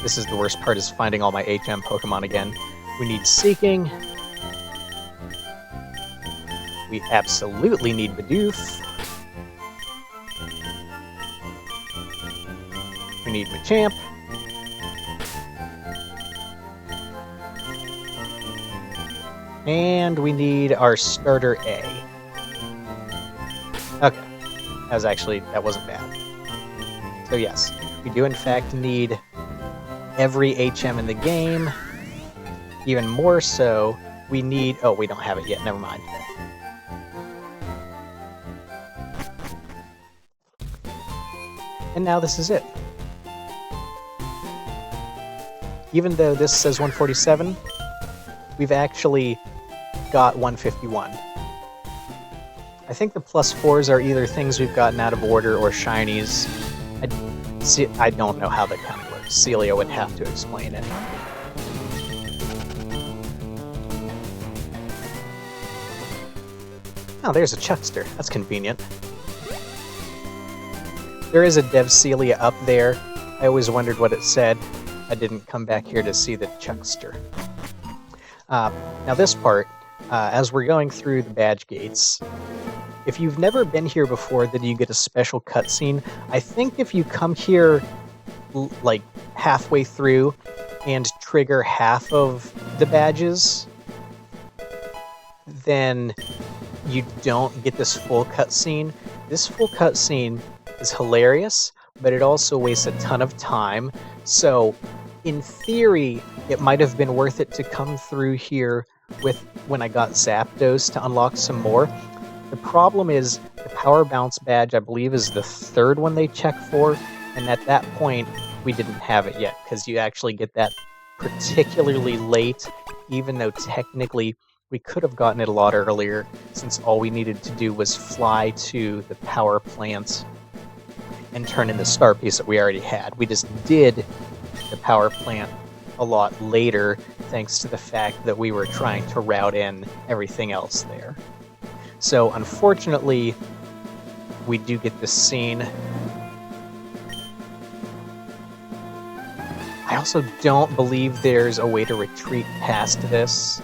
This is the worst part, is finding all my HM Pokemon again. We need Seeking. We absolutely need Bidoof. We need Machamp. And we need our starter A. Okay. That wasn't bad. So yes, we do in fact need every HM in the game. Even more so, we need... Oh, we don't have it yet, never mind. And now this is it. Even though this says 147, we've actually got 151. I think the +4s are either things we've gotten out of order or shinies. I don't know how that counting works. Celia would have to explain it. Oh, there's a Chuckster. That's convenient. There is a Dev Celia up there. I always wondered what it said. I didn't come back here to see the Chuckster. Now this part, as we're going through the badge gates, if you've never been here before, then you get a special cutscene. I think if you come here like halfway through and trigger half of the badges, then you don't get this full cutscene. This full cutscene is hilarious, but it also wastes a ton of time. So, in theory, it might have been worth it to come through here with when I got Zapdos to unlock some more. The problem is the Power Bounce badge, I believe, is the third one they check for, and at that point, we didn't have it yet, because you actually get that particularly late, even though technically we could have gotten it a lot earlier, since all we needed to do was fly to the power plant and turn in the star piece that we already had. We just did the power plant a lot later, thanks to the fact that we were trying to route in everything else there. So unfortunately, we do get this scene. I also don't believe there's a way to retreat past this.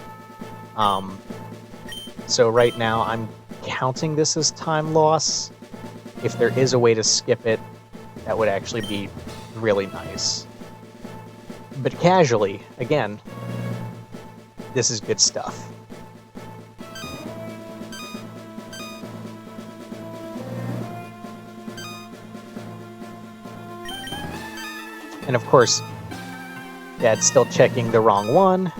So right now I'm counting this as time loss. If there is a way to skip it, that would actually be really nice. But casually, again, this is good stuff. And of course, Dad's still checking the wrong one.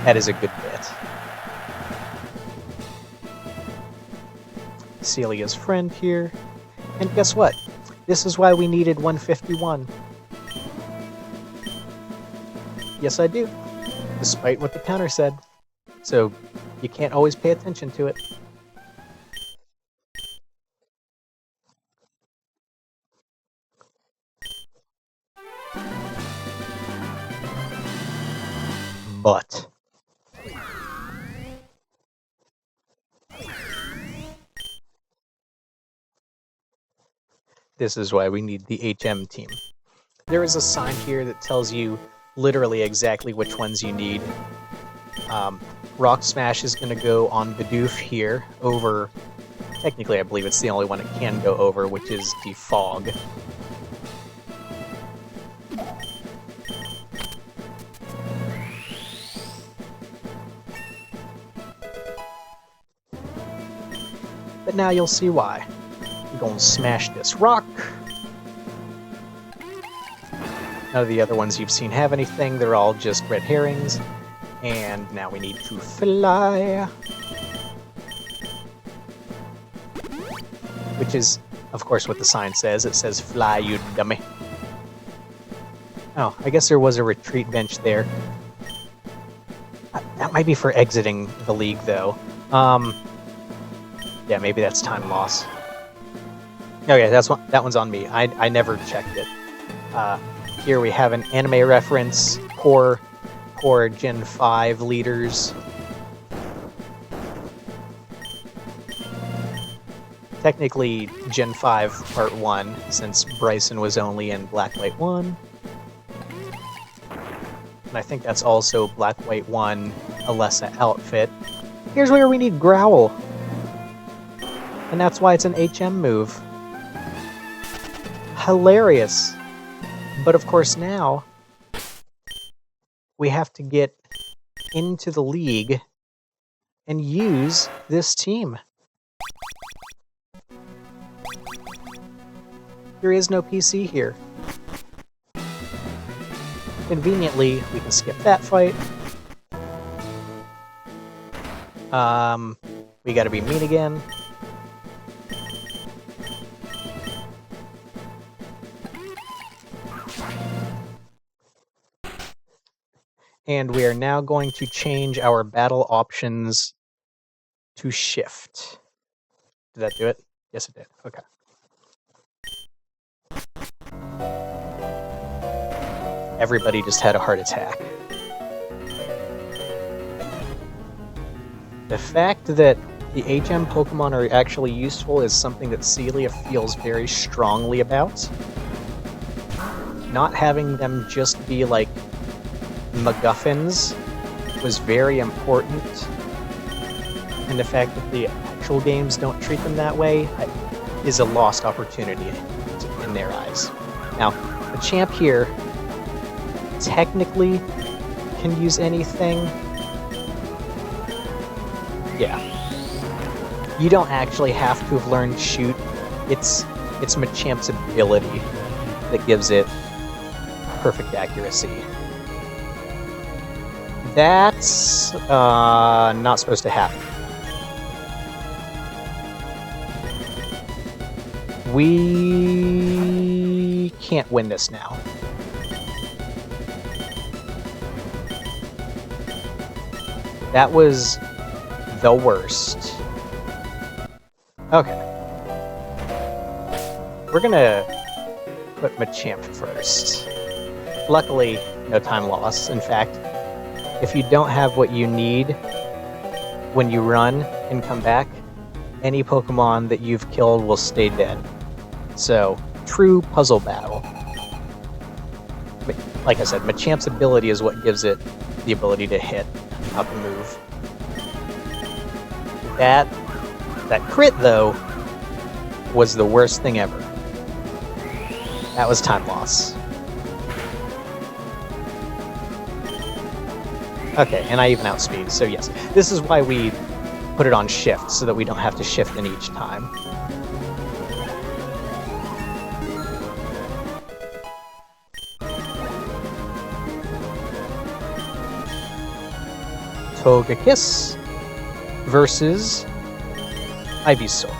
That is a good bit. Celia's friend here. And guess what? This is why we needed 151. Yes, I do. Despite what the counter said. So, you can't always pay attention to it. But this is why we need the HM team. There is a sign here that tells you literally exactly which ones you need. Rock Smash is going to go on Bidoof here over... Technically, I believe it's the only one it can go over, which is the Fog. But now you'll see why. We're going to smash this rock. None of the other ones you've seen have anything. They're all just red herrings. And now we need to fly. Which is, of course, what the sign says. It says, fly, you dummy. Oh, I guess there was a retreat bench there. That might be for exiting the league, though. Yeah, maybe that's time loss. Okay, that one's on me. I never checked it. Here we have an anime reference. Poor Gen 5 leaders. Technically, Gen 5 Part 1, since Bryson was only in Black White 1. And I think that's also Black White 1 Alessa outfit. Here's where we need Growl. And that's why it's an HM move. Hilarious. But of course now, we have to get into the league and use this team. There is no PC here. Conveniently, we can skip that fight. We gotta be mean again. And we are now going to change our battle options to shift. Did that do it? Yes, it did. Okay. Everybody just had a heart attack. The fact that the HM Pokemon are actually useful is something that Celia feels very strongly about. Not having them just be like MacGuffins was very important, and the fact that the actual games don't treat them that way is a lost opportunity in their eyes. Now, the champ here technically can use anything. Yeah. You don't actually have to have learned Shoot. It's Machamp's ability that gives it perfect accuracy. That's not supposed to happen. We can't win this now. That was the worst. Okay. We're gonna put Machamp first. Luckily, no time loss. In fact, if you don't have what you need when you run and come back, any Pokemon that you've killed will stay dead. So, true puzzle battle. Like I said, Machamp's ability is what gives it the ability to hit, not to move. That crit, though, was the worst thing ever. That was time loss. Okay, and I even outspeed, so yes. This is why we put it on shift, so that we don't have to shift in each time. Togekiss versus Ivysaur.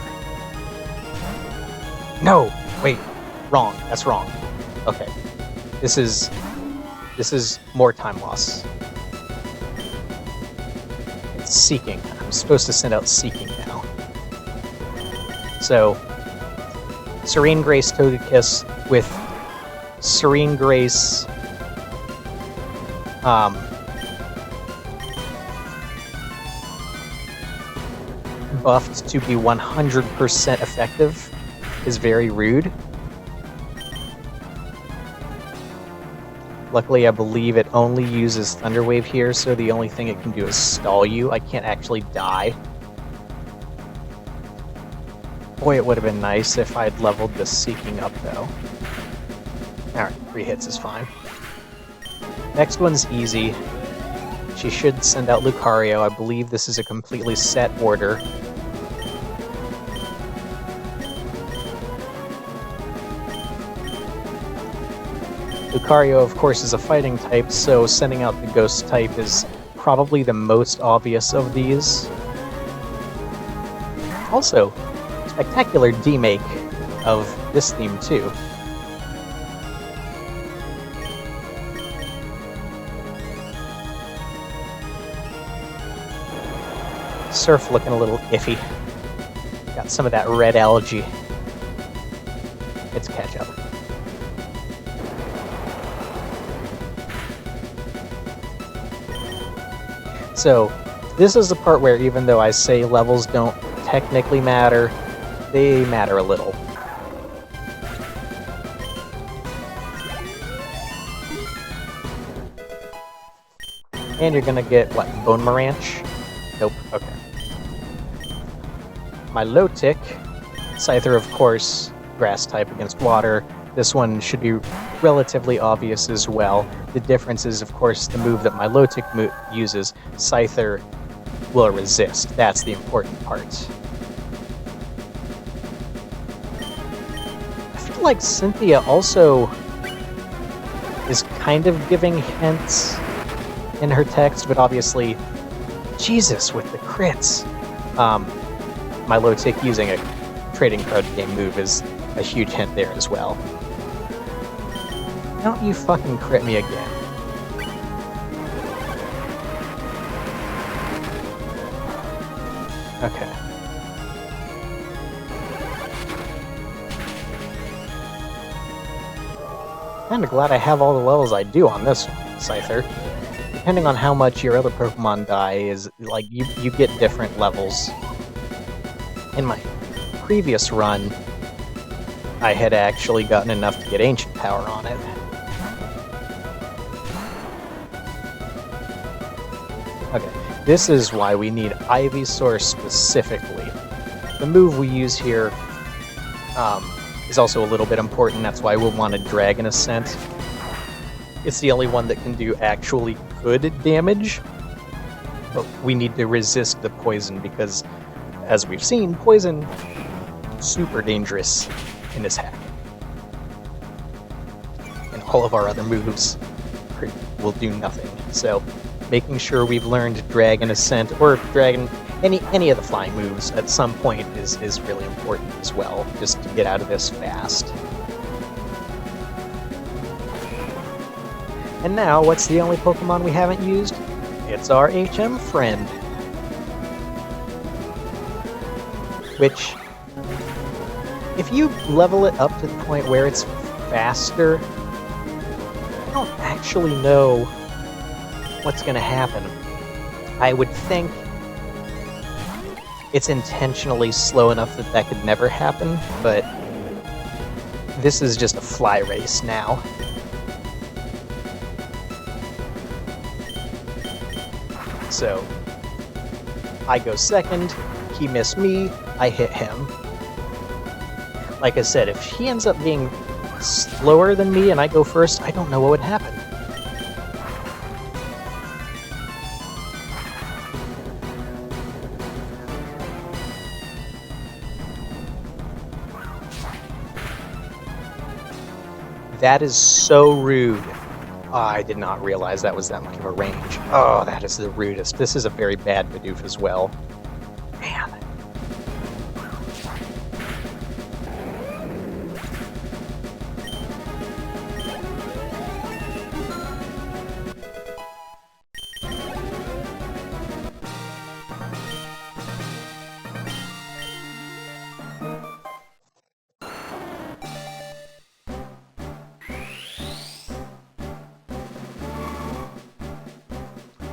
No! Wait. Wrong. That's wrong. Okay. This is more time loss. It's seeking. I'm supposed to send out seeking now. So, Serene Grace Togekiss with Serene Grace buffed to be 100% effective is very rude. Luckily, I believe it only uses Thunder Wave here, so the only thing it can do is stall you. I can't actually die. Boy, it would have been nice if I'd leveled the Seeking up, though. Alright, 3 hits is fine. Next one's easy. She should send out Lucario. I believe this is a completely set order. Lucario, of course, is a fighting type, so sending out the ghost type is probably the most obvious of these. Also, spectacular demake of this theme, too. Surf looking a little iffy. Got some of that red algae. It's catch up. So, this is the part where even though I say levels don't technically matter, they matter a little. And you're gonna get, what, Bone Maranch? Nope, okay. My low tick, Scyther, of course, grass type against water. This one should be relatively obvious as well. The difference is, of course, the move that my low tick uses, Scyther will resist. That's the important part. I feel like Cynthia also is kind of giving hints in her text, but obviously, Jesus with the crits. My low tick using a trading card game move is a huge hint there as well. Don't you fucking crit me again. Okay. Kinda glad I have all the levels I do on this Scyther. Depending on how much your other Pokemon die is, like, you get different levels. In my previous run, I had actually gotten enough to get Ancient Power on it. Okay, this is why we need Ivysaur specifically. The move we use here is also a little bit important, that's why we'll want a Dragon Ascent. It's the only one that can do actually good damage, but we need to resist the poison because, as we've seen, poison super dangerous in this hack. And all of our other moves will do nothing. So making sure we've learned Dragon Ascent or Dragon any of the flying moves at some point is really important as well, just to get out of this fast. And now, what's the only Pokemon we haven't used? It's our HM friend. Which, if you level it up to the point where it's faster, I don't actually know what's going to happen. I would think it's intentionally slow enough that that could never happen, but this is just a fly race now. So, I go second, he missed me, I hit him. Like I said, if he ends up being slower than me and I go first, I don't know what would happen. That is so rude. Oh, I did not realize that was that much of a range. Oh, that is the rudest. This is a very bad Bidoof as well. Man.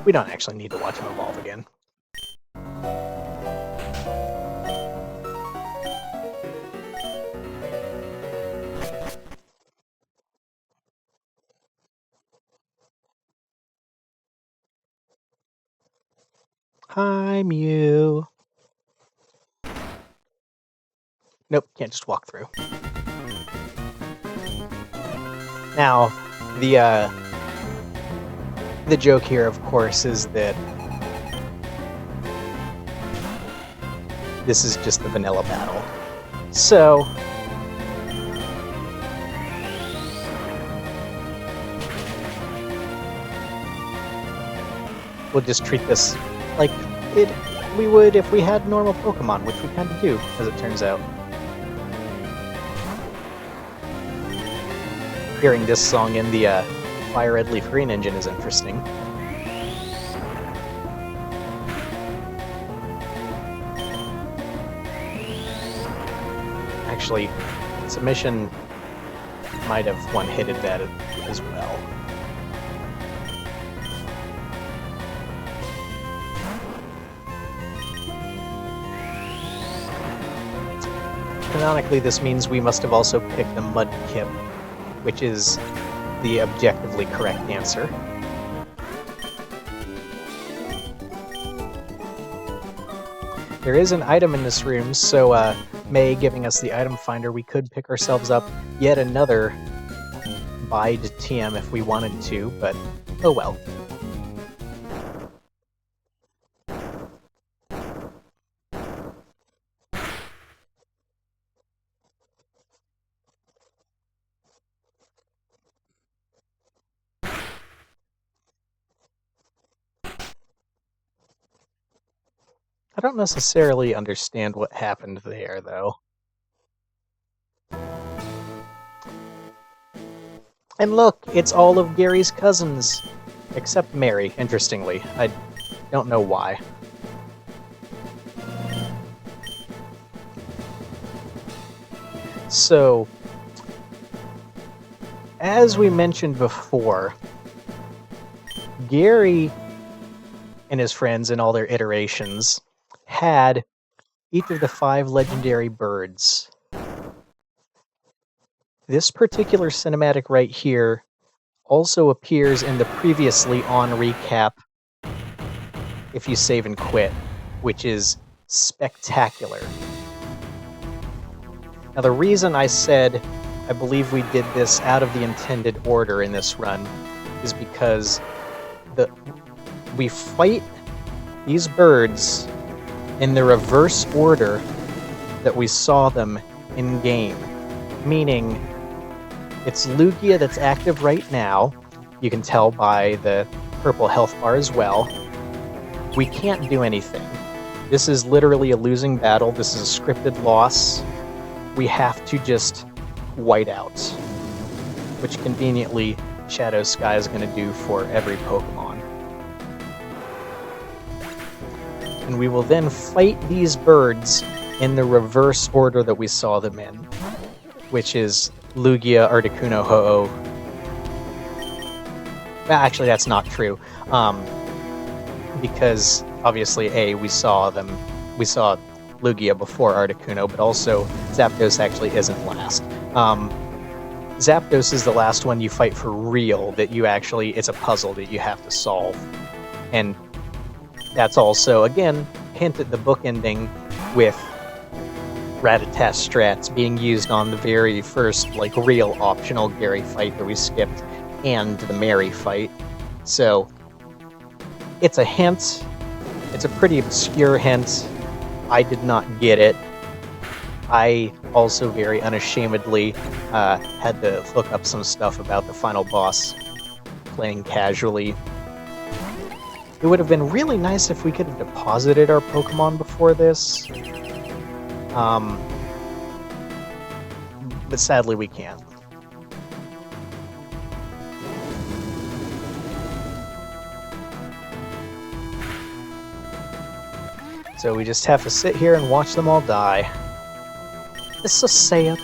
We don't actually need to watch him evolve again. Hi, Mew. Nope, can't just walk through. Now, the joke here, of course, is that this is just the vanilla battle. So, we'll just treat this like we would if we had normal Pokemon, which we kind of do, as it turns out. Hearing this song in the Fire Red Leaf Green engine is interesting. Actually, Submission might have one-hitted that as well. Canonically, this means we must have also picked the Mudkip, which is the objectively correct answer. There is an item in this room, so May giving us the item finder, we could pick ourselves up yet another Bide TM if we wanted to, but oh well. I don't necessarily understand what happened there, though. And look, it's all of Gary's cousins. Except Mary, interestingly. I don't know why. So, as we mentioned before, Gary and his friends in all their iterations had each of the 5 legendary birds. This particular cinematic right here also appears in the previously on recap if you save and quit, which is spectacular. Now the reason I said I believe we did this out of the intended order in this run is because we fight these birds in the reverse order that we saw them in game. Meaning, it's Lugia that's active right now. You can tell by the purple health bar as well. We can't do anything. This is literally a losing battle. This is a scripted loss. We have to just white out. Which conveniently, Shadow Sky is going to do for every Pokemon. And we will then fight these birds in the reverse order that we saw them in, which is Lugia, Articuno, Ho-Oh. Well, actually, that's not true, because obviously, we saw Lugia before Articuno, but also Zapdos actually isn't last. Zapdos is the last one you fight for real, that you actually, it's a puzzle that you have to solve. And that's also, again, hint at the book ending with Rattata strats being used on the very first, real optional Gary fight that we skipped, and the Mary fight. So, it's a hint. It's a pretty obscure hint. I did not get it. I also very unashamedly had to look up some stuff about the final boss playing casually. It would have been really nice if we could have deposited our Pokemon before this. But sadly we can't. So we just have to sit here and watch them all die. It's so sad.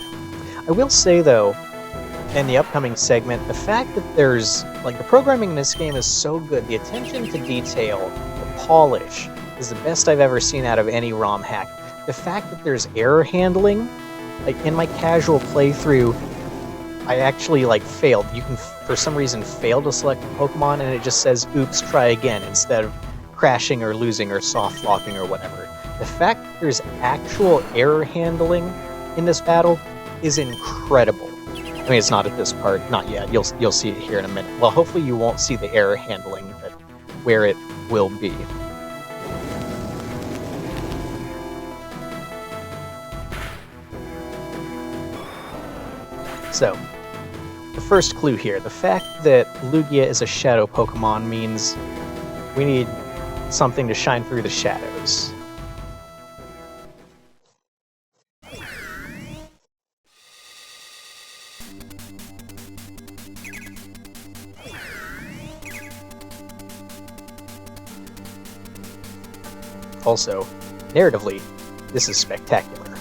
I will say though, in the upcoming segment, the fact that there's, like, the programming in this game is so good. The attention to detail, the polish, is the best I've ever seen out of any ROM hack. The fact that there's error handling, like, in my casual playthrough, I actually, like, failed. You can, for some reason, fail to select a Pokemon, and it just says, oops, try again, instead of crashing or losing or soft locking or whatever. The fact that there's actual error handling in this battle is incredible. I mean, it's not at this part, not yet. You'll see it here in a minute. Well, hopefully you won't see the error handling, but where it will be. So, the first clue here, the fact that Lugia is a shadow Pokemon means we need something to shine through the shadows. Also, narratively, this is spectacular.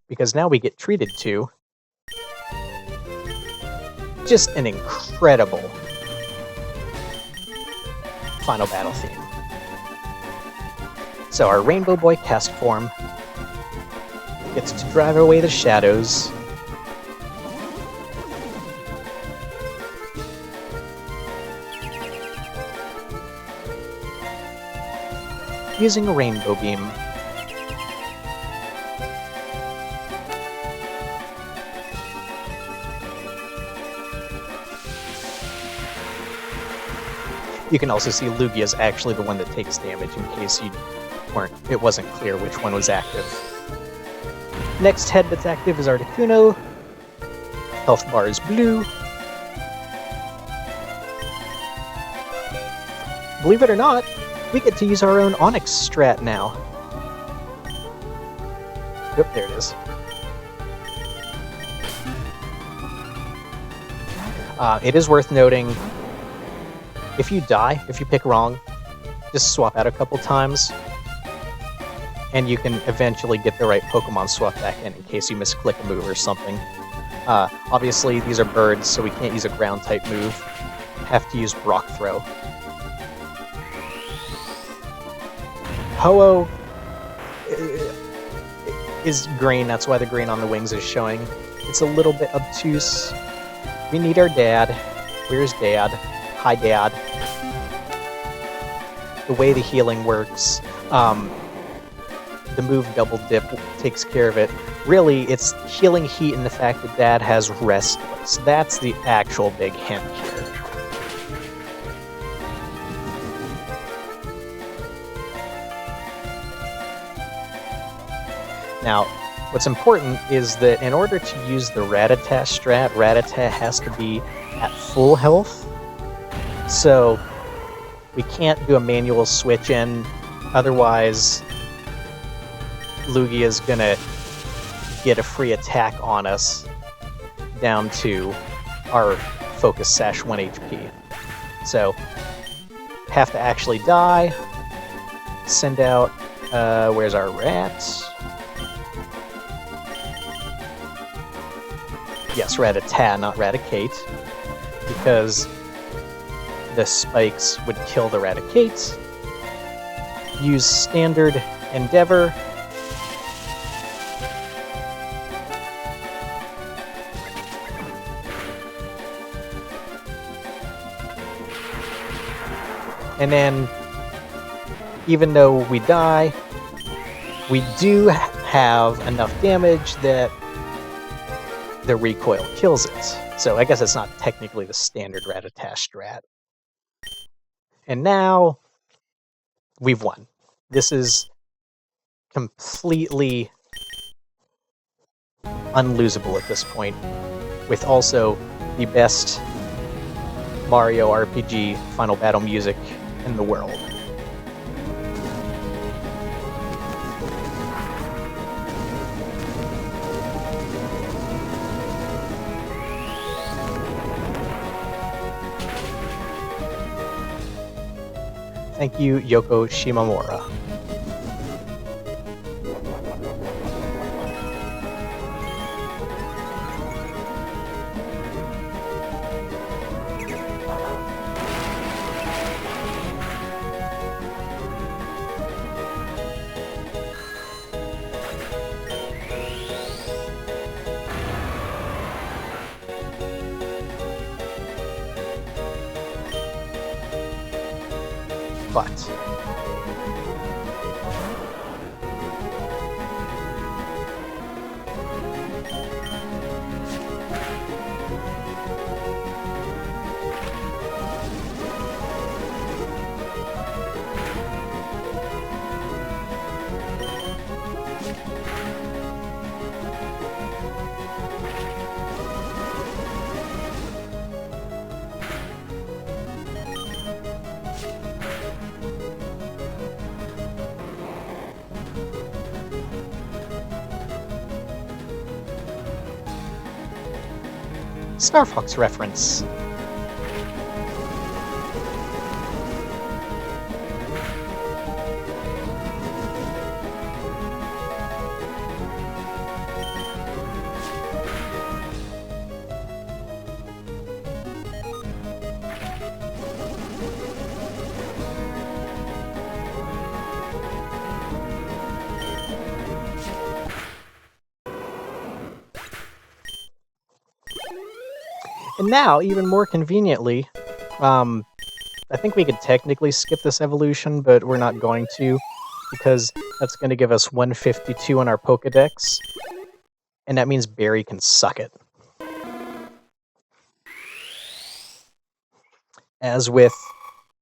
Because now we get treated to just an incredible final battle theme. So our Rainbow Boy cast form gets to drive away the shadows. Using a Rainbow Beam. You can also see Lugia is actually the one that takes damage in case it wasn't clear which one was active. Next head that's active is Articuno. Health bar is blue. Believe it or not, we get to use our own Onyx strat now. Yep, there it is. It is worth noting, if you die, if you pick wrong, just swap out a couple times, and you can eventually get the right Pokemon swap back in case you misclick a move or something. Obviously, these are birds, so we can't use a ground-type move. Have to use Rock Throw. Ho-Oh is green, that's why the green on the wings is showing. It's a little bit obtuse. We need our dad. Where's Dad? Hi, Dad. The way the healing works, the move Double Dip takes care of it. Really, it's healing heat and the fact that Dad has Restless. That's the actual big hint here. Now, what's important is that in order to use the Rattata strat, Rattata has to be at full health. So we can't do a manual switch in, otherwise Lugia's gonna get a free attack on us down to our Focus Sash 1 HP. So, have to actually die, send out, where's our rat? Yes, Rattata, not Raticate, because the spikes would kill the Raticates. Use Standard Endeavor. And then, even though we die, we do have enough damage that the recoil kills it. So I guess it's not technically the standard Rattata strat. And now, we've won. This is completely unlosable at this point, with also the best Mario RPG final battle music in the world. Thank you, Yoko Shimamura. But Star Fox reference. And now, even more conveniently, I think we could technically skip this evolution, but we're not going to, because that's going to give us 152 on our Pokedex, and that means Barry can suck it. As with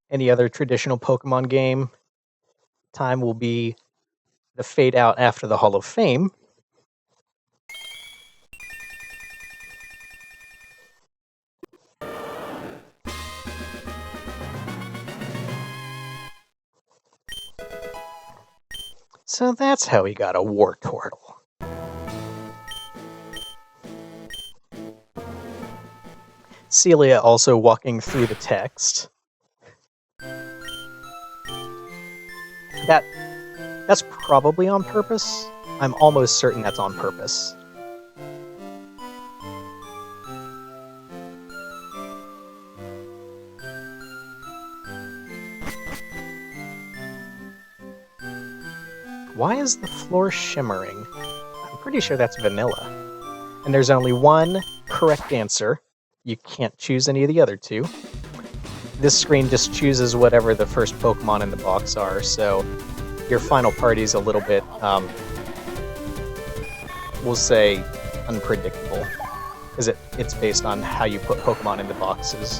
any other traditional Pokemon game, time will be the fade out after the Hall of Fame. So that's how he got a Wartortle. Celia also walking through the text. That's probably on purpose. I'm almost certain that's on purpose. Why is the floor shimmering? I'm pretty sure that's vanilla. And there's only one correct answer. You can't choose any of the other two. This screen just chooses whatever the first Pokemon in the box are, so your final party's a little bit, we'll say, unpredictable. Because it's based on how you put Pokemon in the boxes.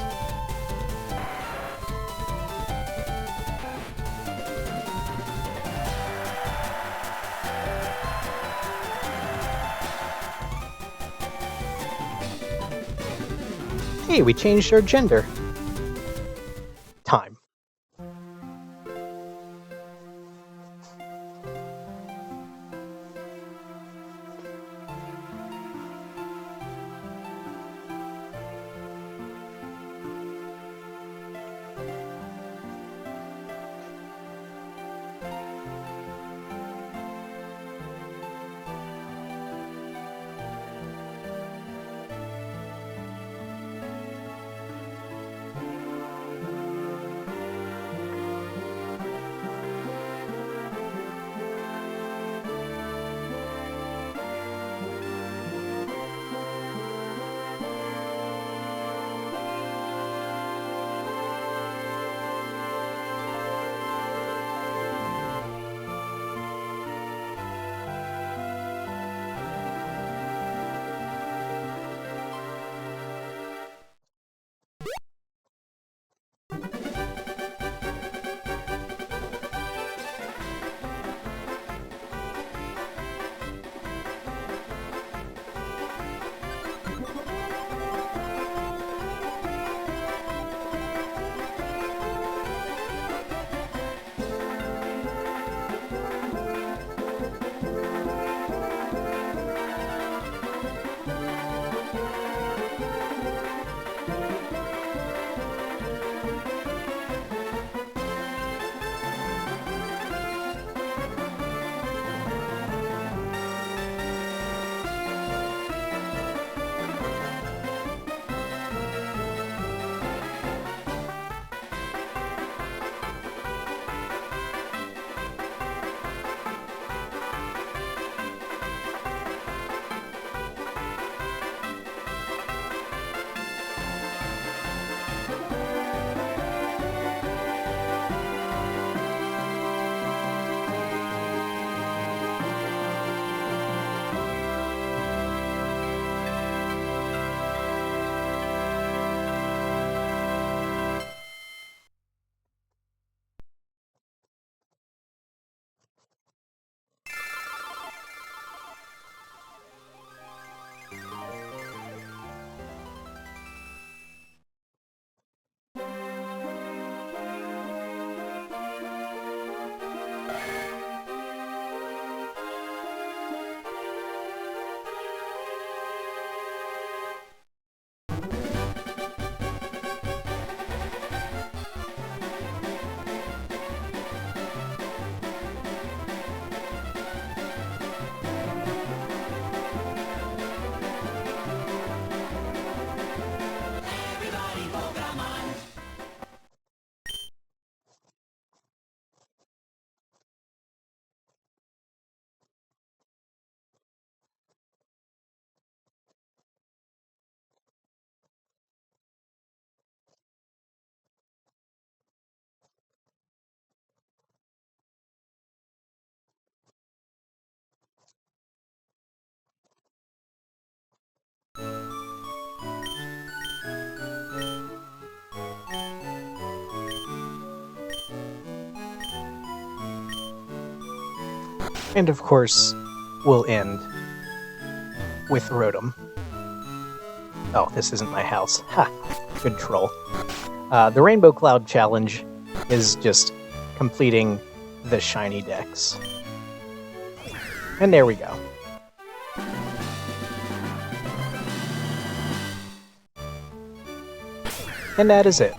Hey, we changed our gender. Time. And of course, we'll end with Rotom. Oh, this isn't my house. Ha! Good troll. The Rainbow Cloud Challenge is just completing the shiny decks. And there we go. And that is it.